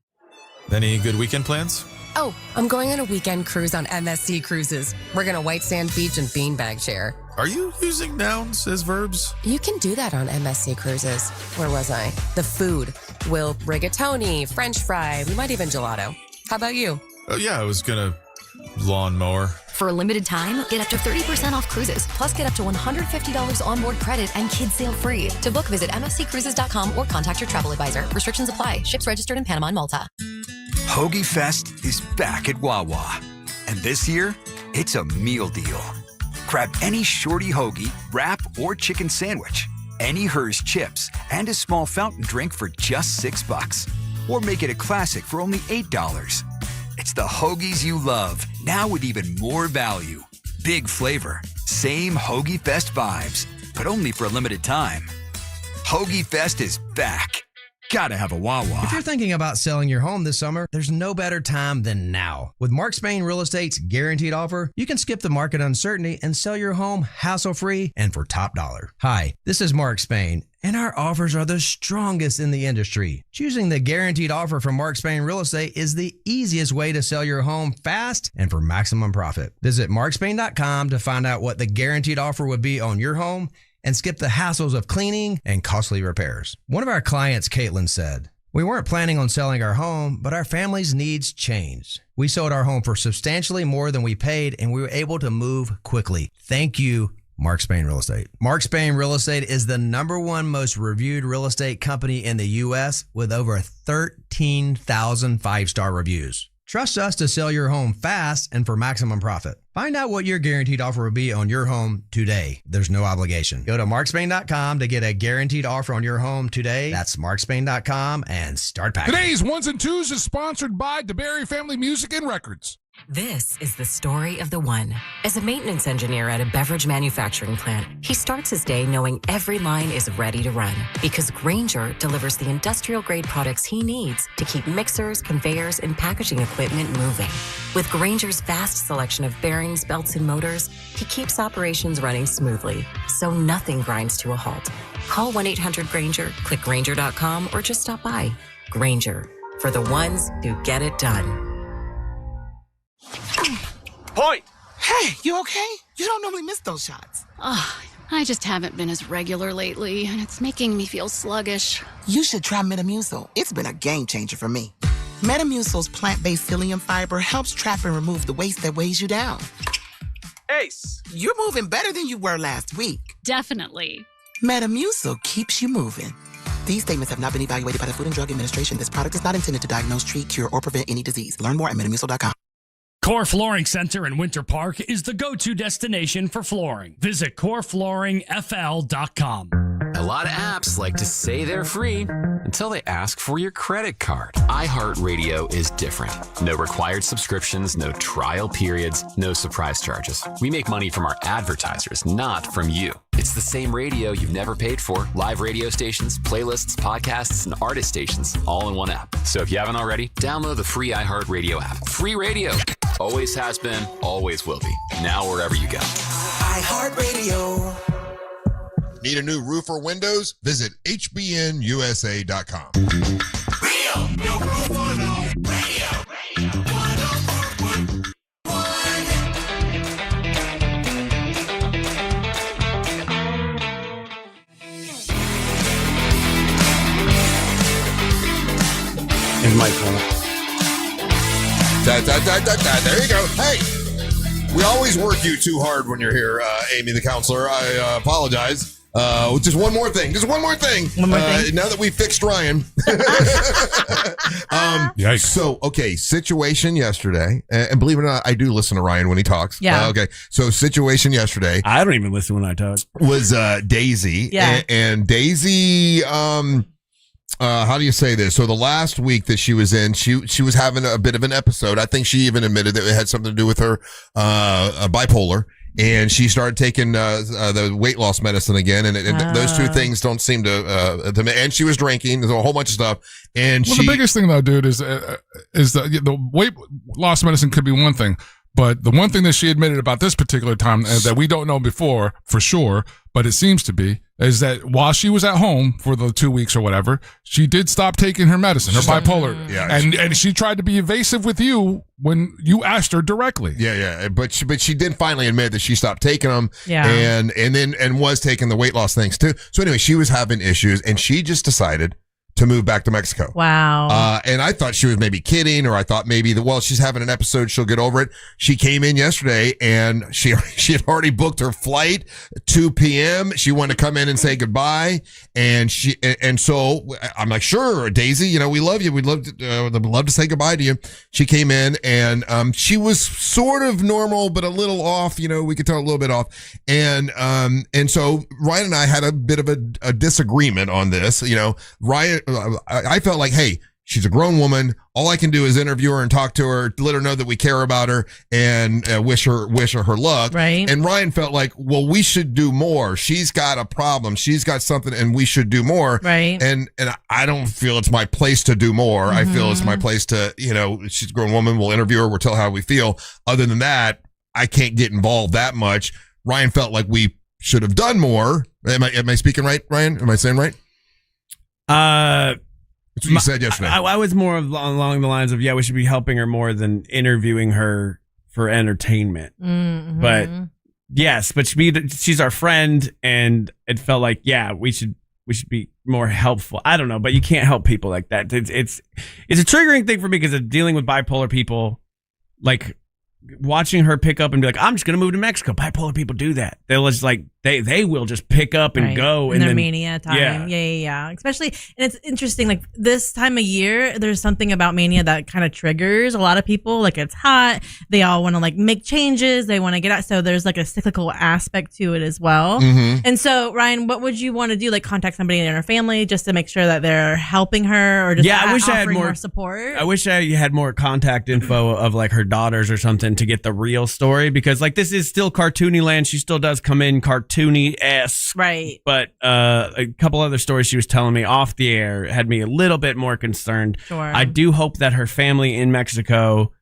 Any good weekend plans? Oh, I'm going on a weekend cruise on MSC Cruises. We're going to White Sand Beach and beanbag share. Are you using nouns as verbs? You can do that on MSC Cruises. Where was I? The food. We'll rigatoni, French fry, we might even gelato. How about you? Oh, yeah, I was going to lawnmower. For a limited time, get up to 30% off cruises, plus get up to $150 onboard credit and kids sail free. To book, visit msccruises.com or contact your travel advisor. Restrictions apply. Ships registered in Panama and Malta. Hoagie Fest is back at Wawa. And this year, it's a meal deal. Grab any shorty hoagie, wrap, or chicken sandwich, any Hers chips, and a small fountain drink for just $6. Or make it a classic for only $8. It's the hoagies you love, now with even more value. Big flavor, same Hoagie Fest vibes, but only for a limited time. Hoagie Fest is back. gotta have a Wawa. If you're thinking about selling your home this summer, there's no better time than now. With Mark Spain Real Estate's guaranteed offer, you can skip the market uncertainty and sell your home hassle-free and for top dollar. Hi, this is Mark Spain, and our offers are the strongest in the industry. Choosing the guaranteed offer from Mark Spain Real Estate is the easiest way to sell your home fast and for maximum profit. Visit markspain.com to find out what the guaranteed offer would be on your home and skip the hassles of cleaning and costly repairs. One of our clients, Caitlin, said, "We weren't planning on selling our home, but our family's needs changed. We sold our home for substantially more than we paid, and we were able to move quickly. Thank you, Mark Spain Real Estate." Mark Spain Real Estate is the #1 most reviewed real estate company in the U.S. with over 13,000 5-star reviews. Trust us to sell your home fast and for maximum profit. Find out what your guaranteed offer will be on your home today. There's no obligation. Go to markspain.com to get a guaranteed offer on your home today. That's markspain.com and start packing. Today's Ones and Twos is sponsored by DeBerry Family Music and Records. This is the story of the one. As a maintenance engineer at a beverage manufacturing plant, he starts his day knowing every line is ready to run because Grainger delivers the industrial-grade products he needs to keep mixers, conveyors, and packaging equipment moving. With Grainger's vast selection of bearings, belts, and motors, he keeps operations running smoothly, so nothing grinds to a halt. Call 1-800-GRAINGER, click Grainger.com, or just stop by. Grainger, for the ones who get it done. Point! Hey, you okay? You don't normally miss those shots. Oh, I just haven't been as regular lately, and it's making me feel sluggish. You should try Metamucil. It's been a game changer for me. Metamucil's plant-based psyllium fiber helps trap and remove the waste that weighs you down. Ace, you're moving better than you were last week. Definitely. Metamucil keeps you moving. These statements have not been evaluated by the Food and Drug Administration. This product is not intended to diagnose, treat, cure, or prevent any disease. Learn more at metamucil.com. Core Flooring Center in Winter Park is the go-to destination for flooring. Visit coreflooringfl.com. A lot of apps like to say they're free until they ask for your credit card. iHeartRadio is different. No required subscriptions, no trial periods, no surprise charges. We make money from our advertisers, not from you. It's the same radio you've never paid for. Live radio stations, playlists, podcasts, and artist stations all in one app. So if you haven't already, download the free iHeartRadio app. Free radio. Always has been, always will be. Now wherever you go. iHeartRadio. Need a new roof or windows? Visit hbnusa.com. Radio. No roof or no radio. Radio. 104.1. And Michael. There you go. Hey, we always work you too hard when you're here, Aimee the Councilor. I apologize. Just one more thing. One more thing. Now that we fixed Ryan. Yikes. So, okay, situation yesterday. And believe it or not, I do listen to Ryan when he talks. Yeah. Okay. So, situation yesterday. I don't even listen when I talk. Was Daisy. Yeah. And Daisy, how do you say this? So the last week that she was in, she was having a bit of an episode. I think she even admitted that it had something to do with her bipolar. And she started taking the weight loss medicine again, and those two things don't seem to. And she was drinking. There's a whole bunch of stuff. And the biggest thing though, dude, is the weight loss medicine could be one thing, but the one thing that she admitted about this particular time that we don't know before for sure, but it seems to be, is that while she was at home for the 2 weeks or whatever, she did stop taking her medicine, her bipolar. Yeah, and she tried to be evasive with you when you asked her directly. Yeah. But she did finally admit that she stopped taking them. Yeah. And was taking the weight loss things too. So anyway, she was having issues, and she just decided to move back to Mexico. Wow. And I thought she was maybe kidding, or I thought maybe she's having an episode, she'll get over it. She came in yesterday and she had already booked her flight 2 p.m. She wanted to come in and say goodbye. And so I'm like, sure, Daisy, we love you. We'd love to say goodbye to you. She came in and, she was sort of normal, but a little off, we could tell a little bit off. And so Ryan and I had a bit of a disagreement on this, Ryan, I felt like, hey, she's a grown woman. All I can do is interview her and talk to her, let her know that we care about her, and wish her luck. Right. And Ryan felt like, well, we should do more. She's got a problem. She's got something, and we should do more. Right. And I don't feel it's my place to do more. I feel it's my place to, she's a grown woman. We'll interview her. We'll tell her how we feel. Other than that, I can't get involved that much. Ryan felt like we should have done more. Am I speaking right, Ryan? Am I saying right? That's what you said yesterday. I was more along the lines of, we should be helping her more than interviewing her for entertainment. Mm-hmm. But yes, but she's our friend, and it felt like, we should be more helpful. I don't know, but you can't help people like that. It's a triggering thing for me because of dealing with bipolar people, like watching her pick up and be like, I'm just going to move to Mexico. Bipolar people do that. They'll just like, they will just pick up and go. In and their then, mania time. Yeah. Especially, and it's interesting, like this time of year, there's something about mania that kind of triggers a lot of people. Like it's hot. They all want to like make changes. They want to get out. So there's like a cyclical aspect to it as well. Mm-hmm. And so, Ryan, what would you want to do? Like contact somebody in her family just to make sure that they're helping her, or just I wish I had more support? I wish I had more contact info of like her daughters or something to get the real story, because like this is still cartoony land. She still does come in cartoony-esque. Right. But a couple other stories she was telling me off the air had me a little bit more concerned. Sure. I do hope that her family in Mexico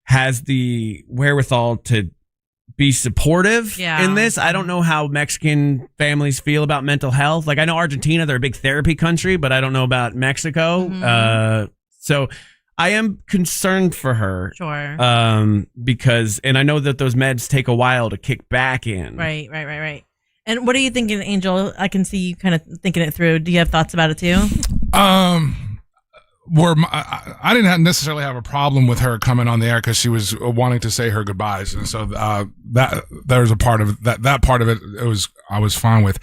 has the wherewithal to be supportive in this. I don't know how Mexican families feel about mental health. Like I know Argentina, they're a big therapy country, but I don't know about Mexico. Mm-hmm. So I am concerned for her. Sure. Because, and I know that those meds take a while to kick back in. Right. And what are you thinking, Angel? I can see you kind of thinking it through. Do you have thoughts about it too? I didn't necessarily have a problem with her coming on the air because she was wanting to say her goodbyes, and so that there's a part of that part of it. I was fine with.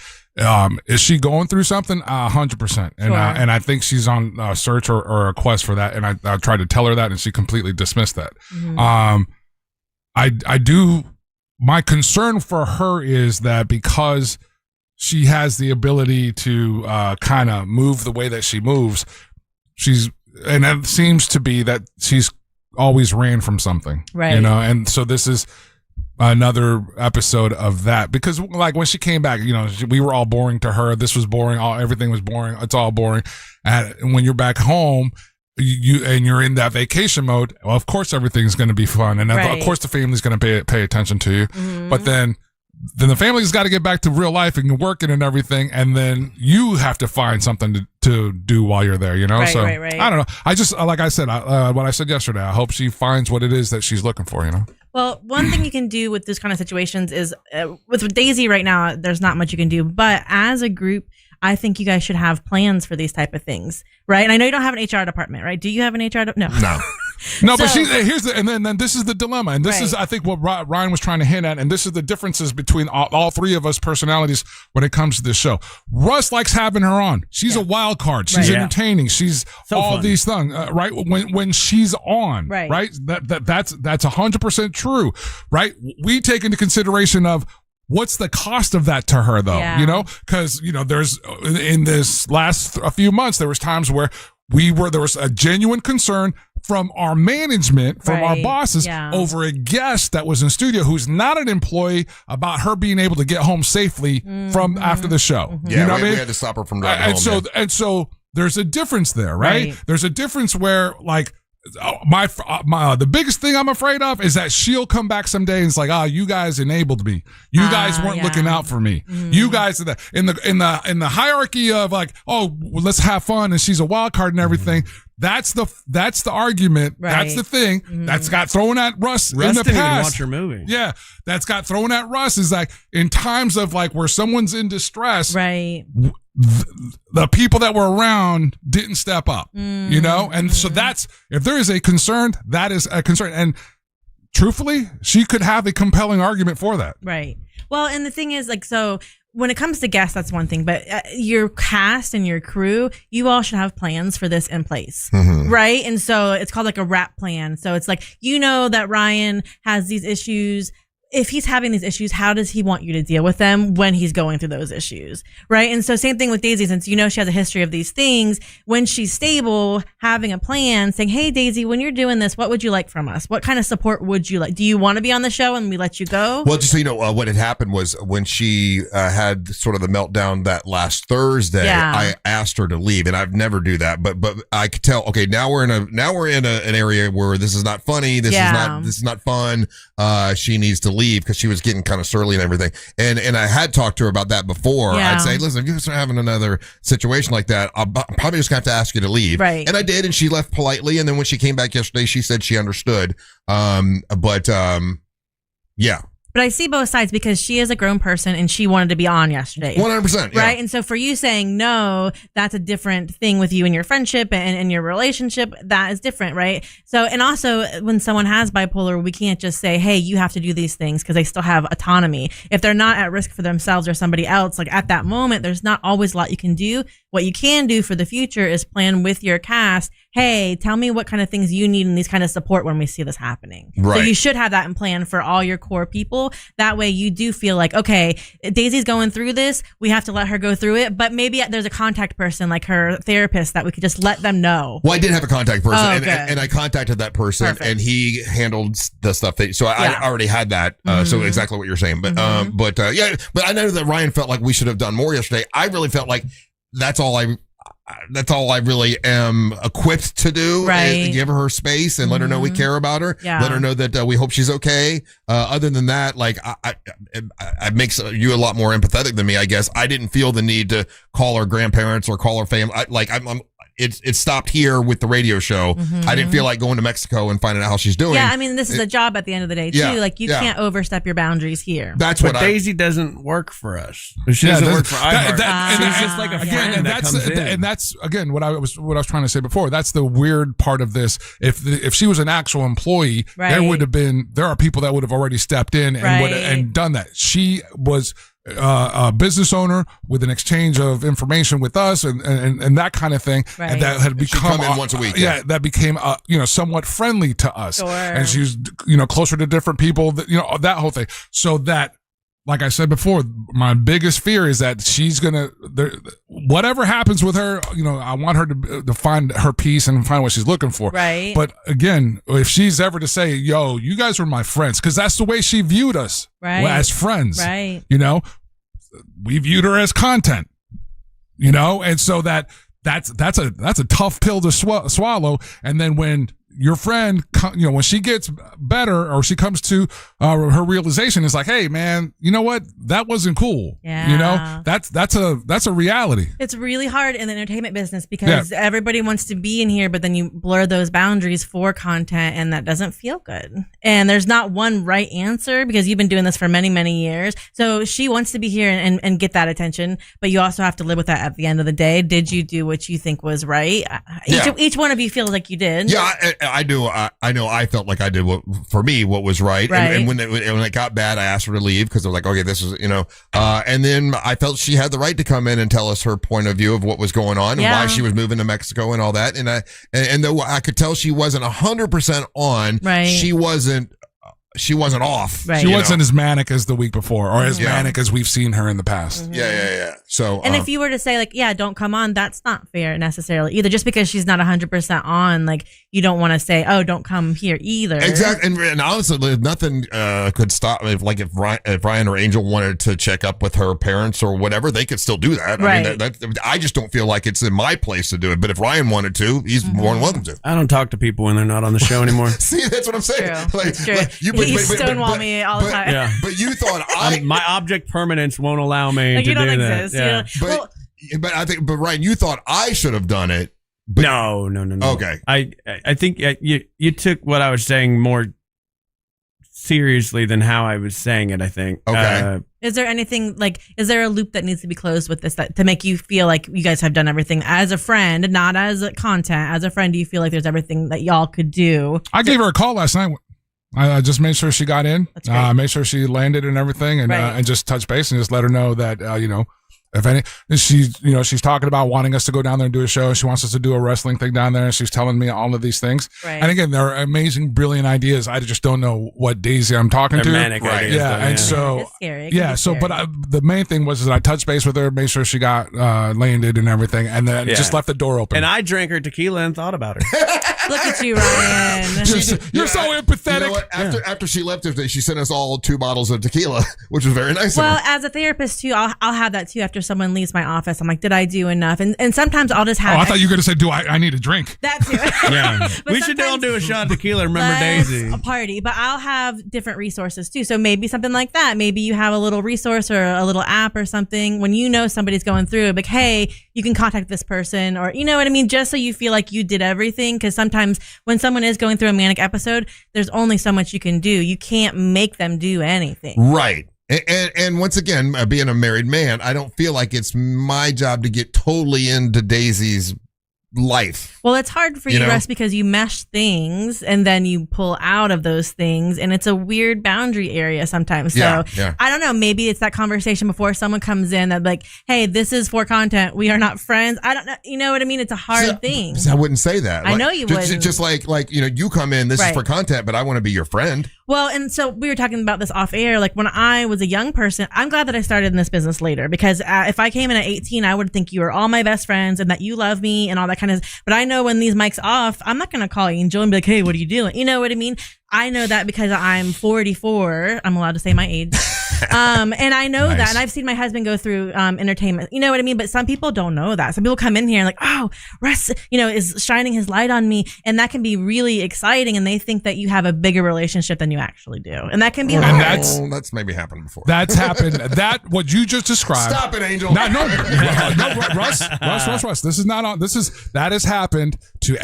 Is she going through something? 100%, and I think she's on a search or a quest for that. And I tried to tell her that, and she completely dismissed that. Mm-hmm. I do. My concern for her is that because she has the ability to kind of move the way that she moves, and it seems to be that she's always ran from something, right? And so this is another episode of that, because like when she came back, we were all boring to her. This was boring. Everything was boring. It's all boring. And when you're back home, you're in that vacation mode, well, of course everything's going to be fun, and of course the family's going to pay attention to you. Mm-hmm. But then the family's got to get back to real life and working and everything, and then you have to find something to do while you're there. Right. I don't know. I just like I said, what I said yesterday. I hope she finds what it is that she's looking for. Well, one thing you can do with this kind of situations is with Daisy right now, there's not much you can do, but as a group, I think you guys should have plans for these type of things, right? And I know you don't have an HR department, right? Do you have an HR department? No. No, but then this is the dilemma, and this is, I think, what Ryan was trying to hint at, and this is the differences between all three of us personalities when it comes to this show. Russ likes having her on. She's a wild card. She's entertaining. She's so all fun. These things, right? When she's on, right? That's 100% true, right? We take into consideration of what's the cost of that to her, though, because there's in this last a few months there was times where there was a genuine concern from our management, from our bosses, over a guest that was in studio who's not an employee, about her being able to get home safely from after the show. Mm-hmm. Yeah, we had to stop her from driving home. And so there's a difference there, right? There's a difference where, like, the biggest thing I'm afraid of is that she'll come back someday and it's like, you guys enabled me. You guys weren't looking out for me. Mm. You guys in the hierarchy of like, let's have fun, and she's a wild card and everything. That's the argument. Right. That's the thing that's got thrown at Russ in the didn't past. Even watch her movie. Yeah, that's got thrown at Russ is like in times of like where someone's in distress. Right. The people that were around didn't step up, and so that's, if there is a concern, that is a concern. And truthfully, she could have a compelling argument for that. Right. Well, and the thing is, like, so when it comes to guests, that's one thing, but your cast and your crew, you all should have plans for this in place, right? And so it's called like a wrap plan. So it's like, that Ryan has these issues. if he's having these issues, how does he want you to deal with them when he's going through those issues, right? And so same thing with Daisy, since you know she has a history of these things, when she's stable, having a plan, saying, hey, Daisy, when you're doing this, what would you like from us? What kind of support would you like? Do you want to be on the show and we let you go? Well, just so you know, what had happened was when she had sort of the meltdown that last Thursday, I asked her to leave, and I've never do that, but I could tell, okay, now we're in an area where this is not funny, this is not fun. She needs to leave because she was getting kind of surly and everything. And I had talked to her about that before. Yeah. I'd say, listen, if you start having another situation like that, I'm probably just going to have to ask you to leave. Right. And I did, and she left politely. And then when she came back yesterday, she said she understood. Yeah. But I see both sides because she is a grown person and she wanted to be on yesterday. 100%. Right. And so for you saying no, that's a different thing with you and your friendship and your relationship. That is different. Right. So, and also when someone has bipolar, we can't just say, hey, you have to do these things because they still have autonomy. If they're not at risk for themselves or somebody else, like at that moment, there's not always a lot you can do. What you can do for the future is plan with your cast. Hey, tell me what kind of things you need and these kind of support when we see this happening. Right. So you should have that in plan for all your core people. That way you do feel like, okay, Daisy's going through this. We have to let her go through it. But maybe there's a contact person like her therapist that we could just let them know. Well, I did have a contact person, Oh, and I contacted that person, Perfect. and he handled the stuff so I already had that. So exactly what you're saying, but but I know that Ryan felt like we should have done more yesterday. I really felt like that's all I really am equipped to do. Right. Is give her space and let her know we care about her. Yeah. Let her know that we hope she's okay. Other than that, like I makes you a lot more empathetic than me, I guess. I didn't feel the need to call her grandparents or call her family. It stopped here with the radio show. I didn't feel like going to Mexico and finding out how she's doing. Yeah, I mean, this is a job at the end of the day, too. Yeah, Like, you can't overstep your boundaries here. That's but Daisy doesn't work for us. She doesn't work for iHeart. She's just like a friend that comes in. And that's again what I was trying to say before. That's the weird part of this. If she was an actual employee, there are people that would have already stepped in and done that. She was a business owner with an exchange of information with us and that kind of thing, and that had become come in once a week. that became somewhat friendly to us, Sure. and she's closer to different people, that whole thing. So that, like I said before, my biggest fear is that she's gonna whatever happens with her, I want her to find her peace and find what she's looking for. Right. But again, if she's ever to say, "Yo, you guys were my friends," because that's the way she viewed us, as friends. Right. We viewed her as content. And so that's a tough pill to swallow. And then when your friend, when she gets better or she comes to her realization, it's like, hey, man, you know what? That wasn't cool. Yeah. That's a reality. It's really hard in the entertainment business because everybody wants to be in here, but then you blur those boundaries for content, and that doesn't feel good. And there's not one right answer because you've been doing this for many, many years. So she wants to be here and get that attention, but you also have to live with that at the end of the day. Did you do what you think was right? Each one of you feels like you did. Yeah, I do. I know I felt like I did what was right. And when it got bad, I asked her to leave because I was like, okay, this is, and then I felt she had the right to come in and tell us her point of view of what was going on and why she was moving to Mexico and all that. And though I could tell she wasn't 100% on, she wasn't off. Right. She wasn't as manic as the week before or as manic as we've seen her in the past. Yeah. So, and if you were to say like, don't come on, that's not fair necessarily either. Just because she's not 100% on, like you don't want to say, oh, don't come here either. Exactly. And honestly, nothing could stop. If Ryan or Angel wanted to check up with her parents or whatever, they could still do that. Right. I mean, I just don't feel like it's in my place to do it. But if Ryan wanted to, he's more than welcome to. I don't talk to people when they're not on the show anymore. See, that's what I'm saying. It's true. You stonewall me all the time. Yeah. But you thought my object permanence won't allow me like to you don't do exist. that. Yeah. But Ryan, you thought I should have done it. But No. Okay. I think you took what I was saying more seriously than how I was saying it, I think. Okay. Is there anything is there a loop that needs to be closed with this to make you feel like you guys have done everything as a friend, not as a content? As a friend, do you feel like there's everything that y'all could do? I gave her a call last night. I just made sure she got in, made sure she landed and everything, and just touch base and just let her know that If any, she's talking about wanting us to go down there and do a show. She wants us to do a wrestling thing down there, and she's telling me all of these things. Right. And again, they're amazing, brilliant ideas. I just don't know what Daisy I'm talking They're to. manic ideas, Yeah, though, and yeah. so It's scary. It can yeah, be so scary. but the main thing was that I touched base with her, made sure she got landed and everything, and then Yeah. just left the door open. And I drank her tequila and thought about her. Look at you, Ryan. You're so empathetic. You know what? After she left yesterday, she sent us all 2 bottles of tequila, which was very nice Well, of her. as a therapist too, I'll have that too after someone leaves my office. I'm like, did I do enough? And sometimes I'll just have. I thought you were going to say, I need a drink. That too. Yeah. But We should all do a shot of tequila. Remember Let's Daisy. a party, but I'll have different resources too. So maybe something like that. Maybe you have a little resource or a little app or something when you know somebody's going through. Like, hey, you can contact this person, or you know what I mean. Just so you feel like you did everything, because sometimes when someone is going through a manic episode, there's only so much you can do. You can't make them do anything. Right. And once again, being a married man, I don't feel like it's my job to get totally into Daisy's life. Well, it's hard for You you, know? Russ, because you mesh things and then you pull out of those things, and it's a weird boundary area sometimes. Yeah, So yeah. I don't know. Maybe it's that conversation before someone comes in that like, hey, this is for content. We are not friends. I don't know. You know what I mean? It's a hard thing. I wouldn't say that. I know you wouldn't. Just like you come in, this is Right. for content, but I want to be your friend. Well, and so we were talking about this off air. Like when I was a young person, I'm glad that I started in this business later, because if I came in at 18, I would think you were all my best friends and that you love me and all that kind of. But I know when these mics off, I'm not going to call Angel and be like, hey, what are you doing? You know what I mean? I know that because I'm 44. I'm allowed to say my age. And I know that. And I've seen my husband go through entertainment. You know what I mean? But some people don't know that. Some people come in here and like, oh, Russ, is shining his light on me. And that can be really exciting. And they think that you have a bigger relationship than you actually do. And that can be hard. That's maybe happened before. That's happened. What you just described. Stop it, Angel. No, Russ. This is not on. That has happened to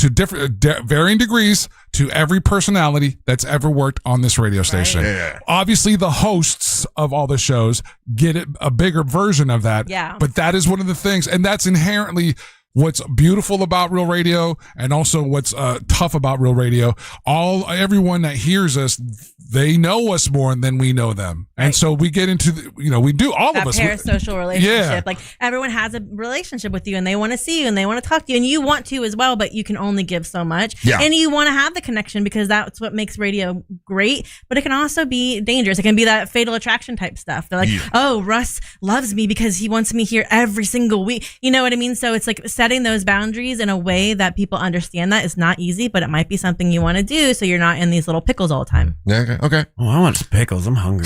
different varying degrees to every personality that's ever worked on this radio station. Yeah. Obviously, the hosts of all the shows get a bigger version of that. Yeah. But that is one of the things, and that's inherently what's beautiful about real radio, and also what's tough about real radio. Everyone that hears us, they know us more than we know them, and so we get into we do all that of us. Parasocial relationship. Yeah. Like everyone has a relationship with you and they want to see you and they want to talk to you and you want to as well, but you can only give so much. Yeah. And you want to have the connection because that's what makes radio great, but it can also be dangerous. It can be that fatal attraction type stuff. They're like, oh, Russ loves me because he wants me here every single week. You know what I mean? So it's like setting those boundaries in a way that people understand that is not easy, but it might be something you want to do so you're not in these little pickles all the time. Yeah, okay. Oh, I want some pickles. I'm hungry.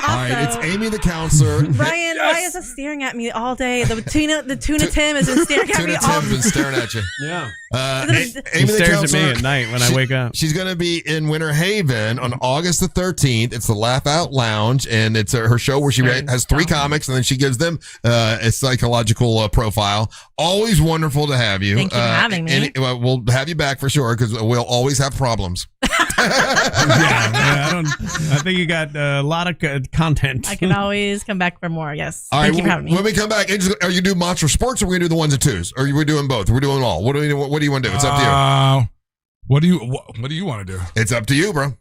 All right, it's Aimee the Counselor. Ryan, why is it staring at me all day? The tuna Tim has been staring at me Tuna all Tim's been staring at you. Yeah. Aimee He the stares at Counselor, me at night when I wake up. She's going to be in Winter Haven on August the 13th. It's the Laugh Out Lounge, and it's her show where she has 3 comics, and then she gives them a psychological profile. Always wonderful to have you. Thank you for having me. And we'll have you back for sure, because we'll always have problems. I think you got a lot of content. I can always come back for more. Yes. All right, Thank you for having me. when we come back, Angel, are you doing Monster Sports, or are we going to do the ones and twos? Or are we doing both? We're doing all. What do you want to do? It's up to you. What do you want to do? It's up to you, bro.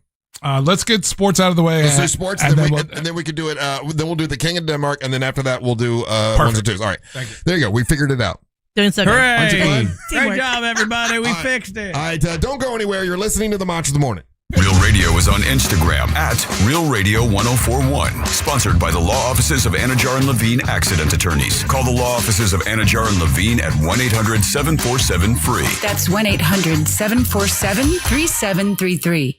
Let's get sports out of the way. Let's do sports, and then we could do it. Then we'll do the King of Denmark, and then after that, we'll do ones and twos. All right. Thank you. There you go. We figured it out. Doing so good. Aren't you Hooray! glad? Great job, everybody. We fixed it. All right. Don't go anywhere. You're listening to the Monster of the Morning. Real Radio is on Instagram at Real Radio 1041. Sponsored by the law offices of Anajar and Levine Accident Attorneys. Call the law offices of Anajar and Levine at 1-800-747-FREE. That's 1-800-747-3733.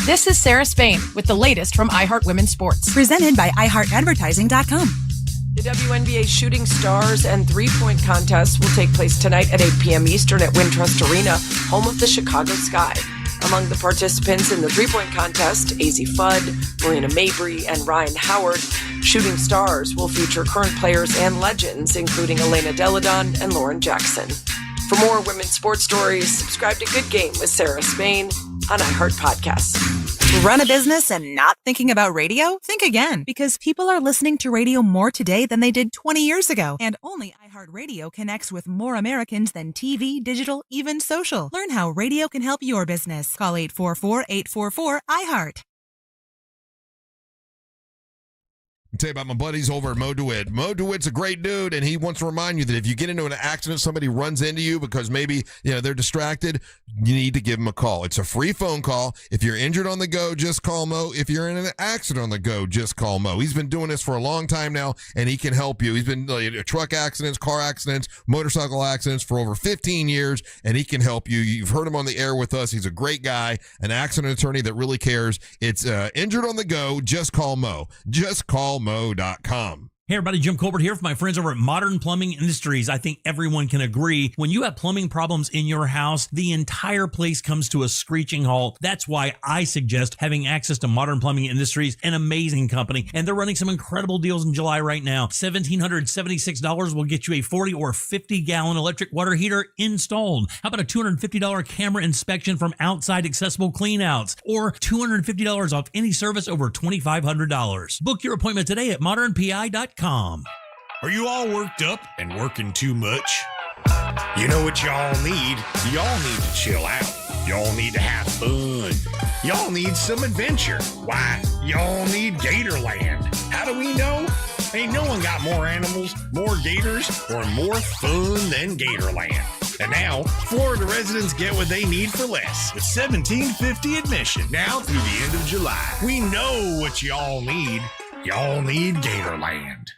This is Sarah Spain with the latest from iHeart Women's Sports. Presented by iHeartAdvertising.com. The WNBA Shooting Stars and Three-Point Contest will take place tonight at 8 p.m. Eastern at Wintrust Arena, home of the Chicago Sky. Among the participants in the three-point contest, AZ Fudd, Marina Mabry, and Ryan Howard, Shooting Stars will feature current players and legends, including Elena Deladon and Lauren Jackson. For more women's sports stories, subscribe to Good Game with Sarah Spain on iHeart Podcasts. Run a business and not thinking about radio? Think again, because people are listening to radio more today than they did 20 years ago. And only iHeartRadio connects with more Americans than TV, digital, even social. Learn how radio can help your business. Call 844-844-iHeart. I'll tell you about my buddies over at Mo DeWitt. Mo DeWitt's a great dude, and he wants to remind you that if you get into an accident, somebody runs into you because maybe they're distracted, you need to give them a call. It's a free phone call. If you're injured on the go, just call Mo. If you're in an accident on the go, just call Mo. He's been doing this for a long time now, and he can help you. He's been truck accidents, car accidents, motorcycle accidents for over 15 years, and he can help you. You've heard him on the air with us. He's a great guy, an accident attorney that really cares. It's injured on the go, just call Mo. Just call Mo.com. Hey everybody, Jim Colbert here for my friends over at Modern Plumbing Industries. I think everyone can agree when you have plumbing problems in your house, the entire place comes to a screeching halt. That's why I suggest having access to Modern Plumbing Industries, an amazing company. And they're running some incredible deals in July right now. $1,776 will get you a 40 or 50 gallon electric water heater installed. How about a $250 camera inspection from Outside Accessible Cleanouts, or $250 off any service over $2,500. Book your appointment today at modernpi.com. Are you all worked up and working too much? You know what y'all need? Y'all need to chill out. Y'all need to have fun. Y'all need some adventure. Why? Y'all need Gatorland. How do we know? Ain't no one got more animals, more gators, or more fun than Gatorland. And now, Florida residents get what they need for less with $17.50 admission now through the end of July. We know what y'all need. Y'all need Gatorland.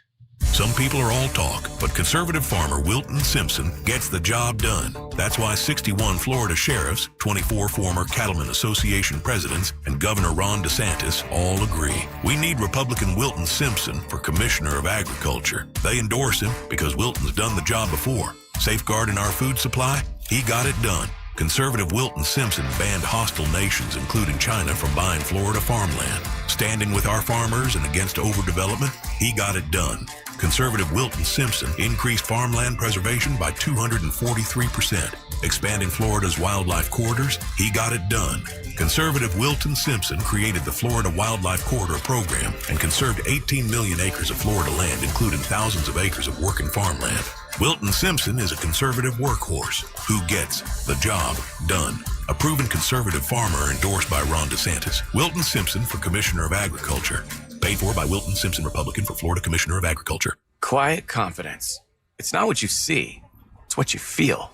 Some people are all talk, but conservative farmer Wilton Simpson gets the job done. That's why 61 Florida sheriffs, 24 former Cattlemen Association presidents, and Governor Ron DeSantis all agree. We need Republican Wilton Simpson for Commissioner of Agriculture. They endorse him because Wilton's done the job before. Safeguarding our food supply, he got it done. Conservative Wilton Simpson banned hostile nations, including China, from buying Florida farmland. Standing with our farmers and against overdevelopment, he got it done. Conservative Wilton Simpson increased farmland preservation by 243%. Expanding Florida's wildlife corridors, he got it done. Conservative Wilton Simpson created the Florida Wildlife Corridor Program and conserved 18 million acres of Florida land, including thousands of acres of working farmland. Wilton Simpson is a conservative workhorse who gets the job done. A proven conservative farmer endorsed by Ron DeSantis. Wilton Simpson for Commissioner of Agriculture. Paid for by Wilton Simpson, Republican, for Florida Commissioner of Agriculture. Quiet confidence. It's not what you see, it's what you feel.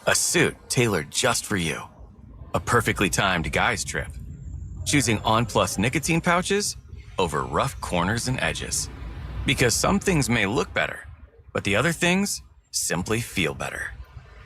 A suit tailored just for you. A perfectly timed guy's trip. Choosing On Plus nicotine pouches over rough corners and edges. Because some things may look better, but the other things simply feel better.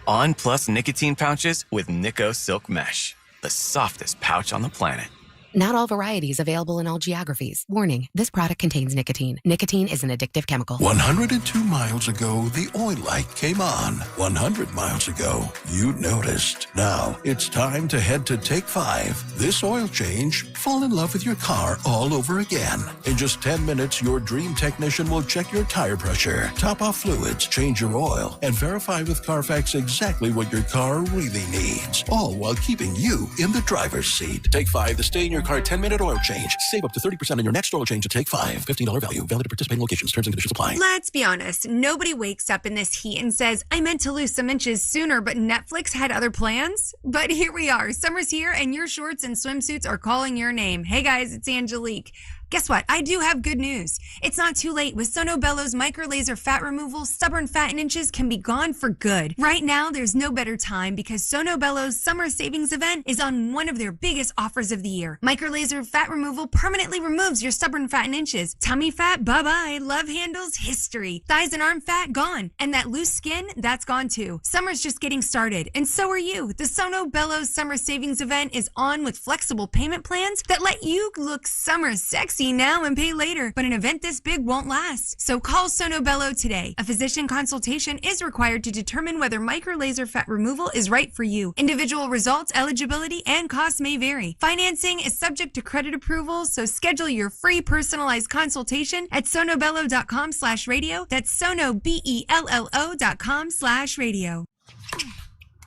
On Plus nicotine pouches with Nico Silk Mesh. The softest pouch on the planet. Not all varieties available in all geographies. Warning, this product contains nicotine. Nicotine is an addictive chemical. 102 miles ago, the oil light came on. 100 miles ago, you noticed. Now, it's time to head to Take 5. This oil change, fall in love with your car all over again. In just 10 minutes, your dream technician will check your tire pressure, top off fluids, change your oil, and verify with Carfax exactly what your car really needs. All while keeping you in the driver's seat. Take 5, the stay in your car 10-minute oil change. Save up to 30% on your next oil change at Take 5. $15 value. Valid at participating locations. Terms and conditions apply. Let's be honest. Nobody wakes up in this heat and says, I meant to lose some inches sooner, but Netflix had other plans. But here we are. Summer's here and your shorts and swimsuits are calling your name. Hey guys, it's Angelique. Guess what? I do have good news. It's not too late. With Sono Bello's micro laser fat removal, stubborn fat in inches can be gone for good. Right now, there's no better time because Sono Bello's summer savings event is on one of their biggest offers of the year. Micro laser fat removal permanently removes your stubborn fat in inches. Tummy fat, bye-bye. Love handles, history. Thighs and arm fat, gone. And that loose skin, that's gone too. Summer's just getting started, and so are you. The Sono Bello's summer savings event is on with flexible payment plans that let you look summer sexy now and pay later, but an event this big won't last. So call Sono Bello today. A physician consultation is required to determine whether micro laser fat removal is right for you. Individual results, eligibility, and costs may vary. Financing is subject to credit approval, so schedule your free personalized consultation at sonobello.com/radio. That's sonobello.com/radio.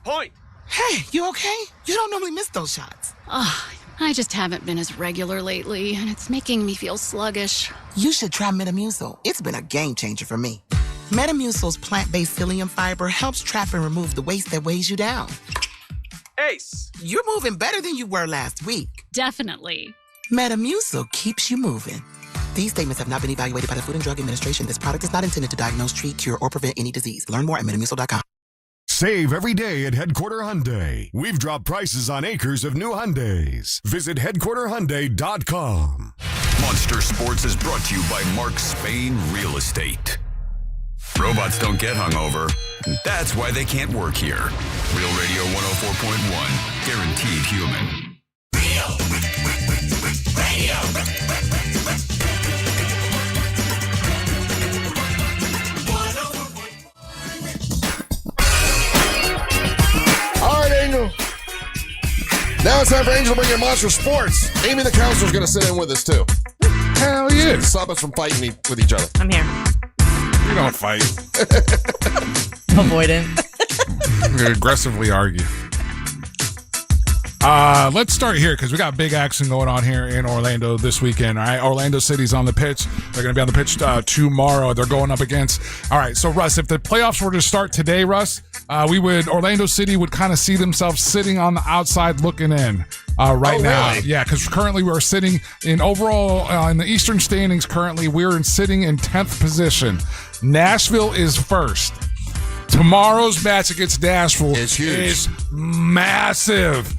Point. Hey, you okay? You don't normally miss those shots. I just haven't been as regular lately, and it's making me feel sluggish. You should try Metamucil. It's been a game changer for me. Metamucil's plant-based psyllium fiber helps trap and remove the waste that weighs you down. Ace, you're moving better than you were last week. Definitely. Metamucil keeps you moving. These statements have not been evaluated by the Food and Drug Administration. This product is not intended to diagnose, treat, cure, or prevent any disease. Learn more at metamucil.com. Save every day at Headquarter Hyundai. We've dropped prices on acres of new Hyundais. Visit headquarterhyundai.com. Monster Sports is brought to you by Mark Spain Real Estate. Robots don't get hungover. That's why they can't work here. Real Radio 104.1. Guaranteed human. Radio. All right, Angel. Now it's time for Angel to bring in Monster Sports. Aimee the Councilor is going to sit in with us, too. Hell yeah. Stop us from fighting with each other. I'm here. We don't fight. Avoidant. We aggressively argue. Let's start here because we got big action going on here in Orlando this weekend. All right, Orlando City's on the pitch. They're going to be on the pitch tomorrow. They're going up against. All right, so Russ, if the playoffs were to start today, Russ, Orlando City would kind of see themselves sitting on the outside looking in right now. Really? Yeah, because currently we're sitting in overall in the Eastern standings. Currently, we're sitting in 10th position. Nashville is first. Tomorrow's match against Nashville is massive.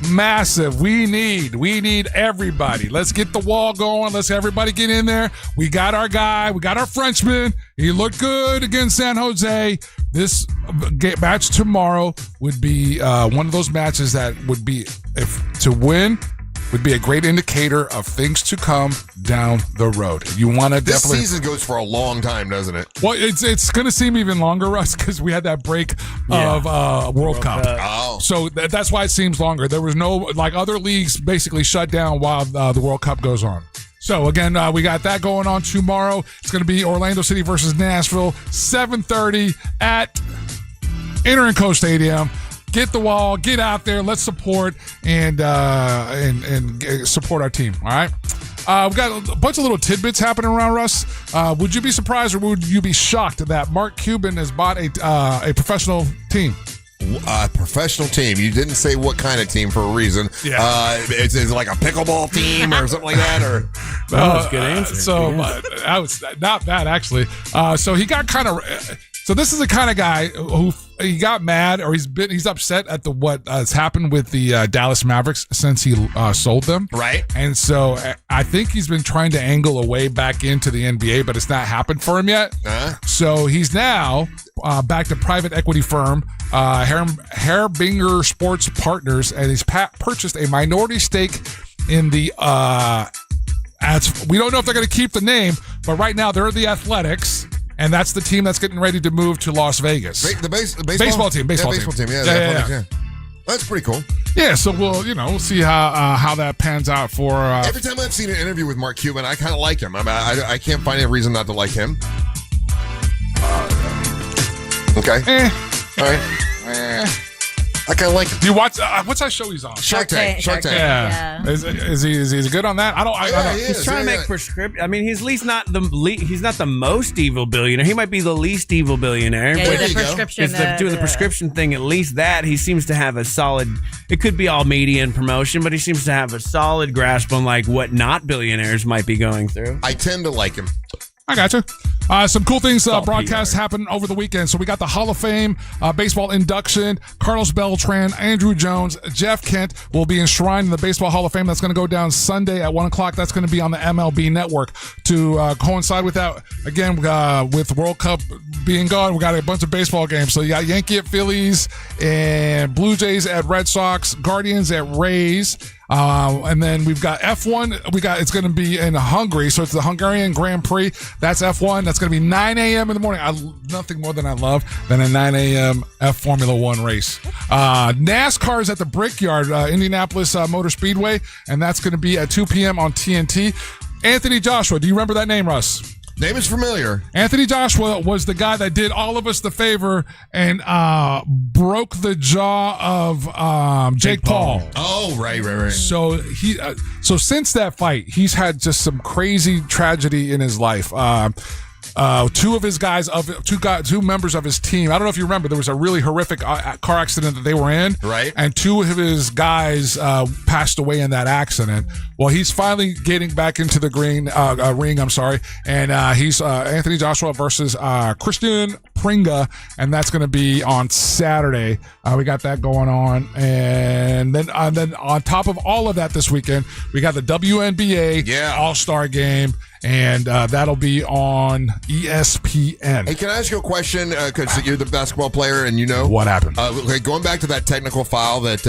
Massive. We need everybody. Let's get the wall going. Let's everybody get in there. We got our guy. We got our Frenchman. He looked good against San Jose. This match tomorrow would be one of those matches that would be, if to win, would be a great indicator of things to come down the road. You want to definitely. This season goes for a long time, doesn't it? Well, it's going to seem even longer, Russ, because we had that break of World Cup. Oh. So that's why it seems longer. There was no, like, other leagues basically shut down while the World Cup goes on. So, again, we got that going on tomorrow. It's going to be Orlando City versus Nashville, 7:30 at Interco Stadium. Get the wall, get out there, let's support and support our team. All right. We've got a bunch of little tidbits happening around, Russ. Would you be surprised or would you be shocked that Mark Cuban has bought a professional team? A professional team. You didn't say what kind of team for a reason. Yeah. Is it like a pickleball team or something like that? Or that was a good answer. That was not bad, actually. So he got kind of. So this is the kind of guy who he got mad or he's upset at what has happened with the Dallas Mavericks since he sold them. Right. And so I think he's been trying to angle a way back into the NBA, but it's not happened for him yet. So he's now back to private equity firm Herbinger Sports Partners, and he's purchased a minority stake in the we don't know if they're going to keep the name, but right now they're the Athletics. And that's the team that's getting ready to move to Las Vegas. The baseball team. Baseball team. Yeah. That's pretty cool. Yeah, so we'll see how that pans out for. Every time I've seen an interview with Mark Cuban, I kind of like him. I can't find any reason not to like him. Okay. All right. I kind of like him. Do you watch? What's that show he's on? Shark Tank. Yeah. Is he good on that? I don't. He's trying to make prescription. I mean, he's at least not he's not the most evil billionaire. He might be the least evil billionaire. Yeah, the prescription. Doing the prescription thing, at least that he seems to have a solid. It could be all media and promotion, but he seems to have a solid grasp on like what not billionaires might be going through. I tend to like him. I got you. Some cool things broadcasts happened over the weekend. So we got the Hall of Fame baseball induction. Carlos Beltran, Andrew Jones, Jeff Kent will be enshrined in the Baseball Hall of Fame. That's going to go down Sunday at 1 o'clock. That's going to be on the MLB Network. To coincide with that, again, with World Cup being gone, we got a bunch of baseball games. So you got Yankee at Phillies and Blue Jays at Red Sox, Guardians at Rays. And then we've got F1. It's going to be in Hungary. So it's the Hungarian Grand Prix. That's F1. That's going to be 9 a.m. in the morning. Nothing more than I love than a 9 a.m. Formula One race. NASCAR is at the Brickyard, Indianapolis Motor Speedway. And that's going to be at 2 p.m. on TNT. Anthony Joshua. Do you remember that name, Russ? Name is familiar. Anthony Joshua was the guy that did all of us the favor and broke the jaw of Jake Paul. Oh, right. So so since that fight, he's had just some crazy tragedy in his life. two members of his team. I don't know if you remember, there was a really horrific car accident that they were in. Right. And two of his guys passed away in that accident. Well, he's finally getting back into the ring. And he's Anthony Joshua versus Christian Pringa, and that's going to be on Saturday. We got that going on, and then on top of all of that, this weekend we got the WNBA All-Star Game. And that'll be on ESPN. Hey, can I ask you a question? Because you're the basketball player, and you know what happened. Okay, going back to that technical foul that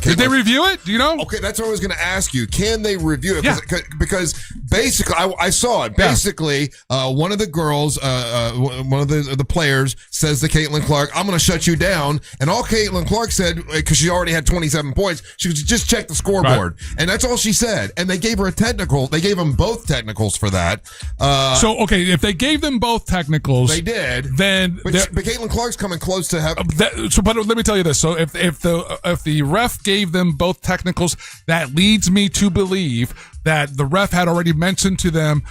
did they review it? Do you know? Okay, that's what I was going to ask you. Can they review it? Because basically, I saw it. Basically, one of the girls, one of the players, says to Caitlin Clark, "I'm going to shut you down." And all Caitlin Clark said, because she already had 27 points, she was just check the scoreboard, and that's all she said. And they gave her a technical. They gave them both technicals for that. If they gave them both technicals, they did. Then but Caitlin Clark's coming close to have. But let me tell you this: so if the ref gave them both technicals, that leads me to believe that the ref had already mentioned to them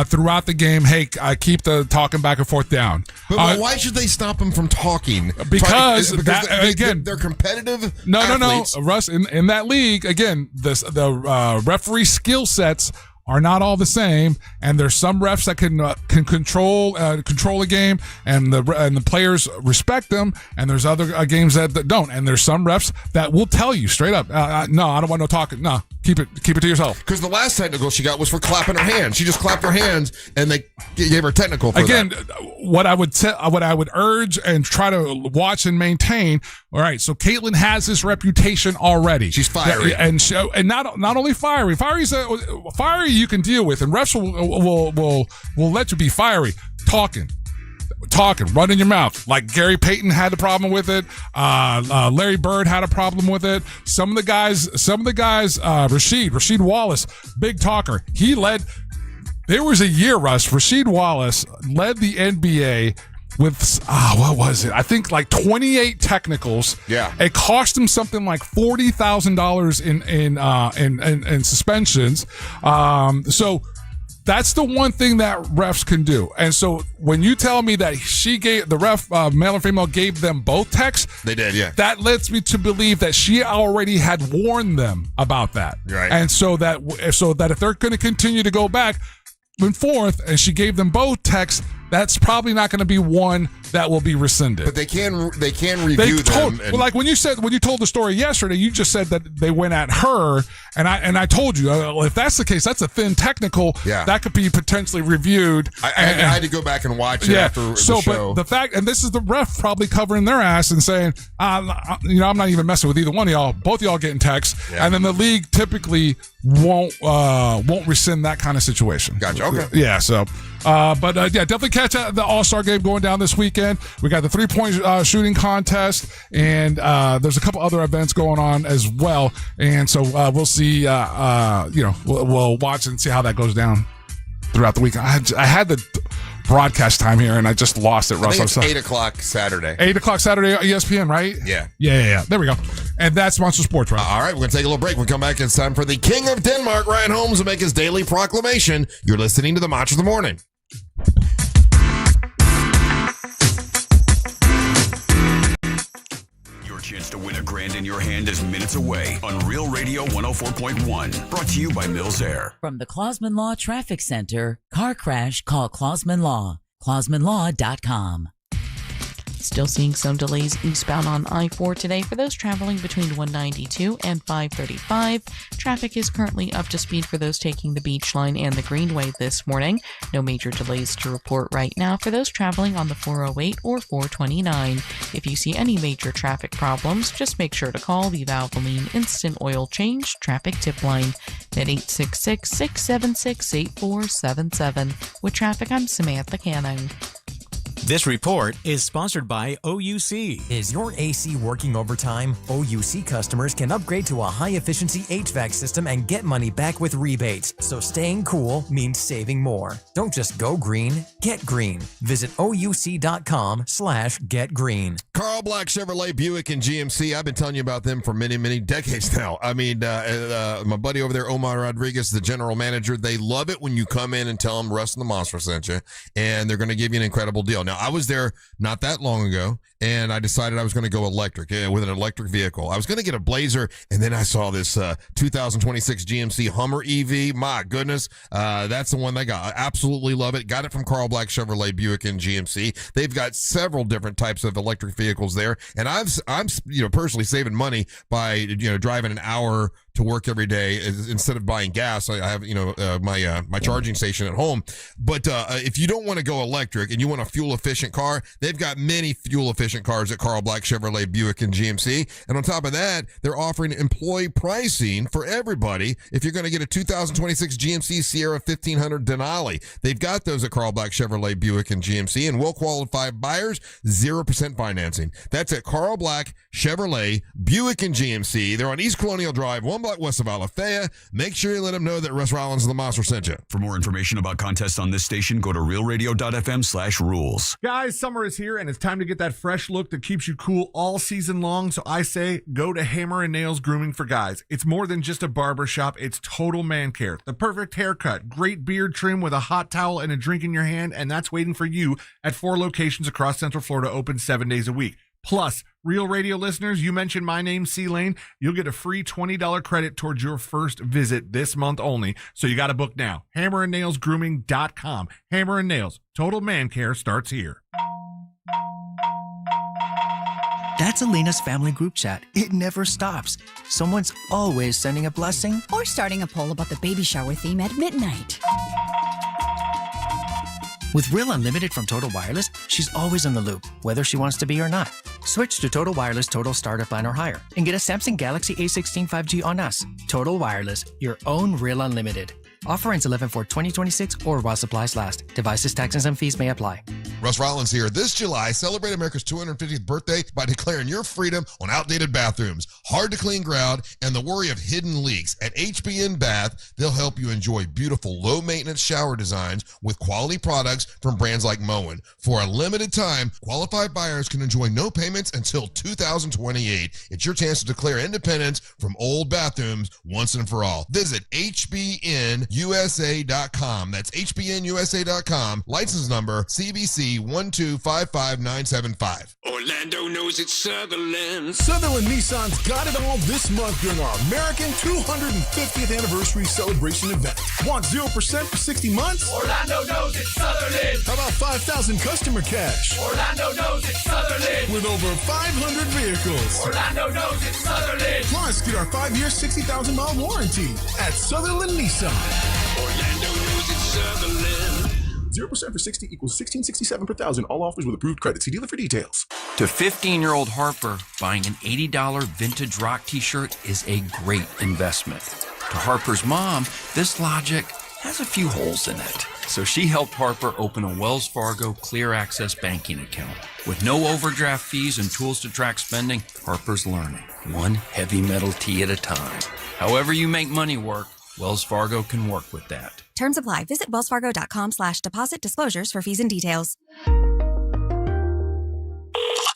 throughout the game, "Hey, keep the talking back and forth down." But why should they stop them from talking? Because they're competitive. No, Russ. In that league, again, the referee skill sets are not all the same, and there's some refs that can control a game, and the players respect them, and there's other games that don't, and there's some refs that will tell you straight up, no, I don't want no talking, no, keep it to yourself. Because the last technical she got was for clapping her hands. She just clapped her hands, and they gave her technical for again. That. What I would urge and try to watch and maintain. All right, so Caitlin has this reputation already. She's fiery, and not only fiery. Fiery you can deal with, and refs will let you be fiery. Talking, running your mouth. Like Gary Payton had a problem with it. Larry Bird had a problem with it. Some of the guys. Rasheed Wallace, big talker. He led. There was a year, Russ. Rasheed Wallace led the NBA with what was it? I think like 28 technicals. Yeah, it cost him something like $40,000 in suspensions. So that's the one thing that refs can do. And so when you tell me that the ref, male and female, gave them both techs, they did, yeah. That lets me to believe that she already had warned them about that. Right. And so that if they're going to continue to go back and forth, and she gave them both techs, that's probably not going to be one that will be rescinded. But they can review them. Well, like when you told the story yesterday, you just said that they went at her, and I told you, if that's the case, that's a thin technical. Yeah. That could be potentially reviewed. I had to go back and watch it after the show. But the fact, and this is the ref probably covering their ass and saying, I'm not even messing with either one of y'all. Both of y'all getting texts, and then the league typically won't rescind that kind of situation. Gotcha. Okay. Yeah. So. Definitely catch the All-Star game going down this weekend. We got the 3-point shooting contest, and there's a couple other events going on as well. And so we'll see. We'll watch and see how that goes down throughout the week. I had the broadcast time here, and I just lost it, Russ. I think it's 8 o'clock Saturday. 8 o'clock Saturday, ESPN, right? Yeah. Yeah. There we go. And that's Monster Sports, right? All right, we're going to take a little break. We'll come back. It's time for the King of Denmark, Ryan Holmes, to make his daily proclamation. You're listening to the Match of the Morning. Your chance to win $1,000 in your hand is minutes away on Real Radio 104.1. Brought to you by Mills Air. From the Clausman Law Traffic Center, car crash, call Clausman Law. ClausmanLaw.com. Still seeing some delays eastbound on I-4 today for those traveling between 192 and 535. Traffic is currently up to speed for those taking the Beach Line and the Greenway this morning. No major delays to report right now for those traveling on the 408 or 429. If you see any major traffic problems, just make sure to call the Valvoline Instant Oil Change Traffic Tip Line at 866-676-8477. With traffic, I'm Samantha Canning. This report is sponsored by OUC. Is your AC working overtime? OUC customers can upgrade to a high-efficiency HVAC system and get money back with rebates. So staying cool means saving more. Don't just go green, get green. Visit OUC.com/getgreen. Carl Black Chevrolet Buick and GMC. I've been telling you about them for many, many decades now. I mean, my buddy over there, Omar Rodriguez, the general manager, they love it when you come in and tell them Russ and the Monster sent you, and they're going to give you an incredible deal. Now, I was there not that long ago, and I decided I was going to go electric with an electric vehicle. I was going to get a Blazer, and then I saw this 2026 GMC Hummer EV. My goodness, that's the one they got. I absolutely love it. Got it from Carl Black Chevrolet Buick and GMC. They've got several different types of electric vehicles there, and I'm personally saving money by driving an hour to work every day instead of buying gas. I have my charging station at home. But if you don't want to go electric and you want a fuel efficient car, they've got many fuel efficient cars at Carl Black Chevrolet Buick and GMC. And on top of that, they're offering employee pricing for everybody. If you're going to get a 2026 GMC Sierra 1500 Denali, they've got those at Carl Black Chevrolet Buick and GMC, and well qualified buyers, 0% financing. That's at Carl Black Chevrolet Buick and GMC. They're on East Colonial Drive, 1 block west of Alafaya. Make sure you let them know that Russ Rollins and the Monster sent you. For more information about contests on this station, go to realradio.fm/rules. Guys, summer is here, and it's time to get that fresh look that keeps you cool all season long. So I say go to Hammer & Nails Grooming for Guys. It's more than just a barber shop. It's total man care. The perfect haircut, great beard trim with a hot towel and a drink in your hand, and that's waiting for you at 4 locations across Central Florida, open 7 days a week. Plus, Real Radio listeners, you mentioned my name, C-Lane, you'll get a free $20 credit towards your first visit this month only. So you got to book now. HammerandNailsGrooming.com. Hammer and Nails. Total man care starts here. That's Elena's family group chat. It never stops. Someone's always sending a blessing or starting a poll about the baby shower theme at midnight. With Real Unlimited from Total Wireless, she's always in the loop, whether she wants to be or not. Switch to Total Wireless Total Starter Plan or higher and get a Samsung Galaxy A16 5G on us. Total Wireless, your own Real Unlimited. Offer ends 11/4/2026 or while supplies last. Devices, taxes, and fees may apply. Russ Rollins here. This July, celebrate America's 250th birthday by declaring your freedom on outdated bathrooms, hard to clean ground, and the worry of hidden leaks. At HBN Bath, they'll help you enjoy beautiful, low-maintenance shower designs with quality products from brands like Moen. For a limited time, qualified buyers can enjoy no payments until 2028. It's your chance to declare independence from old bathrooms once and for all. Visit HBNUSA.com. That's HBNUSA.com. License number CBC 1255975. Orlando knows it's Sutherland. Sutherland Nissan's got it all this month during our American 250th anniversary celebration event. Want 0% for 60 months? Orlando knows it's Sutherland. How about 5,000 customer cash? Orlando knows it's Sutherland. With over 500 vehicles. Orlando knows it's Sutherland. Plus, get our 5-year, 60,000-mile warranty at Sutherland Nissan. Orlando knows it's Sutherland. 0% for 60 equals $16.67 per thousand. All offers with approved credit. See dealer for details. To 15-year-old Harper, buying an $80 vintage rock t-shirt is a great investment. To Harper's mom, this logic has a few holes in it. So she helped Harper open a Wells Fargo Clear Access banking account. With no overdraft fees and tools to track spending, Harper's learning, one heavy metal tee at a time. However you make money work, Wells Fargo can work with that. Terms apply. Visit wellsfargo.com/deposit disclosures for fees and details.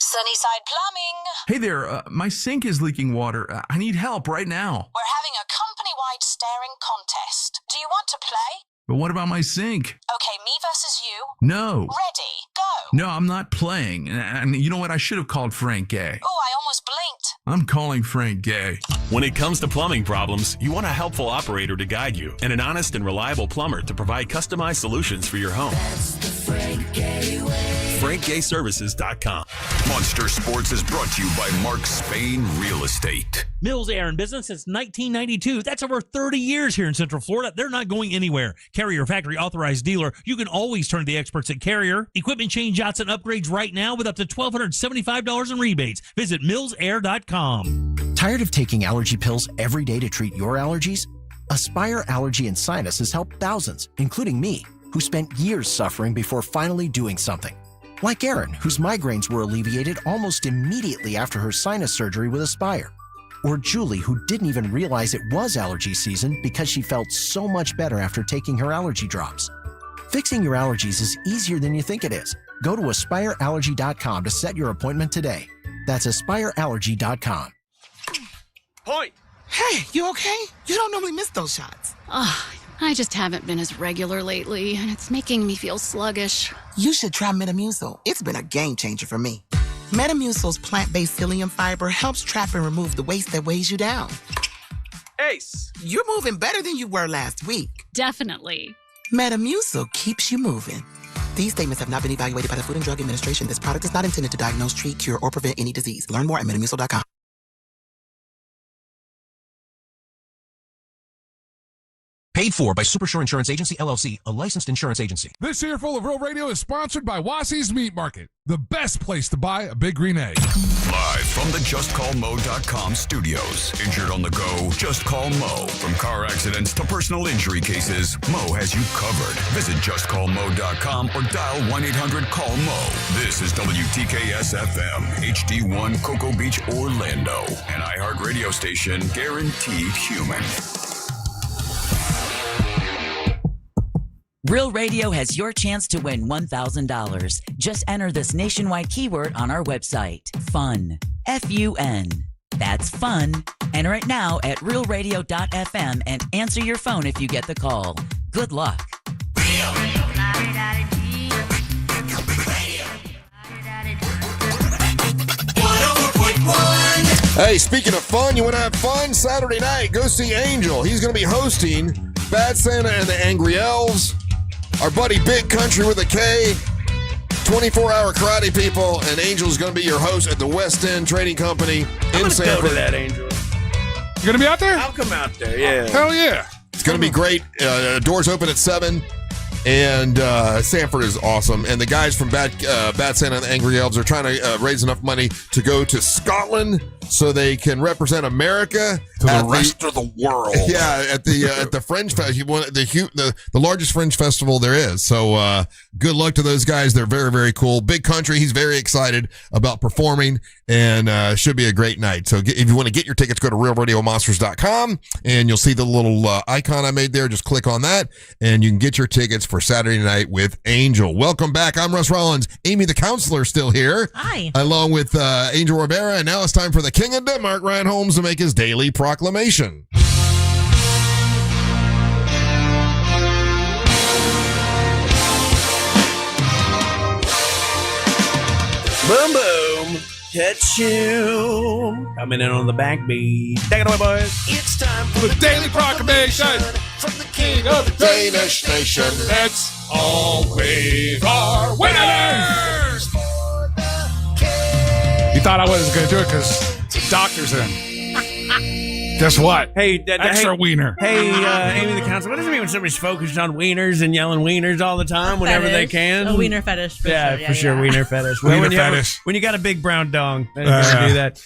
Sunnyside Plumbing. Hey there, my sink is leaking water. I need help right now. We're having a company-wide staring contest. Do you want to play? But what about my sink? Okay, me versus you. No. Ready, go. No, I'm not playing. And you know what? I should have called Frank Gay. Oh, I almost blinked. I'm calling Frank Gay. When it comes to plumbing problems, you want a helpful operator to guide you and an honest and reliable plumber to provide customized solutions for your home. That's the Frank Gay way. FrankGayServices.com. Monster Sports is brought to you by Mark Spain Real Estate. Mills Air in business since 1992. That's over 30 years here in Central Florida. They're not going anywhere. Carrier factory authorized dealer. You can always turn to the experts at Carrier. Equipment change outs and upgrades right now with up to $1,275 in rebates. Visit millsair.com. Tired of taking allergy pills every day to treat your allergies? Aspire Allergy and Sinus has helped thousands, including me, who spent years suffering before finally doing something. Like Erin, whose migraines were alleviated almost immediately after her sinus surgery with Aspire. Or Julie, who didn't even realize it was allergy season because she felt so much better after taking her allergy drops. Fixing your allergies is easier than you think it is. Go to AspireAllergy.com to set your appointment today. That's AspireAllergy.com. Point! Hey, you okay? You don't normally miss those shots. I just haven't been as regular lately, and it's making me feel sluggish. You should try Metamucil. It's been a game changer for me. Metamucil's plant-based psyllium fiber helps trap and remove the waste that weighs you down. Ace, you're moving better than you were last week. Definitely. Metamucil keeps you moving. These statements have not been evaluated by the Food and Drug Administration. This product is not intended to diagnose, treat, cure, or prevent any disease. Learn more at Metamucil.com. Paid for by Supershore Insurance Agency, LLC, a licensed insurance agency. This earful of Real Radio is sponsored by Wassey's Meat Market, the best place to buy a big green egg. Live from the JustCallMo.com studios. Injured on the go? Just call Mo. From car accidents to personal injury cases, Mo has you covered. Visit JustCallMo.com or dial 1-800-CALL-MO. This is WTKS-FM, HD1 Cocoa Beach, Orlando. An iHeart radio station guaranteed human. Real Radio has your chance to win $1,000. Just enter this nationwide keyword on our website. FUN. F-U-N. That's fun. Enter it now at realradio.fm and answer your phone if you get the call. Good luck. Hey, speaking of fun, you want to have fun? Saturday night, go see Angel. He's going to be hosting Bad Santa and the Angry Elves. Our buddy Big Country with a K, 24-hour karate people, and Angel's going to be your host at the West End Trading Company in Sanford. Go to that, Angel. You going to be out there? I'll come out there, yeah. Hell yeah. It's going to be great. Doors open at 7, and Sanford is awesome. And the guys from Bad Santa and the Angry Elves are trying to raise enough money to go to Scotland so they can represent America to the rest of the world. Yeah, at the Fringe Festival, the largest Fringe Festival there is. So good luck to those guys. They're very, very cool. Big Country, he's very excited about performing, and should be a great night. So if you want to get your tickets, go to realradiomonsters.com, and you'll see the little icon I made there. Just click on that, and you can get your tickets for Saturday night with Angel. Welcome back. I'm Russ Rollins. Aimee the Councilor still here. Hi. Along with Angel Rivera, and now it's time for the King of Denmark, Ryan Holmes, to make his daily proclamation. Boom, boom. Catch you. Coming in on the backbeat. Take it away, boys. It's time for the Daily Proclamation from the King of the Danish Nation. Let's all wave our winners! You thought I wasn't going to do it because doctor's in. Guess what? Hey, extra wiener. Hey, Aimee the Councilor, what does it mean when somebody's focused on wieners and yelling wieners all the time whenever they can? A wiener fetish. For sure. Wiener fetish. Wiener fetish. When you got a big brown dong, then you gotta do that.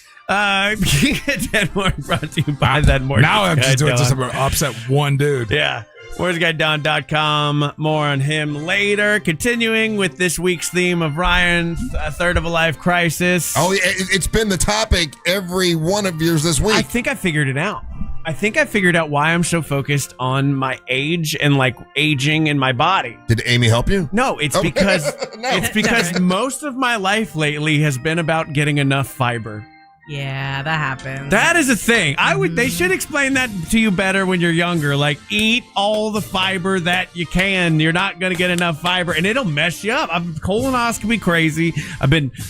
King of Denmark brought to you by that Mortgage Now I'm just Guy doing Don. just upset one dude. Yeah. MortgageGuyDon.com. More on him later. Continuing with this week's theme of Ryan, a third of a life crisis. Oh, it's been the topic every one of yours this week. I think I figured it out. I think I figured out why I'm so focused on my age and like aging in my body. Did Aimee help you? No, it's because most of my life lately has been about getting enough fiber. Yeah, that happens. That is a thing. They should explain that to you better when you're younger. Like, eat all the fiber that you can. You're not going to get enough fiber, and it'll mess you up. I'm colonoscopy crazy.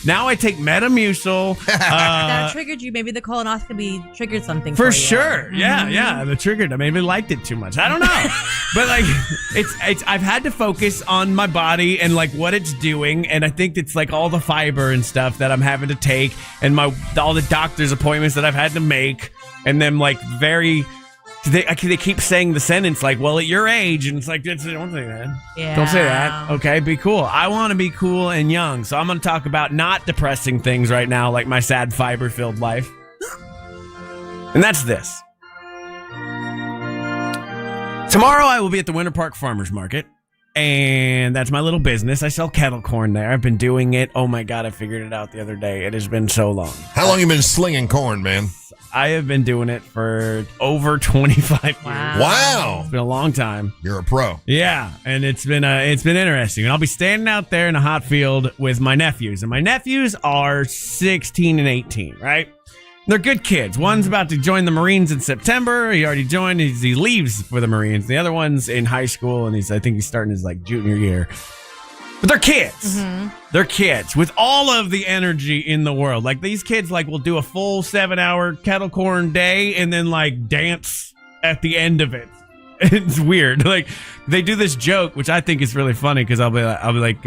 Now I take Metamucil. That triggered you. Maybe the colonoscopy triggered something For you. sure. Yeah. It triggered. I maybe liked it too much. I don't know. But like, it's. I've had to focus on my body and like what it's doing, and I think it's like all the fiber and stuff that I'm having to take, and all the doctor's appointments that I've had to make, and then like they keep saying the sentence like, well, at your age, and it's like, don't say that. Yeah. Don't say that. Okay, be cool. I want to be cool and young, so I'm going to talk about not depressing things right now, like my sad fiber-filled life. And that's this. Tomorrow I will be at the Winter Park Farmers Market. And that's my little business. I sell kettle corn there. I've been doing it. Oh my God, I figured it out the other day. It has been so long. How long you been slinging corn, man? I have been doing it for over 25 years. Wow. It's been a long time. You're a pro. Yeah, and it's been interesting. And I'll be standing out there in a hot field with my nephews. And my nephews are 16 and 18, right? They're good kids. One's about to join the Marines in September. He already joined. He leaves for the Marines. The other one's in high school, and I think he's starting his like junior year. But they're kids. Mm-hmm. They're kids with all of the energy in the world. Like these kids, like will do a full 7-hour kettle corn day and then like dance at the end of it. It's weird. Like they do this joke, which I think is really funny because they'll be like,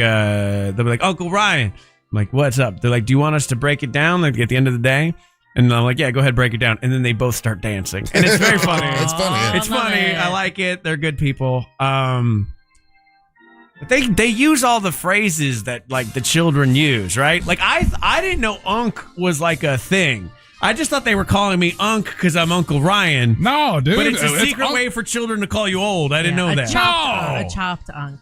Uncle Ryan. I'm like, what's up? They're like, do you want us to break it down like at the end of the day? And I'm like, yeah, go ahead, break it down. And then they both start dancing. And it's very funny. It's funny. Yeah. It's funny. I like it. They're good people. But they use all the phrases that like the children use, right? Like I didn't know Unc was like a thing. I just thought they were calling me Unc because I'm Uncle Ryan. No, dude. But it's a secret way for children to call you old. I didn't know that. A chopped Unc.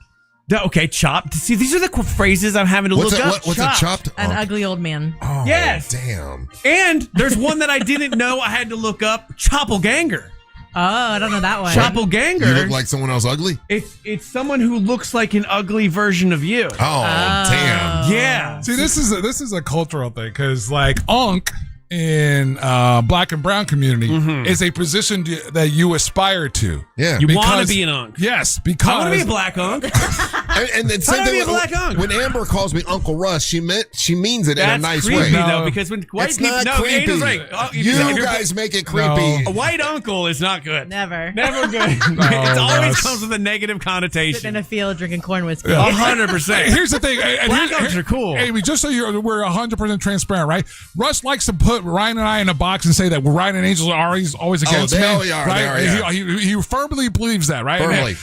Okay, chopped. See, these are the phrases I'm having to look up. What's a chopped? An ugly old man. Oh, yes. Damn. And there's one that I didn't know I had to look up. Choppleganger. Oh, I don't know that one. Choppleganger. You look like someone else ugly? It's someone who looks like an ugly version of you. Oh, damn. Yeah. See, this is a cultural thing because like Unc in black and brown community is a position that you aspire to. Yeah. You want to be an Unc. Yes, because I want to be a black Unc. and then same thing when Amber calls me Uncle Russ, she means it in a nice creepy, way. though, because when white it's people, not creepy. Ada's right. You guys make it creepy. A white uncle is not good. Never good. It always comes with a negative connotation. Sitting in a field drinking corn whiskey. 100%. Here's the thing. Black Uncs are cool. Amy, just so we're 100% transparent, right? Russ likes to put Ryan and I in a box and say that Ryan and Angel are always against they men. all are, right? they are, yeah. He firmly believes that, right? Firmly.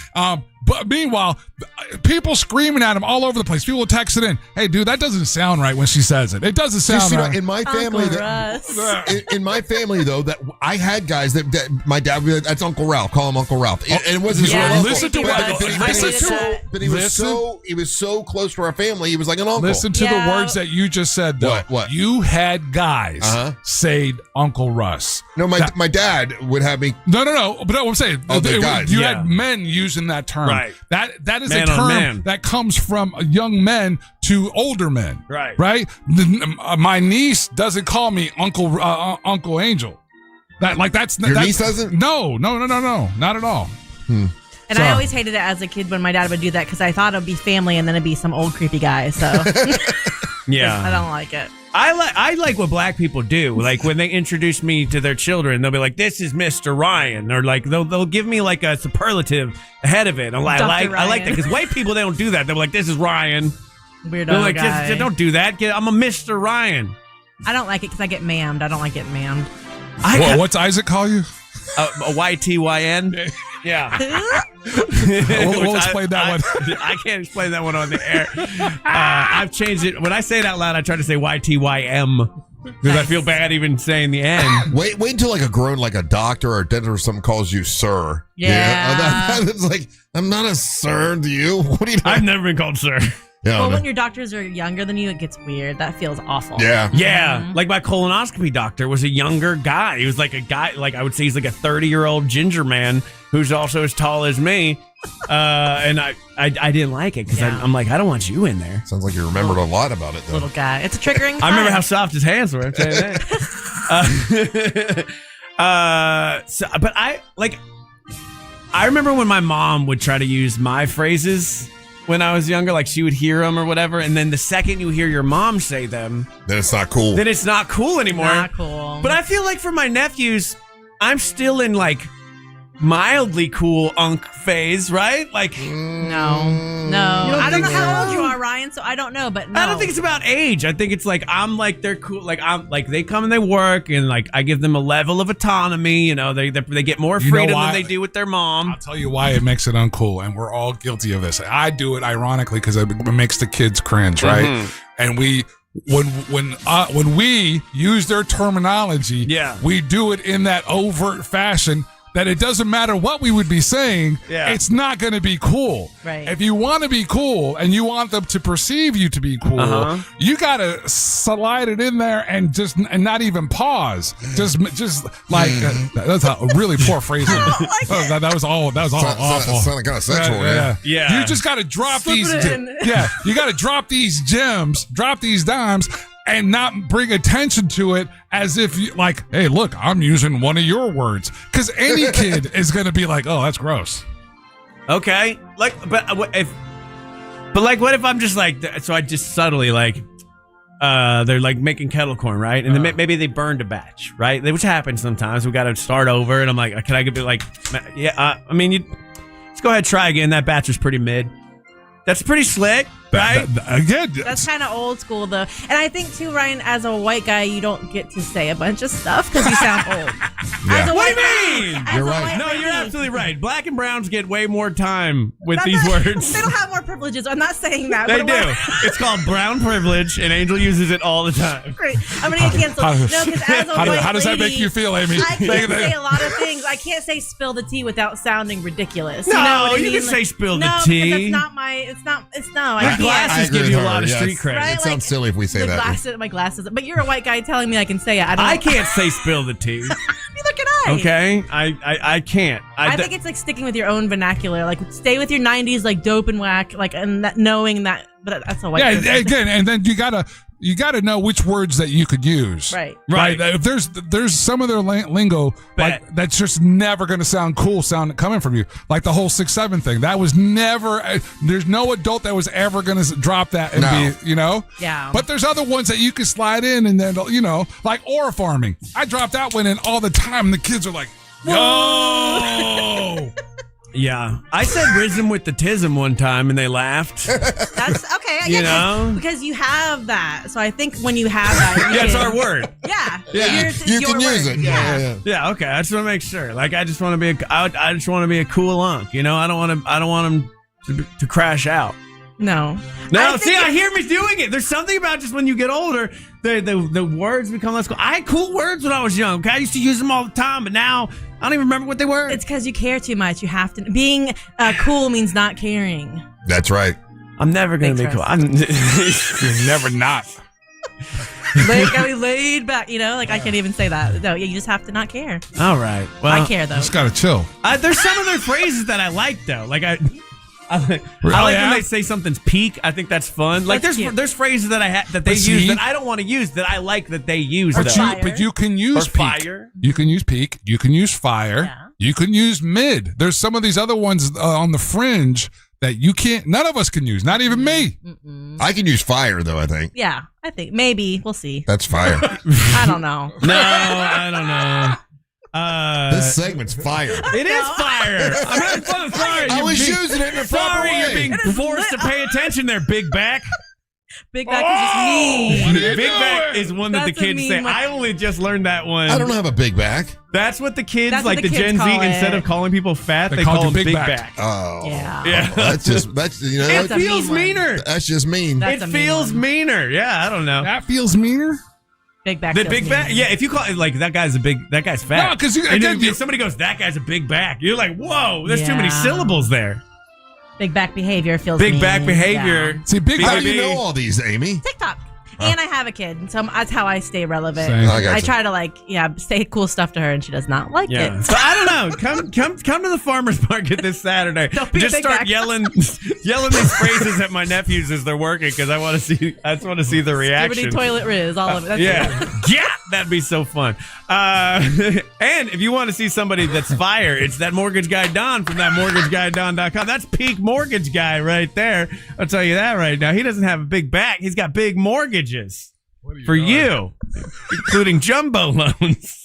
But meanwhile, people screaming at him all over the place. People text it in. Hey, dude, that doesn't sound right when she says it. It doesn't sound right. In my family, in my family though, that I had guys that my dad would be like, that's Uncle Ralph. Call him Uncle Ralph. And it wasn't his real uncle. Listen to But he was so close to our family. He was like an uncle. Listen to the words that you just said. Though. What? You had guys say Uncle Russ. No, my dad would have me. No. But no, I'm saying guys. you had men using that term. Right. That is man a term on that comes from young men to older men. Right. Right. My niece doesn't call me Uncle Angel. That's your niece doesn't. No, not at all. And I always hated it as a kid when my dad would do that because I thought it'd be family and then it'd be some old creepy guy. So yeah, I don't like it. I like what black people do. Like when they introduce me to their children, they'll be like, "This is Mr. Ryan," or like they'll give me like a superlative ahead of it. I'm like, I like that because white people they don't do that. They're like, "This is Ryan." Weirdo They're like, guy. don't do that. I'm a Mr. Ryan. I don't like it because I get mammed. I don't like getting mammed. What's Isaac call you? A YTYN. Yeah. We'll explain that one. I can't explain that one on the air. I've changed it. When I say it out loud, I try to say YTYM because I feel bad even saying the N. Wait until like a grown, like a doctor or a dentist or something calls you sir. Yeah. It's like, I'm not a sir to you. What are you doing? I've never been called sir. Yeah, when your doctors are younger than you, it gets weird. That feels awful. Yeah. Yeah. Like my colonoscopy doctor was a younger guy. He was like a guy, like I would say he's like a 30-year-old ginger man who's also as tall as me. And I didn't like it because I'm like, I don't want you in there. Sounds like you remembered a lot about it, though. Little guy. It's a triggering time. I remember how soft his hands were. I'm telling you that. But I remember when my mom would try to use my phrases when I was younger, like she would hear them or whatever, and then the second you hear your mom say them, then it's not cool. Then it's not cool anymore. Not cool. But I feel like for my nephews, I'm still in like mildly cool Unc phase, right? Like no. I don't know how old you are, Ryan, so I don't know, but no. I don't think it's about age. I think it's like I'm like they're cool. Like I'm like they come and they work, and like I give them a level of autonomy. You know, they get more freedom than they do with their mom. I'll tell you why it makes it uncool, and we're all guilty of this. I do it ironically because it makes the kids cringe, right? Mm-hmm. And when we use their terminology, we do it in that overt fashion that it doesn't matter what we would be saying, Yeah. it's not going to be cool. Right. If you want to be cool and you want them to perceive you to be cool, you got to slide it in there and not even pause. Just like that's a really poor phrasing. That was all awful. Sounded kind of sexual. Yeah. You just got to drop Slip these. it in. Yeah, you got to drop these gems, drop these dimes, and not bring attention to it as if you like, hey, look, I'm using one of your words. Because any kid is going to be like, oh, that's gross. Okay. Like, but what if I'm just like, so I just subtly like, they're like making kettle corn, right? And then maybe they burned a batch, right? Which happens sometimes. We got to start over. And I'm like, can I be like, yeah, I mean, let's go ahead, try again. That batch was pretty mid. That's pretty slick, right? Again, that's kind of old school, though. And I think, too, Ryan, as a white guy, you don't get to say a bunch of stuff because you sound old. What do you mean? You're right. No, you're absolutely right. Black and browns get way more time with these words. They don't have more privileges. I'm not saying that. They do. It's called brown privilege, and Angel uses it all the time. Great. I'm going to get canceled. No, because as a white how does that make lady, you feel, Amy? I can't say a lot of things. I can't say spill the tea without sounding ridiculous. No, you know what I you mean? can say spill the No, tea. because that's not my. It's no. I Your can't. glasses give you a lot of street cred. Right? It sounds silly if we say that. My glasses. But you're a white guy telling me I can say it. I can't say spill the tea. Neither can I. Okay, I can't. I think it's like sticking with your own vernacular. Like stay with your '90s, like dope and whack, like and that, knowing that. But that's a white. Yeah, person. again, and then you gotta know which words that you could use. Right. If there's some of their lingo like that's just never gonna sound cool coming from you. Like the whole 6'7" thing. That was never. There's no adult that was ever gonna drop that and be, you know. Yeah. But there's other ones that you can slide in and then like aura farming. I drop that one in all the time. And the kids are like, yo. Yeah, I said "rism" with the tism one time, and they laughed. That's okay. I You guess know? because you have that. So I think when you have that, Yeah, it's our word. Yeah, You can use it. Yeah. Okay. I just want to make sure. Like, I just want to be. I just want to be a cool unk. You know, I don't want them to crash out. No. I hear me doing it. There's something about just when you get older, the words become less cool. I had cool words when I was young. Okay? I used to use them all the time, but now I don't even remember what they were. It's because you care too much. You have to. Being cool means not caring. That's right. I'm never gonna be cool. You're never not. Laid back, like I can't even say that. No, you just have to not care. All right. Well, I care though. Just gotta chill. There's some of their phrases that I like though. Like I like when they say something's peak. I think that's fun. Like there's phrases that that they use that I don't want to use that I like that they use. But you can use peak. Fire. You can use peak. You can use fire. Yeah. You can use mid. There's some of these other ones on the fringe that you can't. None of us can use. Not even me. I can use fire though. I think. Yeah, I think maybe we'll see. That's fire. I don't know. No, I don't know. This segment's fire. It is fire. I'm having fun with fire. I was using it in a proper way. You're being forced to pay attention there, Big Back. Big Back is just mean. Big Back is one that the kids say. I only just learned that one. I don't have a big back. That's what the kids, That's like what the the kids Gen Z, call it. instead of calling people fat, they call call them you Big Big Back. Oh, Yeah. That's It feels meaner. That's just mean. That's It a mean feels one. meaner. Yeah, I don't know. That feels meaner. Big Back. The feels Big mean. Back. Yeah, if you call it like that guy's fat. No, 'cause if somebody goes, that guy's a big back. You're like, whoa, there's too many syllables there. Big Back behavior feels Big mean. back behavior. Yeah. See, How do you know all these, Amy? TikTok. And I have a kid, so that's how I stay relevant. Same. I got I you. try to say cool stuff to her, and she does not like Yeah. it. So I don't know. Come to the farmer's market this Saturday. Don't be a Just big start back. yelling these phrases at my nephews as they're working because I want to see. I just want to see the reaction. Skibbity toilet riz, all of it. That's Yeah, it. yeah, that'd be so fun. And if you want to see somebody that's fire, it's that mortgage guy Don from thatmortgageguyDon.com. That's peak mortgage guy right there. I'll tell you that right now. He doesn't have a big back. He's got big mortgages for you, including jumbo loans.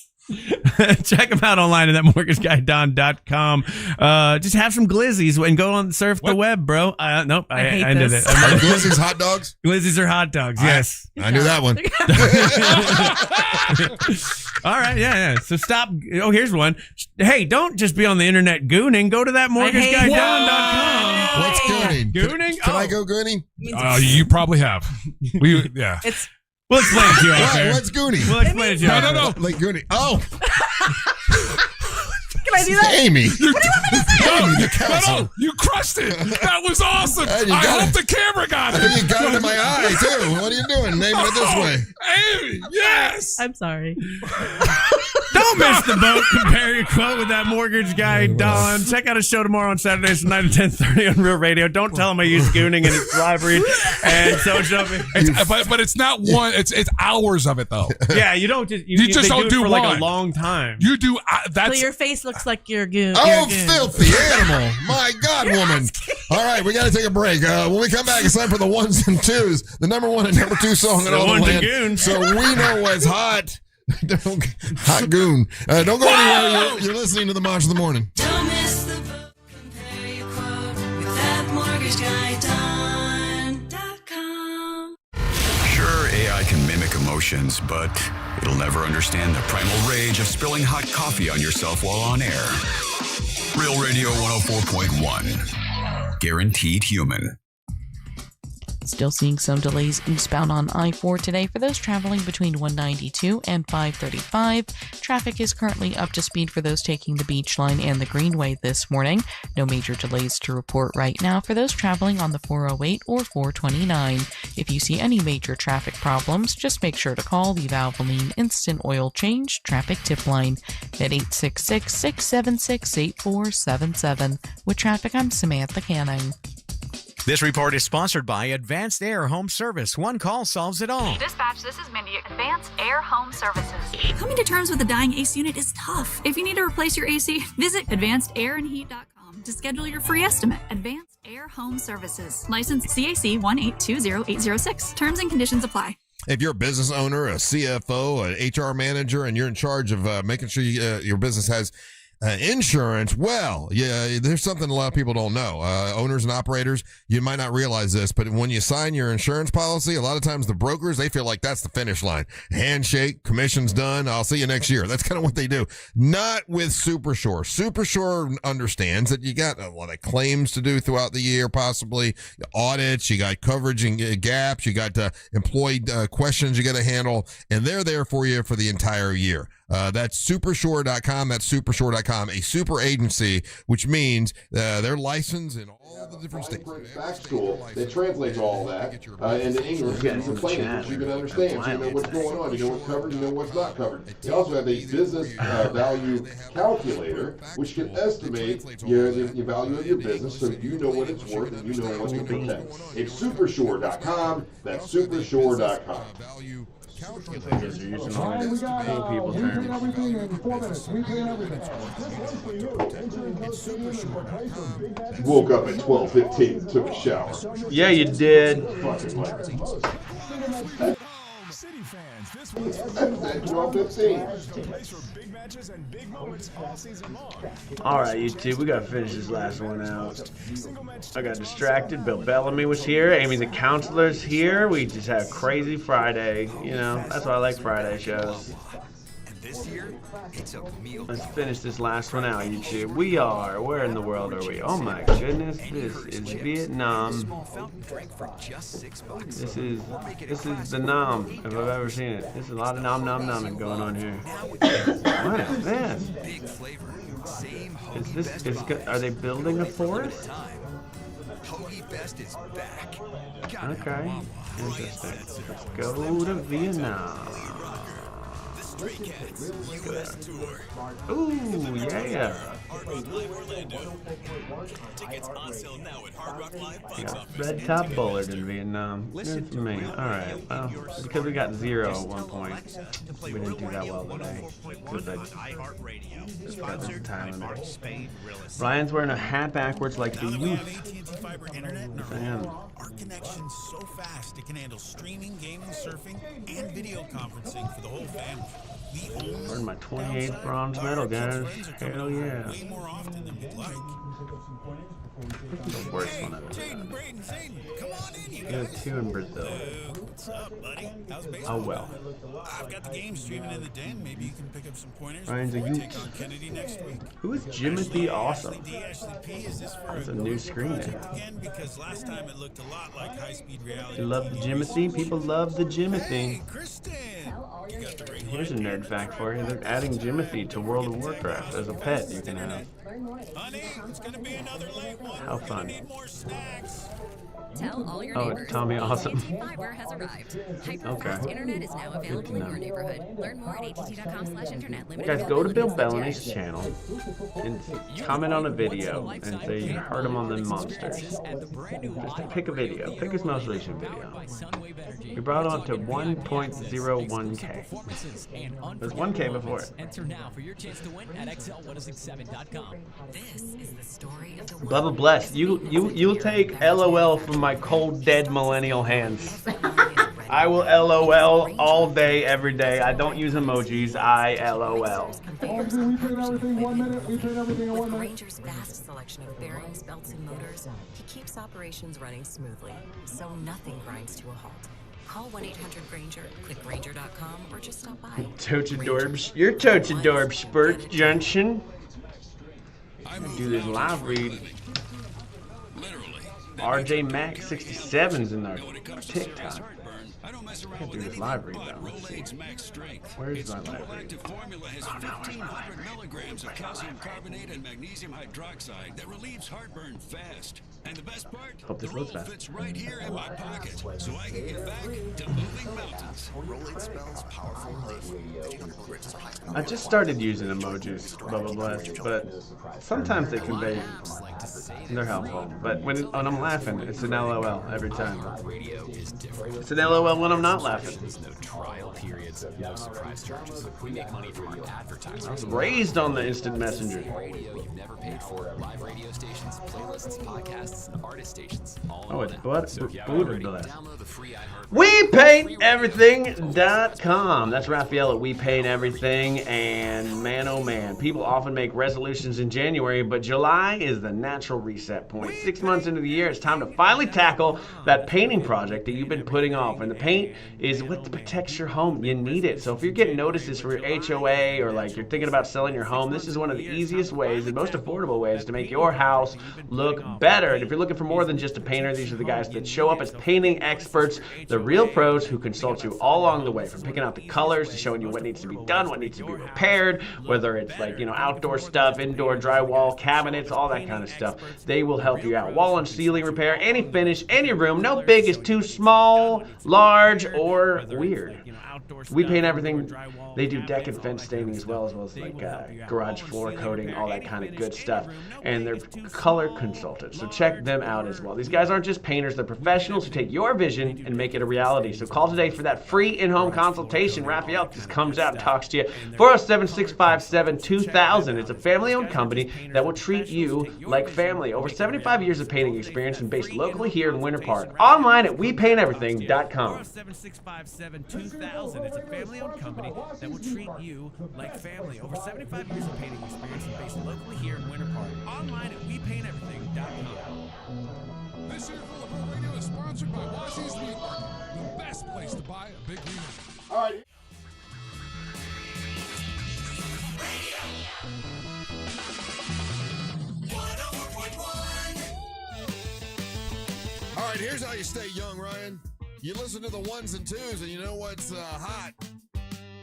Check him out online at thatmortgageguyDon.com. Just have some glizzies and go on surf the web, bro. Nope, I hate ended this. it. Are glizzies hot dogs? Glizzies are hot dogs. Yes. I knew that one. All right, yeah. So stop. Oh, here's one. Hey, don't just be on the internet gooning. Go to thatmortgageguyDon.com. What's gooning? Gooning? Can I go gooning? You probably have. Yeah. We'll explain it to you off air. What's gooning? We'll explain it to you. No. Like gooning. Oh. Can I do that? Aimee. What do you want me to say? Aimee the Councilor. No, you crushed it. That was awesome. Hey, I hope the camera got it. I think you got it in my eye, too. What are you doing? Naming it this way. Aimee, yes. I'm sorry. Don't miss the boat. Compare your quote with that mortgage guy, Don. Check out a show tomorrow on Saturdays from 9 to 10:30 on Real Radio. Don't tell him I use gooning and it's bribery and social media. But it's not one. It's hours of it though. Yeah, you don't just You just don't do it for one. like a long time. You do So that's your face looks like you're goon. Oh, filthy animal. My God, woman. All right, we got to take a break. When we come back, it's time for the ones and twos. The number one and number two song in The all the ones and land. goons. So we know what's hot. Hot goon. Don't go anywhere. You're listening to the Monster of the Morning. Don't miss the boat. Compare your quote with that mortgage guy, Don.com. Sure, AI can mimic emotions, but it'll never understand the primal rage of spilling hot coffee on yourself while on air. Real Radio 104.1. Guaranteed human. Still seeing some delays eastbound on I-4 today for those traveling between 192 and 535. Traffic is currently up to speed for those taking the Beach Line and the Greenway this morning. No major delays to report right now for those traveling on the 408 or 429. If you see any major traffic problems, just make sure to call the Valvoline Instant Oil Change Traffic Tip Line at 866-676-8477. With traffic, I'm Samantha Canning. This report is sponsored by Advanced Air Home Service. One call solves it all. Dispatch, this is Mindy. Advanced Air Home Services. Coming to terms with a dying AC unit is tough. If you need to replace your AC, visit advancedairandheat.com to schedule your free estimate. Advanced Air Home Services. License CAC 1820806. Terms and conditions apply. If you're a business owner, a CFO, an HR manager, and you're in charge of making sure your business has insurance, well, yeah, there's something a lot of people don't know. Owners and operators, you might not realize this, but when you sign your insurance policy, a lot of times the brokers, they feel like that's the finish line. Handshake, commission's done, I'll see you next year. That's kind of what they do. Not with Supershore. Supershore understands that you got a lot of claims to do throughout the year, possibly audits, you got coverage and gaps, you got employee questions you got to handle, and they're there for you for the entire year. That's supershore.com. That's supershore.com, a super agency, which means they're licensed in all the different states. Back school that translates all that into English and plain English you can understand. So you know what's going on, you know what's covered, you know what's not covered. They also have a business value calculator, which can estimate the value of your business so you know what it's worth and you know what to protect. It's supershore.com. That's supershore.com. Calculators are using all these people terms. Woke up at 12:15, took a shower. Yeah, you did. City fans, this one's at 12:15. All right, you two, we got to finish this last one out. I got distracted. Bellamy was here. Aimee the Councilor's here. We just had a crazy Friday. You know, that's why I like Friday shows. Let's finish this last one out, you two. Where in the world are we? Oh my goodness, this is Vietnam. This is the nom, if I've ever seen it. There's a lot of nom going on here. What is this? Are they building a forest? Okay, interesting. Let's go to Vietnam. Ooh, yeah. Red Top Bullard in Vietnam. Good for me. Alright, well, because we got 0 at one point, we didn't do that well today. Because I just got the time limit. Ryan's wearing a hat backwards like the youth. Our connection's so fast it can handle streaming, gaming, surfing, and video conferencing for the whole family. Earned my 28th bronze medal, guys. Hell yeah. Way more often than we'd like. The worst one I've ever Jaden, Braden, Zayden, come on in, you done. guys. 2 in Brazil. What's up, buddy? How's baseball? Oh well. I've got the game streaming in the den. Maybe you can pick up some pointers Ryan's a before we youth. take on Kennedy next week. Who is Jimothy Awesome? Ashley D, Ashley P, is this for That's a new screen project there. again? Because last time it looked a lot like high-speed reality. You love the Jimothy? People love the Jimothy. Hey, Kristen! You got the ring Here's a nerd fact for you. They're adding Jimothy to World of Warcraft as a pet you can have. Honey, it's gonna be another late one. How fun. Need more snacks. Tell all your Oh, neighbors. it's Tommy Awesome. AT&T Fiber has arrived. Hyper-fast Okay. internet is now available in your neighborhood. Learn more at att.com/internet. Limited Guys, go to Bill availability Bellamy's channel and comment on a video and say you heard him on the Monsters. Just pick a video. Pick his most recent video. We brought on to 1.01K. There's 1K before it. Enter now for your chance to win at XL1067.com. This is the story of the Blah blah bless. You'll take LOL from my cold dead millennial hands. I will LOL all day, every day. I don't use emojis. I LOL. With Granger's vast selection of bearings, belts, and motors, he keeps operations running smoothly, so nothing grinds to a halt. Call 1-800-GRANGER, click Granger.com, or just stop by. Tochadorbs. You're Tochadorb Spurt Junction. Do this live read. RJ Max 67's in our TikTok. Can't do this live read though. Let's see. Where's my live read? Formula has 1,500 milligrams of calcium carbonate and magnesium hydroxide that relieves heartburn fast. And the best part, Hope this the roll loads fast. fits right here in my pocket, so I can get back to moving mountains. Rolling spells powerful relief. I just started using emojis, blah blah blah, but sometimes they convey, they're helpful. But when I'm laughing, it's an LOL every time. It's an LOL when I'm not laughing. No trial periods, no surprise charges. We make money from our advertisers. I was raised on the instant messenger. Radio you've never paid for, live radio stations, playlists, podcasts, and artist stations. All in Oh, one it's app. booted So if you to haven't already, that. download the free iHeart. WePaintEverything.com. That's Raphael at We Paint Everything. And man, oh man, people often make resolutions in January, but July is the natural reset point. 6 months into the year, it's time to finally tackle that painting project that you've been putting off. And the paint is what protects your home. You need it. So if you're getting notices for your HOA or like you're thinking about selling your home, this is one of the easiest ways and most affordable ways to make your house look better. And if you're looking for more than just a painter, these are the guys that show up as painting experts, the real pros who consult you all along the way, from picking out the colors to showing you what needs to be done, what needs to be repaired, whether it's like, outdoor stuff, indoor drywall, cabinets, all that kind of stuff. They will help you out. Wall and ceiling repair, any finish, any room. No big is too small, large, or weird. We Paint Everything. They do deck and fence staining as well as like garage floor coating, all that kind of good stuff. And they're color consultants, so check them out as well. These guys aren't just painters, they're professionals who take your vision and make it a reality. So call today for that free in-home consultation. Raphael just comes out and talks to you. 407-657-2000. It's a family-owned company that will treat you like family. Over 75 years of painting experience and based locally here in Winter Park. Online at WePaintEverything.com. 407-657-2000. It's a family-owned company that will treat you like family. Over 75 years of painting experience and based locally here in Winter Park. Online at WePaintEverything.com. This year's Bulletproof Radio is sponsored by Washington's Meat Market, the best place to buy a big unit. All right. All right, here's how you stay young, Ryan. You listen to the ones and twos, and you know what's hot.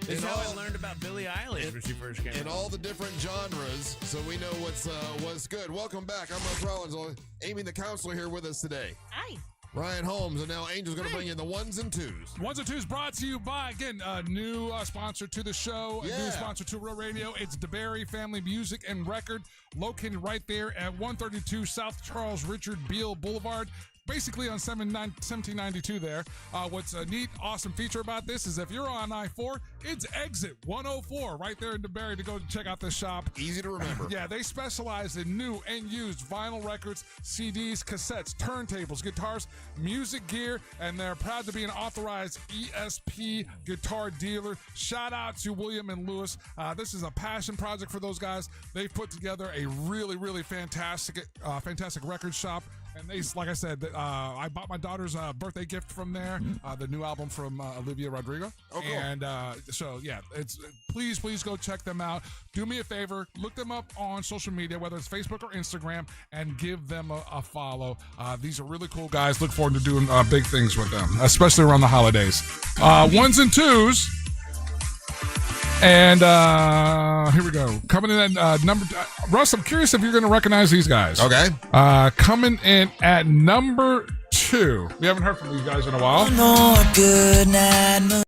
This is how I learned about Billie Eilish when she first came out. In all the different genres, so we know what's good. Welcome back. I'm Mike Rollins. Aimee the Councilor here with us today. Hi. Ryan Holmes, and now Angel's going to bring you the ones and twos. Ones and twos brought to you by, again, a new sponsor to the show, a new sponsor to Real Radio. It's DeBerry Family Music and Record, located right there at 132 South Charles Richard Beale Boulevard. basically on 1792 there. What's a neat, awesome feature about this is if you're on I-4, it's exit 104 right there in DeBerry to go check out this shop. Easy to remember. Yeah, they specialize in new and used vinyl records, CDs, cassettes, turntables, guitars, music gear, and they're proud to be an authorized ESP guitar dealer. Shout out to William and Lewis. This is a passion project for those guys. They've put together a really, really fantastic record shop. And they, like I said, I bought my daughter's birthday gift from there, the new album from Olivia Rodrigo. Oh, cool. And so, yeah, please go check them out. Do me a favor, look them up on social media, whether it's Facebook or Instagram, and give them a follow. These are really cool guys. Look forward to doing big things with them, especially around the holidays. Ones and twos. And here we go. Coming in at number... Russ, I'm curious if you're going to recognize these guys. Okay. Coming in at number 2. We haven't heard from these guys in a while. Good night.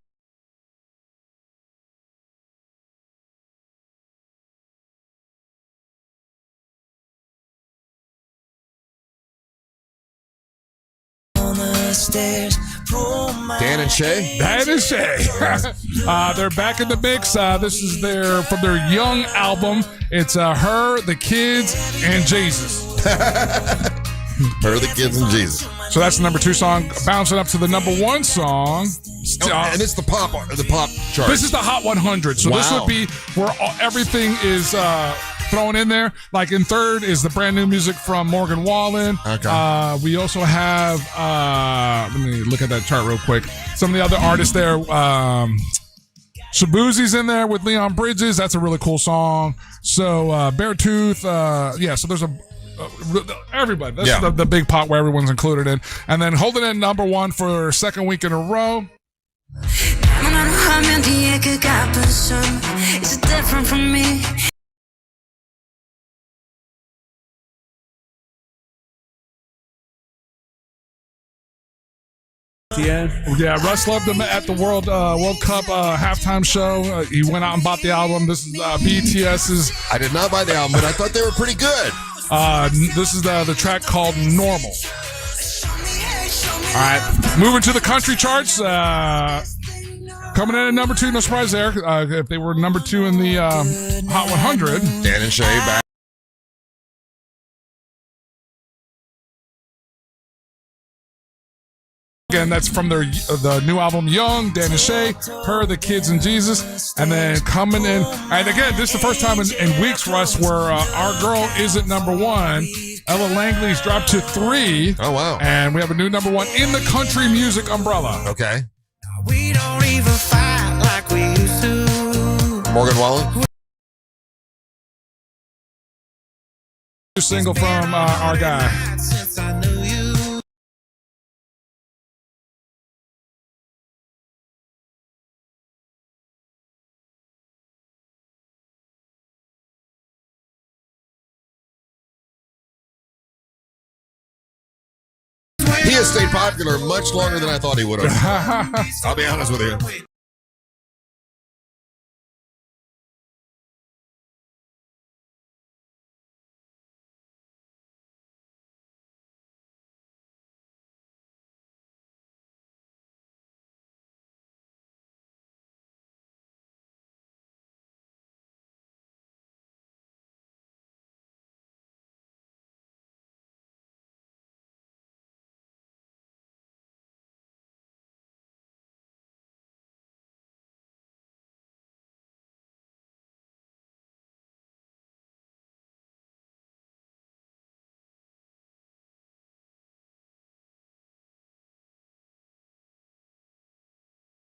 Dan and Shay? Dan and Shay. They're back in the mix. This is from their Young album. It's Her, the Kids, and Jesus. Her, the Kids, and Jesus. So that's the number 2 song. Bouncing up to the number 1 song. And it's the pop chart. This is the Hot 100. So this would be where everything is thrown in there. Like in third is the brand new music from Morgan Wallen. Okay. We also have, let me look at that chart real quick. Some of the other artists there. Shabuzi's in there with Leon Bridges. That's a really cool song. So Beartooth. So there's everybody. That's the big pot where everyone's included in. And then holding in number 1 for second week in a row. It's different from me. Yeah, Russ loved him at the World Cup halftime show. He went out and bought the album. This is BTS's. I did not buy the album, but I thought they were pretty good. This is the track called Normal. All right, moving to the country charts. Coming in at number 2, no surprise there. If they were number 2 in the Hot 100. Dan and Shay back. Again, that's from the new album Young, Dan and Shay, Her, the Kids, and Jesus. And then coming in, and again, this is the first time in weeks, Russ, where Our Girl isn't number 1. Ella Langley's dropped to 3. Oh, wow. And we have a new number 1 in the country music umbrella. Okay. We don't even fight like we used to. Morgan Wallen. New single from our guy. Since I knew you. He has stayed popular much longer than I thought he would have. I'll be honest with you.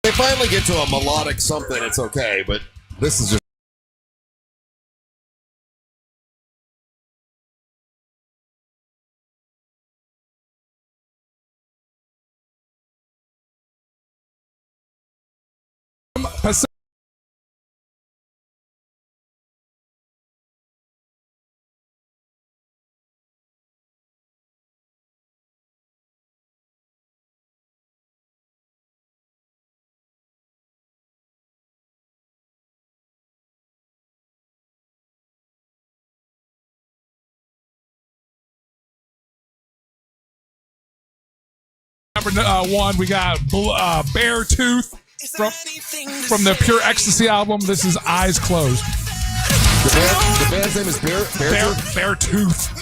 They finally get to a melodic something, it's okay, but this is just Number 1, we got Bear Tooth from the Pure Ecstasy album. This is Eyes Closed. The band's name is Bear Tooth.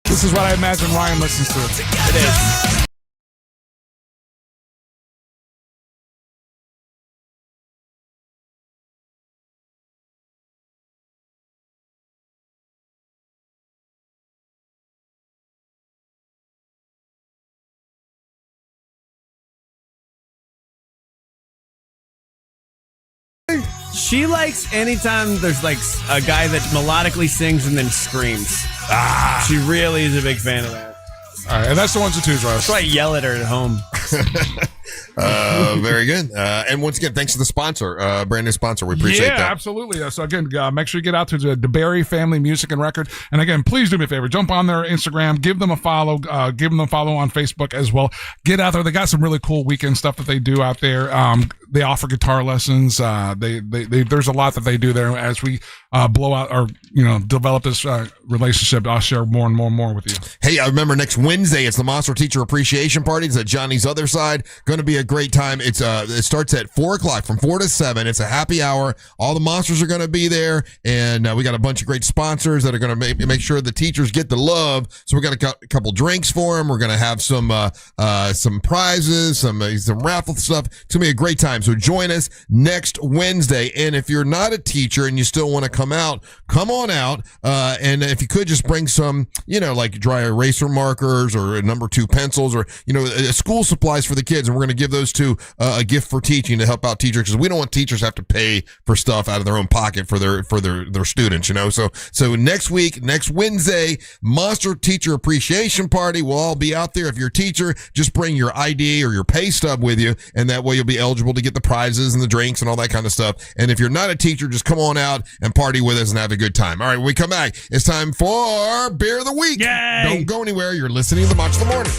This is what I imagine Ryan listens to. It is. She likes anytime there's like a guy that melodically sings and then screams. She really is a big fan of that. All right, and that's the ones and twos, Russ. That's why I yell at her at home. Very good. And once again, thanks to the sponsor, brand new sponsor. We appreciate that. Yeah, absolutely. So again, make sure you get out to the DeBerry Family Music and Record. And again, please do me a favor. Jump on their Instagram. Give them a follow. Give them a follow on Facebook as well. Get out there. They got some really cool weekend stuff that they do out there. They offer guitar lessons. There's a lot that they do there. As we blow out or develop this relationship, I'll share more and more with you. Hey, I remember next Wednesday it's the Monster Teacher Appreciation Party. It's at Johnny's Other Side. Going to be a great time. It starts at 4:00 from 4 to 7. It's a happy hour. All the monsters are going to be there, and we got a bunch of great sponsors that are going to make sure the teachers get the love. So we got a couple drinks for them. We're going to have some prizes, some raffle stuff. It's going to be a great time. So join us next Wednesday. And if you're not a teacher and you still want to come on out. And if you could just bring some, like dry eraser markers or number 2 pencils or, school supplies for the kids. And we're going to give those to a gift for teaching to help out teachers, because we don't want teachers to have to pay for stuff out of their own pocket for their students, So next Wednesday, Monster Teacher Appreciation Party. We'll all be out there. If you're a teacher, just bring your ID or your pay stub with you, and that way you'll be eligible to get the prizes and the drinks and all that kind of stuff. And if you're not a teacher, just come on out and party with us and have a good time. All right, when we come back, it's time for Beer of the Week. Yay! Don't go anywhere. You're listening to the Monster of the Morning.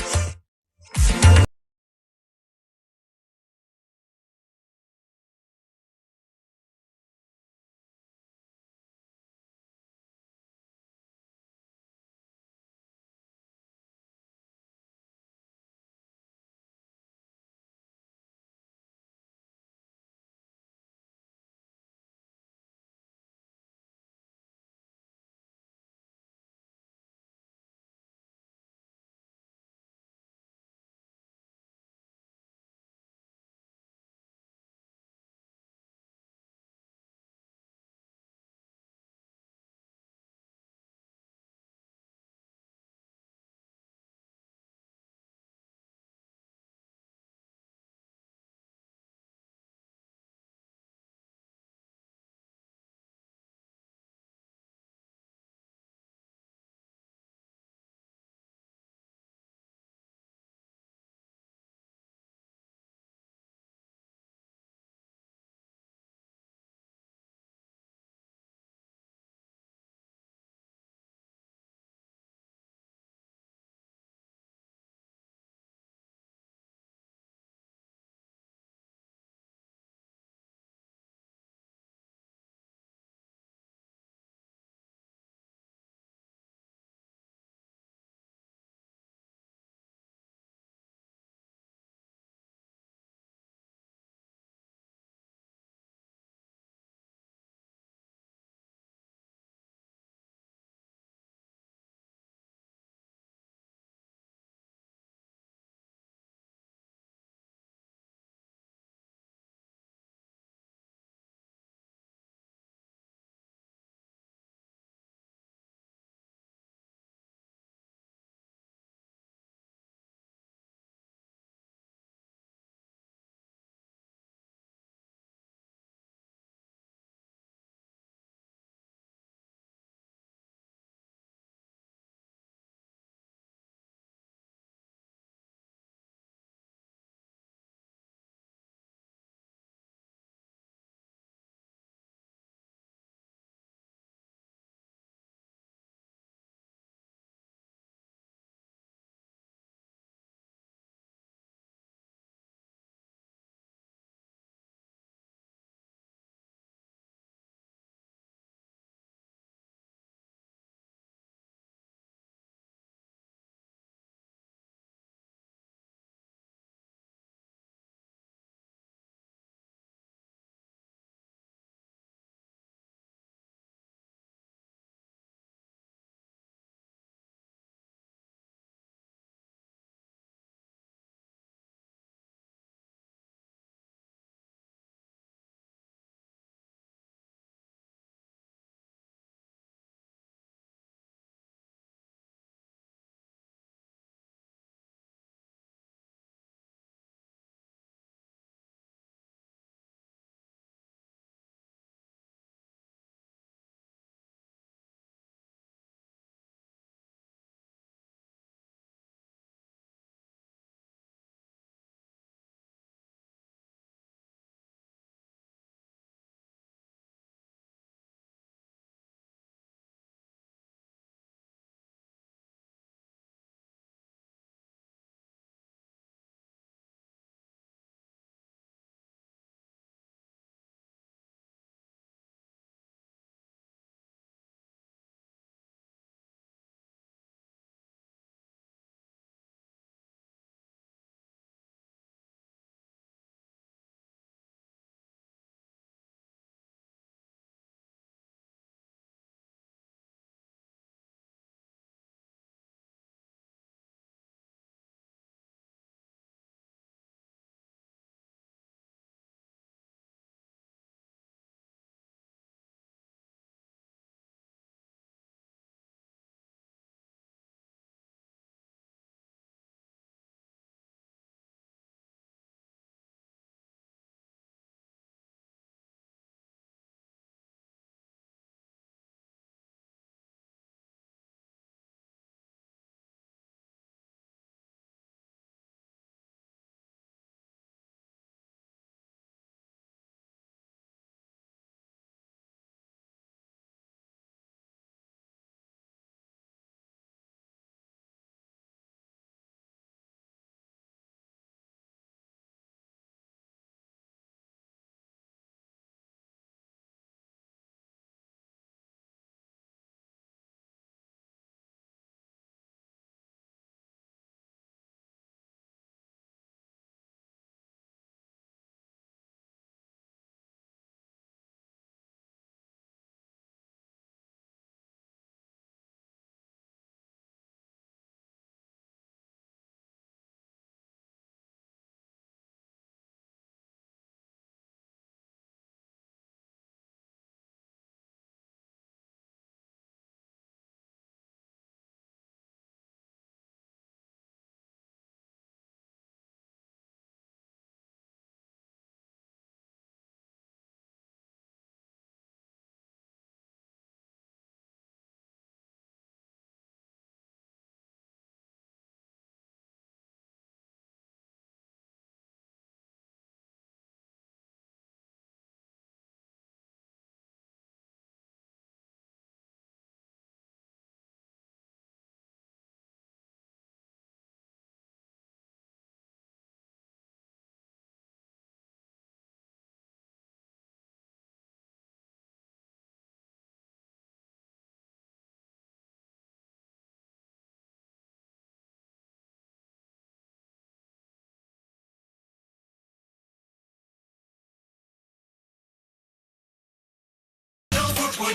Hey,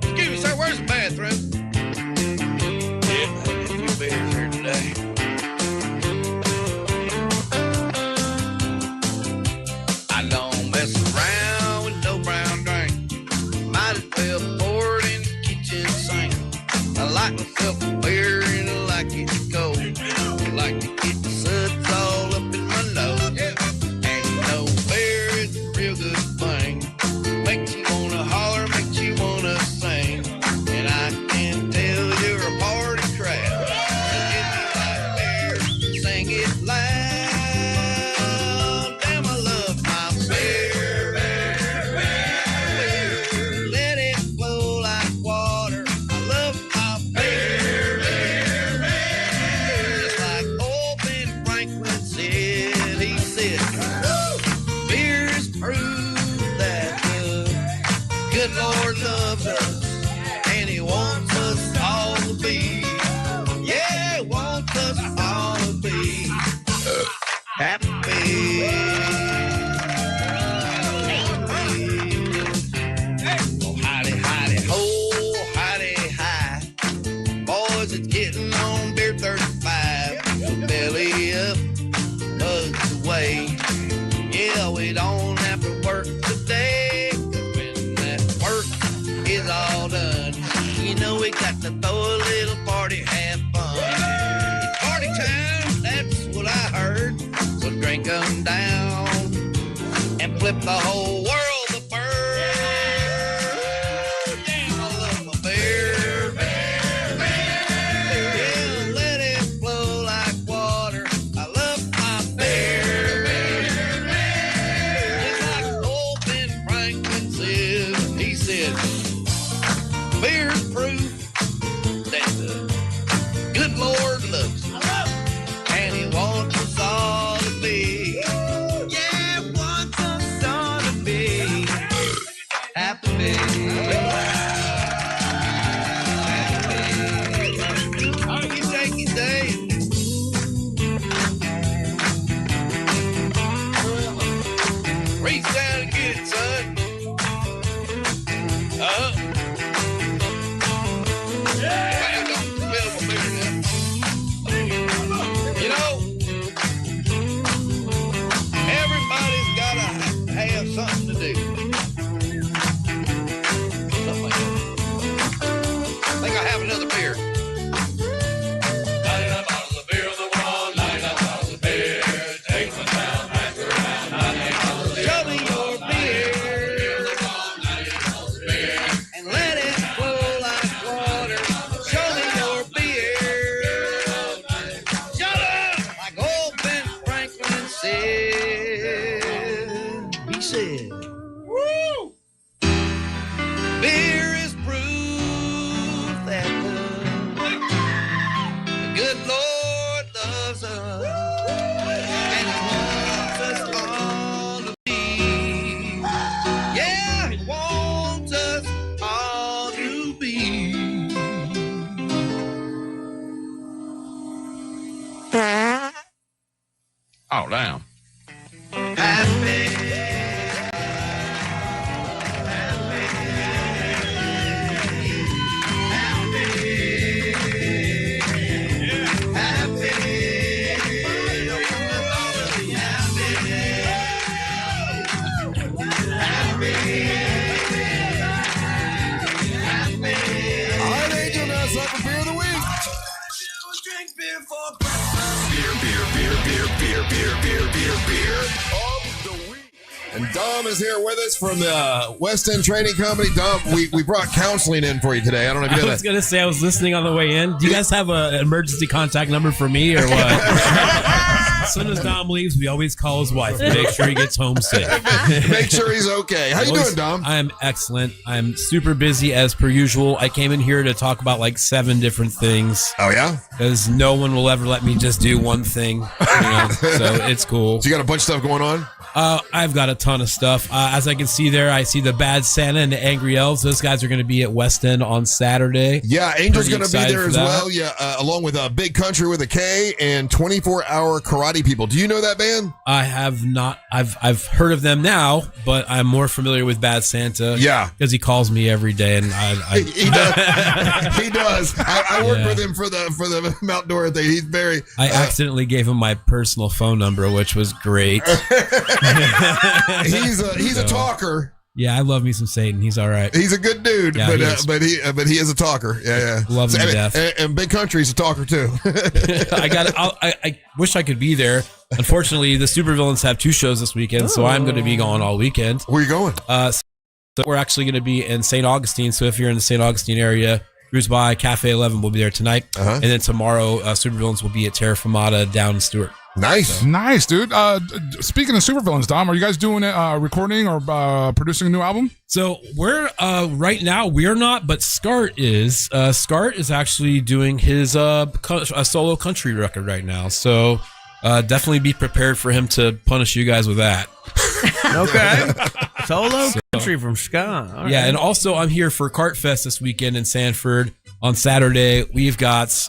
excuse me, sir, where's the bathroom? Yeah, I had a few beers here today. I don't mess around with no brown drink. Might as well pour it in the kitchen sink. I like myself a beer and I like it cold. I like to get the suds all up in my nose. And you know beer is a real good thing. Makes you wanna holler, makes you wanna sing. And I can tell you're a party crowd. So if you like beer, sing it loud. Damn, I love my beer. Let it flow like water. I love my beer. Just like old Ben Franklin said, he said, beer is proof that the good Lord loves us, and he wants us all to be. Yeah, he wants us all to be happy. Hidey, hidey, ho, hidey, hi. Boys, it's getting on beer 35. Belly up, mugs away. Yeah, we don't have to work today, 'cause when that work is all done, you know we got to throw a little party, have fun. It's party time, that's what I heard. So drink 'em down and flip the whole world the bird. Damn, I love my beer. Yeah, let it flow like water. I love my beer. Just like old Ben Franklin said, he said, beer's proof that the good Lord loves us, and he wants us all to be. Yeah, wants us all to be happy. Oh, you take your day. Reach down and get it, son. Man, don't spill my beer now. You know, everybody's got to have something to do. Something like that. I think I have another beer. 99 bottles of beer on the wall, 99 bottles of beer. Take one down, pass it around, 99 bottles of beer. Show me your beer. And let it flow like water. Show me your beer. Shut up! Like old Ben Franklin said. He said, woo! Beer is proof that the good Lord loves us, and he wants us all to be. Yeah, he wants us all to be. Oh, damn. All right, Angel, now it's time for beer of the week. Beer. And Dom is here with us from the West End Trading Company. Dom, we brought counseling in for you today. I don't know if you know I was that. going to say, I was listening on the way in. Do you guys have an emergency contact number for me or what? As soon as Dom leaves, we always call his wife to make sure he gets home safe. Make sure he's okay. How you doing, Dom? I'm excellent. I'm super busy as per usual. I came in here to talk about like 7 different things. Oh, yeah? because no one will ever let me just do one thing. So it's cool. So you got a bunch of stuff going on? I've got a ton of stuff. As I can see there, I see the Bad Santa and the Angry Elves. Those guys are going to be at West End on Saturday. Yeah, Angel's going to be there as that. well. Yeah, along with Big Country with a K and 24-Hour Karate People. Do you know that band? I have not. I've heard of them now, but I'm more familiar with Bad Santa. Yeah, because he calls me every day, and he does. He does. I worked with him for the Mount Dora thing. He's very. I accidentally gave him my personal phone number, which was great. He's a talker. Yeah, I love me some Satan. He's all right. He's a good dude, yeah, but he is a talker. Yeah. Love him to death. And Big Country's a talker too. I wish I could be there. Unfortunately, the Supervillains have 2 shows this weekend, so I'm going to be gone all weekend. Where are you going? So we're actually going to be in St. Augustine. So if you're in the St. Augustine area, cruise by Cafe 11. We'll be there tonight, and then tomorrow, Supervillains will be at Terra Firmata down in Stewart. Nice, nice, dude. Speaking of supervillains, Dom, are you guys doing recording or producing a new album? So we're right now we're not, but Scart is. Scart is actually doing his a solo country record right now. So definitely be prepared for him to punish you guys with that. Okay, solo country from Scott. All yeah, right. and also I'm here for Kart Fest this weekend in Sanford on Saturday. We've got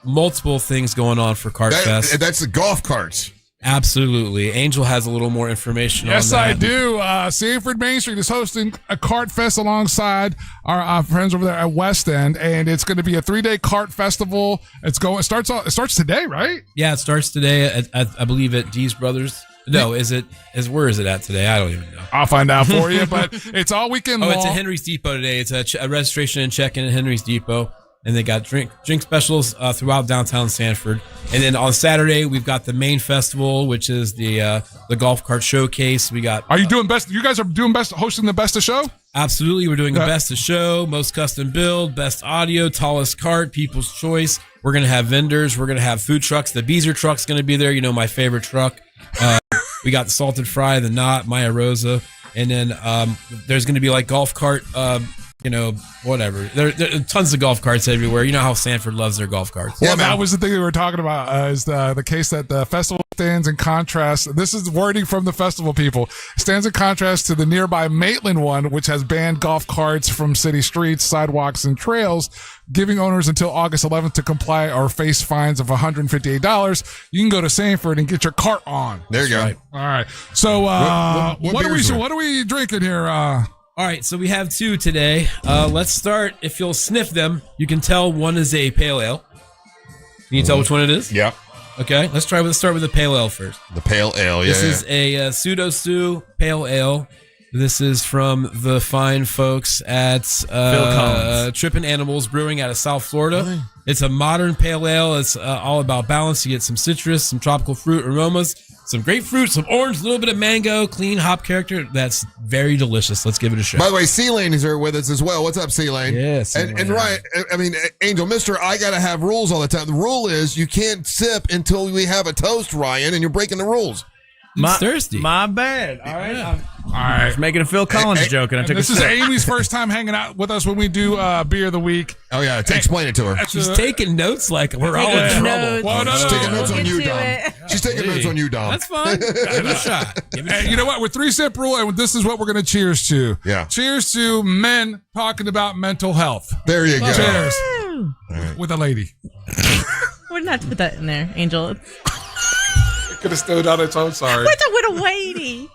multiple things going on for Kart Fest. That's the golf carts. Absolutely. Angel has a little more information on that. Yes, I do. Sanford Main Street is hosting a Kart Fest alongside our friends over there at West End, and it's going to be a 3-day kart festival. It starts today, right? Yeah, it starts today at I believe at D's Brothers. No, where is it at today? I don't even know. I'll find out for you, but it's all weekend long. It's at Henry's Depot today. It's a registration and check-in at Henry's Depot. And they got drink specials throughout downtown Sanford. And then on Saturday, we've got the main festival, which is the golf cart showcase. We got. Are you doing best? You guys are doing best, hosting the best of show? Absolutely. We're doing the best of show, most custom build, best audio, tallest cart, people's choice. We're going to have vendors. We're going to have food trucks. The Beezer truck's going to be there. You know, my favorite truck. We got the Salted Fry, the Knot, Maya Rosa. And then there's going to be like golf cart, whatever. There are tons of golf carts everywhere. You know how Sanford loves their golf carts. Well, that was the thing we were talking about, is the case that the festival stands in contrast. This is wording from the festival people. Stands in contrast to the nearby Maitland one, which has banned golf carts from city streets, sidewalks, and trails, giving owners until August 11th to comply or face fines of $158. You can go to Sanford and get your cart on. There you go. Right. All right. So what are we drinking here? All right, so we have 2 today. Let's start. If you'll sniff them, you can tell one is a pale ale. Can you tell which one it is? Yeah. Okay, let's start with the pale ale first. The pale ale, This is a Pseudo Stew pale ale. This is from the fine folks at Trippin' Animals Brewing out of South Florida. It's a modern pale ale. It's all about balance. You get some citrus, some tropical fruit aromas, some grapefruit, some orange, a little bit of mango, clean hop character. That's very delicious. Let's give it a shot. By the way, C-Lane is here with us as well. What's up, C-Lane? Yes. And Ryan, I mean, Angel, I got to have rules all the time. The rule is you can't sip until we have a toast, Ryan, and you're breaking the rules. It's thirsty. My bad. All right. All right. I was making a Phil Collins joke, and I took this a is sip. Amy's first time hanging out with us when we do Beer of the Week. Oh, yeah. Explain it to her. She's taking notes like we're all in trouble. Well, She's taking notes on you, Dom. She's taking notes on you, Dom. That's fine. Give it a shot. And you know what? With 3-sip rule, and this is what we're going to cheers to. Yeah. Cheers to men talking about mental health. There you go. Cheers. Right. With a lady. We're not to put that in there, Angel. Could have stood on its own. Sorry. What's up with a weighty?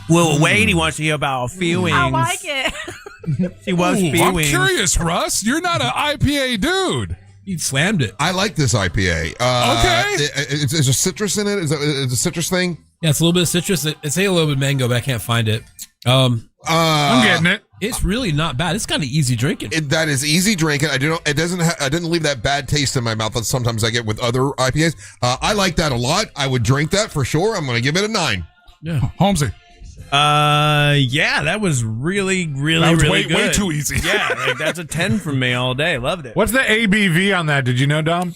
Well, Wade wants to hear about feelings. I like it. She was feelings. I'm curious, Russ. You're not an IPA dude. You slammed it. I like this IPA. Okay. Is there citrus in it? Is it a citrus thing? Yeah, it's a little bit of citrus. It's a little bit of mango, but I can't find it. I'm getting it. It's really not bad. It's kind of easy drinking. That is easy drinking. I didn't leave that bad taste in my mouth that sometimes I get with other IPAs. I like that a lot. I would drink that for sure. I'm going to give it a 9. Yeah, Holmesy. Yeah, that was really good. Way too easy. Yeah, like that's a 10 from me all day. Loved it. What's the ABV on that? Did you know, Dom?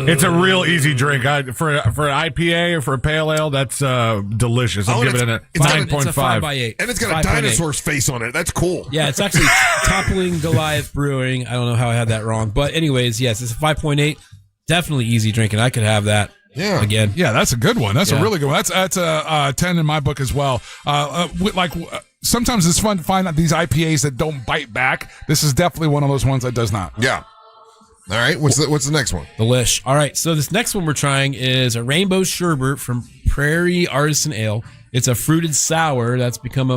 It's a real easy drink. For an IPA or for a pale ale, that's delicious. I'm giving it a 9.5. It's a 5 by 8. And it's got a 5.8. dinosaur's face on it. That's cool. Yeah, it's actually Toppling Goliath Brewing. I don't know how I had that wrong. But anyways, yes, it's a 5.8. Definitely easy drinking. I could have that. Yeah. Again. Yeah, that's a good one. That's a really good one. That's a 10 in my book as well. Sometimes it's fun to find out these IPAs that don't bite back. This is definitely one of those ones that does not. Yeah. All right. What's the next one? Delish. All right. So this next one we're trying is a Rainbow Sherbet from Prairie Artisan Ale. It's a fruited sour that's become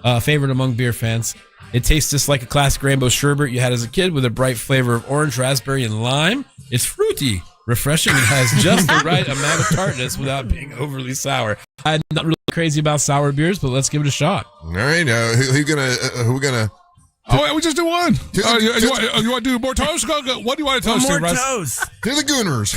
a favorite among beer fans. It tastes just like a classic Rainbow Sherbet you had as a kid with a bright flavor of orange, raspberry, and lime. It's fruity, refreshing, and has just the right amount of tartness without being overly sour. I'm not really crazy about sour beers, but let's give it a shot. All right. Who we gonna? Oh, we just do one. You want to do more toast? What do you want to toast to, Russ? toast. To the Gooners.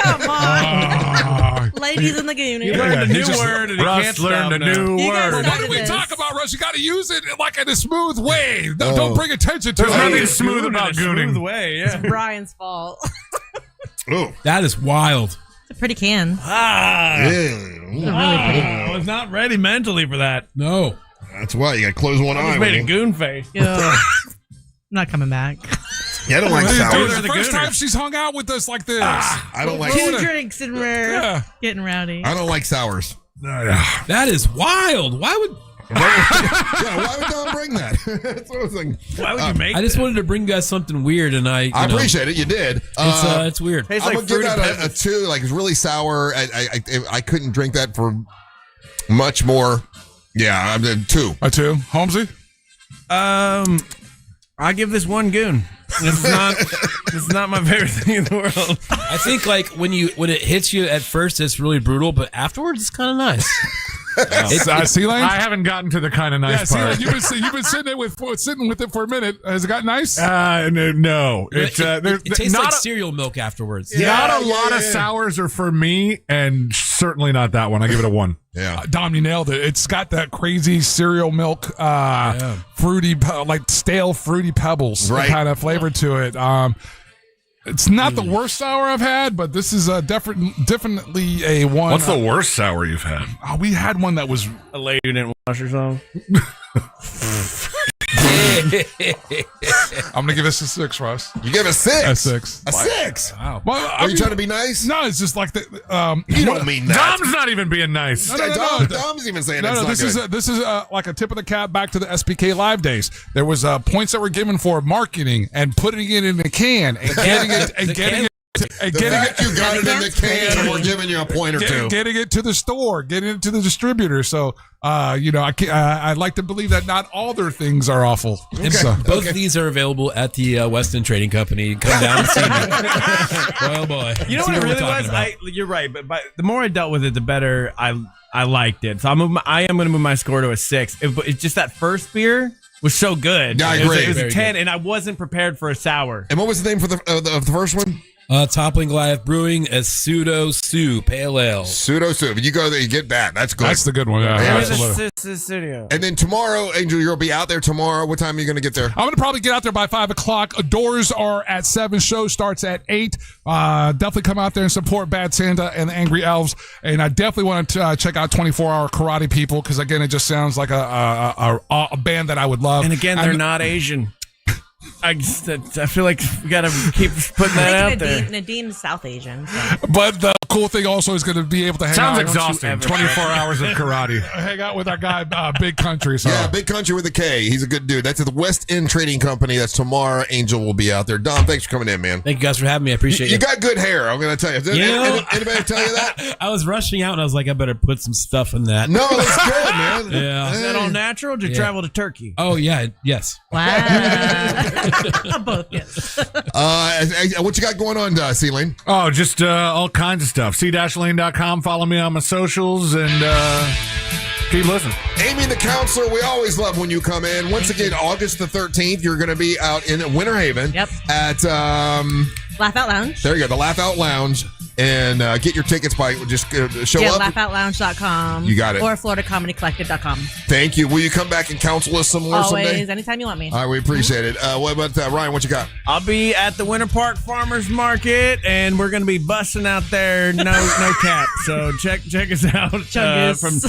Come on. Ladies in the Gooners. You learned a new word. And Russ learned a new word. What do we talk about, Russ? You got to use it like in a smooth way. Don't bring attention to it. There's nothing smooth about gooning. Smooth way, yeah. It's Brian's fault. Oh, that is wild. It's a pretty can. I was not ready mentally for that. No. That's why you got to close one eye. I just made a goon face. I'm not coming back. Yeah, I don't like sours. This is the first time she's hung out with us like this. I don't like 2 drinks and we're getting rowdy. I don't like sours. That is wild. Why would why would Don bring that? That's what I was thinking. Why would you make I just wanted to bring you guys something weird, and I appreciate it. You did. It's weird. Tastes I'm like gonna give fruity that a 2. Like, it's really sour. I couldn't drink that for much more. Yeah, I'm at 2. A 2. Holmesy? I give this 1 goon. This is not my favorite thing in the world. I think like when it hits you at first, it's really brutal, but afterwards, it's kind of nice. C-Lane? I haven't gotten to the kind of nice part. You've been sitting with it for a minute. Has it got nice? No. It tastes like cereal milk afterwards. Not a lot of sours are for me, and certainly not that one. I give it a 1. Yeah. Dom, you nailed it. It's got that crazy cereal milk, fruity, like stale fruity pebbles kind of flavor to it. It's not the worst sour I've had, but this is definitely a 1. What's the worst sour you've had? Oh, we had one that was a lady who didn't wash her something. I'm gonna give this a 6, Russ. You give it a 6? A 6. A 6? Wow. Well, Are you trying to be nice? No, it's just like the. You don't mean that. Dom's not even being nice. Dom's even saying that's not good. This is like a tip of the cap back to the SPK Live days. There was points that were given for marketing and putting it in a can and getting it and getting it. You got it in the can, and we're giving you a point or 2. Getting it to the store, getting it to the distributor. So, I'd like to believe that not all their things are awful. Okay. So, both of these are available at the Weston Trading Company. Come down and see me. Oh boy! You know what it really was? You're right, but the more I dealt with it, the better I liked it. So I am going to move my score to a 6. It's just that first beer was so good. Yeah, I agree. It was a 10, and I wasn't prepared for a sour. And what was the name for the first one? Toppling Goliath Brewing as Pseudo Sue Pale Ale. Pseudo Sue. If you go there, you get that. That's good. That's the good one. Yeah, absolutely. And then tomorrow, Angel, you'll be out there tomorrow. What time are you going to get there? I'm going to probably get out there by 5 o'clock. Doors are at 7. Show starts at 8. Definitely come out there and support Bad Santa and the Angry Elves. And I definitely want to check out 24-Hour Karate People because, again, it just sounds like a band that I would love. And again, they're not Asian. I feel like we got to keep putting that out there. Nadim's South Asian. So. But the cool thing also is going to be able to hang out. Sounds exhausting. 24 hours of karate. Hang out with our guy, Big Country. So. Yeah, Big Country with a K. He's a good dude. That's at the West End Trading Company. That's tomorrow. Angel will be out there. Dom, thanks for coming in, man. Thank you guys for having me. I appreciate it. You got good hair. I'm going to tell you. Anybody tell you that? I was rushing out and I was like, I better put some stuff in that. No, that's good, man. Yeah. Is that all natural? Did you travel to Turkey? Oh, yeah. Yes. Wow. Both, yes. What you got going on, C-Lane? Oh, just all kinds of stuff. C-Lane.com. Follow me on my socials and keep listening. Aimee the Councilor, we always love when you come in. Once again, August the 13th, you're going to be out in Winter Haven. Yep. At Laugh Out Lounge. There you go, the Laugh Out Lounge. And get your tickets by just show up. LaughOutLounge.com. You got it. Or FloridaComedyCollective.com. Thank you. Will you come back and counsel us some more Always, someday? anytime you want me. All right, we appreciate it. What about Ryan? What you got? I'll be at the Winter Park Farmers Market, and we're going to be busting out there, no cap. So check us out from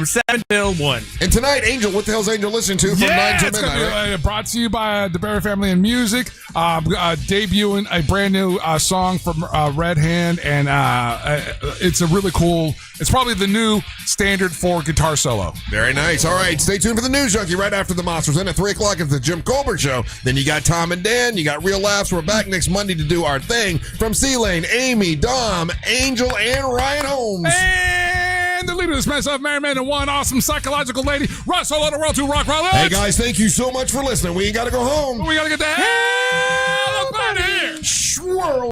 7 till 1. And tonight, Angel, what the hell's Angel listening to from 9 to it's midnight? gonna be, brought to you by the Berry Family in Music, debuting a brand new song from Red Hand, and it's a really cool. It's probably the new standard for guitar solo. Very nice. All right, stay tuned for the News Junkie right after the Monsters. Then at 3 o'clock, it's the Jim Colbert Show. Then you got Tom and Dan. You got Real Laughs. We're back next Monday to do our thing. From C-Lane, Amy, Dom, Angel, and Ryan Holmes. And the leader of this mess of Merry Man and one awesome psychological lady, Russell on the World to Rock Rollins. Hey, guys, thank you so much for listening. We ain't got to go home. We got to get the hell out of here. Swirl.